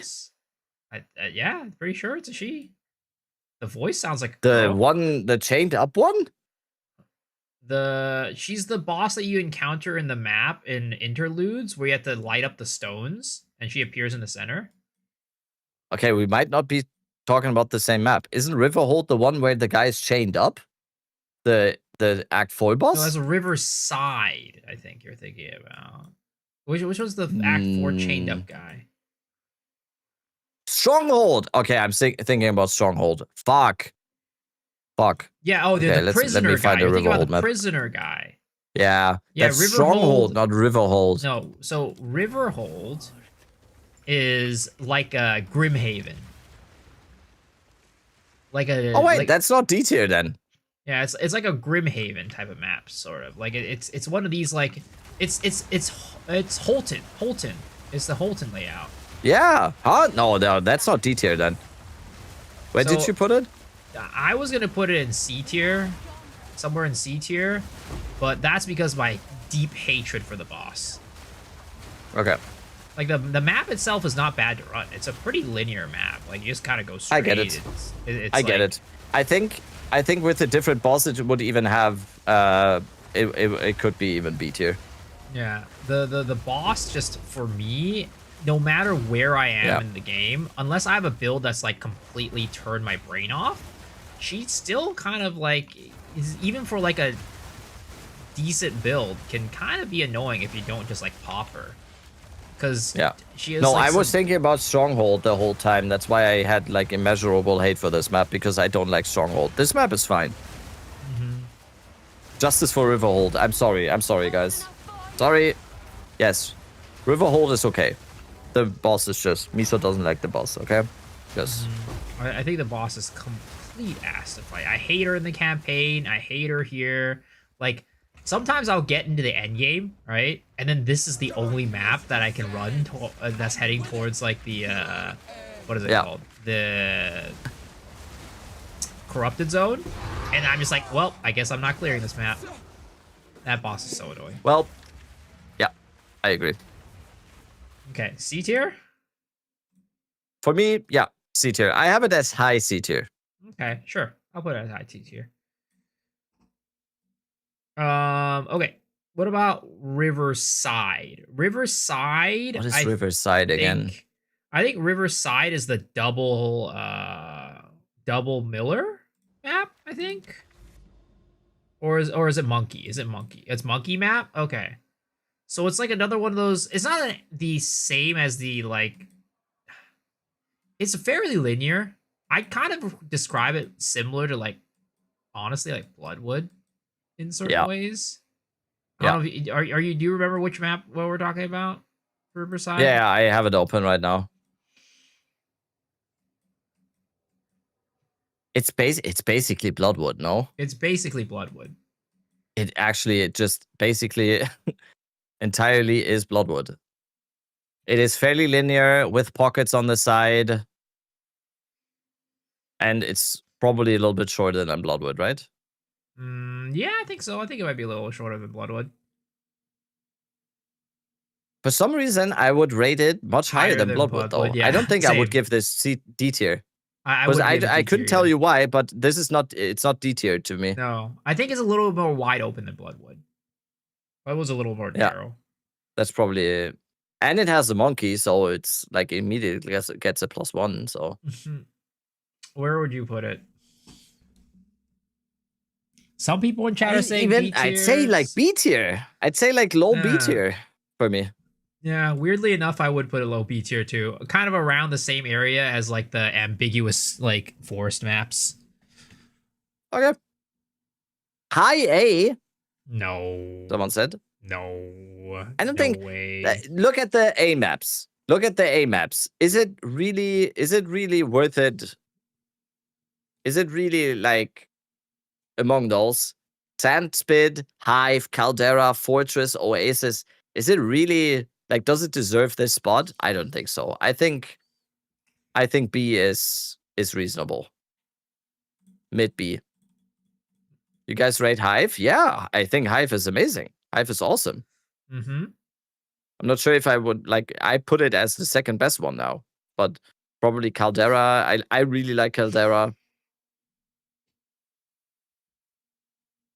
Yeah, I'm pretty sure it's a she. The voice sounds like
the chained up one.
She's the boss that you encounter in the map in interludes where you have to light up the stones, and she appears in the center.
Okay, we might not be talking about the same map. Isn't Riverhold the one where the guy is chained up? The Act 4 boss?
No, that's Riverside, I think you're thinking about. Which was the Act 4 chained up guy?
Stronghold. Okay, I'm thinking about Stronghold. Fuck.
Yeah. Oh, the prisoner guy. You're thinking about the prisoner guy.
Yeah. That's Stronghold, not Riverhold.
No. So Riverhold is like a Grimhaven.
Oh wait, that's not D tier then.
Yeah, it's like a Grimhaven type of map, sort of. Like it's one of these like it's Holton. Holton. It's the Holton layout.
Yeah. Huh? No, that's not D tier then. Where did you put it?
I was gonna put it in C tier, somewhere in C tier, but that's because of my deep hatred for the boss.
Okay.
Like the map itself is not bad to run. It's a pretty linear map. Like you just kind of go straight.
I get it.
I
get it. I think with a different boss, it would even have it could be even B tier.
Yeah. The boss, just for me, no matter where I am in the game, unless I have a build that's like completely turned my brain off, she still kind of like even for like a decent build can kind of be annoying if you don't just like pop her. Because she is.
No,
like
I was thinking about Stronghold the whole time. That's why I had like immeasurable hate for this map, because I don't like Stronghold. This map is fine. Justice for Riverhold. I'm sorry, guys. Sorry. Yes, Riverhold is okay. The boss is just Miso doesn't like the boss. Okay, just.
I think the boss is complete ass to fight. I hate her in the campaign. I hate her here. Like. Sometimes I'll get into the end game, right? And then this is the only map that I can run that's heading towards like the what is it called? The corrupted zone. And I'm just like, well, I guess I'm not clearing this map. That boss is so annoying.
Well, yeah, I agree.
Okay, C tier?
For me, yeah, C tier. I have it as high C tier.
Okay, sure. I'll put it as high C tier. Okay. What about Riverside? Riverside.
What is Riverside again?
I think Riverside is the double Miller map, I think. Or is it Monkey? Is it Monkey? It's Monkey map? Okay. So it's like another one of those. It's not the same as the like. It's fairly linear. I kind of describe it similar to like, honestly, like Bloodwood in certain ways. I don't know if you, are you? Do you remember which map what we're talking about? Riverside.
Yeah, I have it open right now. It's basically Bloodwood, no?
It's basically Bloodwood.
It just basically entirely is Bloodwood. It is fairly linear with pockets on the side. And it's probably a little bit shorter than Bloodwood, right?
Yeah, I think so. I think it might be a little shorter than Bloodwood.
For some reason, I would rate it much higher than Bloodwood, though.
Yeah,
I don't think
same.
I would give this D tier.
I
couldn't tell you why, but this is not. It's not D tier to me.
No, I think it's a little more wide open than Bloodwood. Bloodwood's a little more narrow.
That's probably it. And it has a monkey, so it's like immediately gets a +1. So
where would you put it? Some people in chat are saying B
I'd say like B tier. I'd say like low B tier for me.
Yeah, weirdly enough, I would put a low B tier too. Kind of around the same area as like the ambiguous like forest maps.
Okay. High A.
No.
Someone said.
No.
I don't think. Look at the A maps. Look at the A maps. Is it really worth it? Is it really like among those? Sandspit, Hive, Caldera, Fortress, Oasis. Is it really like, does it deserve this spot? I don't think so. I think B is reasonable. Mid B. You guys rate Hive? Yeah, I think Hive is amazing. Hive is awesome.
Mm-hmm.
I'm not sure if I would like. I put it as the second best one now, but probably Caldera. I really like Caldera.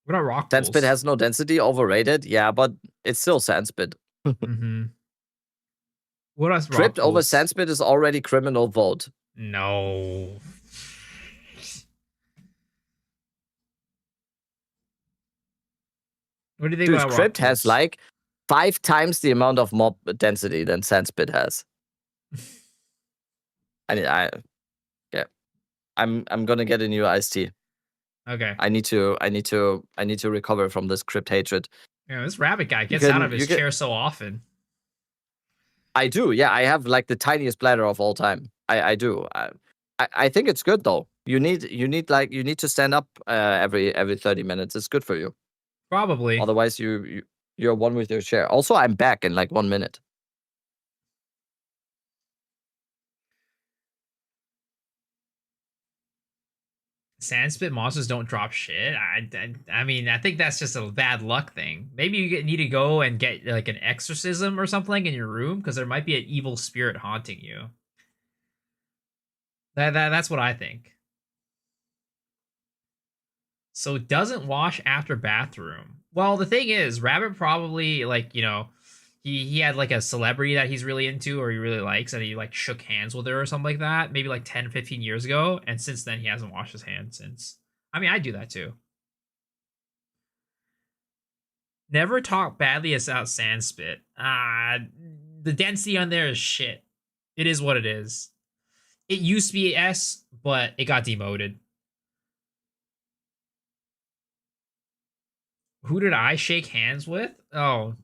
What about Rock
Sandspit has no density, overrated. Yeah, but it's still Sandspit.
Mm-hmm. What else?
Crypt over Sandspit is already criminal vote.
No. What do you think about
Crypt has like 5 times the amount of mob density than Sandspit has. I'm gonna get a new iced tea.
Okay.
I need to recover from this Crypt hatred.
Yeah, this rabbit guy gets out of his chair so often.
I do, yeah. I have like the tiniest bladder of all time. I do. I think it's good though. You need to stand up every 30 minutes. It's good for you.
Probably.
Otherwise, you're one with your chair. Also, I'm back in like 1 minute.
Sandspit monsters don't drop shit. I mean, I think that's just a bad luck thing. Maybe you need to go and get like an exorcism or something in your room because there might be an evil spirit haunting you. That's what I think. So it doesn't wash after bathroom. Well, the thing is, Rabbit probably like, you know, he had like a celebrity that he's really into or he really likes and he like shook hands with her or something like that, maybe like 10, 15 years ago. And since then he hasn't washed his hands since. I mean, I do that too. Never talk badly about Sandspit. The density on there is shit. It is what it is. It used to be S, but it got demoted. Who did I shake hands with? Oh,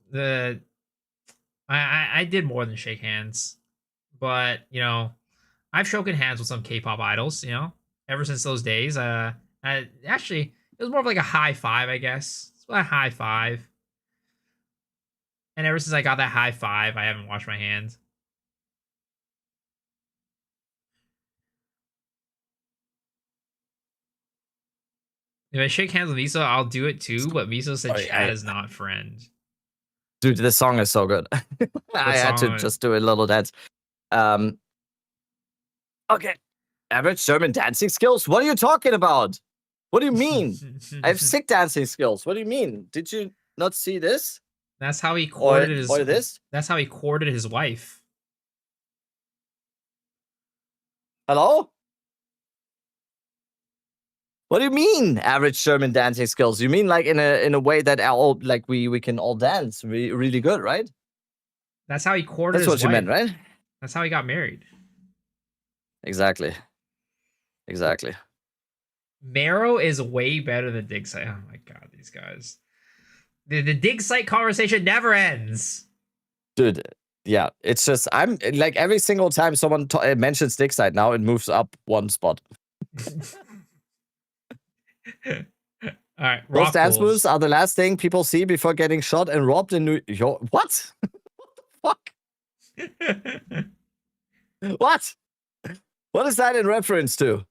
I did more than shake hands. But, you know, I've shaken hands with some K-pop idols, you know, ever since those days. Actually, it was more of like a high five, I guess. It's a high five. And ever since I got that high five, I haven't washed my hands. If I shake hands with Miso, I'll do it too, but Miso said chat is not friend.
Dude, this song is so good. I had to just do a little dance. Okay. Average German dancing skills? What are you talking about? What do you mean? I have sick dancing skills. What do you mean? Did you not see this?
That's how he courted
or this?
That's how he courted his wife.
Hello? What do you mean, average German dancing skills? You mean like in a way that all like we can all dance really good, right?
That's how he courted his wife.
That's what you meant, right?
That's how he got married.
Exactly. Exactly.
Marrow is way better than dig site. Oh my god, these guys. The dig site conversation never ends.
Dude, yeah, it's just, I'm like, every single time someone mentions dig site now, it moves up one spot.
All right,
those dance moves are the last thing people see before getting shot and robbed in New York. What? What the fuck? What? What is that in reference to?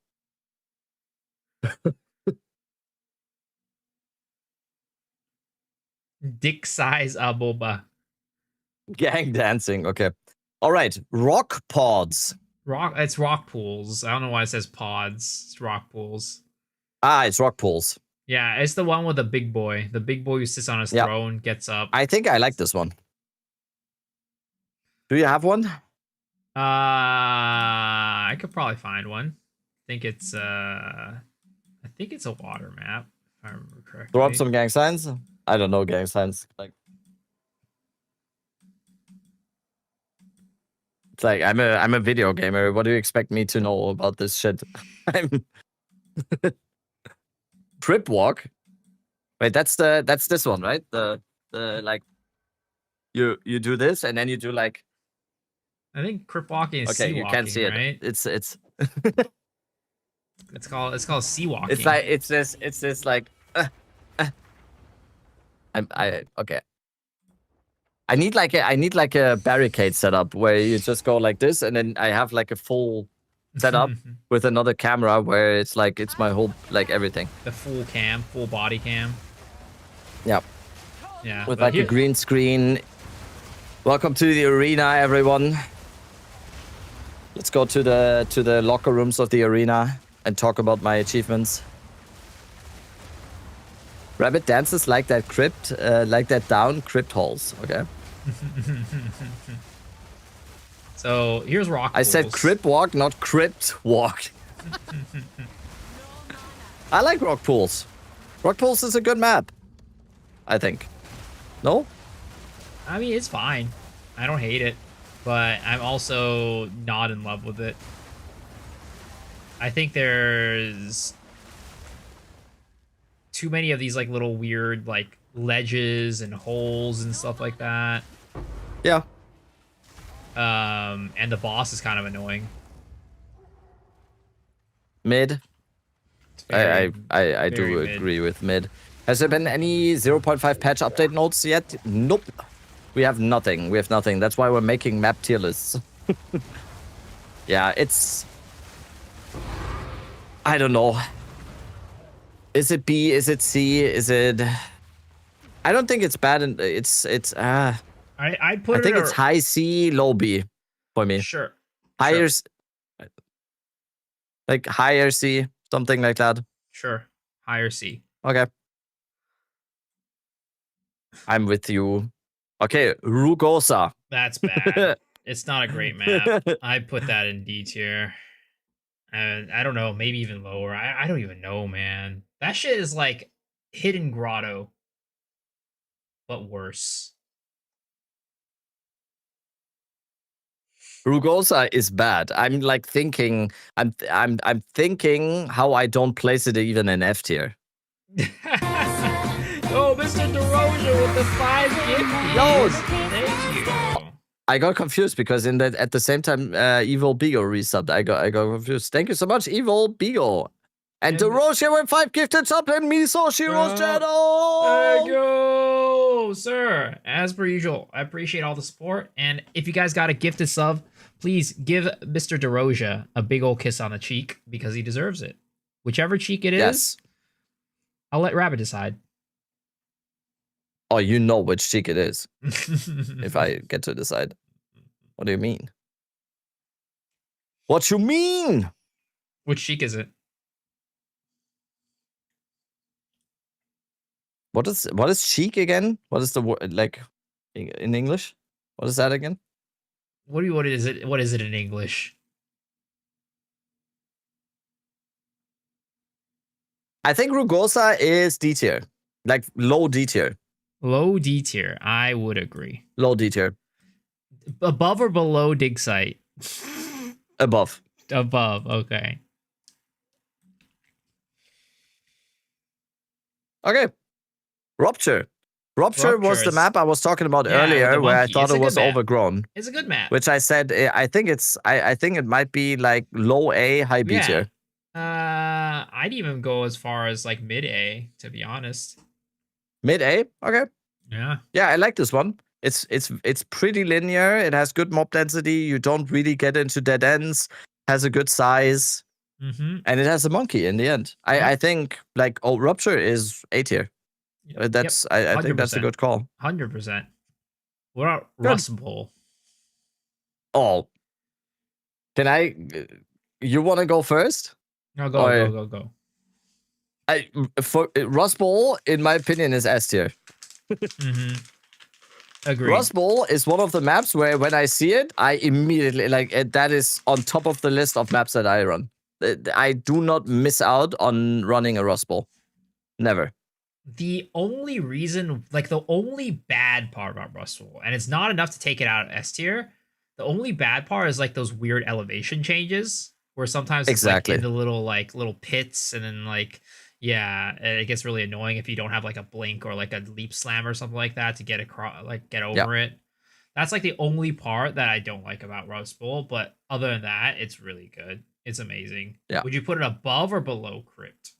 Dick size aboba.
Gang dancing. Okay. All right. Rock pods.
It's rock pools. I don't know why it says pods. It's rock pools.
Ah, it's rock pools.
Yeah, it's the one with the big boy. The big boy who sits on his throne, gets up.
I think I like this one. Do you have one?
I could probably find one. I think it's a water map, if I remember correctly.
Throw up some gang signs. I don't know gang signs. Like, it's like I'm a video gamer. What do you expect me to know about this shit? I'm Trip walk. Wait, that's this one, right? The like you do this and then you do like.
I think crip walking is
okay,
sea
you
walking,
can't see it.
Right?
It's
it's called sea walking.
It's like it's this like. Okay. I need like a barricade setup where you just go like this, and then I have like a full setup with another camera where it's like it's my whole like everything.
The full body cam.
Yeah.
Yeah.
With like a green screen. Welcome to the arena, everyone. Let's go to the locker rooms of the arena and talk about my achievements. Rabbit dances like that crypt, like that down crypt holes. Okay.
So here's rock pools.
I said crypt walk, not crypt walk. I like rock pools. Rock pools is a good map, I think. No?
I mean, it's fine. I don't hate it, but I'm also not in love with it. I think there's too many of these like little weird like ledges and holes and stuff like that.
Yeah.
And the boss is kind of annoying.
Mid. I do agree with mid. Has there been any 0.5 patch update notes yet? Nope. We have nothing. That's why we're making map tier lists. Yeah, it's... I don't know. Is it B? Is it C? Is it... I don't think it's bad.
I think
it's high C, low B for me.
Sure.
Higher... Like higher C, something like that.
Sure. Higher C.
Okay. I'm with you. Okay, Rugosa.
That's bad. It's not a great map. I put that in D tier. And I don't know, maybe even lower. I don't even know, man. That shit is like Hidden Grotto, but worse.
Rugosa is bad. I'm like thinking. I'm thinking how I don't place it even in F tier.
Oh, Mr. DeRosa with the 5 gifties.
Yo,
thank you.
I got confused because at the same time, Evil Beagle resubbed. I got confused. Thank you so much, Evil Beagle. And DeRosa with 5 gifted sub and Miso Shiro's channel.
Thank you, sir. As per usual, I appreciate all the support. And if you guys got a gifted sub, please give Mr. DeRosa a big old kiss on the cheek because he deserves it. Whichever cheek it is, I'll let Rabbit decide.
Oh, you know which cheek it is. If I get to decide. What do you mean? What you mean?
Which cheek is it?
What is cheek again? What is the word like in English? What is that again?
What is it? What is it in English?
I think Rugosa is D tier. Like low D tier.
Low D tier. I would agree.
Low D tier.
Above or below dig site?
Above.
above. Okay.
Okay. Rupture. Rupture was the map I was talking about earlier, where I thought it was overgrown.
It's a good map.
Which I said I think it might be like low A, high B tier.
I'd even go as far as like mid A, to be honest.
Mid A? Okay.
Yeah.
Yeah, I like this one. It's pretty linear. It has good mob density. You don't really get into dead ends. Has a good size. And it has a monkey in the end. I think like Rupture is A tier. That's I think that's a good call.
100%. What about Rust Bowl?
Oh. Can I you want to go first?
No, go.
For Rust Bowl, in my opinion, is S tier.
Agreed.
Rust Bowl is one of the maps where when I see it, I immediately that is on top of the list of maps that I run. I do not miss out on running a Rust Bowl. Never.
The only reason, like the only bad part about Rust Bowl, and it's not enough to take it out of S tier. The only bad part is like those weird elevation changes where sometimes it's like in the little pits, and then like it gets really annoying if you don't have like a blink or like a leap slam or something like that to get across, like get over it. That's like the only part that I don't like about Rust Bowl, but other than that, it's really good. It's amazing.
Yeah.
Would you put it above or below Crypt?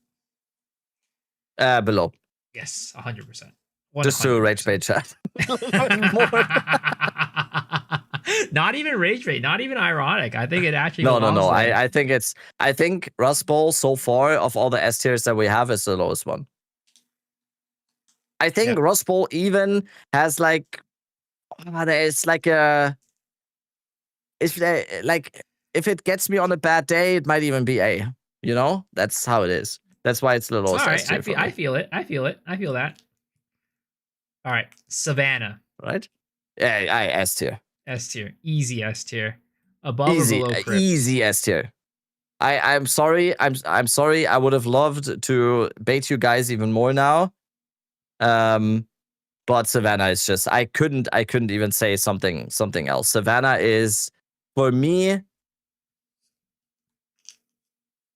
Below.
Yes, 100%.
Just to rage bait chat.
Not even rage bait, not even ironic. I think it actually
No. I think Rust Bowl so far of all the S tiers that we have is the lowest one. I think Rust Bowl even has like there's like if it gets me on a bad day, it might even be A. You know? That's how it is. That's why it's the lowest S tier.
I feel it. I feel that. All right, Savannah.
Right? Yeah, S tier.
S tier. Easy S tier. Above or below Crypt?
Easy S tier. I'm sorry. I'm sorry. I would have loved to bait you guys even more now. But Savannah is just I couldn't even say something else. Savannah is for me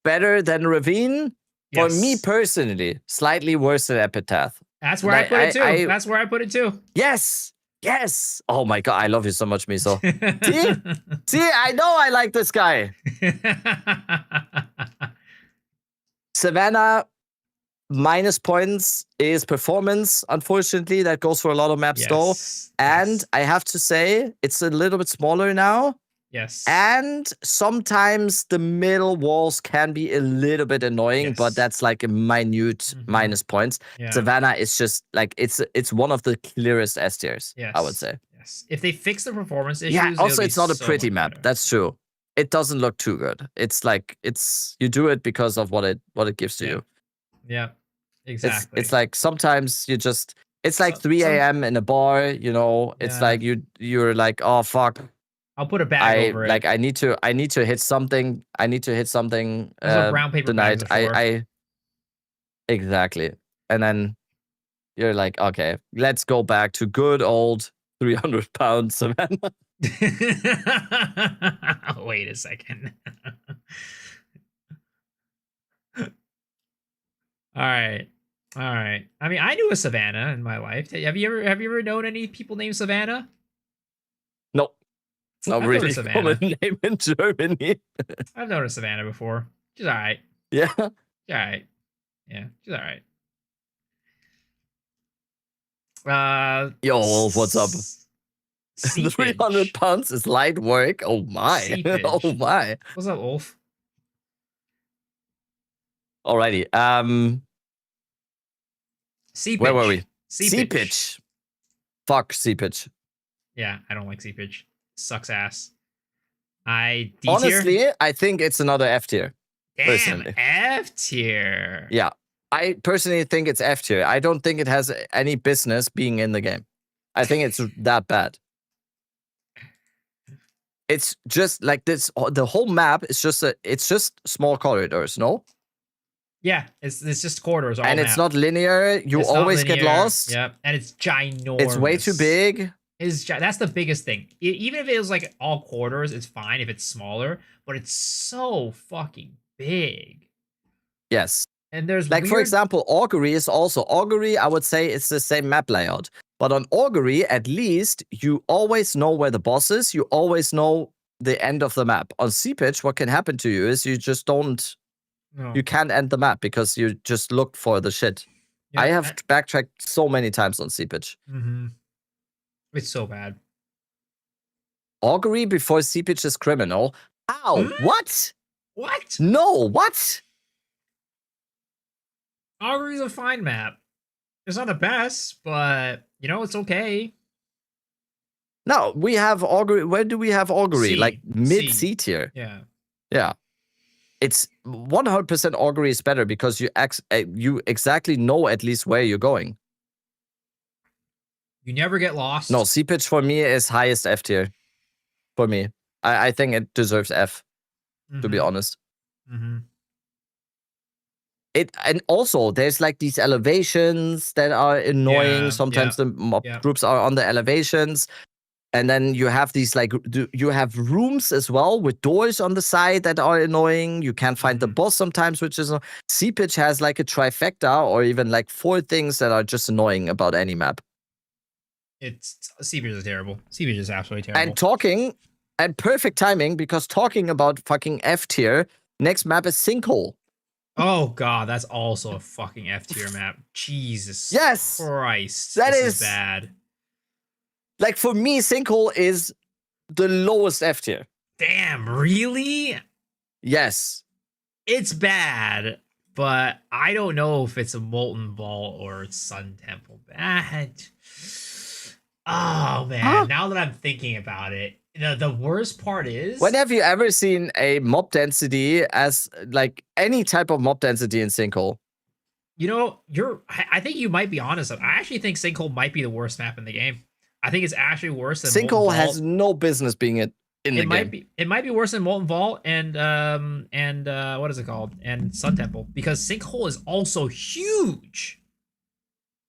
better than Ravine. For me personally, slightly worse than Epitaph.
That's where I put it too. That's where I put it too.
Yes. Oh my god, I love you so much, Miso. See, I know I like this guy. Savannah, minus points is performance. Unfortunately, that goes for a lot of maps though. And I have to say, it's a little bit smaller now.
Yes.
And sometimes the middle walls can be a little bit annoying, but that's like a minute minus points.
Yeah.
Savannah is just like it's one of the clearest S tiers, I would say.
Yes. If they fix the performance issues,
also it's not a pretty map. That's true. It doesn't look too good. It's like you do it because of what it gives to you.
Yeah. Exactly.
It's like sometimes you just it's like 3 a.m. in a bar, you know. It's like you're like, oh fuck.
I'll put a bag over it.
Like I need to hit something. I need to hit something
brown paper
tonight.
I
exactly. And then you're like, okay, let's go back to good old 300 pounds Savannah.
Wait a second. All right. I mean, I knew a Savannah in my life. Have you ever known any people named Savannah?
Nope. Not
I've
really common name in Germany.
I've known a Savannah before. She's all right.
Yeah.
She's all right. Yeah, she's all right.
Yo, Wolf, what's up? 300 pounds is light work. Oh my. Oh my.
What's up, Wolf?
Alrighty.
C-pitch.
Where were we?
C-pitch.
Fuck C-pitch.
Yeah, I don't like C-pitch. Sucks ass.
Honestly, I think it's another F tier.
Damn,
personally.
F tier.
Yeah. I personally think it's F tier. I don't think it has any business being in the game. I think it's that bad. It's just like this. The whole map is it's just small corridors, no?
Yeah, it's just corridors.
And it's not linear. You always get lost.
Yep, and it's ginormous.
It's way too big.
That's the biggest thing. Even if it was like all quarters, it's fine if it's smaller, but it's so fucking big.
Yes.
And there's
like, for example, Augury is also Augury. I would say it's the same map layout, but on Augury, at least you always know where the boss is. You always know the end of the map. On Seepage, what can happen to you is you just don't.
No.
You can't end the map because you just looked for the shit.
Yeah,
I have backtracked so many times on Seepage.
Mm-hmm. It's so bad.
Augury before Seepage is criminal. How? What?
What?
No, what?
Augury's a fine map. It's not the best, but you know, it's okay.
No, we have Augury. Where do we have Augury?
C.
Like mid C tier.
Yeah.
Yeah. It's 100% Augury is better because you exactly know at least where you're going.
You never get lost.
No, Seepage for me is highest F tier. For me. I think it deserves F, to be honest.
Mm-hmm.
And also there's like these elevations that are annoying. Sometimes the mob groups are on the elevations. And then you have these like you have rooms as well with doors on the side that are annoying. You can't find the boss sometimes, which is Seepage has like a trifecta or even like 4 things that are just annoying about any map.
Seepage is terrible. Seepage is absolutely terrible.
And perfect timing because talking about fucking F tier, next map is Sinkhole.
Oh god, that's also a fucking F tier map. Jesus.
Yes.
Christ.
That
is bad.
Like for me, Sinkhole is the lowest F tier.
Damn, really?
Yes.
It's bad, but I don't know if it's a Molten Vault or it's Sun Temple. Bad. Oh man, now that I'm thinking about it, the worst part is,
when have you ever seen a mob density as like any type of mob density in Sinkhole?
You know, I think you might be honest. I actually think Sinkhole might be the worst map in the game. I think it's actually worse than
Sinkhole has no business being in the game.
It might be worse than Molten Vault and what is it called? And Sun Temple, because Sinkhole is also huge.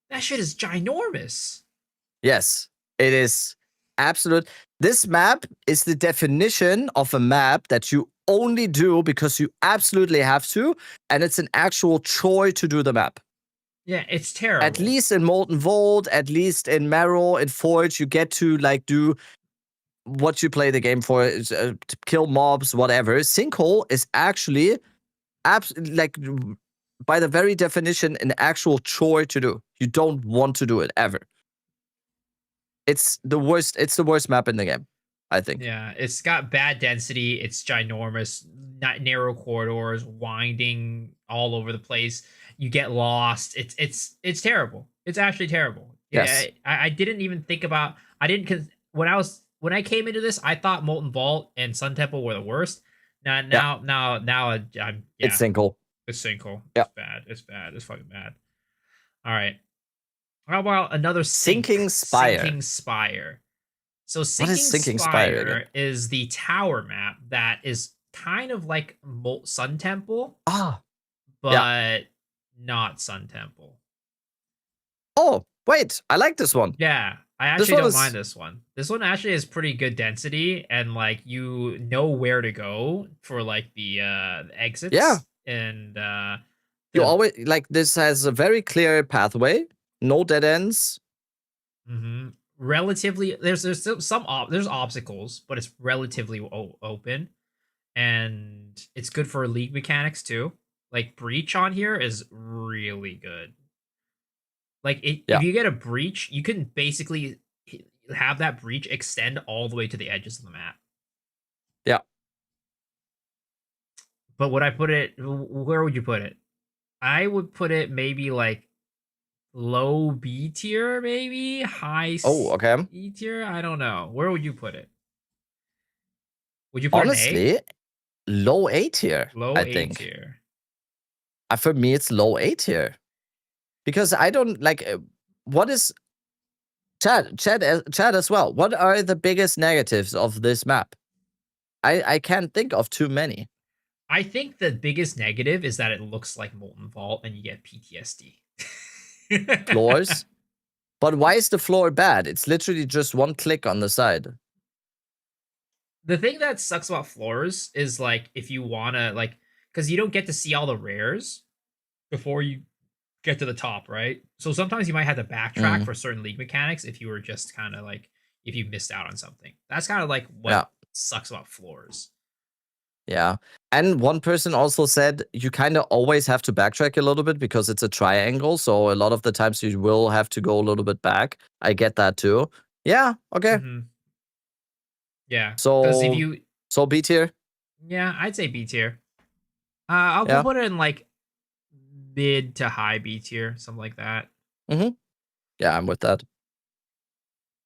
That shit is ginormous.
Yes, it is absolute. This map is the definition of a map that you only do because you absolutely have to, and it's an actual chore to do the map.
Yeah, it's terrible.
At least in Molten Vault, at least in Marrow, in Forge, you get to like do what you play the game for, is, to kill mobs, whatever. Sinkhole is actually like by the very definition an actual chore to do. You don't want to do it ever. It's the worst. It's the worst map in the game, I think.
Yeah, it's got bad density. It's ginormous, not narrow corridors, winding all over the place. You get lost. It's terrible. It's actually terrible.
Yes.
Yeah, I didn't even think about. Because when I came into this, I thought Molten Vault and Sun Temple were the worst. Now I'm
It's Sinkhole.
It's Sinkhole.
Yeah.
It's bad. It's bad. It's fucking bad. All right. How about another
Sinking Spire?
Sinking Spire. So
What is Sinking Spire again?
is the tower map that is kind of like Sun Temple. But not Sun Temple.
Oh, wait. I like this one.
Yeah. I actually don't mind this one. This one actually has pretty good density, and like you know where to go for like the exits.
Yeah.
And
you always like this has a very clear pathway, no dead ends.
Mm-hmm. Relatively, there's there's obstacles, but it's relatively open, and it's good for league mechanics too. Like breach on here is really good. Like if you get a breach, you can basically have that breach extend all the way to the edges of the map.
Yeah.
But would I put it? Where would you put it? I would put it maybe like low B tier, maybe high C tier. I don't know. Where would you put it? Would you put
honestly low A tier?
Low A tier.
For me, it's low A tier because I don't like. What is Chad as well? What are the biggest negatives of this map? I can't think of too many.
I think the biggest negative is that it looks like Molten Vault and you get PTSD.
Floors. But why is the floor bad? It's literally just one click on the side.
The thing that sucks about floors is like if you wanna like, because you don't get to see all the rares before you get to the top, right? So sometimes you might have to backtrack for certain league mechanics if you were just kind of like if you missed out on something. That's kind of like what sucks about floors.
Yeah. And one person also said you kind of always have to backtrack a little bit because it's a triangle. So a lot of the times you will have to go a little bit back. I get that too. Yeah. Okay.
Yeah.
So,
if you,
so B tier?
Yeah, I'd say B tier. I'll put it in like mid to high B tier, something like that.
Yeah, I'm with that.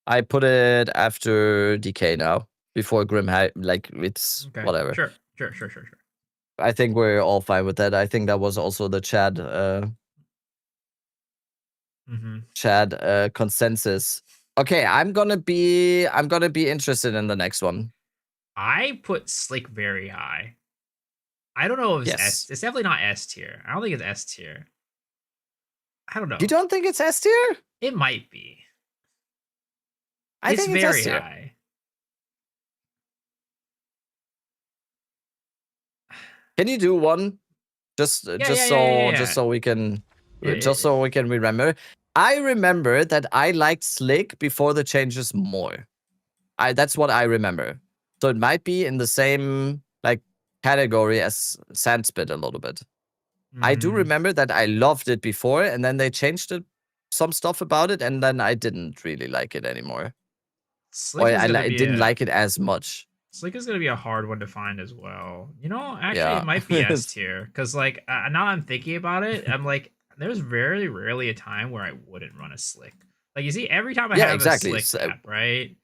I put it after DK now. Before Grim, like it's whatever.
Sure.
I think we're all fine with that. I think that was also the Chad consensus. Okay, I'm gonna be interested in the next one.
I put Slick very high. I don't know if it's S. It's definitely not S tier. I don't think it's S tier. I don't know.
You don't think it's S tier?
It might be.
I think it's
very
S tier.
high.
Can you do one? Just so we can remember. I remember that I liked Slick before the changes more. That's what I remember. So it might be in the same like category as Sandspit a little bit. I do remember that I loved it before, and then they changed some stuff about it, and then I didn't really like it anymore. I didn't like it as much.
Slick is going to be a hard one to find as well. You know, actually, it might be S tier. Because, like, now I'm thinking about it, I'm like, there's very rarely a time where I wouldn't run a Slick. Like, you see, every time I have a Slick map, right?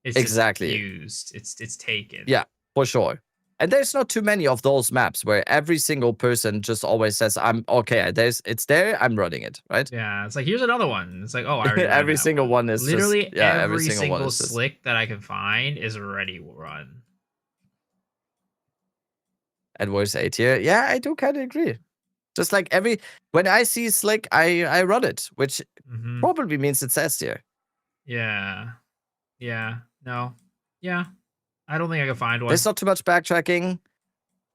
It's just used. It's taken.
Yeah, for sure. And there's not too many of those maps where every single person just always says, "I'm okay. It's there. I'm running it." Right?
Yeah. It's like here's another one. It's like I already
every single one is
literally
just,
every single Slick that I can find is already run.
And where's A tier? Yeah, I do kind of agree. Just like when I see Slick, I run it, which probably means it's S tier.
Yeah. No. Yeah. I don't think I can find one.
There's not too much backtracking.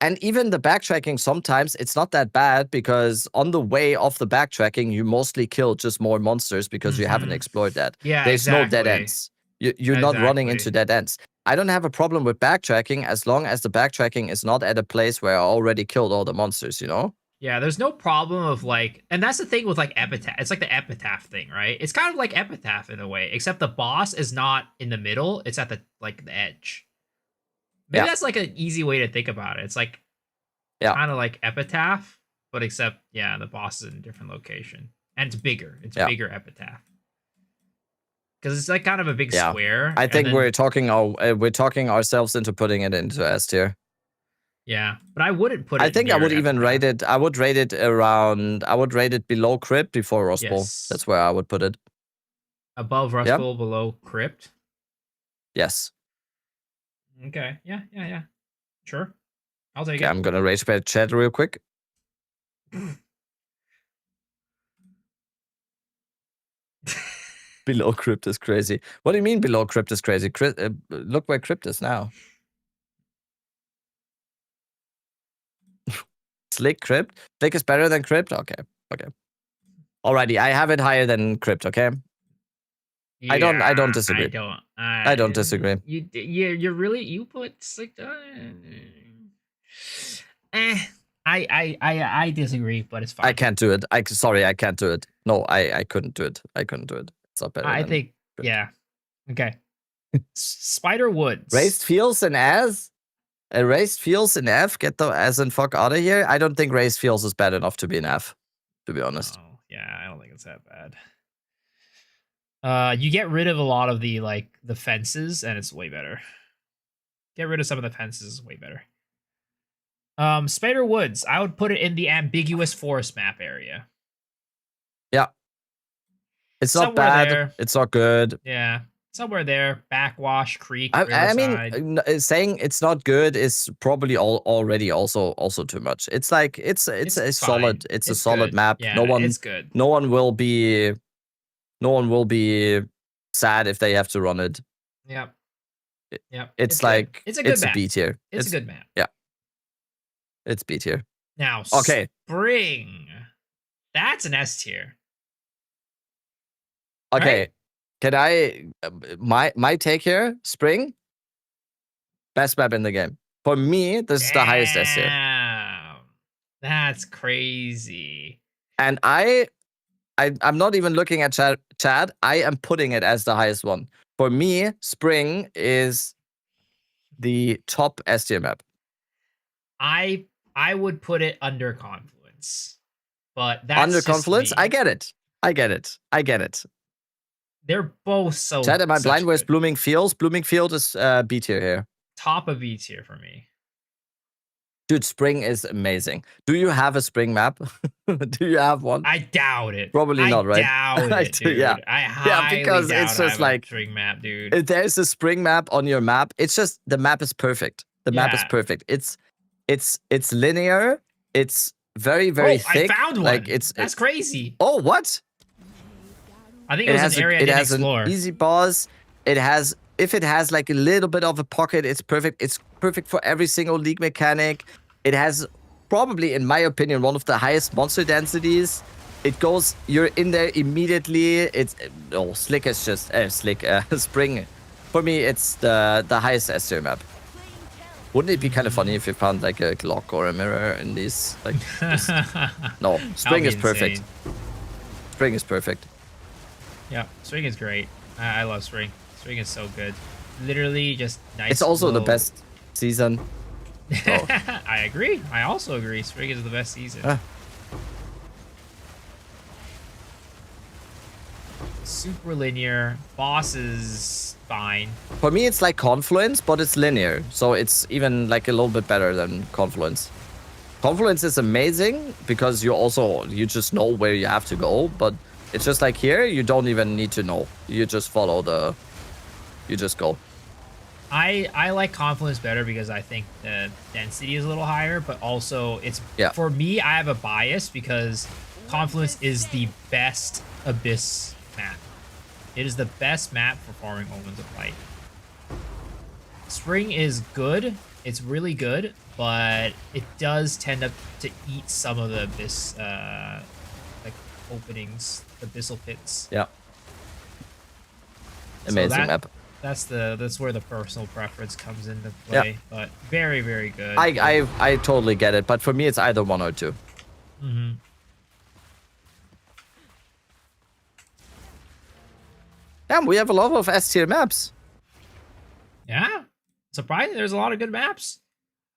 And even the backtracking, sometimes it's not that bad because on the way of the backtracking, you mostly kill just more monsters because you haven't explored that.
Yeah,
there's no dead ends. You're not running into dead ends. I don't have a problem with backtracking as long as the backtracking is not at a place where I already killed all the monsters, you know?
Yeah, there's no problem of like, and that's the thing with like Epitaph. It's like the Epitaph thing, right? It's kind of like Epitaph in a way, except the boss is not in the middle. It's at the edge. Maybe that's like an easy way to think about it. It's like kind of like Epitaph, but except the boss is in a different location and it's bigger. It's bigger Epitaph because it's like kind of a big square.
I think we're talking ourselves into putting it into S tier.
Yeah, but I wouldn't put it.
I think I would even rate it. I would rate it around. I would rate it below Crypt before Rust Bowl. That's where I would put it.
Above Rust Bowl, below Crypt.
Yes.
Okay. Yeah. Sure. I'll take it.
I'm gonna rage bait chat real quick. Below Crypt is crazy. What do you mean below Crypt is crazy? Look where Crypt is now. Slick Crypt? Slick is better than Crypt? Okay. Alrighty, I have it higher than Crypt, okay?
Yeah,
I don't disagree. I don't disagree.
You put Slick I disagree, but it's fine.
I can't do it. Sorry, I can't do it. No, I couldn't do it. It's not better.
I think Okay. Spider Woods.
Raised Fields and as? Raised Fields in F? Get the as and fuck out of here? I don't think Raised Fields is bad enough to be an F, to be honest.
Oh, yeah, I don't think it's that bad. You get rid of a lot of the fences and it's way better. Get rid of some of the fences is way better. Spider Woods, I would put it in the ambiguous forest map area.
Yeah. It's not bad.
There.
It's not good.
Yeah. Somewhere there. Backwash, Creek,
I mean, saying it's not good is probably already also too much. It's like it's a solid
good.
map.
Yeah,
no one
it's good.
No one will be No one will be sad if they have to run it.
Yep. Yep.
It's like
good. It's a good map.
B tier.
It's a good map.
Yeah. It's B tier.
Now,
okay.
Spring. That's an S tier.
Okay.
Right?
Can I my take here? Spring. Best map in the game. For me, this is the highest S tier.
That's crazy.
And I'm not even looking at Chad. I am putting it as the highest one. For me, Spring is the top S tier map.
I would put it under Confluence. But that's
under
just
Confluence?
me.
I get it.
They're both so
Chad, am I blind? Where's
good.
Blooming Fields? Blooming Field is B tier here.
Top of B tier for me.
Dude, Spring is amazing. Do you have a Spring map? Do you have one?
I doubt it.
Probably not, right?
I doubt it, dude.
Yeah.
I highly
because
doubt
it's just
I have
like
a Spring map, dude.
If there's a Spring map on your map, it's just the map is perfect. The map is perfect. It's linear. It's very, very thick.
I found one.
Like
That's crazy.
Oh, what?
I think it was an area I didn't explore.
An easy boss. If it has like a little bit of a pocket, it's perfect. It's perfect for every single league mechanic. It has probably, in my opinion, one of the highest monster densities. It goes, you're in there immediately. It's Slick is just Spring. For me, it's the highest S tier map. Wouldn't it be kind of funny if you found like a clock or a mirror in these? Like, no, Spring is perfect.
Insane.
Spring is perfect.
Yeah, Spring is great. I love Spring. Spring is so good. Literally just nice.
It's also the best season. Oh.
I agree. I also agree. Spring is the best season. Super linear. Boss is fine.
For me, it's like Confluence, but it's linear. So it's even like a little bit better than Confluence. Confluence is amazing because you just know where you have to go. But it's just like here, you don't even need to know. You just follow you just go.
I like Confluence better because I think the density is a little higher, but also for me, I have a bias because Confluence is the best Abyss map. It is the best map for farming Omens of Light. Spring is good. It's really good, but it does tend to eat some of the Abyss like openings, abyssal pits.
Yeah. Amazing map.
That's where the personal preference comes into play, but very, very good.
I totally get it, but for me it's either 1 or 2.
Mm-hmm.
Damn, we have a lot of S tier maps.
Yeah, surprising. There's a lot of good maps.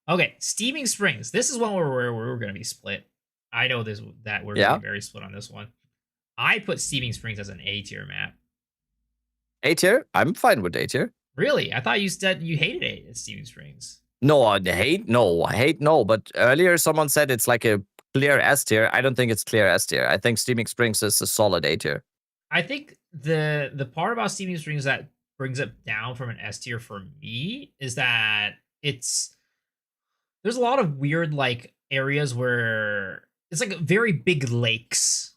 Okay, Steaming Springs. This is one where we're gonna be split. I know that we're gonna be very split on this one. I put Steaming Springs as an A tier map.
A tier? I'm fine with A tier.
Really? I thought you said you hated Steaming Springs.
No, I hate no. But earlier someone said it's like a clear S tier. I don't think it's clear S tier. I think Steaming Springs is a solid A tier.
I think the part about Steaming Springs that brings it down from an S tier for me is that there's a lot of weird like areas where it's like very big lakes.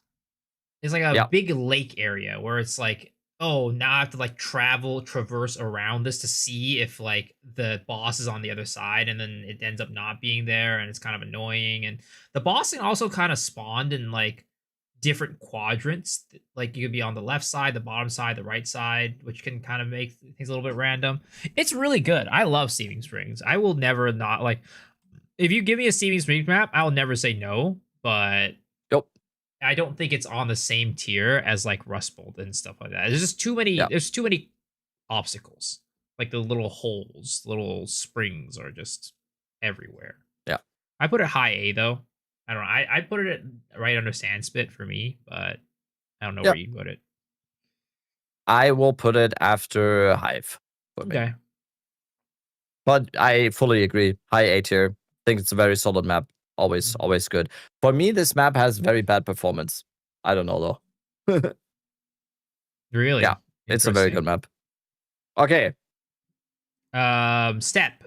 It's like a big lake area where it's like, oh, now I have to like traverse around this to see if like the boss is on the other side, and then it ends up not being there, and it's kind of annoying. And the bossing also kind of spawned in like different quadrants. Like you could be on the left side, the bottom side, the right side, which can kind of make things a little bit random. It's really good. I love Steaming Springs. I will never not like, if you give me a Steaming Springs map, I'll never say no, but I don't think it's on the same tier as like Rust Bowl and stuff like that. There's just too many. There's too many obstacles. Like the little holes, little springs are just everywhere.
Yeah.
I put it high A though. I don't know. I put it right under Sandspit for me, but I don't know where you put it.
I will put it after Hive.
Okay.
But I fully agree. High A tier. I think it's a very solid map. Always good. For me, this map has very bad performance. I don't know though.
Really?
Yeah, it's a very good map. Okay.
Step.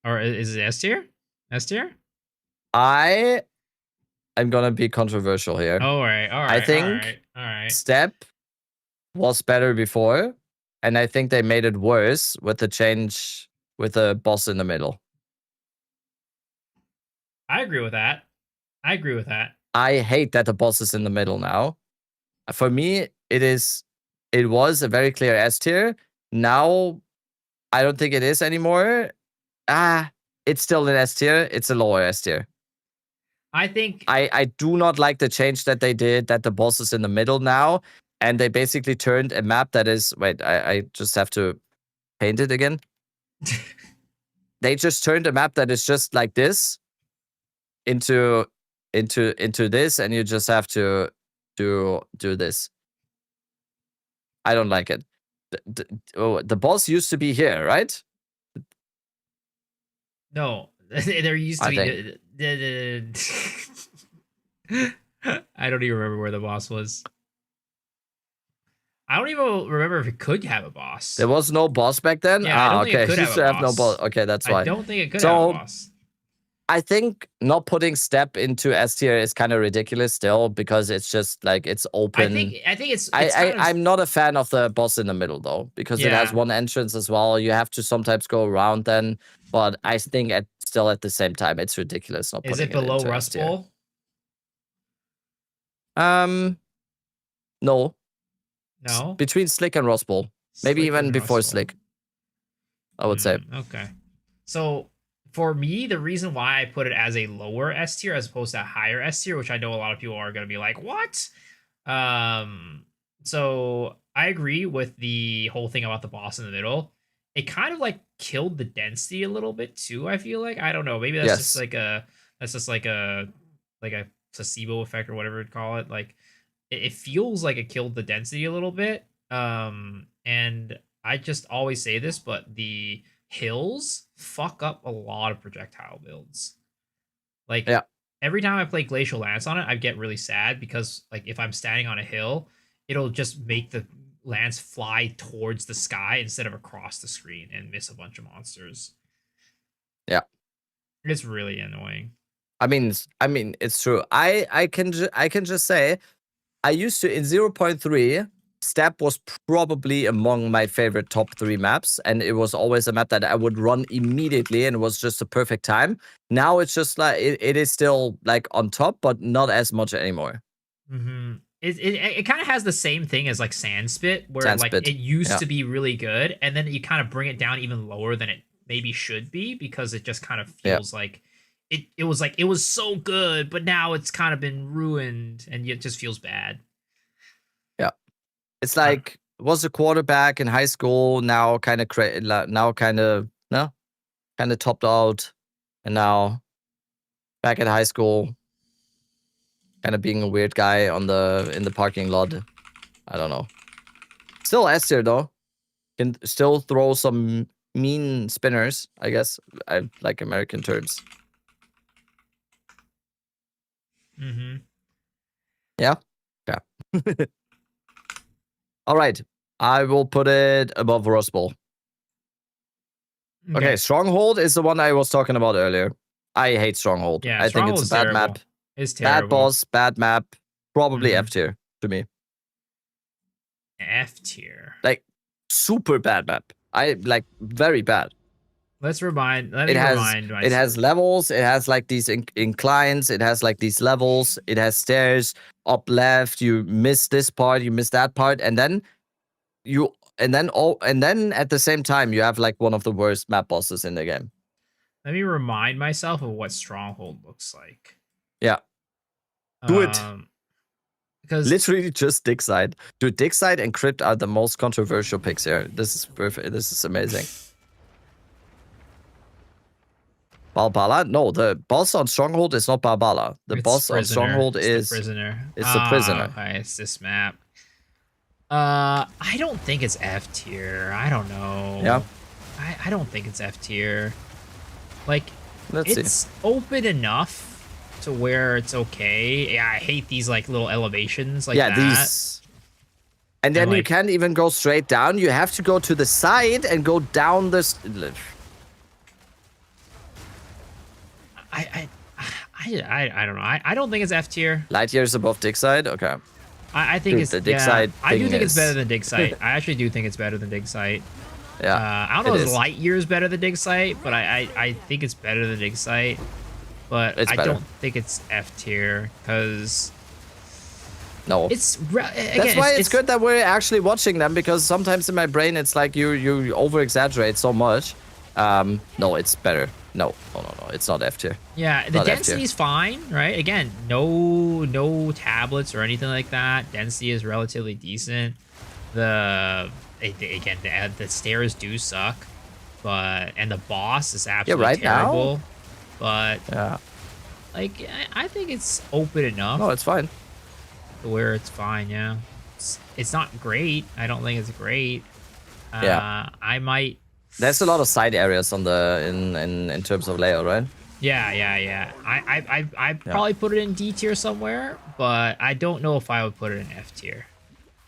Or is it S tier? S tier?
I I'm gonna be controversial here.
All right.
I think
all right.
Step was better before, and I think they made it worse with the change with the boss in the middle.
I agree with that.
I hate that the boss is in the middle now. For me, it was a very clear S tier. Now, I don't think it is anymore. It's still an S tier. It's a lower S tier.
I think
I do not like the change that they did, that the boss is in the middle now. And they basically turned a map that is... Wait, I just have to paint it again. They just turned a map that is just like this into this, and you just have to do this. I don't like it. The boss used to be here, right?
No, there used to be. I don't even remember where the boss was. I don't even remember if it could have a boss.
There was no boss back then?
Yeah, I don't think it could
used to have no boss. Okay, that's why.
I don't think it could have a boss.
I think not putting Step into S tier is kind of ridiculous still, because it's just like it's open.
I think it's
I'm not a fan of the boss in the middle though, because it has one entrance as well. You have to sometimes go around then, but I think still at the same time it's ridiculous not putting it into S tier.
Is it below Rust Bowl?
No.
No.
Between Slick and Rust Bowl. Maybe even before Slick, I would say.
Okay. So for me, the reason why I put it as a lower S tier as opposed to a higher S tier, which I know a lot of people are going to be like, what? So I agree with the whole thing about the boss in the middle. It kind of like killed the density a little bit too, I feel like. I don't know. Maybe that's just like a placebo effect or whatever you'd call it. Like it feels like it killed the density a little bit. And I just always say this, but the hills fuck up a lot of projectile builds. Like every time I play Glacial Lance on it, I get really sad because like if I'm standing on a hill, it'll just make the lance fly towards the sky instead of across the screen and miss a bunch of monsters.
Yeah.
It's really annoying.
I mean it's true. I can just say I used to in 0.3 Step was probably among my favorite top 3 maps, and it was always a map that I would run immediately, and it was just a perfect time. Now it's just like it is still like on top, but not as much anymore.
Mm-hmm. It kind of has the same thing as like Sandspit, where like it used to be really good, and then you kind of bring it down even lower than it maybe should be, because it just kind of feels like it was so good, but now it's kind of been ruined, and it just feels bad.
It's like was a quarterback in high school, now kind of topped out, and now back at high school, kind of being a weird guy in the parking lot. I don't know. Still S tier though. Can still throw some mean spinners. I guess I like American terms.
Mm-hmm.
Yeah. All right, I will put it above Rust Bowl. Okay, Stronghold is the one I was talking about earlier. I hate Stronghold.
Yeah,
I think it's a bad map.
It's terrible.
Bad boss, bad map. Probably F tier to me.
F tier.
Like super bad map. I like very bad.
Let me remind myself.
It has levels. It has like these inclines. It has like these levels. It has stairs up left. You miss this part. You miss that part, and then at the same time you have like one of the worst map bosses in the game.
Let me remind myself of what Stronghold looks like.
Yeah, do it.
Because
literally just dig side. Dude, dig side and crypt are the most controversial picks here. This is perfect. This is amazing. Balbala? No, the boss on Stronghold is not Balbala. The boss on Stronghold is
the prisoner.
It's the prisoner.
Okay, it's this map. I don't think it's F tier. I don't know.
Yeah.
I don't think it's F tier. Like,
Let's
it's open enough to where it's okay. Yeah, I hate these like little elevations like that.
These. And then you can't even go straight down. You have to go to the side and go down this.
I I don't know. I don't think it's F tier.
Light years above Dig Side? Okay.
I think
Dude,
it's
the Dig Side.
I do think it's better than Dig Site. I actually do think it's better than Dig Site.
Yeah.
I don't know if light years better than Dig Site, but I think it's better than Dig Site. But I don't think it's F tier because
no,
it's again,
that's why it's good that we're actually watching them, because sometimes in my brain it's like you over exaggerate so much. No, it's better. No, it's not F tier.
Yeah, the density's fine, right? Again, no tablets or anything like that. Density is relatively decent. The stairs do suck, and the boss is absolutely terrible.
Now?
But like I think it's open enough.
No, it's fine.
To where it's fine, yeah. It's not great. I don't think it's great. I might.
There's a lot of side areas on the in terms of layout, right?
Yeah. I probably put it in D tier somewhere, but I don't know if I would put it in F tier.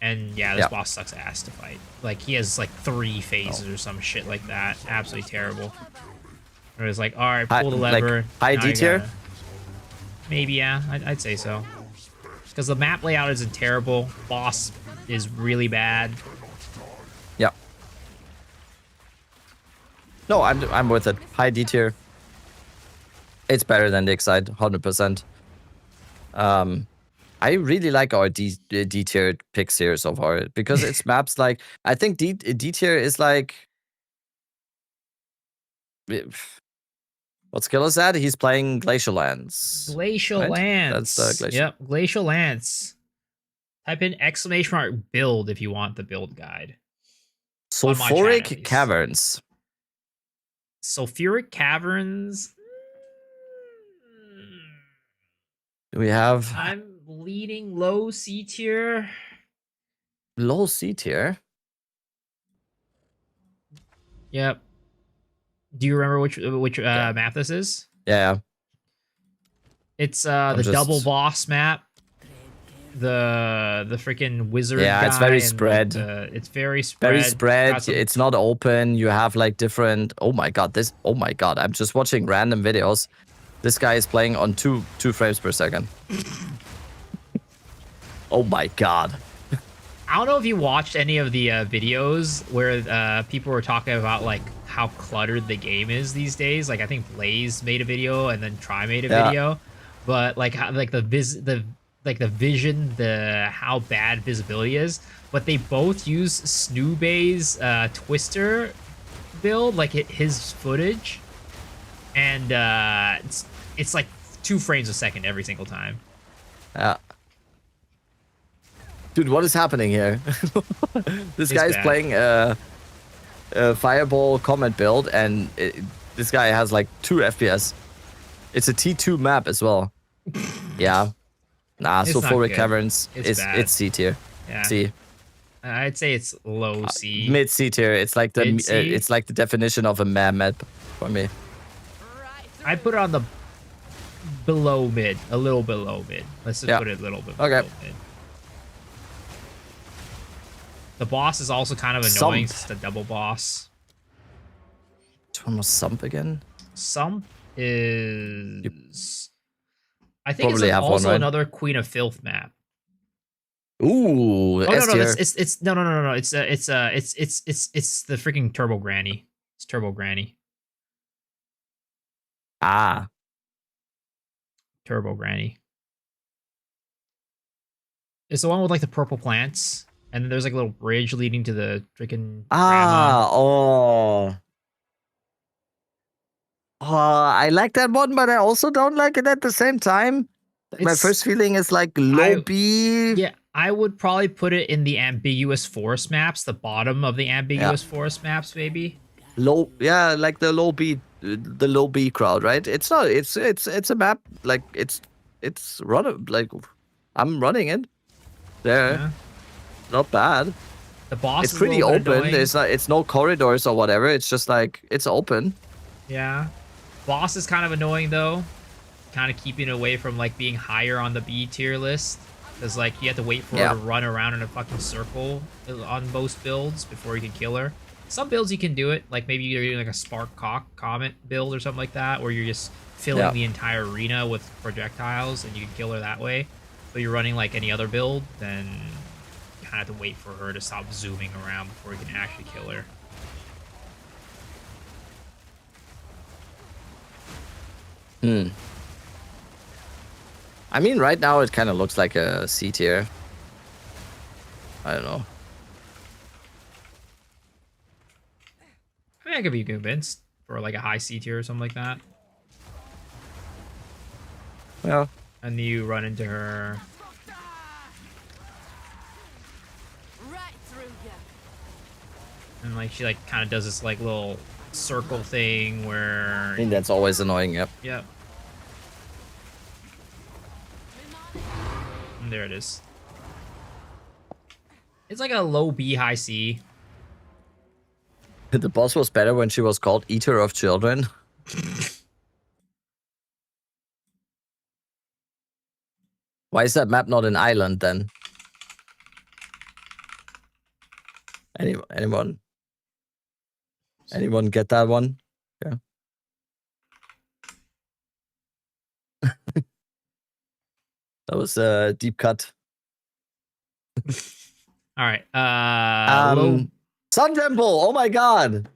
And yeah, this boss sucks ass to fight. Like he has like 3 phases or some shit like that. Absolutely terrible. It was like, all right, pull the lever.
High D tier?
Maybe, yeah. I'd say so. Because the map layout isn't terrible. Boss is really bad.
Yeah. No, I'm with it. High D tier. It's better than Dig Side, 100%. I really like our D tier picks here so far, because it's maps like, I think D tier is like, what skill is that? He's playing Glacial Lance.
Glacial Lance.
That's Glacial.
Yep, Glacial Lance. Type in ! build if you want the build guide.
Sulfuric Caverns.
Sulfuric Caverns.
We have.
I'm leading low C tier.
Low C tier?
Yep. Do you remember which map this is?
Yeah.
It's the double boss map. The freaking wizard.
Yeah, it's very spread.
It's very spread.
Very spread. It's not open. You have like different. Oh my god! Oh my god! I'm just watching random videos. This guy is playing on two frames per second. Oh my god.
I don't know if you watched any of the videos where people were talking about like how cluttered the game is these days. Like I think Blaze made a video and then Try made a video, but like how, like the vision, how bad visibility is. But they both use Snoobay's Twister build, like his footage, and it's like 2 frames a second every single time.
Yeah. Dude, what is happening here? This guy is playing a Fireball Comet build, and this guy has like 2 FPS. It's a T2 map as well. Yeah. Nah, Sulfuric Caverns. It's C tier.
Yeah.
C.
I'd say it's low C.
Mid C tier. It's like the definition of a map for me.
I put it on the below mid, a little below mid. Let's just put it a little bit below mid. The boss is also kind of annoying. It's the double boss.
Which one was Sump again?
Sump is... I think it's also another Queen of Filth map.
Ooh,
no, it's no. It's the freaking Turbo Granny. It's Turbo Granny.
Ah.
Turbo Granny. It's the one with like the purple plants, and then there's like a little bridge leading to the freaking grandma.
Oh, I like that one, but I also don't like it at the same time. My first feeling is like low B.
Yeah, I would probably put it in the ambiguous forest maps, the bottom of the ambiguous forest maps, maybe.
Low, yeah, like the low B crowd, right? It's not. It's a map like it's run like I'm running it. There, not bad.
The boss.
It's pretty open. It's no corridors or whatever. It's just like it's open.
Yeah, boss is kind of annoying though. Kind of keeping away from like being higher on the B tier list, because like you have to wait for her to run around in a fucking circle on most builds before you can kill her. Some builds you can do it, like maybe you're doing like a Spark Comet build or something like that, where you're just filling the entire arena with projectiles and you can kill her that way, but you're running like any other build, then you kind of have to wait for her to stop zooming around before you can actually kill her.
I mean, right now it kind of looks like a C tier. I don't know.
I mean, I could be convinced for like a high C tier or something like that.
Well,
and you run into her. And like she like kind of does this like little circle thing where.
I mean, that's always annoying. Yep.
Yep. And there it is. It's like a low B, high C.
The boss was better when she was called Eater of Children. Why is that map not an island then? Anyone get that one? Yeah. That was a deep cut.
All right.
Sun Temple. Oh my god.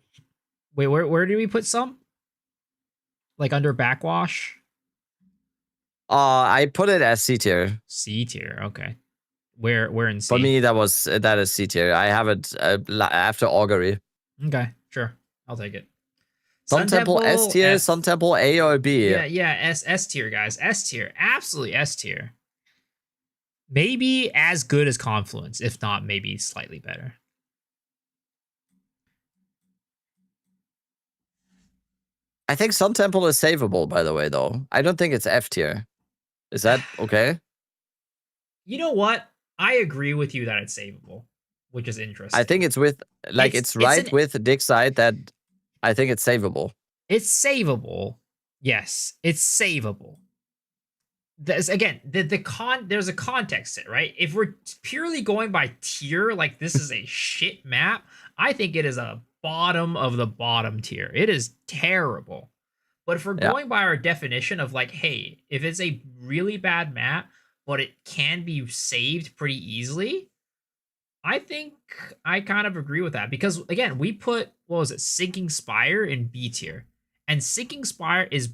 Wait, where do we put some? Like under backwash?
I put it as C tier.
C tier. Okay. Where in C?
For me, that is C tier. I have it after Augury.
Okay, sure. I'll take it.
Sun Temple S tier, Sun Temple A or B.
Yeah, S tier, guys. S tier. Absolutely S tier. Maybe as good as Confluence, if not maybe slightly better.
I think Sun Temple is savable, by the way, though. I don't think it's F tier. Is that okay?
You know what? I agree with you that it's savable, which is interesting.
I think it's with, like, it's with Dick's side that I think it's savable.
It's savable. Yes, it's savable. There's, again, there's a context to it, right? If we're purely going by tier, like this is a shit map, I think it is a bottom of the bottom tier. It is terrible. But if we're going by our definition of like, hey, if it's a really bad map, but it can be saved pretty easily, I think I kind of agree with that. Because again, we put, what was it, Sinking Spire in B tier. And Sinking Spire is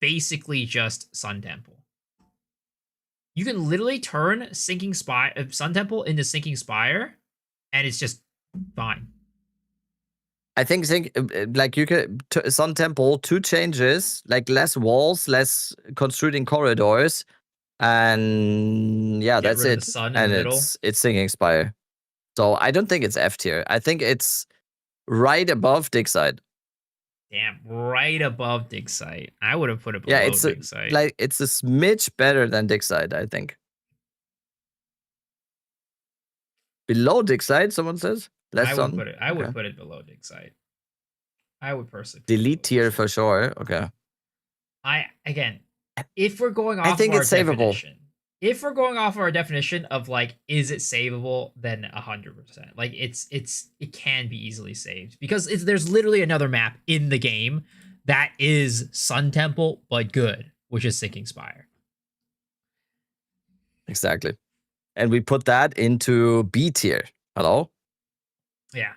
basically just Sun Temple. You can literally turn Sun Temple into Sinking Spire, and it's just fine.
I think like you could Sun Temple 2 changes, like less walls, less constructing corridors, and yeah, that's it. And it's Sinking Spire. So I don't think it's F tier. I think it's right above Dig Site.
Damn, right above Dig Site. I would have put it below Dig Site.
Like it's a smidge better than Dig Site, I think. Below Dig Site, someone says.
I would put it below Dig Site. I would personally
delete tier for sure. Okay.
Again, if we're going off, I think it's savable. If we're going off of our definition of like, is it savable? Then 100%. Like it can be easily saved because there's literally another map in the game that is Sun Temple but good, which is Sinking Spire.
Exactly, and we put that into B tier. Hello.
Yeah.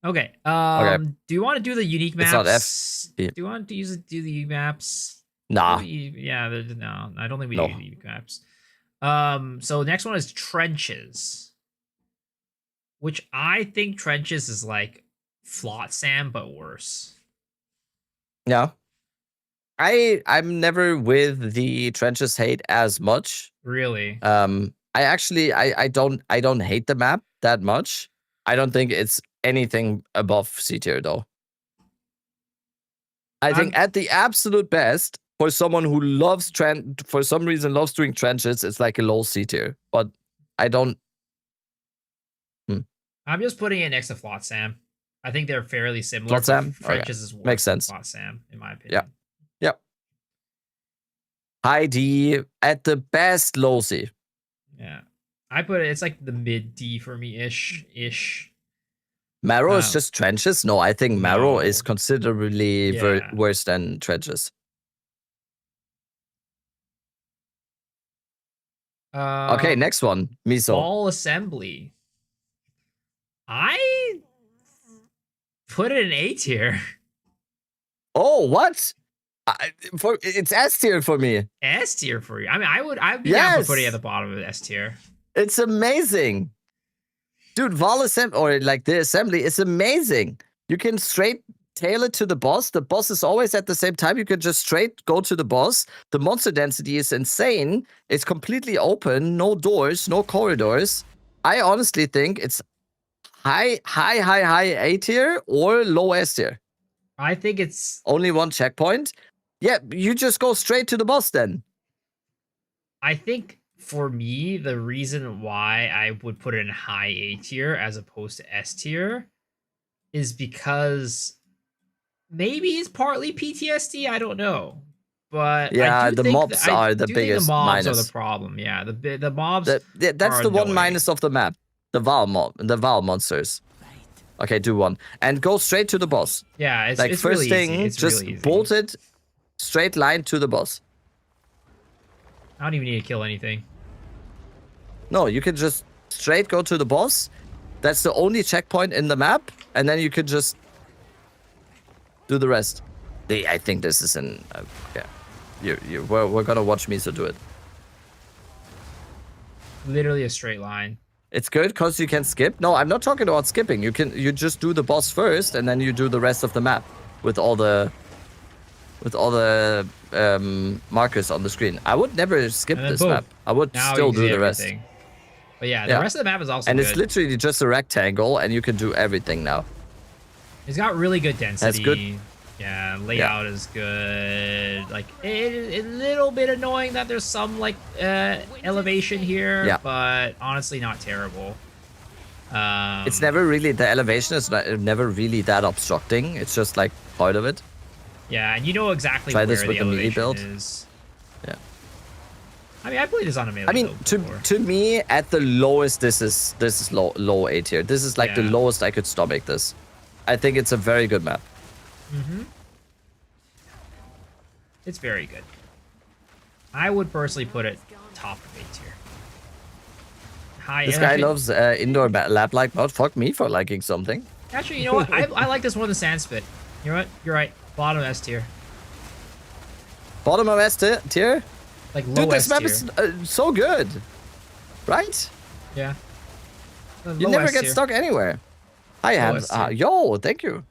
Okay. Do you want to do the unique maps?
It's not F.
Do you want to do the unique maps?
Nah.
Yeah, no, I don't think we do unique maps. So the next one is Trenches, which I think Trenches is like Flotsam but worse.
Yeah. I'm never with the Trenches hate as much.
Really?
I don't hate the map that much. I don't think it's anything above C tier though. I think at the absolute best, for someone who loves for some reason loves doing trenches, it's like a low C tier. But I don't.
I'm just putting it next to Flotsam. I think they're fairly similar.
Flotsam?
Trenches is worse
Makes sense.
than Flotsam, in my opinion.
Yeah. High D, at the best low C.
Yeah. I put it's like the mid D for me ish.
Marrow is just trenches? No, I think Marrow is considerably worse than trenches. Okay, next one. Miso.
Ball assembly. I put it in A tier.
Oh, what? It's S tier for me.
S tier for you. I mean, I'd be down for putting it at the bottom of S tier.
It's amazing. Dude, Volley assembly, or like the assembly, is amazing. You can straight tail it to the boss. The boss is always at the same time. You can just straight go to the boss. The monster density is insane. It's completely open. No doors, no corridors. I honestly think it's high A tier or low S tier.
I think it's
only one checkpoint. Yeah, you just go straight to the boss then.
I think for me, the reason why I would put it in high A tier as opposed to S tier is because maybe it's partly PTSD. I don't know, but
yeah, the mobs are the biggest minus.
The mobs are the problem. Yeah, the mobs.
That's the one minus of the map. The Val monsters. Okay, do one and go straight to the boss.
Yeah, it's
like
it's
first
really
thing,
easy. It's
just
really easy.
bolt it straight line to the boss.
I don't even need to kill anything.
No, you can just straight go to the boss. That's the only checkpoint in the map, and then you can just do the rest. I think this is an yeah. We're gonna watch Miso do it.
Literally a straight line.
It's good because you can skip. No, I'm not talking about skipping. You just do the boss first, and then you do the rest of the map with all the markers on the screen. I would never skip this map. I would still do the rest.
But yeah, the rest of the map is also
and
good.
It's literally just a rectangle, and you can do everything now.
It's got really good density.
That's good.
Yeah, layout is good. Like a little bit annoying that there's some like elevation here, but honestly not terrible.
It's never really, the elevation is never really that obstructing. It's just like part of it.
Yeah, and you know exactly
where
the elevation
build.
is.
Yeah.
I mean, I played this on a melee.
I mean, to me, at the lowest, this is low A tier. This is like the lowest I could stomach this. I think it's a very good map.
Mm-hmm. It's very good. I would personally put it top of A tier.
This guy loves indoor lab-like mode. Fuck me for liking something.
Actually, you know what? I like this more than Sandspit. You know what? You're right. Bottom S tier.
Bottom of S tier?
Like low
Dude, this
S
map
tier.
is so good. Right?
Yeah.
You never get stuck anywhere. Hi, Hans. Yo, thank you.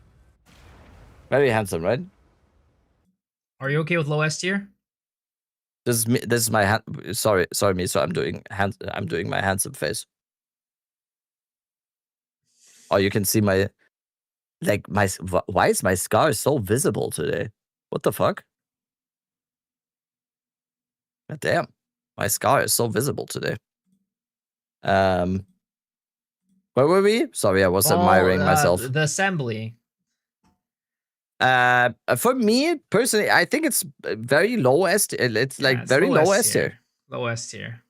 Very handsome, right?
Are you okay with low S tier?
This is my hand. Sorry, Miso. I'm doing my handsome face. Oh, you can see my, like my. Why is my scar so visible today? What the fuck? God damn, my scar is so visible today. Where were we? Sorry, I was admiring myself.
The assembly.
For me personally, I think it's very low S tier. It's like it's very low S tier.
Low S tier.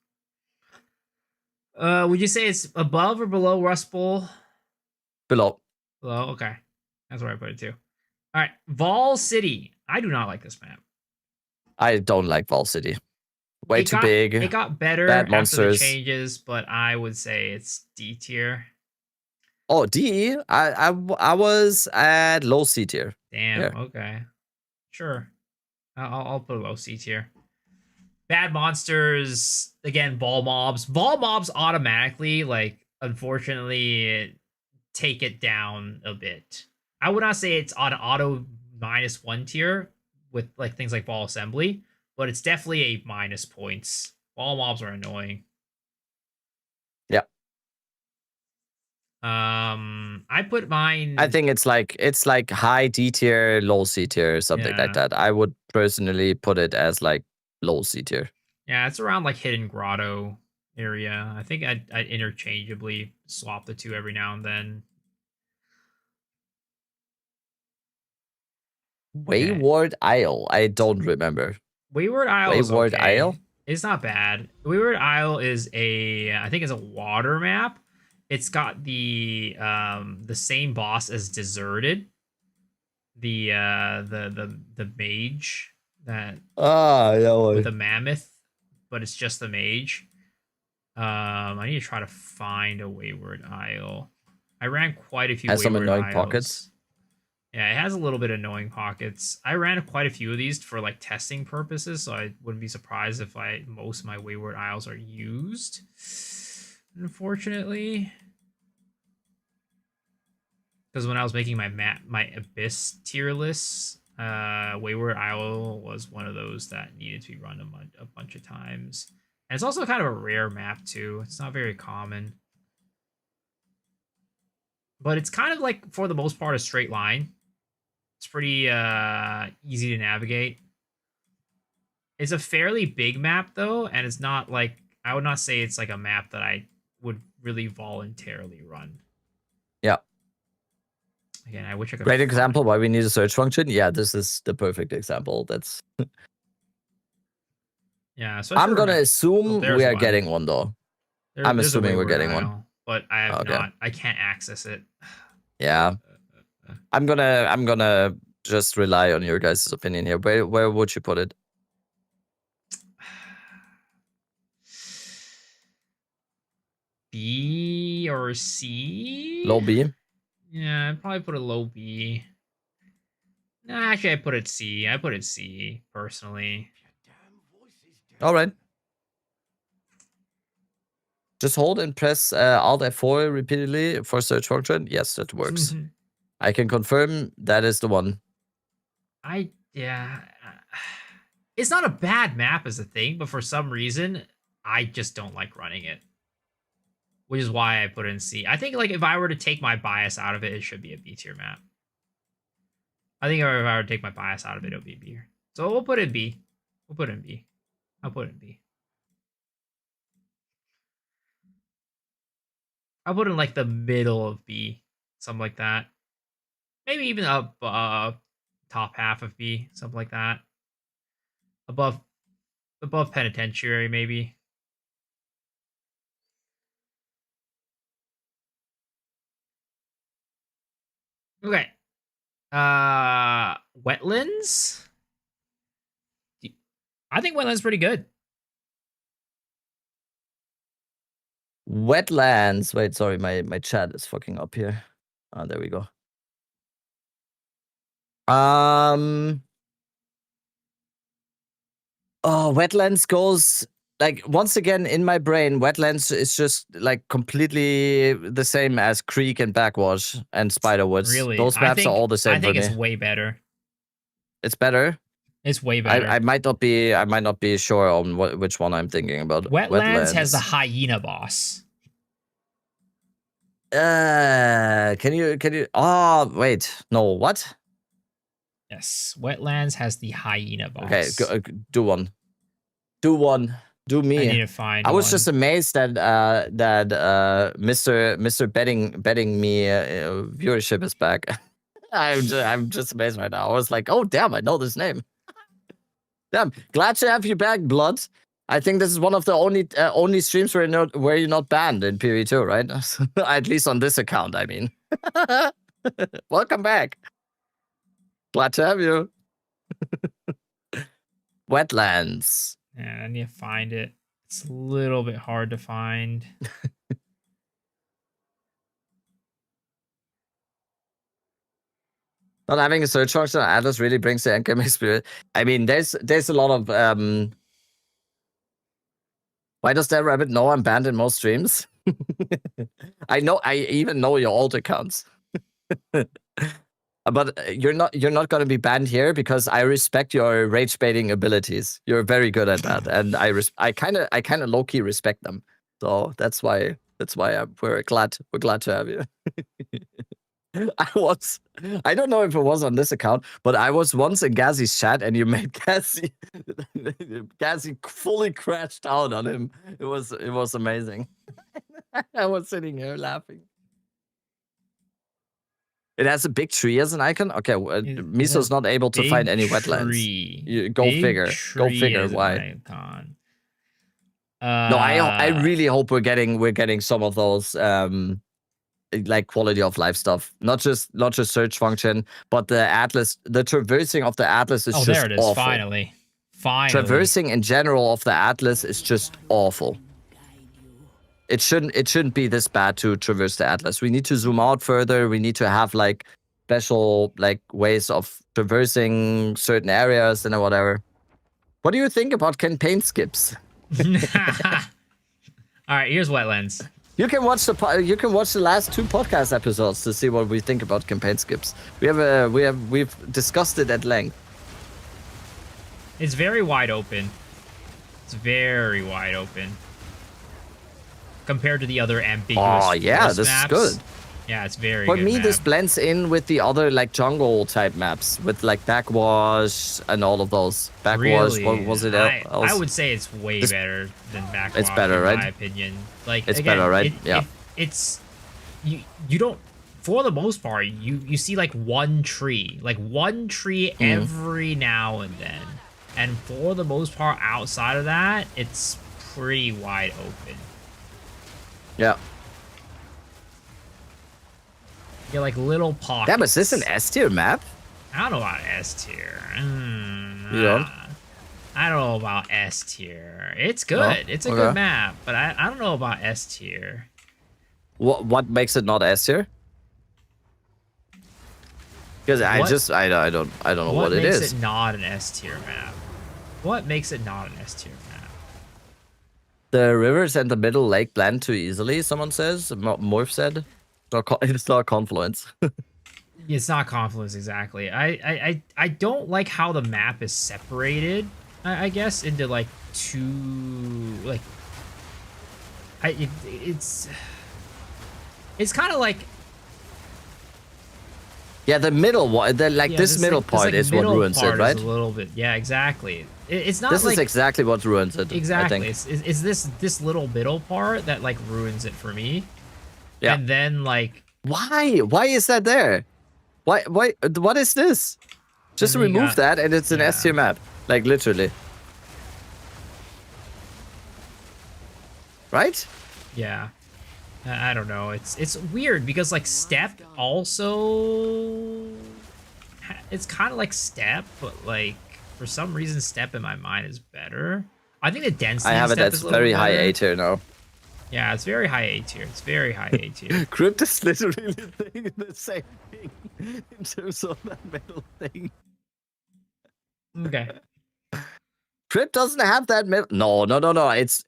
Would you say it's above or below Rust Bowl?
Below.
Below. Okay, that's where I put it too. All right, Vol City. I do not like this map.
I don't like Vol City. Way too big.
It got better
bad
after
monsters.
the changes, but I would say it's D tier.
Oh, D. I was at low C tier.
Damn. Yeah. Okay. Sure. I'll put a low C tier. Bad monsters. Again, ball mobs. Ball mobs automatically, like, unfortunately, take it down a bit. I would not say it's on auto -1 tier with like things like ball assembly, but it's definitely a minus points. Ball mobs are annoying.
Yeah.
I put mine.
I think it's like high D tier, low C tier, something like that. I would personally put it as like low C tier.
Yeah, it's around like Hidden Grotto area. I think I'd interchangeably swap the two every now and then.
Wayward Isle. I don't remember.
Wayward Isle.
Wayward Isle.
It's not bad. Wayward Isle is I think it's a water map. it's got the same boss as Deserted, the mage that with a mammoth, but it's just the mage. I need to try to find a Wayward Isle. I ran quite a few.
Has some annoying
Isles.
pockets.
Yeah, it has a little bit of annoying pockets. I ran quite a few of these for like testing purposes, so I wouldn't be surprised if most of my Wayward Isles are used. Unfortunately, because when I was making my Abyss tier list, Wayward Isle was one of those that needed to be run a bunch of times. And it's also kind of a rare map too. It's not very common. But it's kind of like, for the most part, a straight line. It's pretty easy to navigate. It's a fairly big map though, and it's not like, I would not say it's like a map that I would really voluntarily run.
Yeah.
Again, I wish I could.
Great example why we need a search function. Yeah, this is the perfect example. That's
yeah. So
I'm gonna assume we are getting one though. I'm assuming we're getting one,
but I have not. I can't access it.
Yeah, I'm gonna just rely on your guys' opinion here. Where would you put it?
B or C?
Low B.
Yeah, I'd probably put a low B. Nah, actually, I put it C. I put it C personally.
All right. Just hold and press Alt F4 repeatedly for search function. Yes, that works. I can confirm that is the one.
Yeah. It's not a bad map as a thing, but for some reason, I just don't like running it. Which is why I put it in C. I think like if I were to take my bias out of it, it should be a B tier map. I think if I were to take my bias out of it, it would be B. So we'll put it in B. We'll put it in B. I'll put it in B. I'll put it in like the middle of B. Something like that. Maybe even up top half of B. Something like that. Above Penitentiary, maybe. Okay. Wetlands? I think Wetlands pretty good.
Wetlands. Wait, sorry, my chat is fucking up here. Oh, there we go. Oh, Wetlands goes like once again in my brain. Wetlands is just like completely the same as Creek and Backwash and Spiderwoods.
Really,
those maps are all the same.
I think it's way better.
It's better.
It's way better.
I might not be sure on which one I'm thinking about.
Wetlands has the hyena boss.
Can you? Oh, wait. No, what?
Yes, Wetlands has the hyena boss.
Okay, do one. Do me.
I need to find.
I was just amazed that Mr. betting me viewership is back. I'm just amazed right now. I was like, oh damn, I know this name. Damn, glad to have you back, Blood. I think this is one of the only streams where you're not banned in PvE2, right? At least on this account, I mean. Welcome back. Glad to have you. Wetlands.
Yeah, I need to find it. It's a little bit hard to find.
Not having a search function on Atlas really brings the endgame experience. I mean, there's a lot of why does that rabbit know I'm banned in most streams? I even know your alt accounts. But you're not gonna be banned here because I respect your rage baiting abilities. You're very good at that, and I kind of low key respect them. So that's why we're glad to have you. I don't know if it was on this account, but I was once in Gazi's chat and you made Gazi fully crashed out on him. It was amazing. I was sitting here laughing. It has a big tree as an icon. Okay, Miso's not able to find any wetlands. Go figure. Go figure why. No, I really hope we're getting some of those like quality of life stuff. Not just search function, but the atlas, the traversing of the atlas is just
there it is.
awful.
Finally.
Traversing in general of the atlas is just awful. It shouldn't be this bad to traverse the atlas. We need to zoom out further. We need to have like special like ways of traversing certain areas and whatever. What do you think about campaign skips?
All right, here's Wetlands.
You can watch the last 2 podcast episodes to see what we think about campaign skips. We've discussed it at length.
It's very wide open. It's very wide open compared to the other ambiguous.
Oh yeah, this
maps.
is good.
Yeah, it's very.
For
good
me,
map.
this blends in with the other like jungle type maps with like backwash and all of those. Backwash,
really?
what was it?
I would say it's way better than backwash.
It's better,
in
right?
my opinion. Like
it's
again,
better, right? Yeah.
It's you don't. For the most part, you see like one tree every now and then, and for the most part, outside of that, it's pretty wide open.
Yeah.
You get like little pockets.
Yeah, but is this an S tier map?
I don't know about S tier.
You don't?
I don't know about S tier. It's good. It's a good map, but I don't know about S tier.
What makes it not S tier? Because I don't know what it is.
What makes it not an S tier map? What makes it not an S tier map?
The rivers and the middle lake blend too easily, someone says. Morph said. It's not Confluence.
It's not Confluence, exactly. I don't like how the map is separated, I guess, into like 2... Like... It's kind of like...
Yeah, the middle one, this middle part is what ruins it, right?
A little bit, yeah, exactly. It's not.
This is exactly what ruins it.
Exactly,
I think.
it's this little middle part that like ruins it for me.
Yeah.
And then like,
why is that there? Why? What is this? Just remove that, and it's an S tier map, like literally. Right?
Yeah. I don't know. It's weird because like Step also, it's kind of like Step, but like for some reason Step in my mind is better. I think the density.
I have it.
That's
very high A tier now.
Yeah, it's very high A tier. It's very high A tier.
Crypt is literally the same thing in terms of that middle thing.
Okay.
Crypt doesn't have that middle. No. It's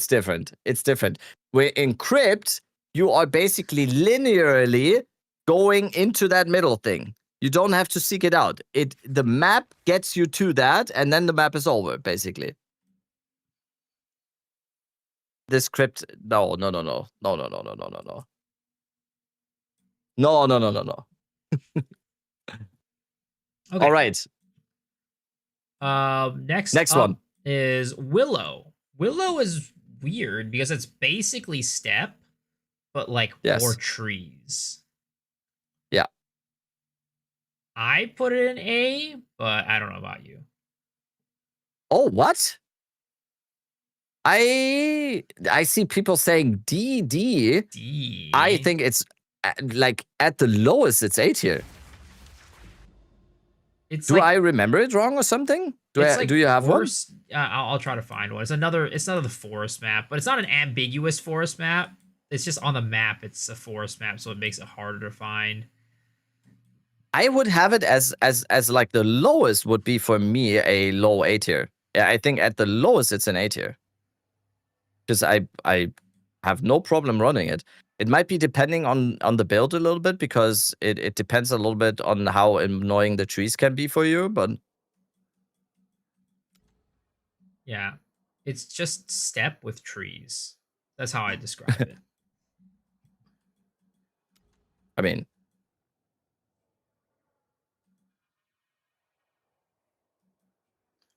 different. It's different. Where in Crypt, you are basically linearly going into that middle thing. You don't have to seek it out. The map gets you to that, and then the map is over, basically. This Crypt, no. No.
Okay.
All right.
Next one is Willow. Willow is weird because it's basically Step, but like more trees.
Yeah.
I put it in A, but I don't know about you.
Oh, what? I see people saying D.
D.
I think it's like at the lowest, it's A tier. Do I remember it wrong or something? Do you have one?
I'll try to find one. It's another the forest map, but it's not an ambiguous forest map. It's just on the map. It's a forest map, so it makes it harder to find.
I would have it as like the lowest would be for me a low A tier. Yeah, I think at the lowest it's an A tier. Because I have no problem running it. It might be depending on the build a little bit because it depends a little bit on how annoying the trees can be for you, but
yeah, it's just Step with trees. That's how I describe it.
I mean,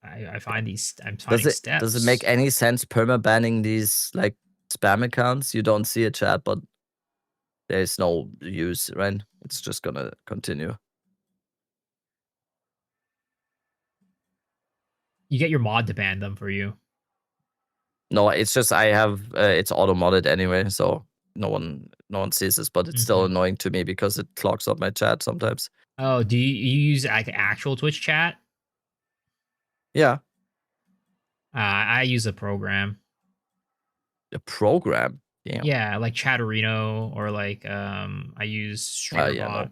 I find these. I'm finding steps.
Does it make any sense perma-banning these like spam accounts? You don't see a chat, but there's no use, right? It's just gonna continue.
You get your mod to ban them for you.
No, it's just I have it's auto modded anyway, so no one sees this, but it's still annoying to me because it clogs up my chat sometimes.
Oh, do you use like actual Twitch chat?
Yeah.
I use a program.
A program? Damn.
Yeah, like Chatterino or like I use StreamerBot.
No.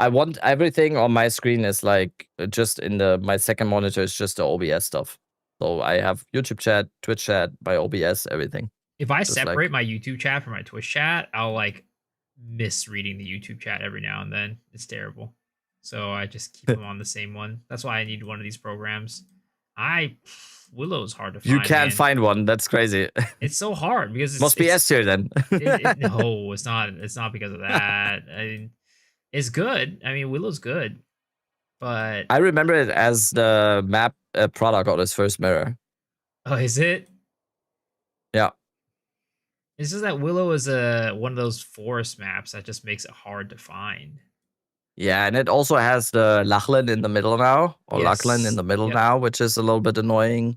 I want everything on my screen is like just in my second monitor is just the OBS stuff. So I have YouTube chat, Twitch chat, my OBS, everything.
If I separate my YouTube chat from my Twitch chat, I'll like miss reading the YouTube chat every now and then. It's terrible. So I just keep them on the same one. That's why I need one of these programs. Willow's hard to find.
You can't find one. That's crazy.
It's so hard because
must be S tier then.
No, it's not. It's not because of that. It's good. I mean, Willow's good, but
I remember it as the map product on its first mirror.
Oh, is it?
Yeah.
It's just that Willow is one of those forest maps that just makes it hard to find.
Yeah, and it also has the Lachlan in the middle now, or Lachlan in the middle now, which is a little bit annoying.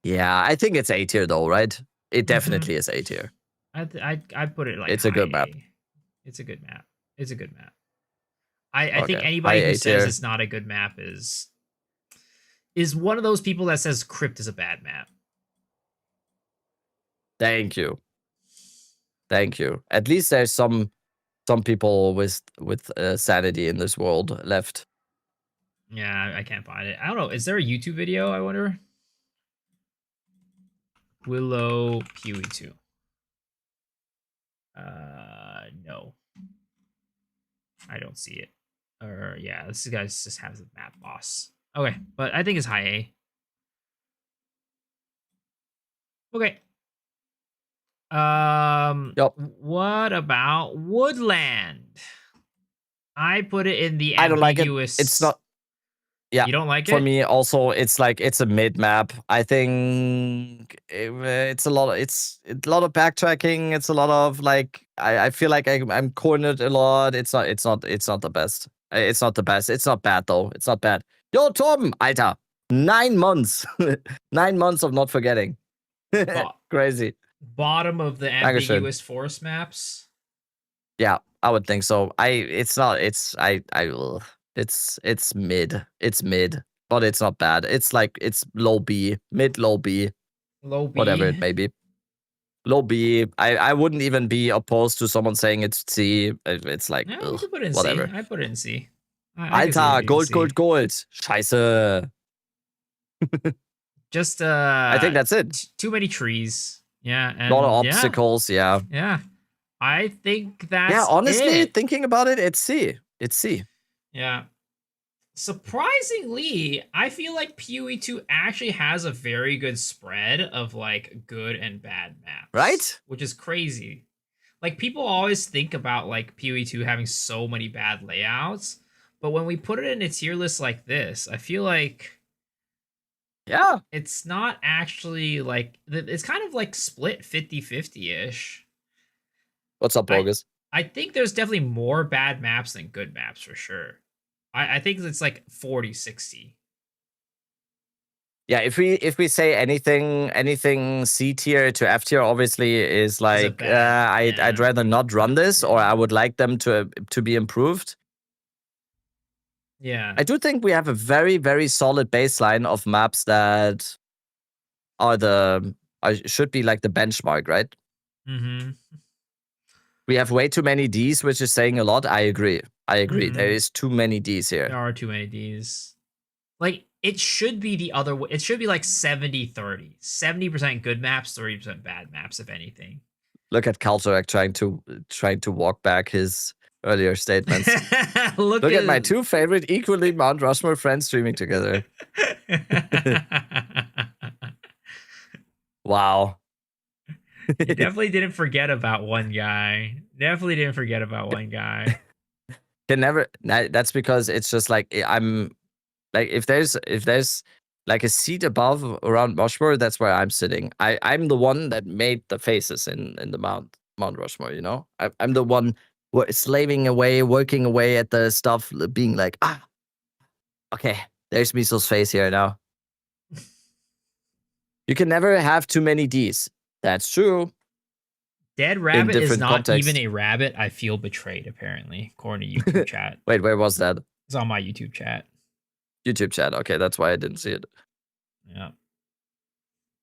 Yeah, I think it's A tier though, right? It definitely is A tier.
I put it like
it's a good map.
It's a good map. It's a good map. I think anybody who says it's not a good map is one of those people that says Crypt is a bad map.
Thank you. Thank you. At least there's some people with sanity in this world left.
Yeah, I can't find it. I don't know. Is there a YouTube video, I wonder? Willow PoE 2. No. I don't see it. Or yeah, this guy just has a map boss. Okay, but I think it's high A. Okay. What about Woodland? I put it in the ambiguous.
I don't like it. It's not. Yeah,
you don't like it?
For me, also, it's like it's a mid map. I think it's a lot. It's a lot of backtracking. It's a lot of like. I feel like I'm cornered a lot. It's not the best. It's not the best. It's not bad though. It's not bad. Yo, Tom, Alter, 9 months, 9 months of not forgetting. Crazy.
Bottom of the ambiguous forest maps.
Yeah, I would think so. It's mid. It's mid, but it's not bad. It's like it's low B, mid low B.
Low B.
Whatever it may be. Low B. I wouldn't even be opposed to someone saying it's C. It's like
yeah, we can put it in
whatever.
C. I put it in C.
Alter, gold. Scheiße.
Just
I think that's it.
Too many trees. Yeah, and
a lot of obstacles. Yeah.
I think that's
honestly,
it.
Thinking about it, it's C. It's C.
Yeah. Surprisingly, I feel like PoE 2 actually has a very good spread of like good and bad maps.
Right?
Which is crazy. Like people always think about like PoE 2 having so many bad layouts, but when we put it in a tier list like this, I feel like it's not actually like it's kind of like split 50-50-ish.
What's up, Bogus?
I think there's definitely more bad maps than good maps for sure. I think it's like 40-60.
Yeah, if we say anything C tier to F tier, obviously is like I'd rather not run this, or I would like them to be improved.
Yeah,
I do think we have a very, very solid baseline of maps that should be like the benchmark, right?
Mm-hmm.
We have way too many Ds, which is saying a lot. I agree. Mm-hmm. There is too many Ds here.
There are too many Ds. Like, it should be the other way. It should be like 70-30. 70% good maps, 30% bad maps, if anything.
Look at Kaltorek trying to walk back his earlier statements. Look at my two favorite equally Mount Rushmore friends streaming together. Wow.
You definitely didn't forget about one guy.
Can never. That's because it's just like I'm like if there's like a seat above around Rushmore, that's where I'm sitting. I'm the one that made the faces in the Mount Rushmore. You know, I'm the one slaving away, working away at the stuff, being like okay, there's Miso's face here now. You can never have too many Ds. That's true.
Dead rabbit is not even a rabbit. I feel betrayed, apparently, according to YouTube chat.
Wait, where was that?
It's on my YouTube chat.
YouTube chat. Okay, that's why I didn't see it.
Yeah.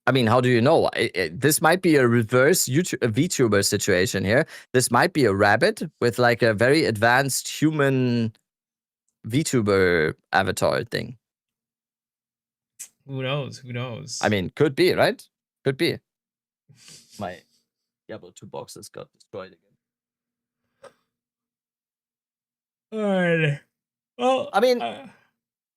I mean, how do you know? This might be a reverse VTuber situation here. This might be a rabbit with like a very advanced human VTuber avatar thing.
Who knows? Who knows?
I mean, could be, right? Could be. My Diablo 2 boxes got destroyed again.
Alright. Well,
I mean,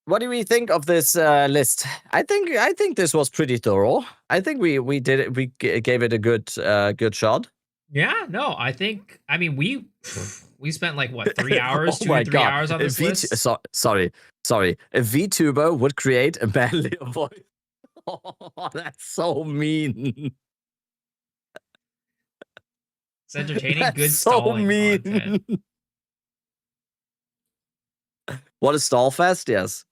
what do we think of this list? I think this was pretty thorough. I think we did it. We gave it a good shot.
Yeah. No, I think. I mean, we spent like what 3 hours, 2 or 3 hours on this list.
Sorry. A VTuber would create a manly voice. Oh, that's so mean.
It's entertaining.
That's
good
so
stalling
mean.
content.
What is Stallfest? Yes.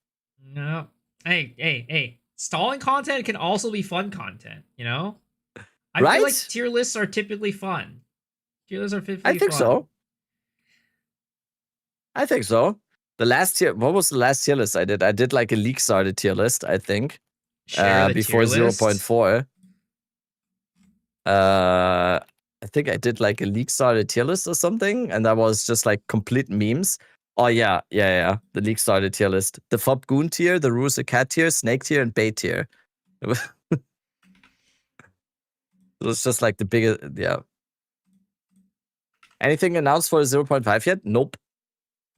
No. Hey. Stalling content can also be fun content, you know? I feel like tier lists are typically fun. Tier lists are typically fun.
I think so. The last tier, what was the last tier list I did? I did like a league started tier list, I think. Before 0.4. I think I did like a league started tier list or something, and that was just like complete memes. Oh yeah. The league started tier list. The Fob Goon tier, the Rusa Cat tier, Snake tier, and Bait tier. It was just like the biggest, yeah. Anything announced for 0.5 yet? Nope.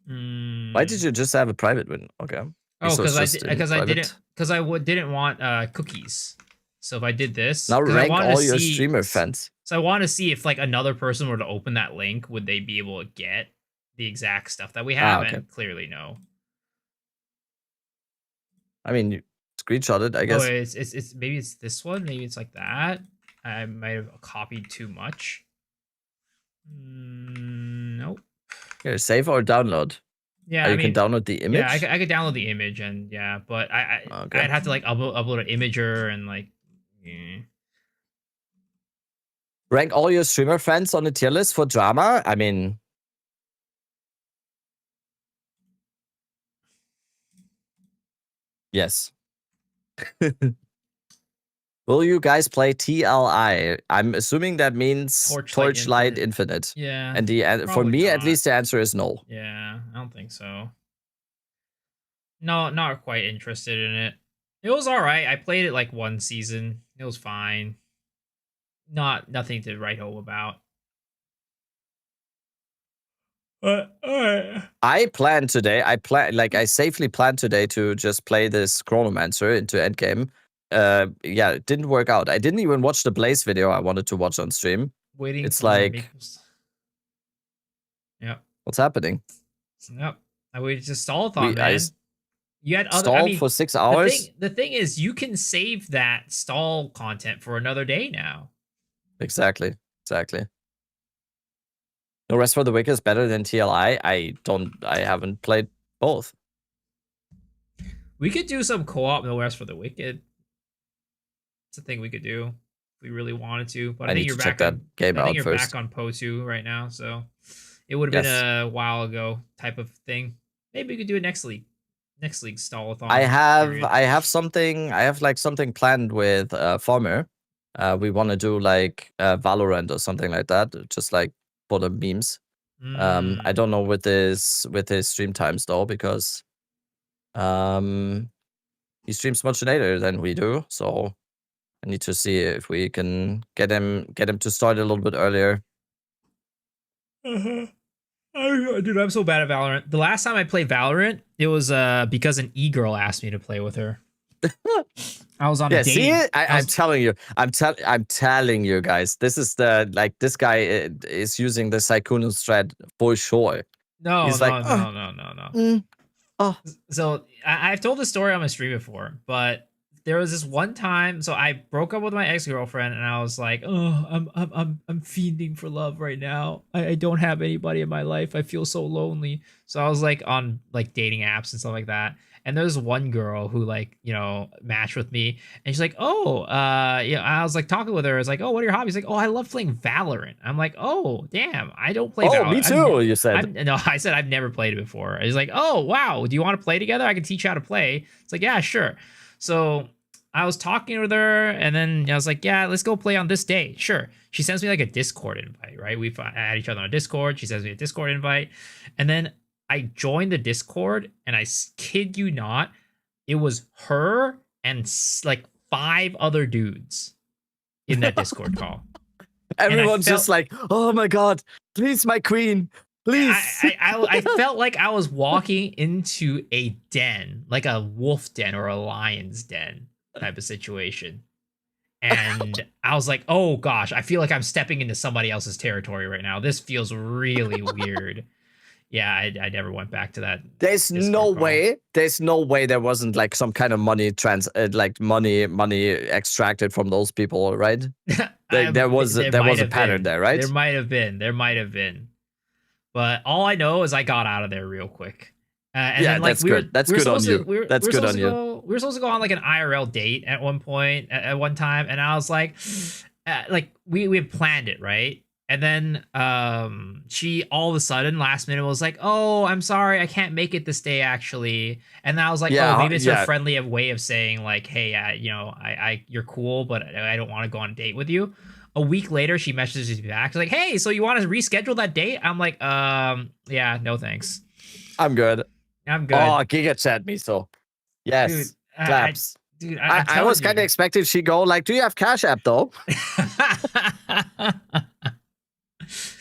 Why did you just have a private win? Okay.
Oh, because I didn't want cookies. So if I did this,
now rank all your streamer fans.
So I want to see if like another person were to open that link, would they be able to get the exact stuff that we have?
Okay.
And clearly no.
I mean, you screenshot it, I guess.
Oh, it's maybe it's this one. Maybe it's like that. I might have copied too much. Nope.
Here, save or download.
Yeah,
you can download the image.
Yeah, I could download the image, and yeah, but I'd have to like upload an imager and like.
Rank all your streamer friends on the tier list for drama. I mean, yes. Will you guys play TLI? I'm assuming that means Torchlight Infinite.
Yeah.
And for me, at least, the answer is no.
Yeah, I don't think so. No, not quite interested in it. It was all right. I played it like one season. It was fine. Nothing to write home about.
I planned today. I safely planned today to just play this Chronomancer into Endgame. Yeah, it didn't work out. I didn't even watch the Blaze video I wanted to watch on stream. It's like,
yeah.
What's happening?
Yep. I would just stall-a-thon, man. You had other
stalled for 6 hours.
The thing is, you can save that stall content for another day now.
Exactly. No Rest for the Wicked is better than TLI. I haven't played both.
We could do some co-op No Rest for the Wicked. It's a thing we could do if we really wanted to. But I think you're back on back on Po2 right now, so it would have been a while ago type of thing. Maybe we could do it next league. Next league stall-a-thon.
I have something planned with Farmer. We want to do like Valorant or something like that, just like for the memes. I don't know with his stream times though, because he streams much later than we do, so I need to see if we can get him to start a little bit earlier.
Dude, I'm so bad at Valorant. The last time I played Valorant, it was because an e-girl asked me to play with her. I was on a date.
See, I'm telling you guys, this is this guy is using the Sykkuno strat for sure.
No. So I've told this story on my stream before, but there was this one time. So I broke up with my ex-girlfriend, and I was like, "Oh, I'm fiending for love right now. I don't have anybody in my life. I feel so lonely." So I was like on like dating apps and stuff like that. And there's one girl who like, you know, matched with me, and she's like, oh, yeah, I was like talking with her. I was like, oh, what are your hobbies? Like, oh, I love playing Valorant. I'm like, oh, damn, I don't play Valorant.
Oh, me too, you said.
No, I said I've never played it before. He's like, oh, wow, do you want to play together? I can teach you how to play. It's like, yeah, sure. So I was talking with her, and then I was like, yeah, let's go play on this day. Sure. She sends me like a Discord invite, right? We've had each other on Discord. She sends me a Discord invite. And then I joined the Discord, and I kid you not, it was her and like 5 other dudes in that Discord call.
Everyone's just like, oh my God, please, my queen. Please.
I felt like I was walking into a den, like a wolf den or a lion's den type of situation. And I was like, oh gosh, I feel like I'm stepping into somebody else's territory right now. This feels really weird. Yeah, I never went back to that.
There's no way there wasn't like some kind of money money extracted from those people, right? There was a pattern there, right?
There might have been. But all I know is I got out of there real quick. And
yeah,
then, like,
that's good. That's good on you. That's good on you.
We were supposed to go on like an IRL date at one point, at one time, and I was like we had planned it, right? And then she all of a sudden last minute was like, oh, I'm sorry, I can't make it this day actually. And I was like, oh, maybe it's a friendly way of saying like, hey, you know, you're cool, but I don't want to go on a date with you. A week later, she messages me back. She's like, hey, so you want to reschedule that date? I'm like, yeah, no thanks.
I'm good.
I'm good.
Oh, Giga chat me so. Yes.
Dude,
claps.
I
was kind of expecting she'd go like, do you have Cash App though?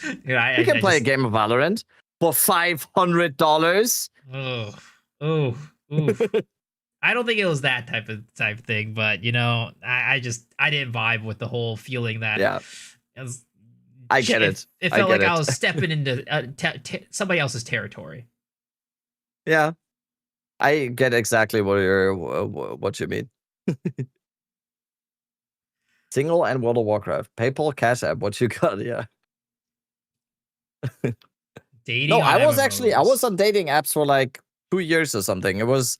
Dude,
we can play a game of Valorant for $500.
Oh. I don't think it was that type of thing, but you know, I didn't vibe with the whole feeling that.
Yeah, I get it.
It felt like I was stepping into somebody else's territory.
Yeah, I get exactly what you mean. Single and World of Warcraft, PayPal, Cash App. What you got? Yeah.
Dating.
No, I was on dating apps for like 2 years or something. It was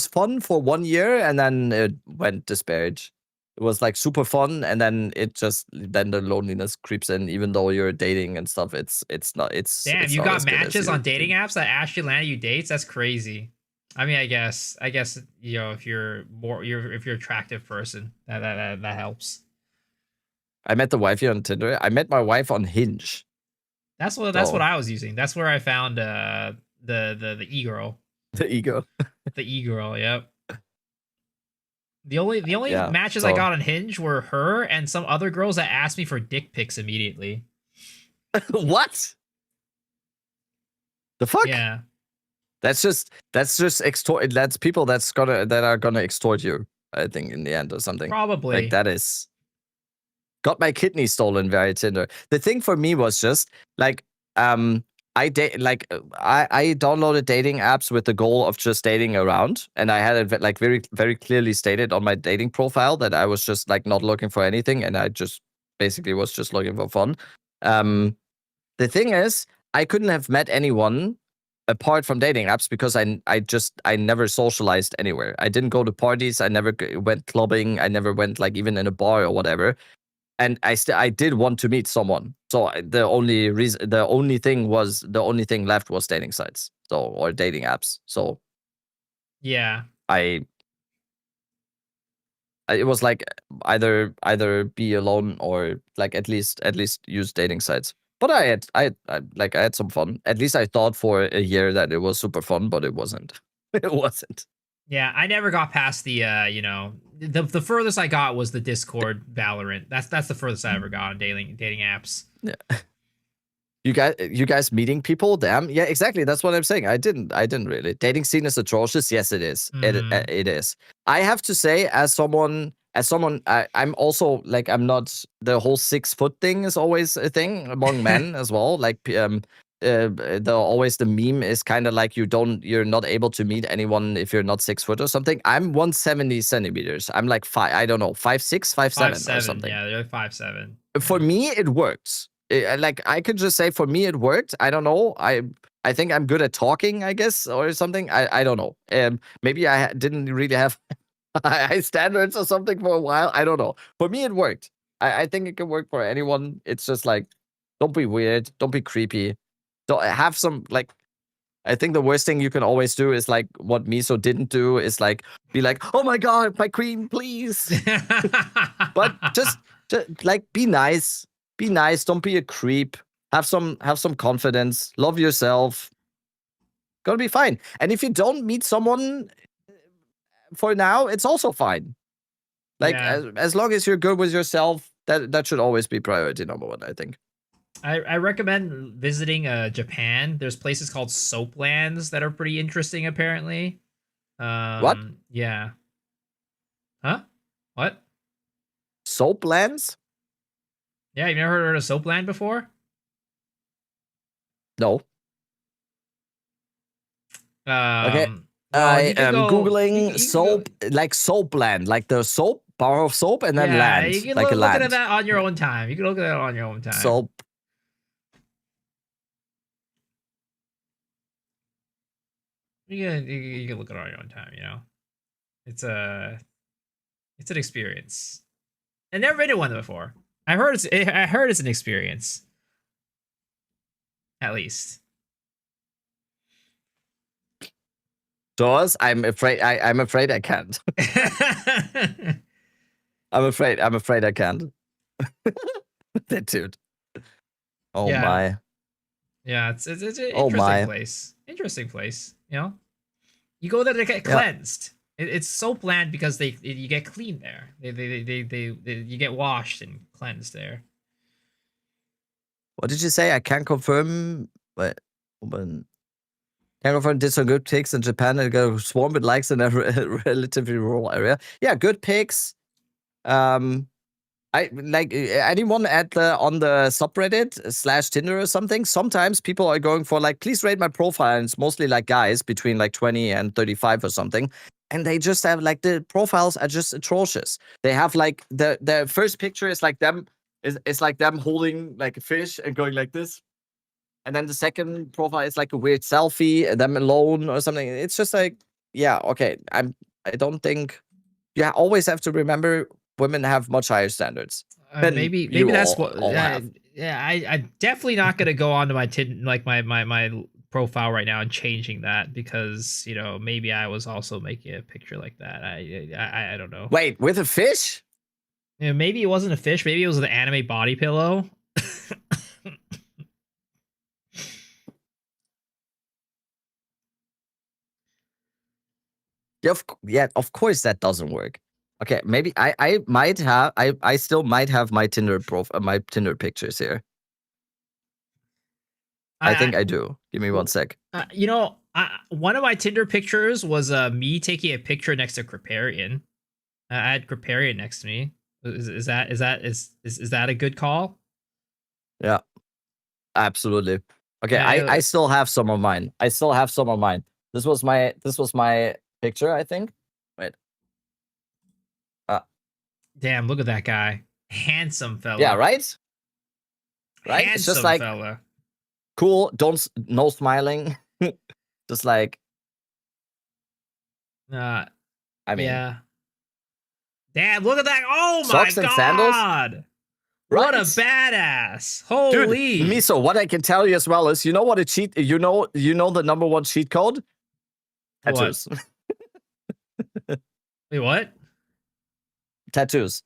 fun for 1 year, and then it went disparage. It was like super fun, and then then the loneliness creeps in. Even though you're dating and stuff, it's not.
Damn, you got matches on dating apps that actually landed you dates. That's crazy. I mean, I guess you know, if you're if you're an attractive person, that helps.
I met the wifey on Tinder. I met my wife on Hinge.
That's what I was using. That's where I found the e-girl.
The e-girl.
The e-girl, yep. The only matches I got on Hinge were her and some other girls that asked me for dick pics immediately.
What? The fuck?
Yeah.
That's just extort. That's people that are gonna extort you, I think, in the end or something.
Probably.
Like that is. Got my kidney stolen via Tinder. The thing for me was just like I downloaded dating apps with the goal of just dating around, and I had it like very, very clearly stated on my dating profile that I was just like not looking for anything, and I just basically was just looking for fun. The thing is, I couldn't have met anyone apart from dating apps because I never socialized anywhere. I didn't go to parties. I never went clubbing. I never went like even in a bar or whatever. And I did want to meet someone. So the only thing left was dating sites. Or dating apps. So
yeah.
it was like either be alone or like at least use dating sites. But I had some fun. At least I thought for a year that it was super fun, but it wasn't. It wasn't.
Yeah, I never got past the the furthest I got was the Discord Valorant. That's the furthest I ever got on dating apps.
Yeah. You guys meeting people? Damn. Yeah, exactly. That's what I'm saying. I didn't really. Dating scene is atrocious. Yes, it is. It is. I have to say, as someone, I'm also like, I'm not, the whole 6 foot thing is always a thing among men as well. Like, the meme is kind of like you're not able to meet anyone if you're not 6 foot or something. I'm 170 centimeters. I'm like 5'6", 5'7" or something.
Yeah, they're 5'7".
For me, it works. Like I could just say, for me, it worked. I don't know. I think I'm good at talking, I guess, or something. I don't know. Maybe I didn't really have high standards or something for a while. I don't know. For me, it worked. I think it can work for anyone. It's just like, don't be weird. Don't be creepy. Don't have some like. I think the worst thing you can always do is like what Miso didn't do is like be like, oh my god, my queen, please. But just like be nice. Be nice. Don't be a creep. Have some confidence. Love yourself. Gonna be fine. And if you don't meet someone for now, it's also fine. Like as long as you're good with yourself, that should always be priority number one, I think.
I recommend visiting Japan. There's places called soaplands that are pretty interesting, apparently.
What?
Yeah. Huh? What?
Soaplands?
Yeah, you've never heard of soapland before?
No. Okay. I am Googling soap, like soapland, like the soap, bar of soap, and then land.
You can
like
look
a land.
at that on your own time. You can look at that on your own time.
Soap.
You can look at it on your own time, you know? It's an experience. I've never been to one before. I heard it's an experience. At least.
Doors, I'm afraid I can't. I'm afraid I can't. That dude. Oh
yeah.
my.
Yeah, it's an interesting place. Interesting place, you know? You go there to get cleansed. It's so bland because you get clean there. You get washed and cleansed there.
What did you say? I can't confirm. Wait, can't confirm did some good picks in Japan and got swarmed with likes in a relatively rural area. Yeah, good picks. I like anyone on the subreddit / Tinder or something. Sometimes people are going for like, please rate my profile, and it's mostly like guys between like 20 and 35 or something, and they just have like the profiles are just atrocious. They have like the first picture is like them is like them holding like a fish and going like this, and then the second profile is like a weird selfie and them alone or something. It's just like, yeah, okay. I don't think you always have to remember. Women have much higher standards.
Maybe that's what. I'm definitely not gonna go onto my my profile right now and changing that because maybe I was also making a picture like that. I don't know.
Wait, with a fish?
Yeah, maybe it wasn't a fish. Maybe it was the anime body pillow.
Yeah, of course that doesn't work. Okay, maybe I might have I still might have my Tinder my Tinder pictures here. I think I do. Give me one sec.
One of my Tinder pictures was me taking a picture next to Kripparrian. I had Kripparrian next to me. Is that a good call?
Yeah, absolutely. Okay, I still have some of mine. This was my picture, I think. Wait.
Damn, look at that guy. Handsome fella.
Yeah, right? Right?
Handsome
it's just like
fella.
Cool, no smiling. Just like
I mean, yeah. Damn, look at that. Oh my
socks and sandals?
What a badass. Holy.
Dude, Miso, what I can tell you as well is what a cheat you know the number one cheat code? Tattoos.
Wait, what?
Tattoos.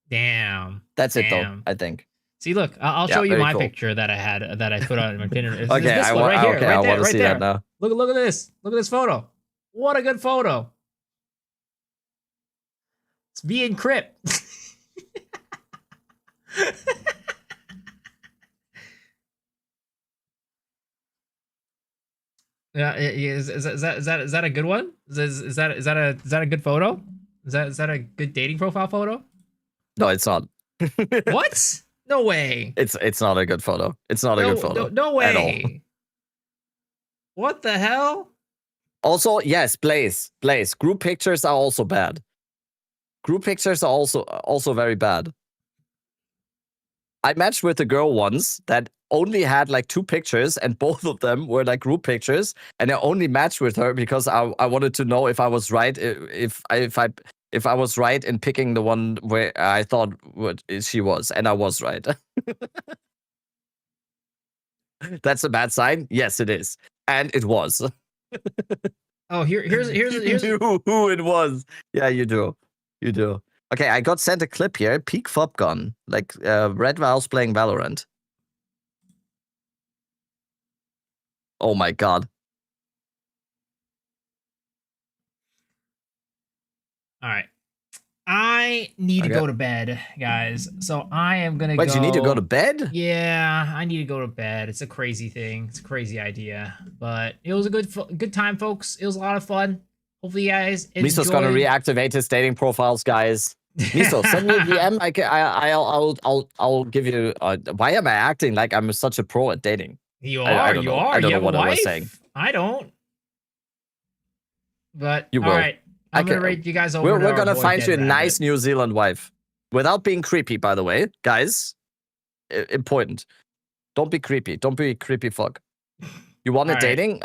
Damn.
That's it though, I think.
See, look, I'll show you my picture that I put on my Tinder.
Okay, this one right here, I want to see that now.
Look at this. Look at this photo. What a good photo. It's me and Crip. Yeah, is that a good one? Is that a good photo? Is that a good dating profile photo?
No, it's not.
What? No way.
It's not a good photo. It's not a good photo.
No way.
At all.
What the hell?
Also, yes, Blaze. Group pictures are also bad. Group pictures are also very bad. I matched with a girl once that only had like 2 pictures, and both of them were like group pictures. And I only matched with her because I wanted to know if I was right, if I was right in picking the one where I thought what she was, and I was right. That's a bad sign. Yes, it is, and it was.
Oh, here's
You knew who it was. Yeah, you do. You do. Okay, I got sent a clip here. Peak fob gun, like Red Valve's playing Valorant. Oh my god.
All right. I need to go to bed, guys. So I am gonna
Wait, you need to go to bed?
Yeah, I need to go to bed. It's a crazy thing. It's a crazy idea, but it was a good time, folks. It was a lot of fun. Hopefully, you guys enjoyed.
Miso's gonna reactivate his dating profiles, guys. Miso, send me a DM. I'll give you. Why am I acting like I'm such a pro at dating?
You are. I don't know
what I was saying.
I don't. But
you will.
All right. I'm gonna rate you guys over.
We're gonna find you a nice New Zealand wife, without being creepy. By the way, guys, important. Don't be creepy. Don't be creepy fuck. You want a dating?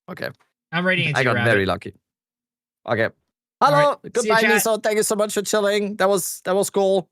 Okay.
I'm rating it.
I got very lucky. Okay. Hello.
Right.
Goodbye, Miso. Thank you so much for chilling. That was cool.